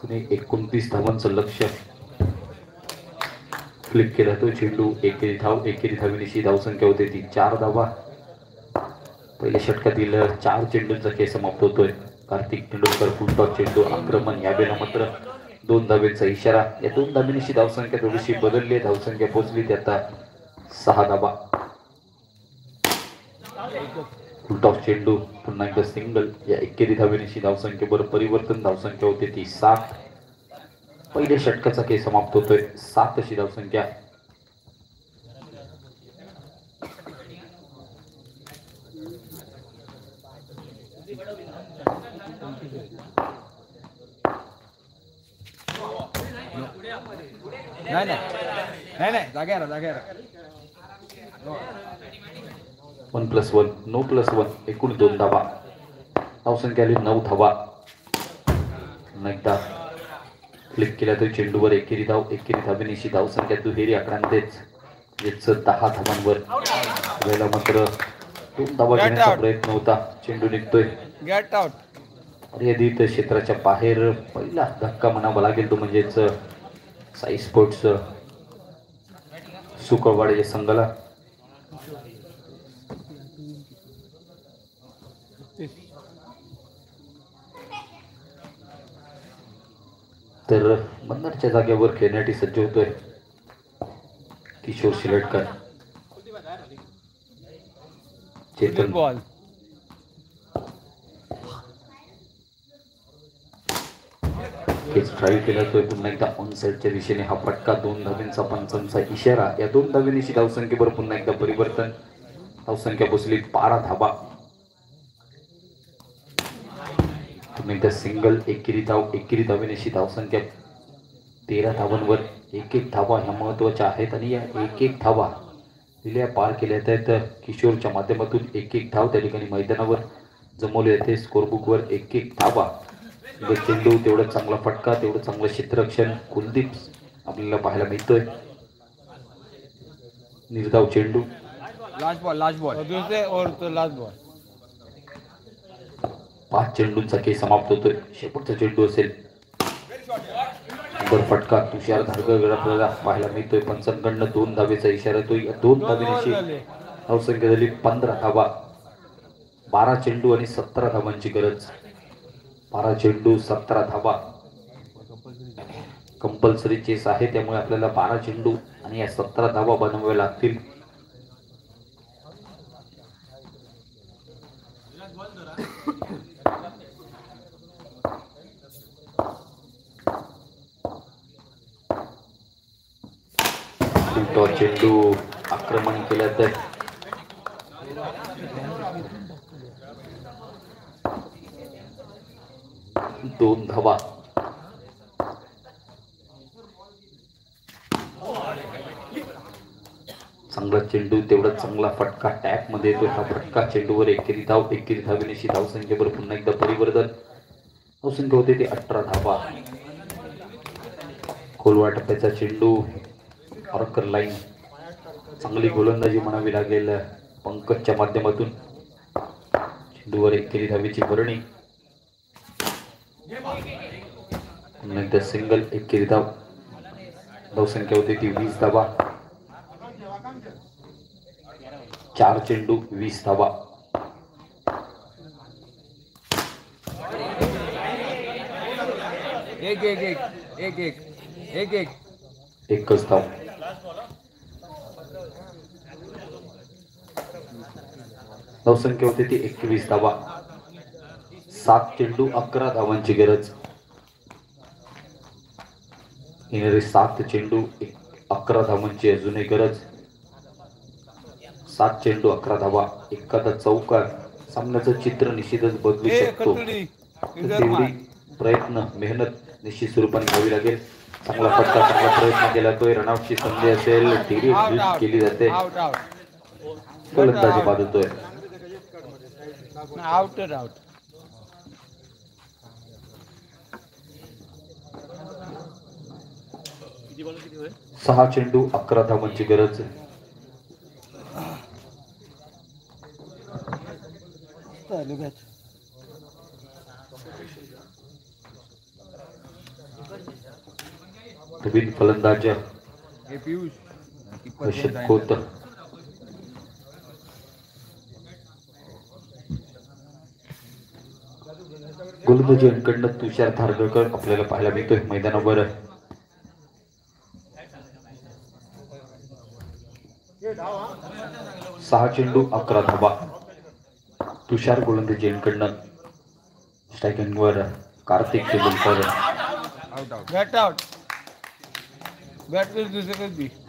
29 धावांचं लक्ष फ्लिप केला तो चेंडू एकेरी धावेनिशी धावसंख्या होते ती 4 धावा पहिल्या षटकातील 4 चेंडूंचा खेळ समाप्त होतोय कार्तिक तेंडुलकर फुलटॉस चेंडू आक्रमण यावेळेला मात्र 2 धावेचा इशारा या 2 धावेनिशी धावसंख्या थोडीशी बदलली धावसंख्या पोहोचली ती आता 6 धावा फुलटॉस चेंडू पुन्हा एकदा सिंगल या एकेरी धावेनिशी धावसंख्येवर परिवर्तन धावसंख्या होते ती 7 पहिल्या षटकाचा खेळ समाप्त होतोय 7 अशी धावसंख्या नाही जाग्यावर 1+1 9+1 एकूण 2 धावा धावसंख्या आली 9 धावा एकदा फ्लिप केला तर चेंडूवर एकेरी धावेनिशी धावसंख्या दुहेरी आकड्यांतेच 10 धावांवर वेळेला मात्र 2 धावा घेण्याचा प्रयत्न होता चेंडू निघतोय गेट आउट मर्यादित क्षेत्राच्या बाहेर पहिला धक्का म्हणावा लागेल तो म्हणजेच साई स्पोर्ट्स सुकळवाडीच्या संघाला तर बंदरच्या जागेवर खेळण्यासाठी सज्ज होतोय किशोर शिरडकर चेतन बॉल ड्राईव्ह केला तो पुन्हा एकदा ऑन साईडच्या दिशेने हा फटका 2 धावेंचा पंचांचा इशारा या 2 धावेनिशी धावसंख्येवर पुन्हा एकदा परिवर्तन धावसंख्या पोचली 12 धावा पुन्हा एकदा सिंगल एकेरी धावेनिशी धावसंख्या 13 धावांवर 1-1 धावा ह्या महत्वाच्या आहेत आणि या 1-1 धावा दिल्या पार केल्या आहेत किशोरच्या माध्यमातून 1-1 धाव त्या ठिकाणी मैदानावर जमवले येते स्कोरबुकवर 1-1 धावा चेंडू तेवढा चांगला फटका तेवढं चांगलं क्षेत्ररक्षण कुलदीप आपल्याला पाहायला मिळतोय निर्धाव चेंडू लास्ट बॉल दुसरे और तो लास्ट बॉल 5 चेंडूंचा खेळ समाप्त होतोय शेवटचा चेंडू असेल फटका तुषार धारगड आपल्याला पाहायला मिळतोय पंचांकडनं 2 धावेचा इशारा येतोय 2 धावेनिशी धावसंख्या झाली 15 धावा 12 चेंडू आणि 17 धावांची गरज 12 चेंडू 17 धावा कंपल्सरी चेस आहे त्यामुळे आपल्याला 12 चेंडू आणि या 17 धावा बनवाव्या लागतील तो चेंडू आक्रमण केलं तर 2 धावा चांगला चेंडू तेवढा चांगला फटका टॅप मध्ये येतो हा फटका चेंडूवर एकेरी धावेनिशी धावसंख्येवर पुन्हा एकदा परिवर्तन धावसंख्या होते ते 18 धावा खोलवा टप्प्याचा चेंडू ऑर्कर लाईन चांगली गोलंदाजी म्हणावी लागेल पंकजच्या माध्यमातून चेंडूवर एकेरी धावेची भरणी नंतर सिंगल एकेरी धावसंख्या होती ती 20 धावा 4 चेंडू 20 धावा एकच धाव धावसंख्या होती ती 21 धावा 7 चेंडू 11 धावांची गरज येणारे 7 चेंडू 11 धावांची अजूनही गरज. 7 चेंडू 11 धावा. एखादा चौकार सामन्याचं चित्र निश्चितच बदलू शकतो. तेवढी प्रयत्न मेहनत निश्चित स्वरूपाने घ्यावी लागेल. चांगला फटका, चांगला प्रयत्न केला तो. रनआउटची संधी असेल, टिरी केली जाते. फलंदाजी बाजूतोय. आउट. 6 चेंडू 11 धावांची गरज. नवीन फलंदाज हर्षद खोत. गोलंदाजी अंकडनं तुषार धारगळकर आपल्याला पाहायला मिळतोय मैदानावर. सहा चेंडू 11 धावा. तुषार गोलंदाजी अंकडनं. स्ट्रायकिंगवर कार्तिक तेंडुलकर.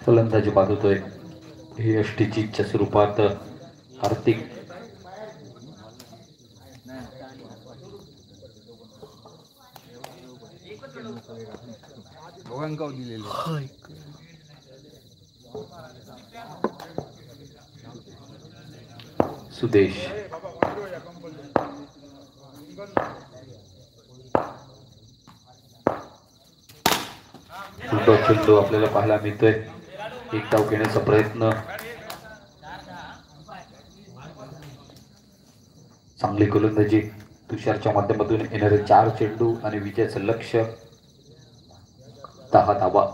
फलंदाजी बाजूतोय हे अष्टीच्या स्वरूपात कार्तिक. सुदेश. चेंडू आपल्याला पाहायला मिळतोय. एक डाव घेण्याचा प्रयत्न. चांगली गोलंदाजी तुषारच्या माध्यमातून. येणारे 4 चेंडू आणि विजयाचं लक्ष्य 10 धावा.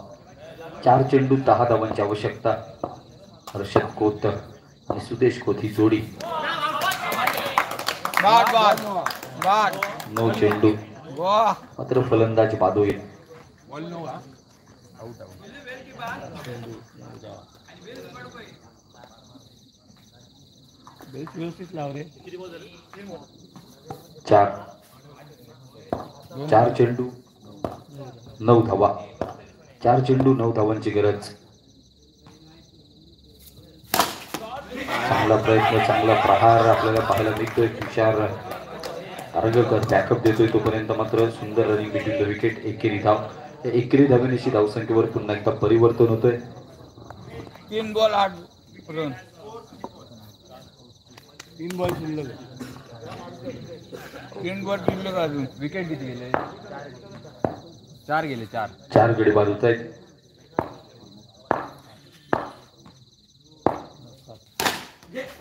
4 चेंडू 10 धावांची आवश्यकता. हर्षद खोत आणि सुदेश खोत ही जोडी. 9 चेंडू मात्र फलंदाज बादोई. व्यवस्थित लाव रे. 4 चेंडू 9 धावा. 4 चेंडू 9 धावांची गरज. चांगला प्रयत्न, चांगला प्रहार आपल्याला पाहायला मिळतोय. तुषार धारगळकर बॅकअप देतोय तोपर्यंत मात्र सुंदर रनिंग बिटवीन द विकेट. एकेरी धाव. या एकेरी धावेनिशी धावसंख्येवर पुन्हा एकदा परिवर्तन होतोय. 3 बॉल 8 रन. 3 बॉल शिल्लक. 3 बॉल शिल्लक अजून. विकेट किती गेले? 4 गेले. 4 गडी बाद होत आहेत.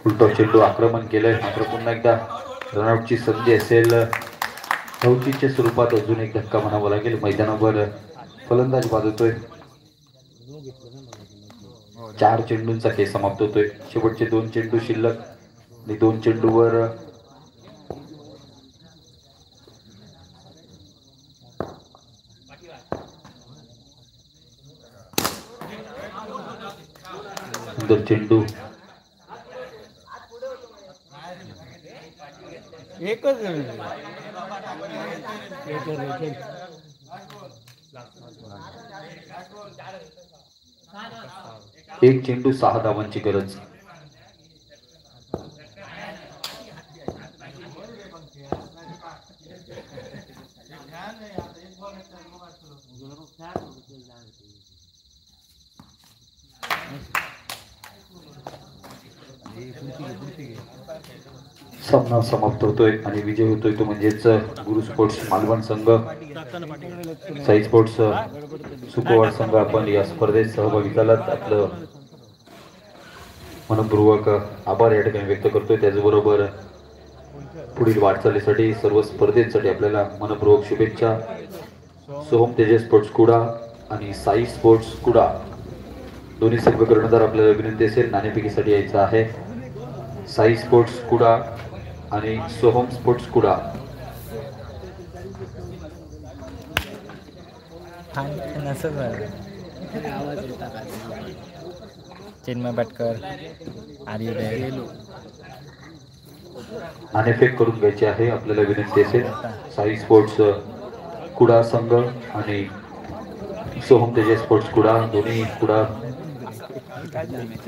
उलटा चेंडू आक्रमण केलंय मात्र पुन्हा एकदा रनआउटची संधी असेल. धावचीच्या स्वरूपात अजून एक धक्का म्हणावा लागेल. मैदानावर फलंदाज बाजूतोय. 4 चेंडूंचा खेळ समाप्त होतोय. शेवटचे 2 चेंडू शिल्लक आणि 2 चेंडूवर सुंदर चेंडू. एकच एक चेंडू 6 धावांची गरज. सामना समाप्त होतोय आणि विजय होतोय तो म्हणजेच गुरु स्पोर्ट्स मालवण संघ. साई स्पोर्ट्स सुकोवाड संघ आपण या स्पर्धेत सहभागी झालात. आपलं मनपूर्वक आभार या ठिकाणी व्यक्त करतोय. त्याचबरोबर पुढील वाटचालीसाठी सर्व स्पर्धेसाठी आपल्याला मनपूर्वक शुभेच्छा. सोहम तेजस स्पोर्ट्स कुडा आणि साई स्पोर्ट्स कुडा दोन्ही संघ कर्णधार आपल्याला विनंती असेल नाणेफेकीसाठी यायचं आहे. साई स्पोर्ट्स कुडा आणि सोहम स्पोर्ट्स कुडा. चिन्मय भटकर नाणेफेक करून घ्यायची आहे आपल्याला विनंती असेल. साई स्पोर्ट्स कुडा संघ आणि सोहम तेजस स्पोर्ट्स कुडा, दोन्ही कुडा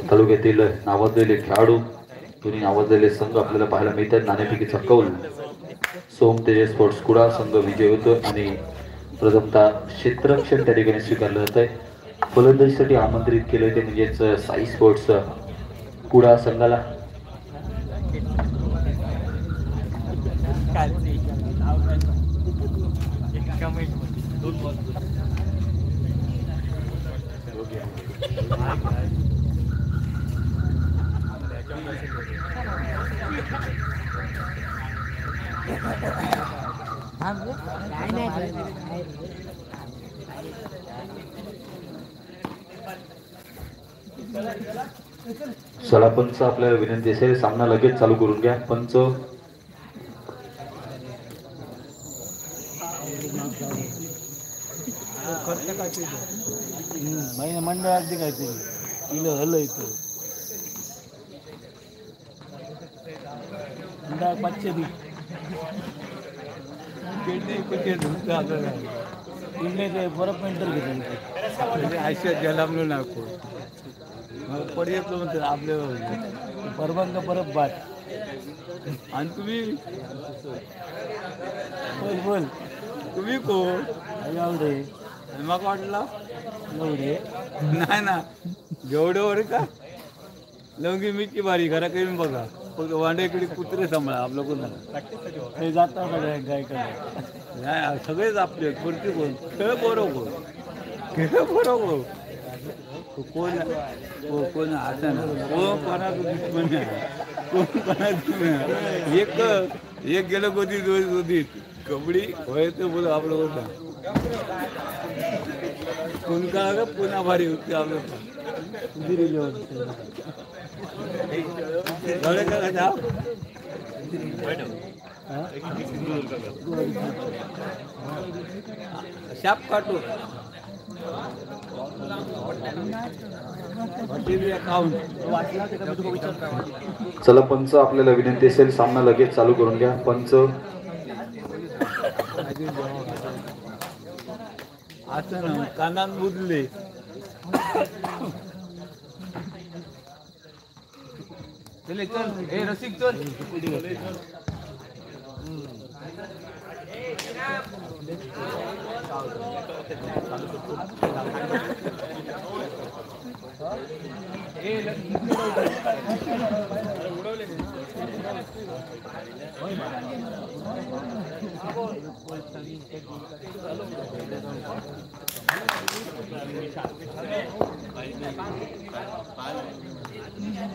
तालुक्यातील नावाजलेले खेळाडू, दोन्ही नावाजलेले संघ आपल्याला पाहायला मिळतात. नाणेफेकीचा कौल सोहम तेजस स्पोर्ट्स कुडा संघ विजय होतो आणि प्रथमतः क्षेत्ररक्षण त्या ठिकाणी स्वीकारलं जात आहे. फलंदाजीसाठी आमंत्रित केले ते म्हणजेच साई स्पोर्ट्स कुडा संघाला. चला पंच आपल्याला विनंती असेल सामना लगेच चालू करून घ्या. पंच मंडळात काहीतरी इलं हल इथं मंडळ 500 बरं पेंटर घेतलं आयुष्यात गेला म्हणून नको पड येतलो म्हणते आपले परबंग परत बाट आणि तुम्ही बोल बोल तुम्ही कोण रे मग वाटला एवढे नाही ना जेवढे वर का लवंगी मिरची बारी घरा करून बघा फक्त वांड्याकडे कुत्रे सांभाळा आपलं कोणाला हे जाता गायकडे नाही सगळेच आपले पुरती कोण खेळ बरोबर खेळ बरोबर कोण कोण आता ना कोण कोणाचं दुश्मन आहे कोण कोणाचं एक गेलं गोदी दोन गोदीत कबड्डी व्हायचं बोल आपलं होता कोण का पुन्हा भारी होती आपलं शाप काटू चला पंच आपल्याला विनंती असेल सामना लगेच चालू करून घ्या. पंच आता ना कानात बुजले चल चल ए रसिक चल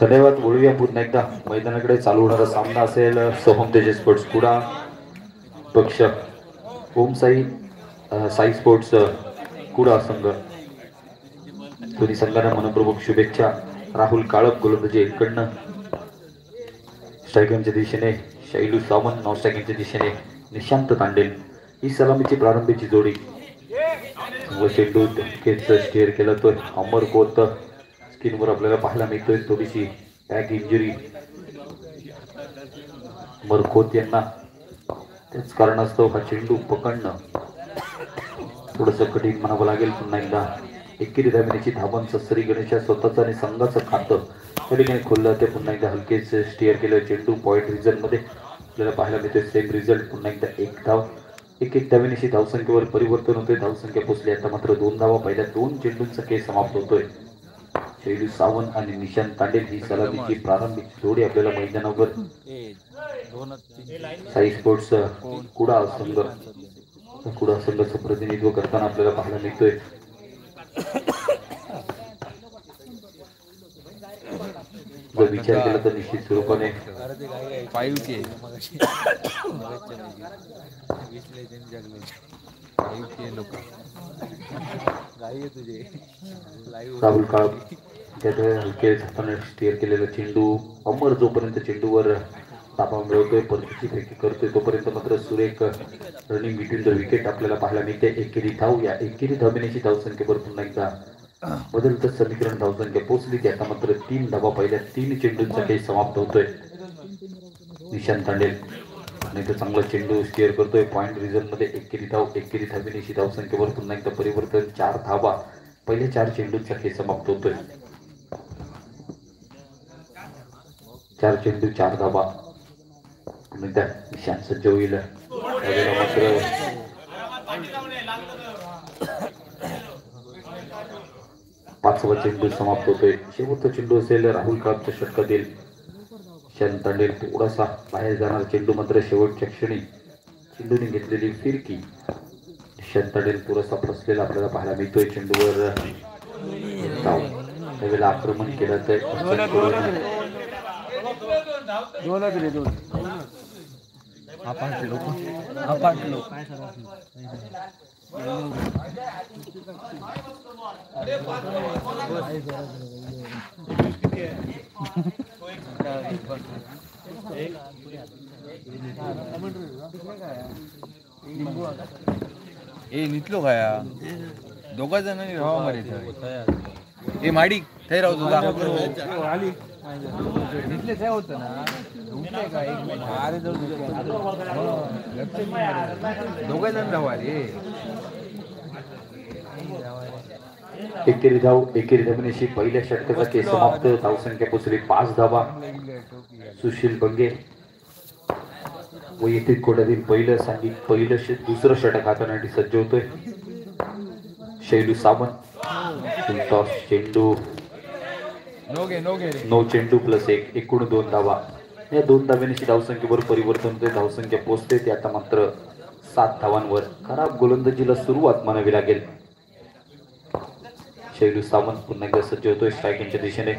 धन्यवाद. बोलूया पुन्हा एकदा मैदानाकडे चालू होणारा सामना असेल सोहम तेजस स्पोर्ट्स कुडा पक्ष ओम साई स्पोर्ट्स कुडा संघ. दोन्ही संघांना मनपूर्वक शुभेच्छा. राहुल काळप गोलंदाजी इकडनं, स्ट्रायकरच्या दिशेने शैलू सावंत, नॉन स्ट्रायकरच्या दिशेने निशांत तांडेल ही सलामीची प्रारंभीची जोडी. व चेंडू स्टेअर केला तो अमर कोत स्क्रीनवर आपल्याला पाहायला मिळतोय. थोडीशी बॅक इंजुरी अमर खोत यांना, त्याच कारणास्तव हा चेंडू पकडणं थोडंसं कठीण म्हणावं लागेल. पुन्हा एकदा एकेरी धावण्याची धावांचं श्री गणेशा स्वतःचं आणि संघाचं खातं त्या ठिकाणी खोललं ते. पुन्हा एकदा हलकेच स्टेअर केलं चेंडू पॉईंट रिझल्ट मध्ये आपल्याला पाहायला मिळतोय सेम रिझल्ट. पुन्हा एकदा एक धाव, एक धावेनिशी धावसंख्येवर परिवर्तन होतोय. धावसंख्या पोचली आता मात्र 2 धावा. पहिल्या 2 चेंडूंचा खेळ समाप्त होतोय. शैलू सावंत आणि निशांत तांडेल ही सलामीची प्रारंभिक जोडी आपल्याला मैदानावर साई स्पोर्ट्स कुडा संघ संघाचं प्रतिनिधित्व करताना आपल्याला पाहायला मिळतोय. जर विचार केला तर निश्चित स्वरूपाने 5K राहुल काळप त्यात हलके हाताने स्टीअर केलेला चेंडू अमर जोपर्यंत चेंडूवर ताबा मिळवतोय, परतीची फेकी करतोय, तोपर्यंत मात्र सुरेख रनिंग बिटवीन द विकेट आपल्याला पाहायला मिळते. एकेरी धाव, या एकेरी धावण्याची धावसंख्येवर पुन्हा एकदा बदलतं समीकरण धावसंख्या पोहोचली ती आता मात्र 3 धावा पहिल्या 3 चेंडूंचा खेळ समाप्त होतोय. निशांत तांडेल नाही तर चांगला चेंडू स्टिअर करतोय पॉइंट रिझन मध्ये एकेरी धावेची धावसंख्येवर पुन्हा एकदा परिवर्तन 4 धावा पहिले 4 चेंडूचा खेळ समाप्त होतोय 4 चेंडू 4 धावा पुन्हा एकदा निशांत सज्ज होईल मात्र 5वा चेंडू समाप्त होतोय शेवटचा चेंडू असेल राहुल कापच्या षटकातील शांतांडेल थोडासा बाहेर जाणार चेंडू मात्र शेवटच्या क्षणी चेंडूने घेतलेली फिरकी शांतांडेल थोडासा फसलेला आपल्याला पाहायला मिळतोय चेंडूवर त्यावेळेला आक्रमण केलं तर ए नितलो खाया दोघा जणांनी राहा मारे ए माडी थंय राहतो आली नितले काय होतं ना दोघा जण राहा रे एकेरी धावण्याशी पहिल्या षटकाचा खेळ समाप्त धावसंख्या पोचली 5 धावा सुशील बंगे वैयक्तिक कोट्यातील पहिलं दुसरं षटक हाताळण्यासाठी सज्ज होतोय शैलू सावंत टॉस चेंडू नो चेंडू प्लस 1 एकूण 2 धावा या 2 धाव्यांची धावसंख्येवर परिवर्तन होते धावसंख्या पोचते ते आता मात्र 7 धावांवर खराब गोलंदाजीला सुरुवात मानावी लागेल शैलू सावंत पुन्हा एकदा सज्ज होतोय स्ट्रायकिंगच्या दिशेने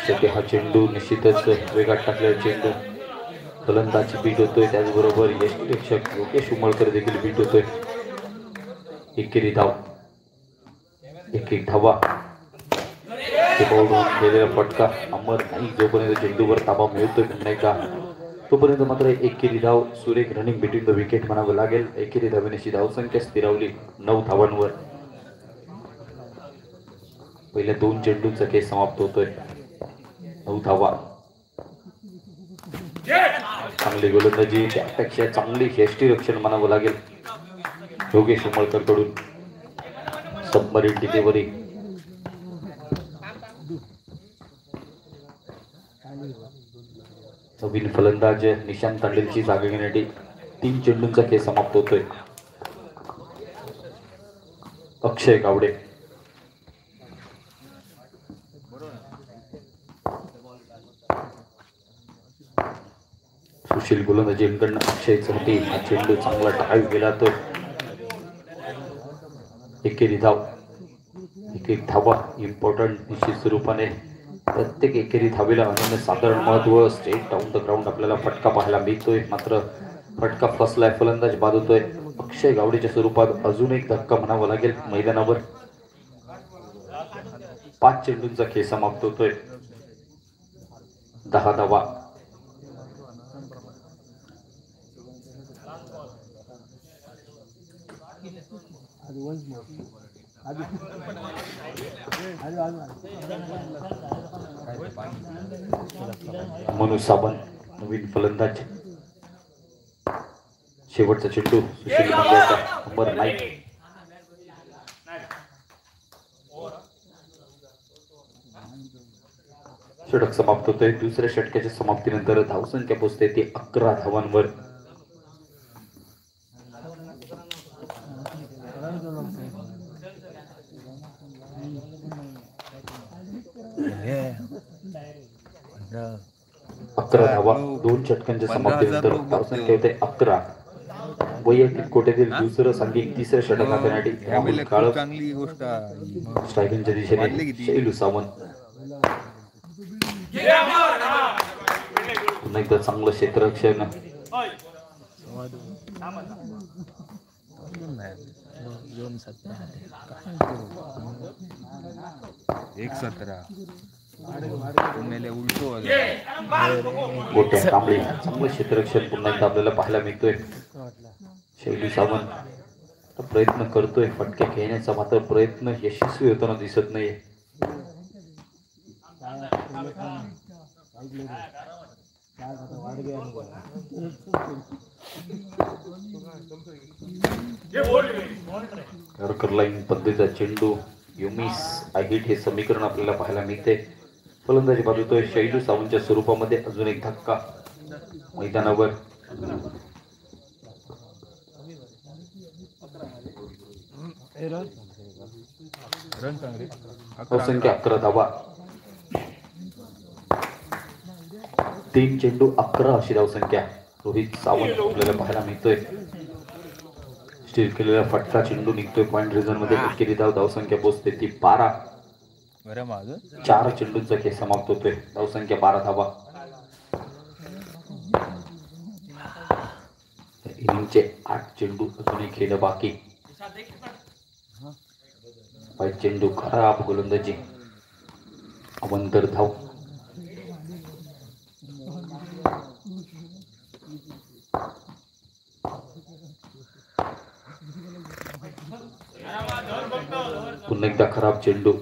सध्या हा चेंडू निश्चितच वेगात टाकलेला चेंडू फलंदाजी बीट होतोय त्याचबरोबर यष्टीरक्षक योगेश उमळकर देखील बीट होतोय एकेरी धाव एक धावा गेलेला फटका अमर नाही जोपर्यंत चेंडूवर ताबा मिळतोय पुन्हा एकदा तोपर्यंत मात्र एकेरी धाव सुरेख रनिंग बिटवीन द विकेट म्हणावं लागेल एकेरी धावण्याची धावसंख्या स्थिरावली 9 धावांवर पहिल्या 2 चेंडूंचा खेळ समाप्त होतोय 9 धावा चांगली गोलंदाजी त्यापेक्षा चांगली यष्टीरक्षण म्हणावं लागेल योगेश उमळकर कडून सबमरीन डिलिव्हरी नवीन फलंदाज निशांत तांडेलची जागा घेण्यासाठी 3 चेंडूंचा खेळ समाप्त होतोय अक्षय गावडे सुशील गोलंदाजी कडनं अक्षयसाठी हा चेंडू चांगला ड्राईव्ह गेला तो एकेरी धावा इम्पॉर्टंट निश्चित स्वरूपाने प्रत्येक एकेरी धावेला अनन्यसाधारण महत्व स्ट्रेट डाऊन द ग्राउंड आपल्याला फटका पाहायला मिळतोय मात्र फटका फसलाय फलंदाज बाद होतोय अक्षय गावडेच्या स्वरूपात अजून एक धक्का म्हणावा लागेल मैदानावर 5 चेंडूंचा खेळ समाप्त होतोय 10 धावा मनु सावंत नवीन फलंदाज शेवटचा चेंडू सुशील नंबर 9 षटक समाप्त होतोय दुसऱ्या षटकाच्या समाप्तीनंतर धावसंख्या पोचते ती 11 धावांवर अकरा धावा 2 षटकांच्या समाप्तीनंतर धावसंख्या होते 11 वैयक्तिक कोट्यातील दुसरं सांघिक तिसऱ्या षटक हाताळण्यासाठी राहुल काळप स्ट्रायकिंगच्या दिशेने शैलू सावंत पुन्हा एकदा चांगलं क्षेत्ररक्षण 1-17 उलटो गोट्या कांबळे चांगलं क्षेत्ररक्षण पुन्हा एकदा आपल्याला पाहायला मिळतोय शैलू सावंत प्रयत्न करतोय फटके घेण्याचा मात्र प्रयत्न यशस्वी होताना दिसत नाहीये यॉर्कर लाईन पद्धतीचा चेंडू युमिस आयहिट हे समीकरण आपल्याला पाहायला मिळते. फलंदाजी बाजूतोय शैलू सावंतच्या स्वरूपामध्ये. अजून एक धक्का मैदानावर. धावसंख्या 11 धावा. 3 चेंडू 11 अशी धावसंख्या. रोहित सावंत आपल्याला पाहायला मिळतोय. स्टील केलेला फटका चेंडू निघतोय पॉइंट रिझन मध्ये. एकेरी धावसंख्या पोहोचते ती 12. 4 चेंडूंचा खेळ समाप्त होतोय. धावसंख्या 12 धावा. इनिंगचे 8 चेंडू अजूनही खेळ बाकी. 5 चेंडू खराब गोलंदाजी. अवंतर धाव. पुन्हा एकदा खराब चेंडू.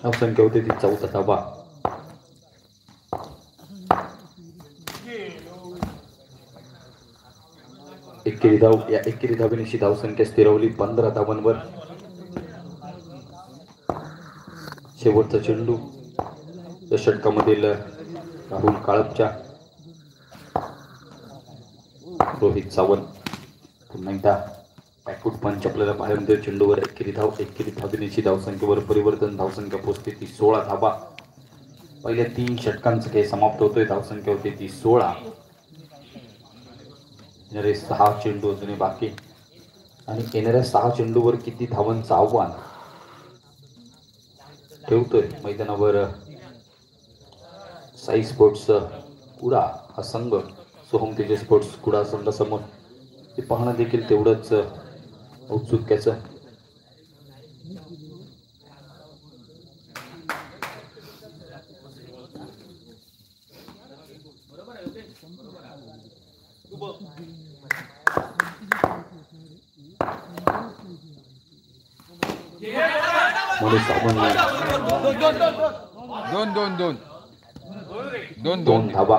धावसंख्या होती ती 14 धावा. एकेरी धाव. या एकेरी धावेनिशी धावसंख्या स्थिरवली 15 धावांवर. शेवटचा चेंडू षटकामधील राहुल काळपच्या. रोहित सावंत पुन्हा एकदा बॅकफूट पंच आपल्याला पाहायला मिळतो. चेंडूवर एकेरी धाव. एकेरी धावेनिशी धावसंख्येवर परिवर्तन. धावसंख्या पोहोचते ती 16 धावा. पहिल्या 3 षटकांचा खेळ समाप्त होतोय. धावसंख्या होते ती 16. येणारे 6 चेंडू अजूनही बाकी. आणि येणाऱ्या 6 चेंडूवर किती धावांचं आव्हान ठेवतोय मैदानावर साई स्पोर्ट्स कुडा हा संघ. सोहम तेज स्पोर्ट्स कुडा संघासमोर ते पाहणं देखील तेवढंच औत्सुक्याचं. दोन धावा.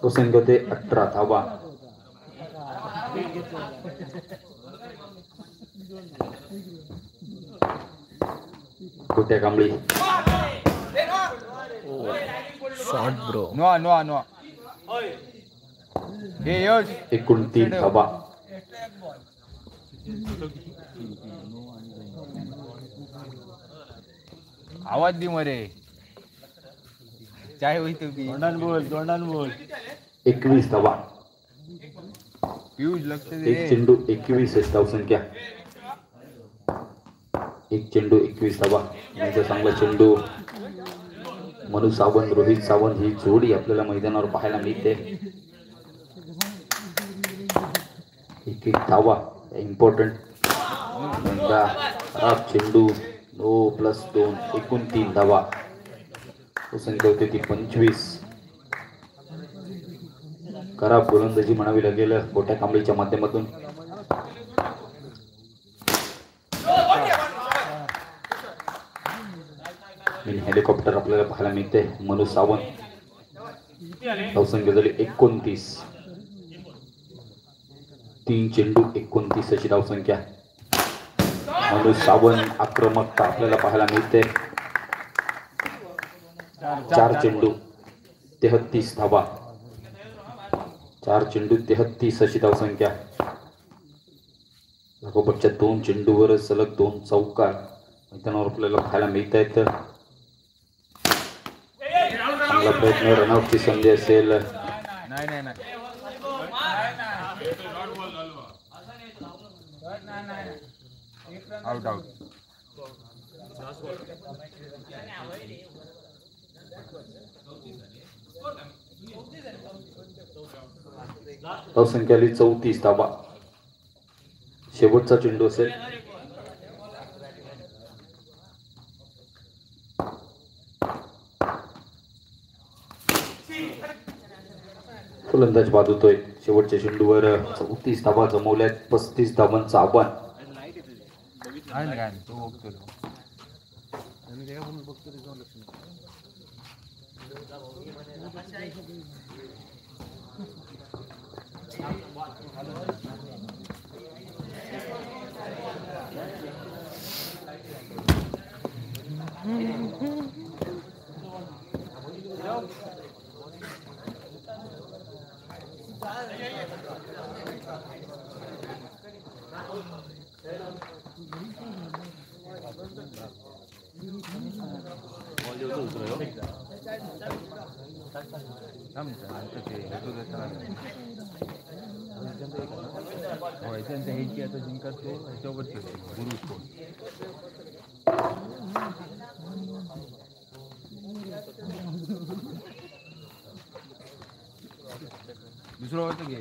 तो संख्या होते 18 धावा. कुठे Kambli shot bro. No no no. हे यश 29 धावा. आवाज दे मरे. चाय होई तुम्ही तोंडान बोल. 21 धावा. पियुष लक्ष दे. एक चेंडू 21 धावसंख्या. एक चेंडू 21 धावा. यांचा चांगला चेंडू. मनु सावंत रोहित सावंत ही जोडी आपल्याला मैदानावर पाहायला मिळते. एक धावा. इम्पॉर्टंट चेंडू. 9+2 एकूण 3 धावा. संख्या होती ती 25. खराब गोलंदाजी म्हणावी लागेल मोठ्या कांबळीच्या माध्यमातून. हेलिकॉप्टर आपल्याला पाहायला मिळते. मनु सावंत. धावसंख्या झाली 29. 3 चेंडू 29 अशी धावसंख्या. मनु सावंत आक्रमकता आपल्याला पाहायला मिळते. 4 चेंडू 33 धावा. 4 चेंडू 33 अशी धावसंख्या. लागोपाठच्या 2 चेंडूवर सलग 2 चौकार मैदानावर आपल्याला पाहायला मिळत आहेत. चांगला प्रयत्न. रनआउटची संधी असेल. नाही. आउट. धावसंख्या 34 धावा. शेवटचा चेंडू असेल. फलंदाज बाद होतोय. शेवटच्या चेंडूवर 34 धावा जमवल्यात. 35 धावांचं आव्हान. दुसरं होतं की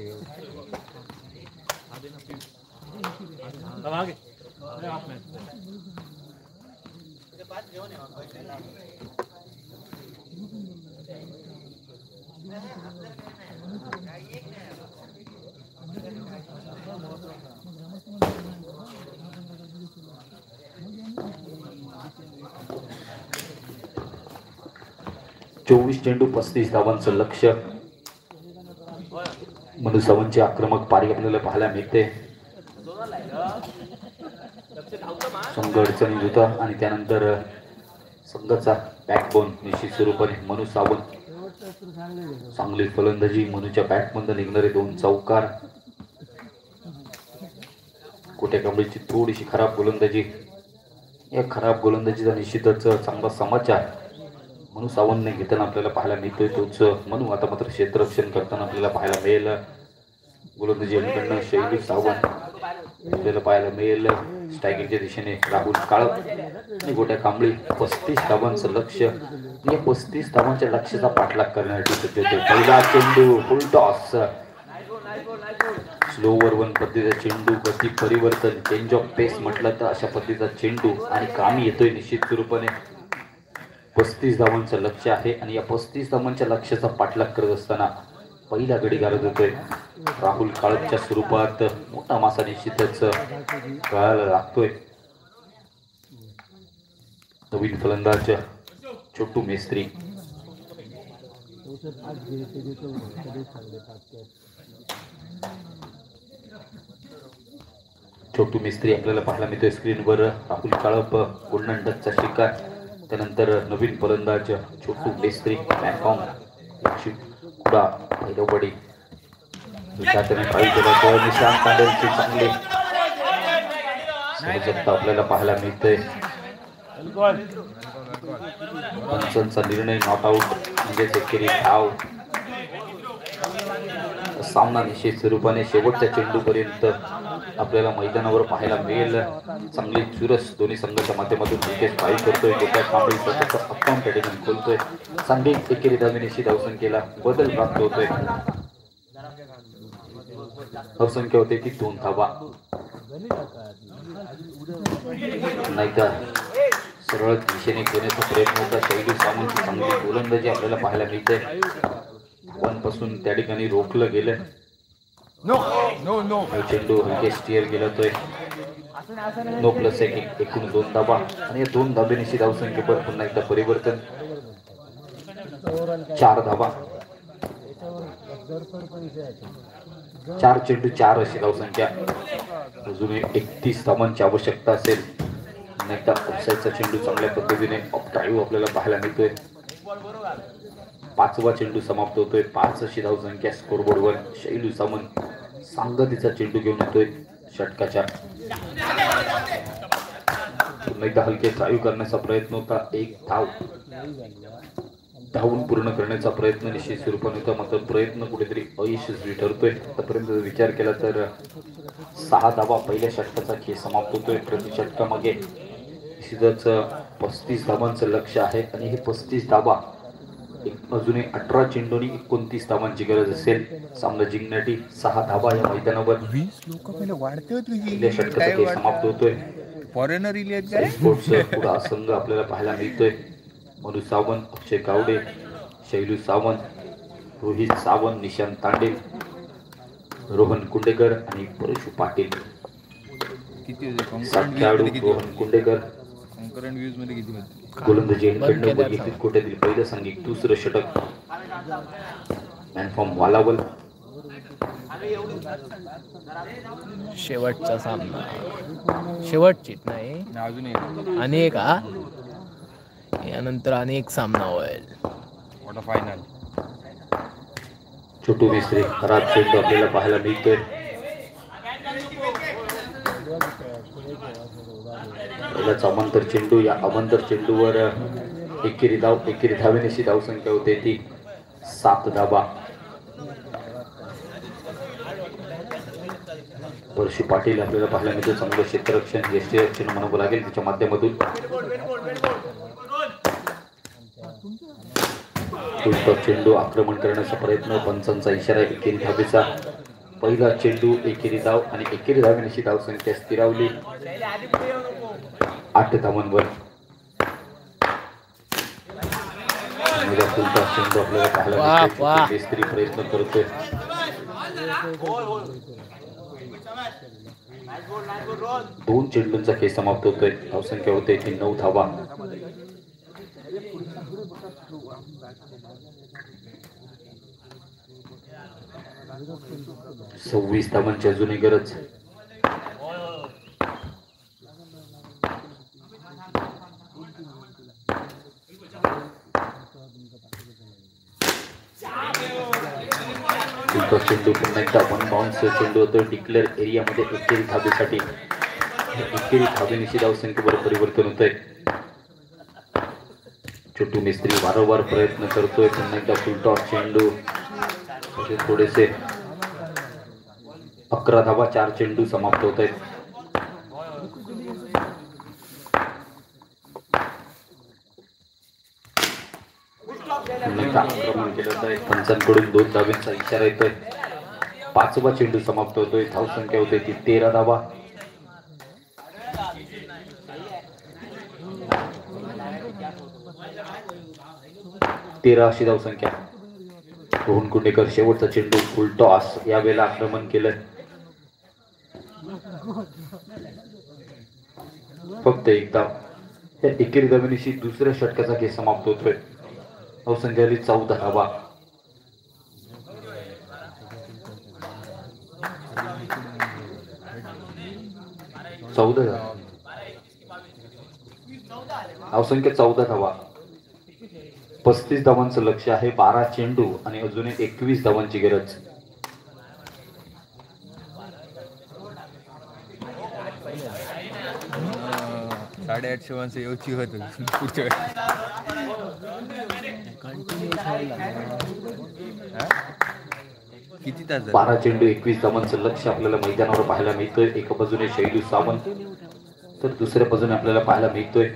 चोवीस चेंडू 35 धावांचं लक्ष्य. मनु सावंतची आक्रमक पारी आपल्याला पाहायला मिळते. संघ अडचणीत होता आणि त्यानंतर संघाचा बॅकबोन निश्चित स्वरूपाने मनु सावंत. चांगली फलंदाजी, मनुच्या बॅटमधून निघणारे 2 चौकार. कोट्या कांबळीची थोडीशी खराब गोलंदाजी. या खराब गोलंदाजीचा निश्चितच चांगला समाचार मनु सावंतने घेताना आपल्याला पाहायला मिळतोय. तोच मनु आता मात्र क्षेत्ररक्षण करताना आपल्याला पाहायला मिळेल. गोलंदाजी अलीकडनं शैली सावंत आपल्याला पाहायला मिळेल. स्ट्रायकिंगच्या दिशेने राहुल काळप आणि गोट्या कांबळी. 35 धावांचं लक्ष्य. या 35 धावांच्या लक्ष्याचा पाठलाग करण्यासाठी सज्ज होते. पहिला चेंडू फुल टॉस. स्लोवर वन पद्धतीचा चेंडू, गती परिवर्तन, चेंज ऑफ पेस म्हटलं तर अशा पद्धतीचा चेंडू आणि कामी येतोय निश्चित स्वरूपाने. 35 धावांचं लक्ष्य आहे आणि या 35 धावांच्या लक्ष्याचा पाठलाग करत असताना पहिला गडी गारद होतोय राहुल काळपच्या स्वरूपात. मोठा मासा निश्चितच गळायला लागतोय. नवीन फलंदाज छोटू मेस्त्री. छोटू मेस्त्री आपल्याला पाहायला मिळतोय स्क्रीनवर. राहुल काळप गोल्डन डकचा शिकार. त्यानंतर नवीन फलंदाज छोटू मेस्त्री. बँकॉक कुडा हैदराबादी त्याने ट्राय केला तर निशांत तांडेलची चांगली सजगता आपल्याला पाहायला मिळते. पंचांचा निर्णय नॉट आउट म्हणजेच एकेरी धाव. सामना निश्चित स्वरूपाने शेवटच्या चेंडूपर्यंत आपल्याला मैदानावर पाहायला मिळेल. चांगली चुरस दोन्ही संघाच्या माध्यमातून विकेट फाईल करतोय. गोट्या कांबळी स्वतःचा अकाउंट त्या ठिकाणी खोलतोय. चांगली एकेरी धावेनिशी धावसंख्येला बदल प्राप्त होतोय. धावसंख्या होते ती 2 धावा. नाहीतर सरळ दिशेने घेण्याचा प्रयत्न होता. शैली सावंतची चांगली गोलंदाजी आपल्याला पाहायला मिळते. 1 पासून त्या ठिकाणी रोखलं गेलं. चेंडू हलके स्टिअर गेला तोय. नो प्लस एकूण 2 धावा आणि या 2 धाबेनिशी धावसंख्येवर पुन्हा एकदा परिवर्तन. 4 धावा. 4 चेंडू 4 अशी धावसंख्या. अजून 31 धावांची आवश्यकता असेल. पुन्हा एकदा ऑफसाईडचा चेंडू चांगल्या पद्धतीने ऑफ ड्राईव्ह आपल्याला पाहायला मिळतोय. 5वा चेंडू समाप्त होतोय. 5 अशी धावसंख्या स्कोरबोर्डवर. शैलू सावंत सांगतीचा चेंडू घेऊन येतोय षटकाच्या. पुन्हा एकदा हलके ड्राईव्ह करण्याचा प्रयत्न होता. 1 धाव. धावून पूर्ण करण्याचा प्रयत्न निश्चित स्वरूपाने होता. मात्र प्रयत्न कुठेतरी अयशस्वी ठरतोय. आतापर्यंत विचार केला तर 6 धावा पहिल्या षटकाचा खेळ समाप्त होतोय. प्रति षटकामागे निश्चितच 35 धावांचं लक्ष्य आहे आणि हे 35 धावा अजूनही 18 चेंडूंनी 29 धावांची गरज असेल सामना जिंकण्यासाठी. 6 धावा या मैदानावर. 20 लोक पहिले वाढते होते पहिल्या षटकाचा खेळ समाप्त होतोय. फॉरेनर पुढा संघ आपल्याला पाहायला मिळतोय. मनु सावंत, अक्षय गावडे, शैलू सावंत, रोहित सावंत, निशांत तांडेल, रोहन कुंडेकर आणि परशु पाटील. किती रोहन कुंडेकर कंकरंट व्ह्यूज मध्ये किती होते? गोलंदाजी कोट्यातील पहिलं सांघिक दुसरं षटक मॅनफॉर्म वालावल. शेवटचा सामना, शेवटची नाही अजून अनेक यानंतर अनेक सामना होईल. Quarter final. छोटू मिस्त्री खराब चेंडू आपल्याला पाहायला मिळतोय. पहिलाच अमांतर चेंडू. या अमांतर चेंडूवर एकेरी धावेनिशी धावसंख्या होते ती 7 धावा. वर्षी पाटील आपल्याला पाहायला मिळतो. चांगलं क्षेत्ररक्षण यष्टीरक्षण म्हणावं लागेल त्याच्या माध्यमातून. चेंडू आक्रमण करण्याचा प्रयत्न. पंचांचा इशारा एकेरी धावेचा. पहिला चेंडू एकेरी धाव आणि एकेरी धावेनिशी धावसंख्या स्थिरावली 8 धावांवर. चेंडू आपल्याला पाहायला मिळतोय. प्रयत्न करतोय. दोन चेंडूंचा खेळ समाप्त होतोय. धावसंख्या होते 9 धावा. सव्वीस धावांची अजूनही गरज. चेंडू पुन्हा एकदा वन बाउन्स चेंडू होतो. डिक्लेअर एरियामध्ये एकेरी धावेसाठी. एकेरी धावेनिशी धावसंख्येवर परिवर्तन होत आहे. छोटू मिस्त्री वारंवार प्रयत्न करतोय. पुन्हा एकदा फुलटॉस चेंडू. थोडेसे 11 धावा. 4 चेंडू समाप्त होत आहेत. आक्रमण केलं जात आहे. पंचांकडून 2 धावांचा इशारा येतोय. 5वा चेंडू समाप्त होतोय. धावसंख्या होते ती 13 धावा. अशी धावसंख्या. रोहन कुंडेकर शेवटचा चेंडू फुल टॉस. यावेळेला आक्रमण केलं. फक्त एक धाव. या एकेरी धावेनिशी दुसऱ्या षटकाचा खेळ समाप्त होतोय. धावसंख्या 14 धावा. धावसंख्या 14 धावा. 35 धावांचं लक्ष आहे. 12 चेंडू आणि अजून 21 धावांची गरज. $850 माणसं येऊची होत पुढच्या किती तास. 12 चेंडू 21 धावांचं लक्ष आपल्याला मैदानावर पाहायला मिळतोय. एका बाजूने शैलू सावंत तर दुसऱ्या बाजूने आपल्याला पाहायला मिळतोय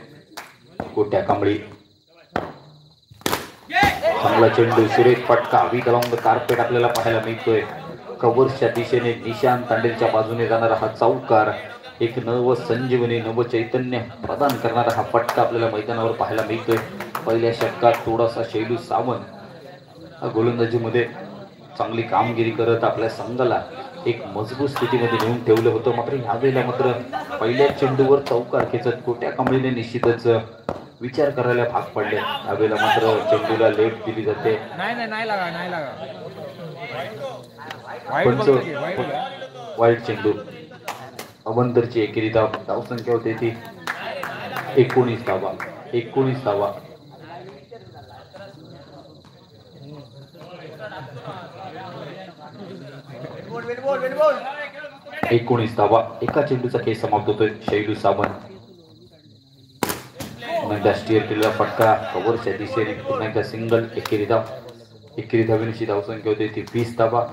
कोट्या कांबळी. चांगला चेंडू. सुरेख फटका. विथ अलॉंग द कार्पेट आपल्याला पाहायला मिळतोय. कव्हर्सच्या दिशेने निशांत तांडेलच्या बाजूने जाणारा हा चौकार. एक नव संजीवनी नव चैतन्य प्रदान करणारा हा फटका आपल्याला मैदानावर पाहायला मिळतोय. पहिल्या षटकात थोडासा शैलू सावंत गोलंदाजीमध्ये चांगली कामगिरी करत आपल्या संघाला एक मजबूत स्थितीमध्ये नेऊन ठेवलं होतं. मात्र यावेळेला मात्र पहिल्या चेंडूवर चौकार खेचत कोट्या कांबळीने निश्चितच विचार करायला भाग पडले. यावेळेला मात्र चेंडूला लेट दिली जाते. वाईट चेंडू. अवंतरची एकेरी धाव. धावसंख्या होते ती 19 धावा. 19 धावा. एका चेंडूचा खेळ समाप्त होतोय. शैलू सावंत स्टीअर केलेला फटका. कव्हरच्या दिशेने पुन्हा एकदा सिंगल. एकेरी धाव. एकेरी धावेनिशी धावसंख्या होते ती 20 धावा.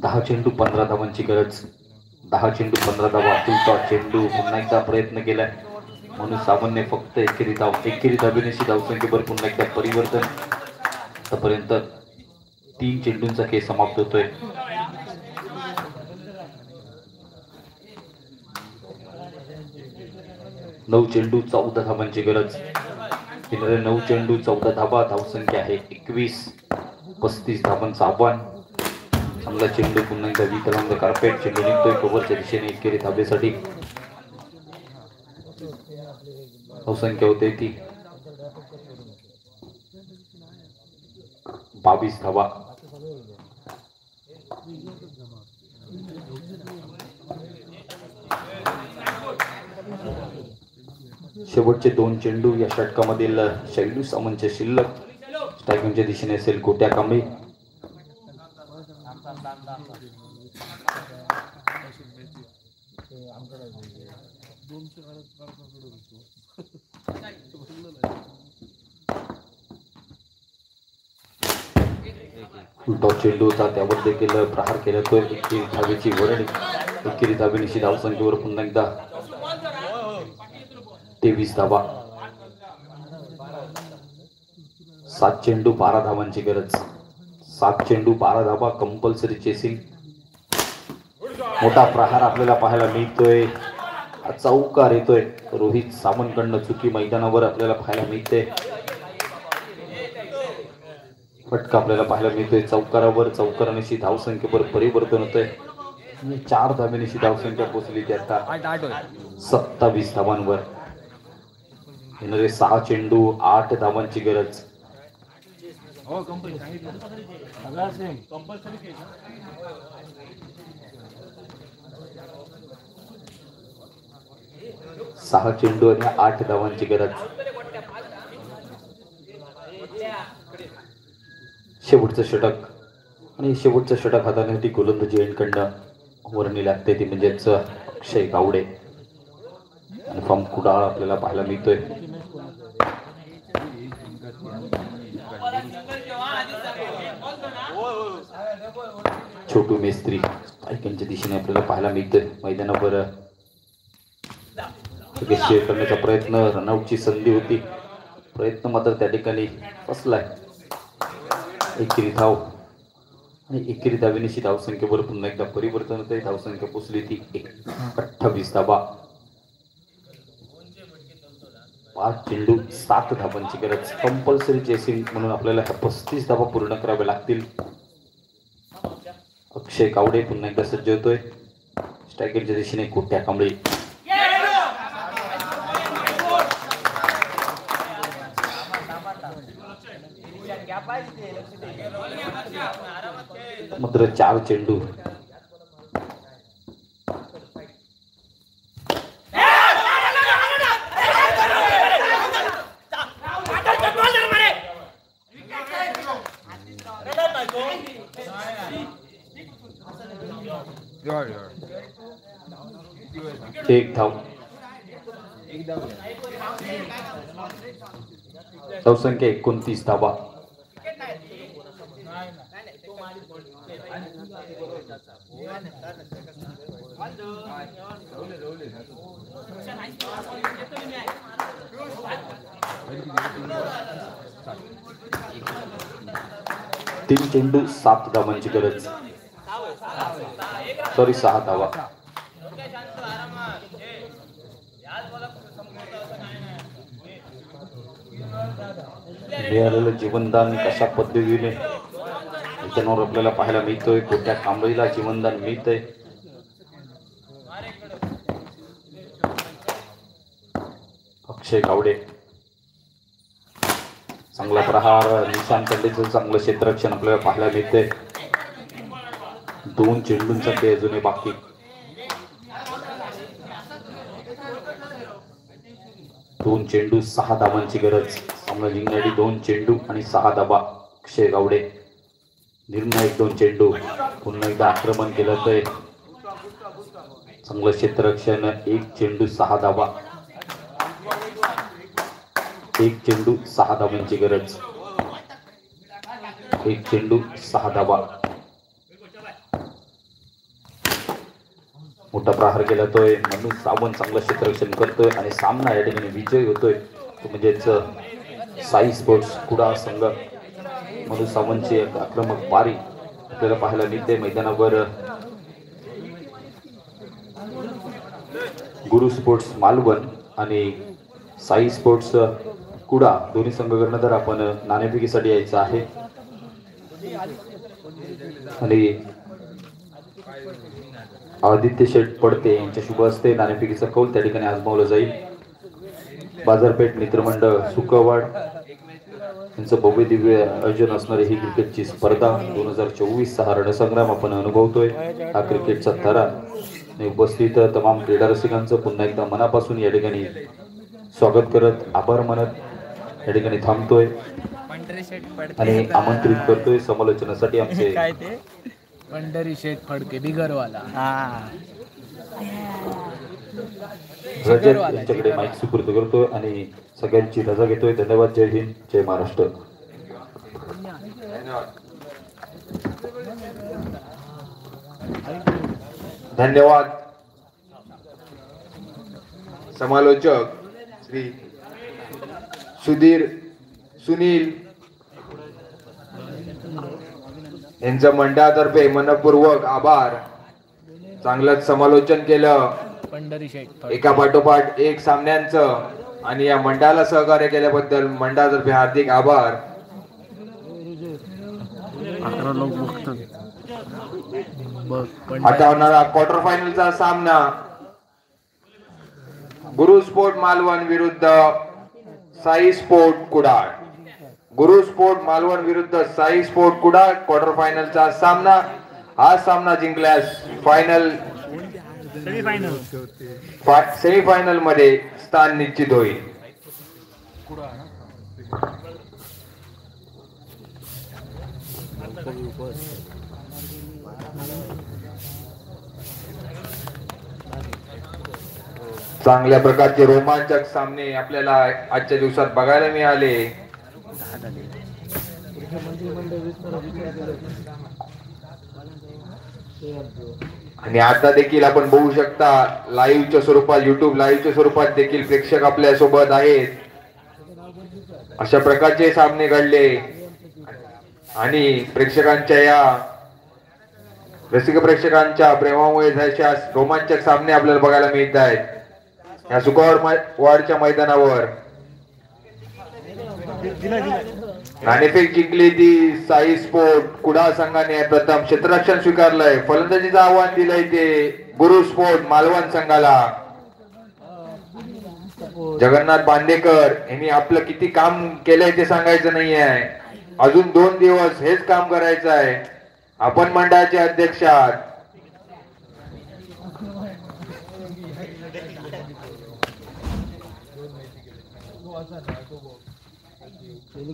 10 चेंडू 15 धावांची गरज. 10 चेंडू 15 धावा. तुलता चेंडू. पुन्हा एकदा प्रयत्न केलाय म्हणून सावंतने फक्त एकेरी धाव. एकेरी धावेनिशी धावसंख्येवर पुन्हा एकदा परिवर्तन. आतापर्यंत 3 चेंडूंचा खेळ समाप्त होतोय. नऊ चेंडू 14 धावांची गरज. 9 चेंडू 14 धावा. धावसंख्या आहे 21. 35 धावांचं आव्हान. चांगला चेंडू पुन्हा एकदा विथ अलॉंग द कार्पेट. चेंडू निघतोय कव्हरच्या दिशेने एकेरी धावेसाठी. धावसंख्या होते ती 22 धावा. शेवटचे 2 चेंडू या षटकामधील शैलू सामंतचे शिल्लक. स्ट्रायकिंगच्या दिशेने असेल गोट्या कांबळे. उलटा चेंडू होता त्यावर देखील प्रहार केला तो. एकेरी धावेची वर्णी. एकेरी धावेनिशी धावसंख्येवर पुन्हा एकदा 23 धावा. 7 चेंडू 12 धावांची गरज. 7 चेंडू 12 धावा कंपल्सरी चेसिंग. मोठा प्रहार आपल्याला पाहायला मिळतोय. चौकार येतोय रोहित सामंतकडनं. चुकी मैदानावर आपल्याला पाहायला मिळते. फटका आपल्याला पाहायला मिळतोय चौकारावर. चौकारानिशी धावसंख्येवर परिवर्तन होतंय. 4 धावेनिशी धावसंख्या पोहोचली ती आता 27 धावांवर. येणारे 6 चेंडू 8 धावांची गरज. 6 चेंडू आणि 8 धावांची गरज. शेवटचं षटक आणि शेवटचं षटक हाताळण्यासाठी गोलंदाजी एंडकडनं वर्णी लागते ती म्हणजेच अक्षय गावडे. आणि फ्रॉम कुडाळ आपल्याला पाहायला मिळतोय. छोटू मेस्त्री स्ट्रायकिंगच्या दिशेने आपल्याला पाहायला मिळतोय. मैदानावर शेअर करण्याचा प्रयत्न. रनआउटची संधी होती. प्रयत्न मात्र त्या ठिकाणी फसलाय. एकेरी धाव आणि एकेरी धावेनिशी धावसंख्येवर पुन्हा एकदा परिवर्तन होते. धावसंख्या पोचली ती 28 धावा. 5 चेंडू 7 धावांची गरज. कंपल्सरी चेसिंग म्हणून आपल्याला 35 धावा पूर्ण कराव्या लागतील. अक्षय गावडे पुन्हा एकदा सज्ज होतोय. स्ट्रायकरच्या दिशेने गोट्या कांबळे. मात्र 4 चेंडू. एक धाव. धावसंख्या 29 धावा. तीन चेंडू 7 धावांची गरज. सॉरी 6 धावा. मिळालेलं जीवनदान कशा पद्धतीने त्याच्यावर आपल्याला पाहायला मिळतोय. गोट्या कांबळीला जीवनदान मिळतंय. अक्षय गावडे चांगला प्रहार. निशांत खंडेचं चांगलं क्षेत्ररक्षण आपल्याला पाहायला मिळतंय. 2 चेंडूंचा खेळ अजूनही बाकी. दोन चेंडू 6 धावांची गरज. सामना जिंकण्यासाठी 2 चेंडू आणि 6 धावा. अक्षय गावडे निर्णायक 2 चेंडू. पुन्हा एकदा आक्रमण केलं तर चांगलं क्षेत्ररक्षण. 1 चेंडू 6 धावा. 1 चेंडू 6 धावांची गरज. 1 चेंडू 6 धावा. मोठा प्रहार केला तोय. मनु सावंत चांगलं क्षेत्ररक्षण करतोय आणि सामना या ठिकाणी विजयी होतोय. तो म्हणजेच साई स्पोर्ट्स कुडाळ संघ. मनु सावंतची आक्रमक पारी आपल्याला पाहायला मिळते मैदानावर. गुरु स्पोर्ट्स मालवण आणि साई स्पोर्ट्स कुडाळ दोन्ही संघाकडनं तर आपण नाणेफेकीसाठी यायचं आहे. आणि आदित्य शेठ पडते यांच्या शुभ हस्ते नाणेफेकीचा कौल त्या ठिकाणी आजमावला जाईल. बाजारपेठ मित्रमंडळ सुकवाड यांचं भव्य दिव्य आयोजन असणारी ही क्रिकेटची स्पर्धा 2024 हा रणसंग्राम आपण अनुभवतोय. हा क्रिकेटचा थरा उपस्थित तमाम क्रीडा रसिकांचं पुन्हा एकदा मनापासून या ठिकाणी स्वागत करत आभार मानत या ठिकाणी थांबतोय आणि आमंत्रित करतोय समालोचनासाठी आमचे काय ते पंढरी शेठ फडके बिगरवाला रजत यांच्याकडे माईक सुपूर्द करतोय आणि सगळ्यांची रजा घेतोय. धन्यवाद. जय हिंद, जय महाराष्ट्र. धन्यवाद. समालोचक श्री सुनील यांच्या मंडळातर्फे मनपूर्वक आभार. चांगलंच समालोचन केलं पंढरी शेठ एका पाठोपाठ एक सामन्यांचं आणि या मंडळाला सहकार्य केल्याबद्दल मंडळातर्फे हार्दिक आभार. आता होणारा क्वार्टर फायनलचा सामना गुरु स्पोर्ट मालवण विरुद्ध साई स्पोर्ट कुडाळ. गुरु स्पोर्ट मालवण विरुद्ध साई स्पोर्ट कुडाळ क्वार्टर फायनलचा सामना. हा सामना जिंकल्यास सेमीफायनल मध्ये स्थान निश्चित होईल. चांगल्या प्रकारचे रोमांचक सामने आपल्याला आजच्या दिवसात बघायला मिळाले. आणि आता देखील आपण बघू शकता लाईव्हच्या स्वरूपात युट्यूब लाईव्हच्या स्वरूपात देखील प्रेक्षक आपल्या सोबत आहेत. अशा प्रकारचे सामने घडले आणि प्रेक्षकांच्या या रसिक प्रेक्षकांच्या प्रेमामुळे अशा रोमांचक सामने आपल्याला बघायला मिळत आहेत. या सुकवाडच्या मैदानावर नाणेफेक जिंकली ती साई स्पोर्ट कुडाळ संघाने. प्रथम क्षेत्ररक्षण स्वीकारलंय. फलंदाजीचं आव्हान दिलंय ते गुरु स्पोर्ट मालवण संघाला. जगन्नाथ बांदेकर यांनी आपलं किती काम केलंय ते सांगायचं नाहीये. अजून 2 दिवस हेच काम करायचं आहे. आपण मंडळाचे अध्यक्ष आहात.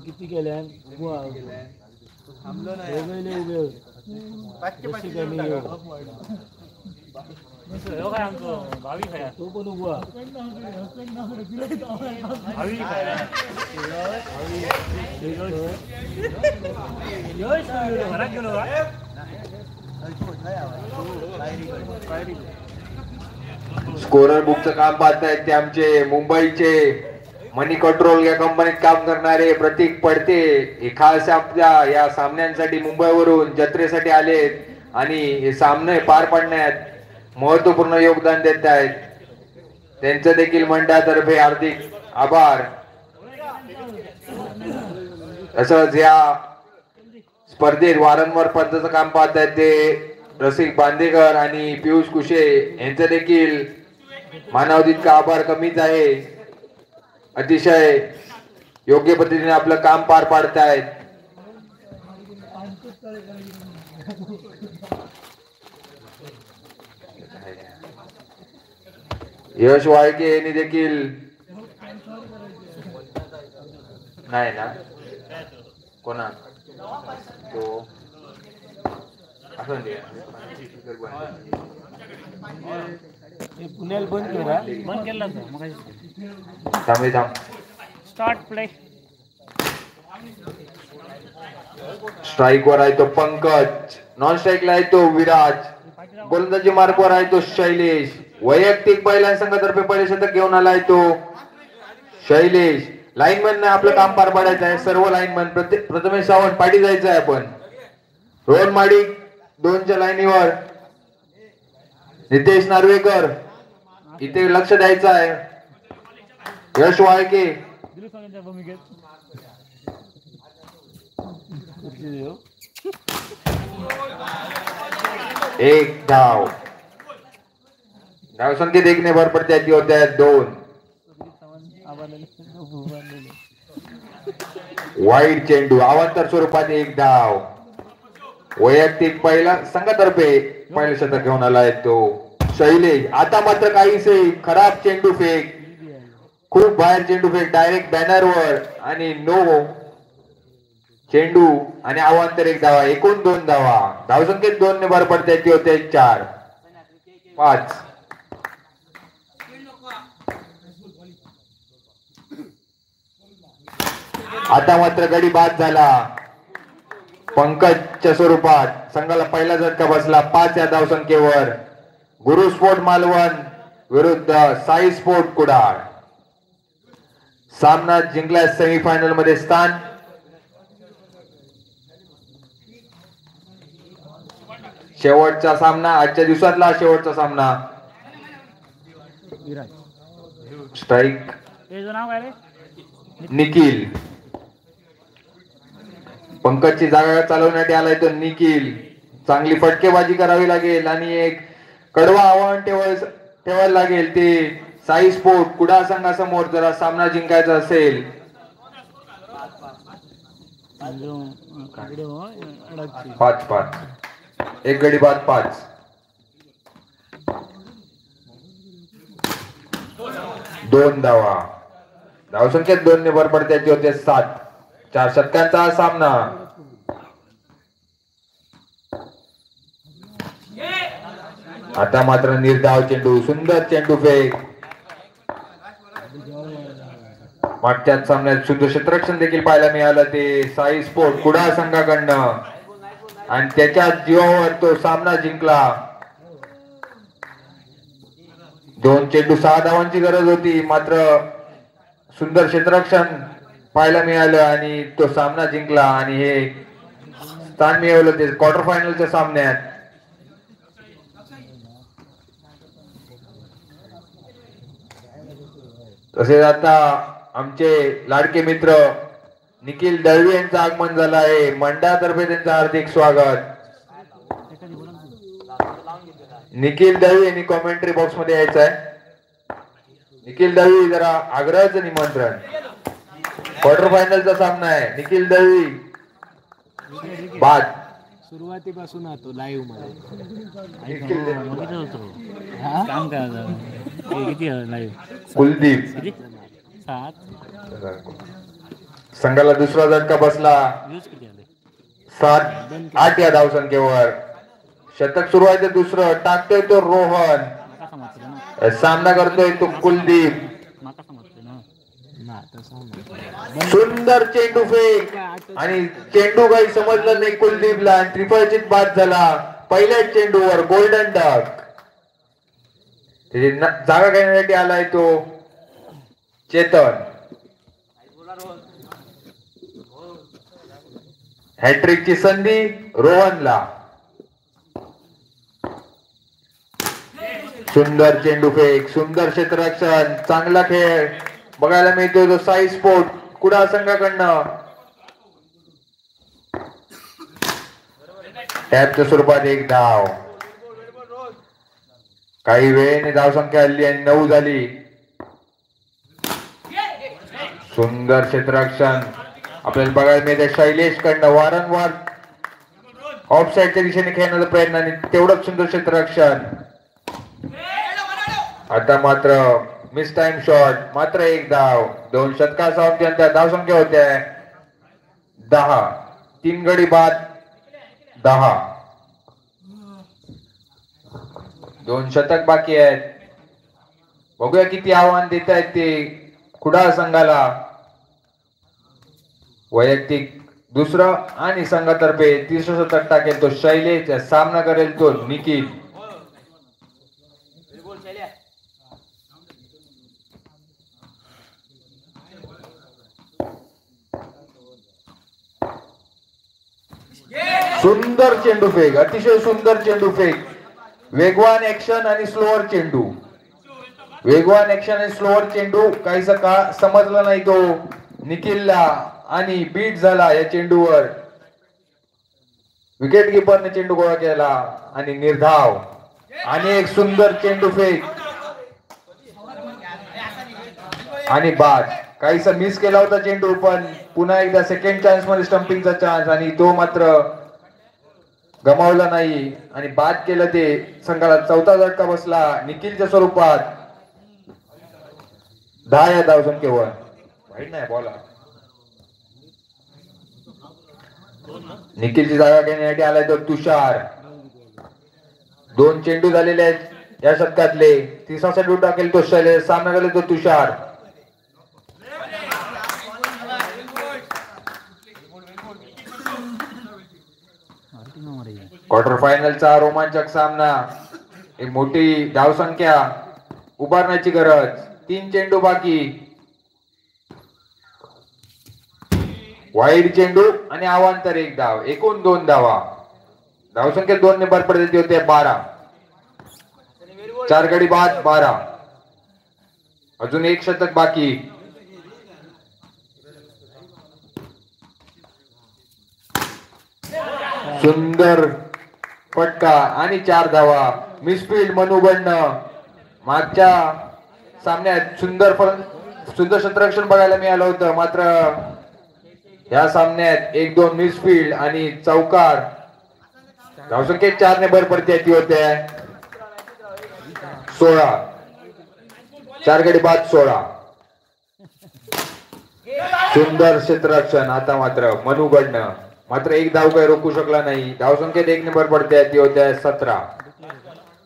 किती केल्या तो पण उभा स्कोरर बुकचं काम पाहतायत ते आमचे मुंबईचे मनी कंट्रोल या कंपनीत काम करणारे प्रतीक पडते. खास आपल्या या सामन्यांसाठी मुंबईवरून जत्रेसाठी आलेत आणि हे सामने पार पाडण्यात महत्वपूर्ण योगदान देत आहेत. त्यांचं देखील मंडळातर्फे हार्दिक आभार. तसंच या स्पर्धेत वारंवार पंचाचं काम पाहत आहेत ते रसिक बांदेकर आणि पियुष कुशे यांचं देखील मानवतितका आभार कमीच आहे. अतिशय योग्य पद्धतीने आपलं काम पार पाडतायत. यश वाळके यांनी देखील नाही ना कोणा तो पुण्याला बंद केला स्टार्ट प्ले. स्ट्राइक वर आहे तो पंकज. नॉन स्ट्राइकला आहे तो विराज. गोलंदाजी मार्कवर आहे तो शैलेश. वैयक्तिक पहिल्या संघातर्फे पहिले शतक घेऊन आलाय तो शैलेश. लाईनमॅन आपलं काम पार पाडायचं आहे. सर्व लाईनमॅन प्रथमेश सावंत पाठी जायचं आहे आपण. रोहन माडिक 2च्या लाईनीवर. नितेश नार्वेकर इथे लक्ष द्यायचं आहे. यश वाळके एक धाव. धाव संख्येत 1 ने भर पडते होत्या 2. वाईट चेंडू अवांतर स्वरूपात एक धाव. वैयक्तिक पहिला संघातर्फे पहिलं शतक घेऊन आलाय तो शैलेश. आता मात्र काहीसे खराब चेंडू फेक, खूप बाहेर चेंडू फेक डायरेक्ट बॅनरवर आणि नो चेंडू आणि अवांतर एक धावा. एकूण 2 धावा. धावसंख्येत 2 ने भर पडते ती होते 4 5. आता मात्र गडी बाद झाला पंकजच्या स्वरूपात. संघाला पहिला झटका बसला 5 या धावसंख्येवर. गुरु स्पोर्ट मालवण विरुद्ध साई स्पोर्ट कुडाळ. सामना जिंकल्यास सेमीफायनल मध्ये स्थान. शेवटचा सामना, आजच्या दिवसातला शेवटचा सामना. स्ट्राईक निखिल. पंकजची जागा चालवण्यात आलाय तो निखिल. चांगली फटकेबाजी करावी लागेल आणि एक कडवा आव्हान ठेवायला लागेल ते साई स्पोर्ट कुडाळ संघासमोर जर सामना जिंकायचा असेल. 5-5 एक गडी बाद 5. दोन धावा. धावसंख्येत 2 ने भर पडते ती होते 7. 4 षटकांचा हा सामना. आता मात्र निर्धाव चेंडू, सुंदर चेंडू फेक. मागच्याच सामन्यात सुंदर क्षेत्ररक्षण देखील पाहायला मिळालं ते साई स्पोर्ट कुडाळ संघाकडनं आणि त्याच्या जीवावर तो सामना जिंकला. 2 चेंडू 6 धावांची गरज होती, मात्र सुंदर क्षेत्ररक्षण पाहायला मिळालं आणि तो सामना जिंकला आणि हे स्थान मिळवलं ते क्वार्टर फायनलच्या सामन्यात. तसेच आता आमचे लाडके मित्र निखिल दळवी यांचं आगमन झालं आहे. मंडळातर्फे त्यांचं हार्दिक स्वागत. निखिल दळवी यांनी कॉमेंट्री बॉक्स मध्ये यायचं आहे. निखिल दळवी जरा आग्रहाचं निमंत्रण. क्वार्टर फायनलचा सामना आहे. निखिल दळवी बाद. सुरुवातीपासून आतो लाईव्ह मध्ये काम किती लाईव्ह. कुलदीप 7. संघाला दुसरा झटका बसला 7-8 या धावसंख्येवर. शतक सुरू आहे ते दुसरं. टाकतोय तो रोहन. सामना करतोय तो कुलदीप. सुंदर चेंडू फेक आणि चेंडू काही समजलं नाही कुलदीपला आणि ट्रिपल चित बाद झाला पहिल्याच चेंडूवर. Golden duck. जागा घेण्यासाठी आलाय तो चेतन. हॅट्रिकची संधी रोहनला. सुंदर चेंडू फेक, सुंदर क्षेत्ररक्षण, चांगला खेळ बघायला मिळतोय तो साई स्पोर्ट कुडाळ संघाकडनं. टॅपच्या स्वरूपात एक धाव. काही वेळेने धावसंख्या हल्ली आणि 9 झाली. सुंदर क्षेत्ररक्षण आपल्याला बघायला मिळते शैलेश कडनं. वारंवार ऑफ साइडच्या दिशेने खेळण्याचा प्रयत्न आणि तेवढंच सुंदर क्षेत्ररक्षण. आता मात्र मिस टाइम शॉट. मात्र एक धाव. 2 षटकांच्या धावसंख्या होत्या 10. 3 गडी बाद 10. 2 षटक बाकी आहेत. बघूया किती आव्हान देत आहेत ते कुडाळ संघाला. वैयक्तिक दुसरं आणि संघातर्फे 30 शतक टाकेल तो शैलेश. सामना करेल तो निखिल. सुंदर चेंडू फेक, अतिशय सुंदर चेंडू फेक. वेगवान ऍक्शन आणि स्लोअर चेंडू. वेगवान ऍक्शन आणि स्लोअर चेंडू काहीसा का समजला नाही तो निखिलला आणि बीट झाला या चेंडूवर. विकेट कीपरने चेंडू गोळा केला आणि निर्धाव. आणि एक सुंदर चेंडू फेक. आणि बाद. काहीसा मिस केला होता चेंडू, पण पुन्हा एकदा सेकंड चान्स मध्ये स्टंपिंगचा चान्स आणि तो मात्र गमावला नाही आणि बाद केलं. ते संघाला चौथा झटका बसला निखिलच्या स्वरूपात. 10 या धावसंख्येवर. वाईट नाही बॉल. निखिलची जागा घेण्यासाठी आलाय तो तुषार. 2 चेंडू झालेले आहेत या शतकातले. तिसरा चेंडू टाकेल तो शैलेश. सामना केला तो तुषार. क्वार्टर फायनलचा रोमांचक सामना. एक मोठी धावसंख्या उभारण्याची गरज. 3 चेंडू बाकी. वाईड चेंडू आणि अवांतर 1 धाव. एकूण 2 धावा. धावसंख्या 2 ने भर पडते होते 12. 4 गडी बाद 12. अजून 1 शतक बाकी. सुंदर फटका आणि 4 धावा. मिसफील्ड मनोबंडन. मागच्या सामन्यात सुंदर क्षेत्ररक्षण बघायला मिळालं होतं, मात्र या सामन्यात 1-2 मिसफील्ड आणि चौकार. धावसंख्येत 4 ने भर पडते ती होते 16. 4 गडी बाद 16. सुंदर क्षेत्ररक्षण. आता मात्र मनोबंडन. मात्र 1 धाव काही रोखू शकला नाही. धावसंख्येत 1 ने भर पडते ती होते 17.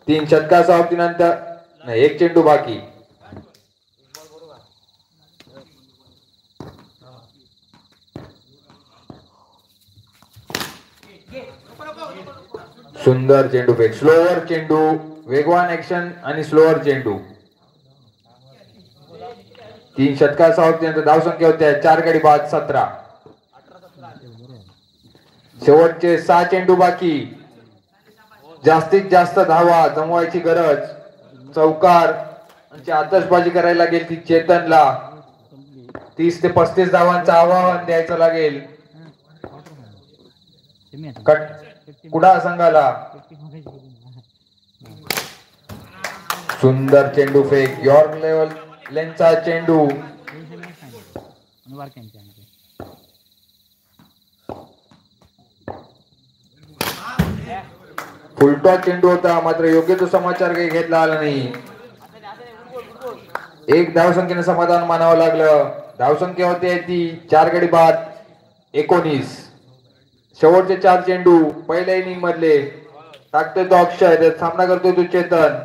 3 षटकाचा समाप्तीनंतर 1 चेंडू बाकी. सुंदर चेंडू फेक. स्लोअर चेंडू. वेगवान ऍक्शन आणि स्लोअर चेंडू. 3 षटकाचा समाप्तीनंतर धावसंख्या होत्या 4 गडी बाद 17. शेवटचे 6 चेंडू बाकी. जास्तीत जास्त धावा जमवायची गरज. चौकार आतषबाजी करायला लागेल ती चेतनला. 30 ते 35 धावांचं आवाहन द्यायचं लागेल कुडा संघाला. सुंदर चेंडू फेक. यॉर्क लेवल लेनचा चेंडू. फुलटॉस चेंडू होता, मात्र योग्य तो समाचार काही घेतला आला नाही. 1 धावसंख्येने समाधान मानावं लागलं. धावसंख्या होते ती 4 गडी बाद 19. शेवटचे 4 चेंडू पहिल्या इनिंग मधले. टाकतोय तो अक्षय. सामना करतोय तो चेतन.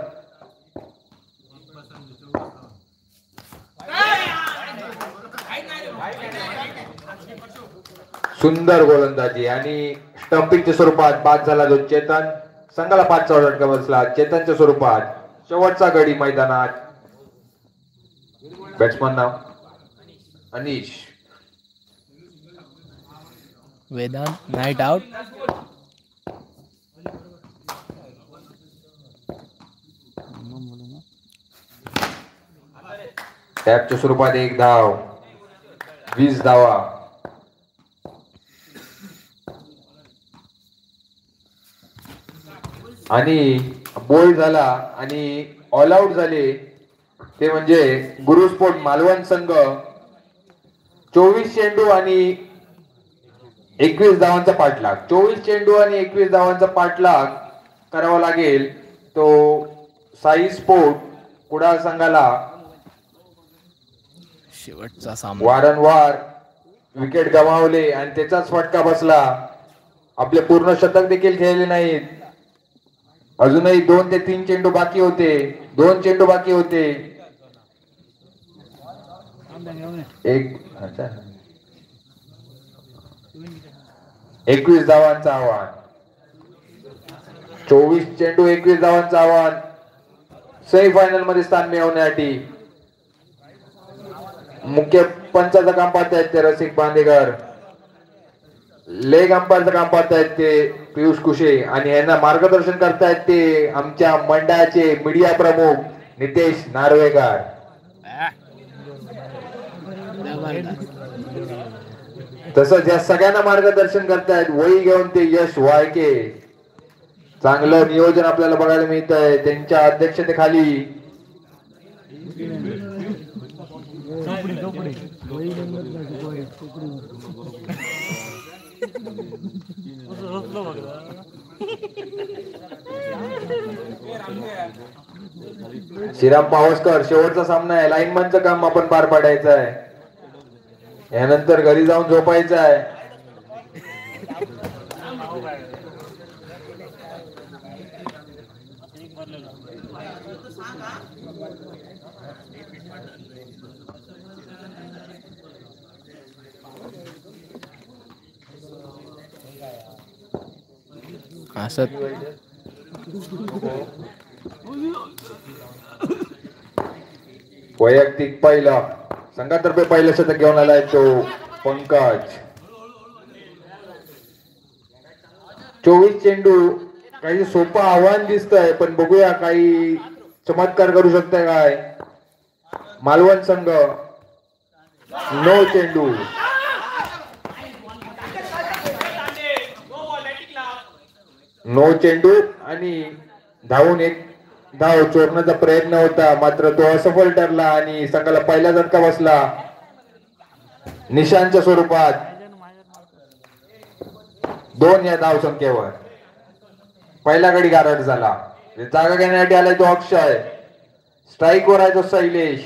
सुंदर गोलंदाजी आणि स्टंपिंगच्या स्वरूपात बाद झाला तो चेतन. संघाला 5चा झटका बसला चेतनच्या स्वरूपात. शेवटचा गडी मैदानात. बॅट्समन नाव अनिश. वेदांत नाईट आउट. टॅपच्या स्वरूपात 1 धाव. 20 धावा. आणि बोल्ड झाला आणि ऑल आउट झाले ते म्हणजे गुरुस्पोर्ट मालवण संघ. 24 चेंडू आणि 21 धावांचा पाठलाग. 24 चेंडू आणि 21 धावांचा पाठलाग करावा लागेल तो साई स्पोर्ट कुडाळ संघाला. शेवटचा सामना. वारंवार विकेट गमावले आणि त्याचाच फटका बसला. आपले पूर्ण शतक देखील खेळले नाहीत. अजूनही 2 ते 3 चेंडू बाकी होते. 2 चेंडू बाकी होते. 21 धावांचं आव्हान. 24 चेंडू 21 धावांचं आव्हान सेमीफायनल मध्ये स्थान मिळवण्यासाठी. मुख्य पंचाचं काम पाहतायत ते रसिक बांदेकर. लेग अंपायरचं काम पाहतायत ते पियुष कुशे आणि यांना मार्गदर्शन करतायत ते आमच्या मंडळाचे मीडिया प्रमुख नितेश नार्वेकर. तसंच या सगळ्यांना मार्गदर्शन करतायत वही घेऊन ते यश वाळके. चांगलं नियोजन आपल्याला बघायला मिळत आहे त्यांच्या अध्यक्षतेखाली. श्रीराम पावसकर, शेवटचा सामना आहे. लाईनमनचं काम आपण पार पाडायचं आहे. यानंतर घरी जाऊन झोपायचं आहे. असं वैयक्तिक पहिला संघातर्फे पहिलं शतक घेऊन आलाय तो पंकज. 24 चेंडू. काही सोपं आव्हान दिसतंय, पण बघूया काही चमत्कार करू शकतंय काय मालवण संघ. 9 चेंडू. चेंडू आणि धावून एक धाव चोरण्याचा प्रयत्न होता, मात्र तो असफल ठरला आणि संघाला पहिला झटका बसला निशांच्या स्वरूपात 2 या धाव संख्येवर. पहिला गडी गारड झाला. जागा घेण्यासाठी आलाय तो अक्षय. स्ट्राईक वर आहे तो शैलेश.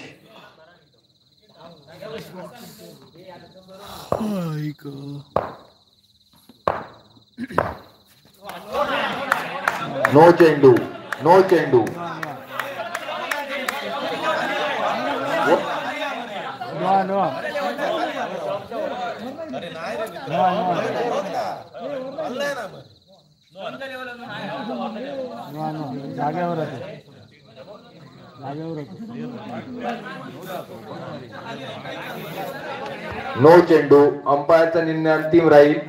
नो चेंडू. नो चेंडू. अंपायरचा निर्णय अंतिम राहील.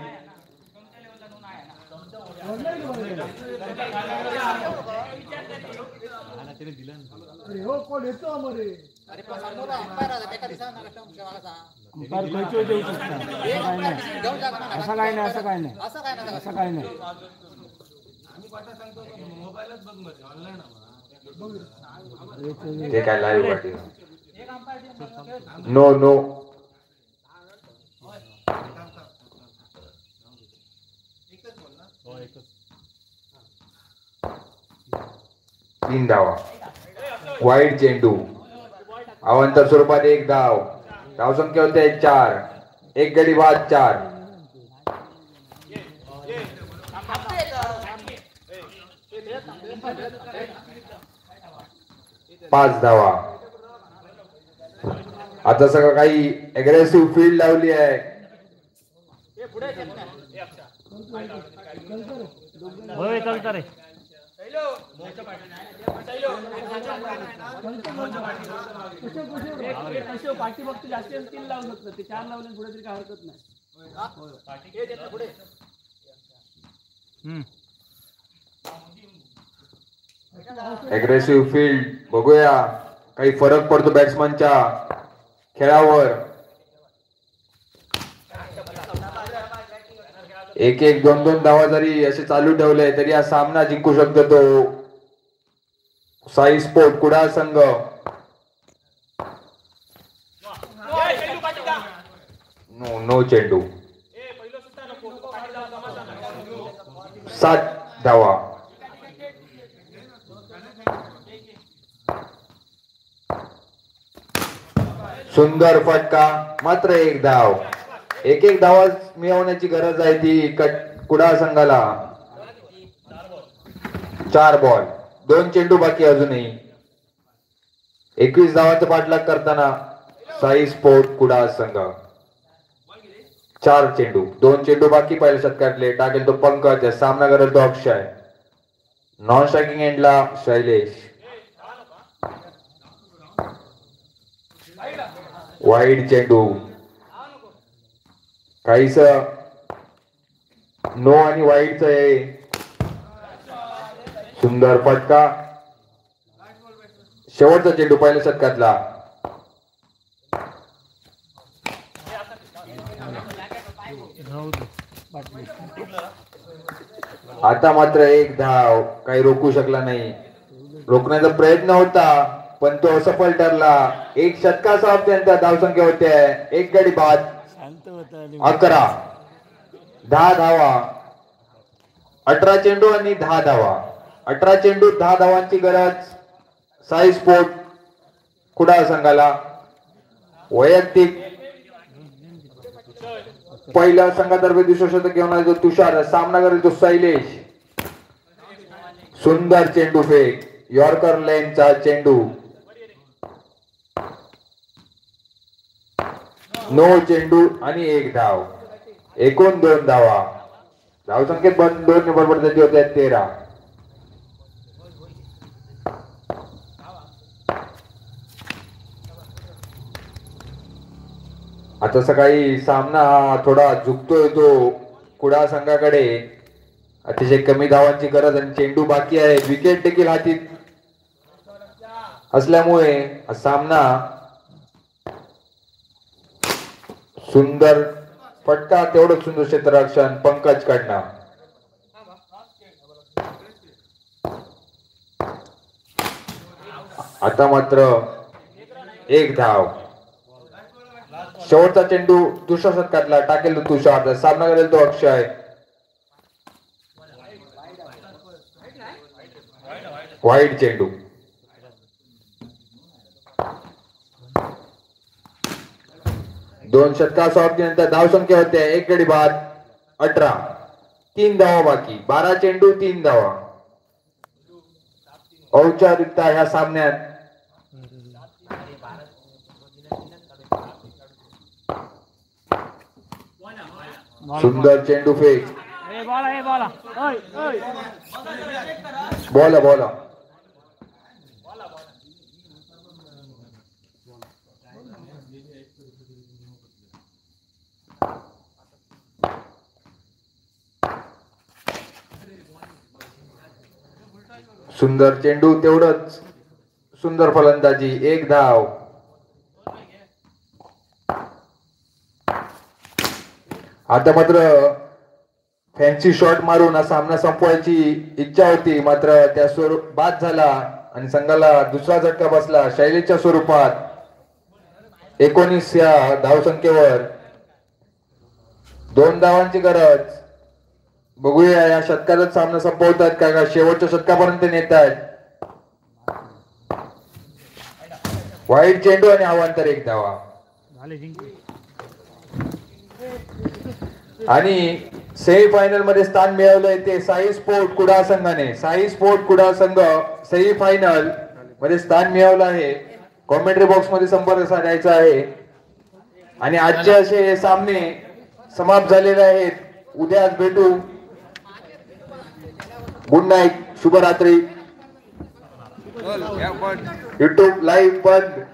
ते काय लाईव्ह वाटेल. नो 3 धावा. वाईड चेंडू. अवांतर स्वरूपात 1 धाव. धावसंख्या होते 4. एक गडी बाद 4. 5 धावा. आता सगळं काही अग्रेसिव्ह फील्ड लावली आहे. पाठी फक्त जास्त 3 लावू शकतो. ते 4 लावले पुढे तरी काय हरकत नाही. Aggressive field. बघूया काही फरक पडतो बॅट्समनच्या खेळावर. 1-1 2-2 धावा जरी असे चालू ठेवले तरी हा सामना जिंकू शकतो तो साई स्पोर्ट कुडाळ संघ. नो चेंडू. 7 धावा. सुंदर फटका. मात्र 1 धाव. 1-1 धावा मिळवण्याची गरज आहे ती कुडाळ संघाला. 4 बॉल. 2 चेंडू बाकी अजूनही. 21 धावांचा पाठलाग करताना साई स्पोर्ट कुडाळ संघ. 4 चेंडू. 2 चेंडू बाकी. पहिल्या षटकातले टाकेल तो पंकज. सामना करेल तो अक्षय. नॉन स्ट्रायकिंग एंडला शैलेश. वाईड चेंडू. काहीच नो आणि वाईडच आहे. सुंदर फटका. शेवटचा चेंडू पहिल्या षटकातला. आता मात्र 1 धाव. काही रोखू शकला नाही. रोखण्याचा प्रयत्न होता पण तो असफल ठरला. एक षटकासह अत्यंत धावसंख्या होते. एक गडी बाद 11, 10 धावा, 18 चेंडू आणि 10 धावा. 18 चेंडू 10 धावांची गरज साई स्पोर्ट कुडाळ संघाला. वैयक्तिक पहिल्या संघातर्फे दुसरं शतक घेऊन आला तुषार. सामना करेल तो शैलेश. सुंदर चेंडू फेक. यॉर्कर लेनचा चेंडू. नो चेंडू आणि 1 धाव. एकूण 2 धावा. धावसंख्येत 2 बरोबर होत्या 13. आता सकाळी सामना थोडा झुकतोय तो कुडाळ संघाकडे. अतिशय कमी धावांची गरज आणि चेंडू बाकी आहे. विकेट देखील हाती असल्यामुळे हा सामना सुंदर फटका. तेवढं सुंदर क्षेत्ररक्षण पंकज कडनं. आता मात्र 1 धाव. शेवटचा चेंडू दुसऱ्या षटकातला टाकेल तुषार. सामना करेल तो अक्षय. वाईट चेंडू. दोन षटकासह धावसंख्या होते. एक गडी बाद 18. 3 धावा बाकी. 12 चेंडू 3 धावा. औपचारिकता ह्या सामन्यात सुंदर चेंडू फेक. बोला बोला. सुंदर चेंडू. तेवढंच सुंदर फलंदाजी. 1 धाव. आता मात्र फॅन्सी शॉट मारून हा सामना संपवायची इच्छा होती. मात्र त्या स्वरूप बाद झाला आणि संघाला दुसरा झटका बसला शैलेशच्या स्वरूपात. 19 या धावसंख्येवर 2 धावांची गरज. बघूया या षटकातच सामना संपवतात का शेवटच्या षटकापर्यंत नेतात. वाईट चेंडू आणि अवांतर 1 धावा. आणि सेमीफायनल मध्ये स्थान मिळवलंय ते साई स्पोर्ट कुडाळ संघाने. साई स्पोर्ट कुडाळ संघ सेमीफायनल मध्ये स्थान मिळवलं आहे. कॉमेंट्री बॉक्स मध्ये संपर्क साधायचा आहे. आणि आजचे असे सामने समाप्त झालेले आहेत. उद्या भेटू. Good night. शुभरात्री. युट्यूब लाईव्ह बंद.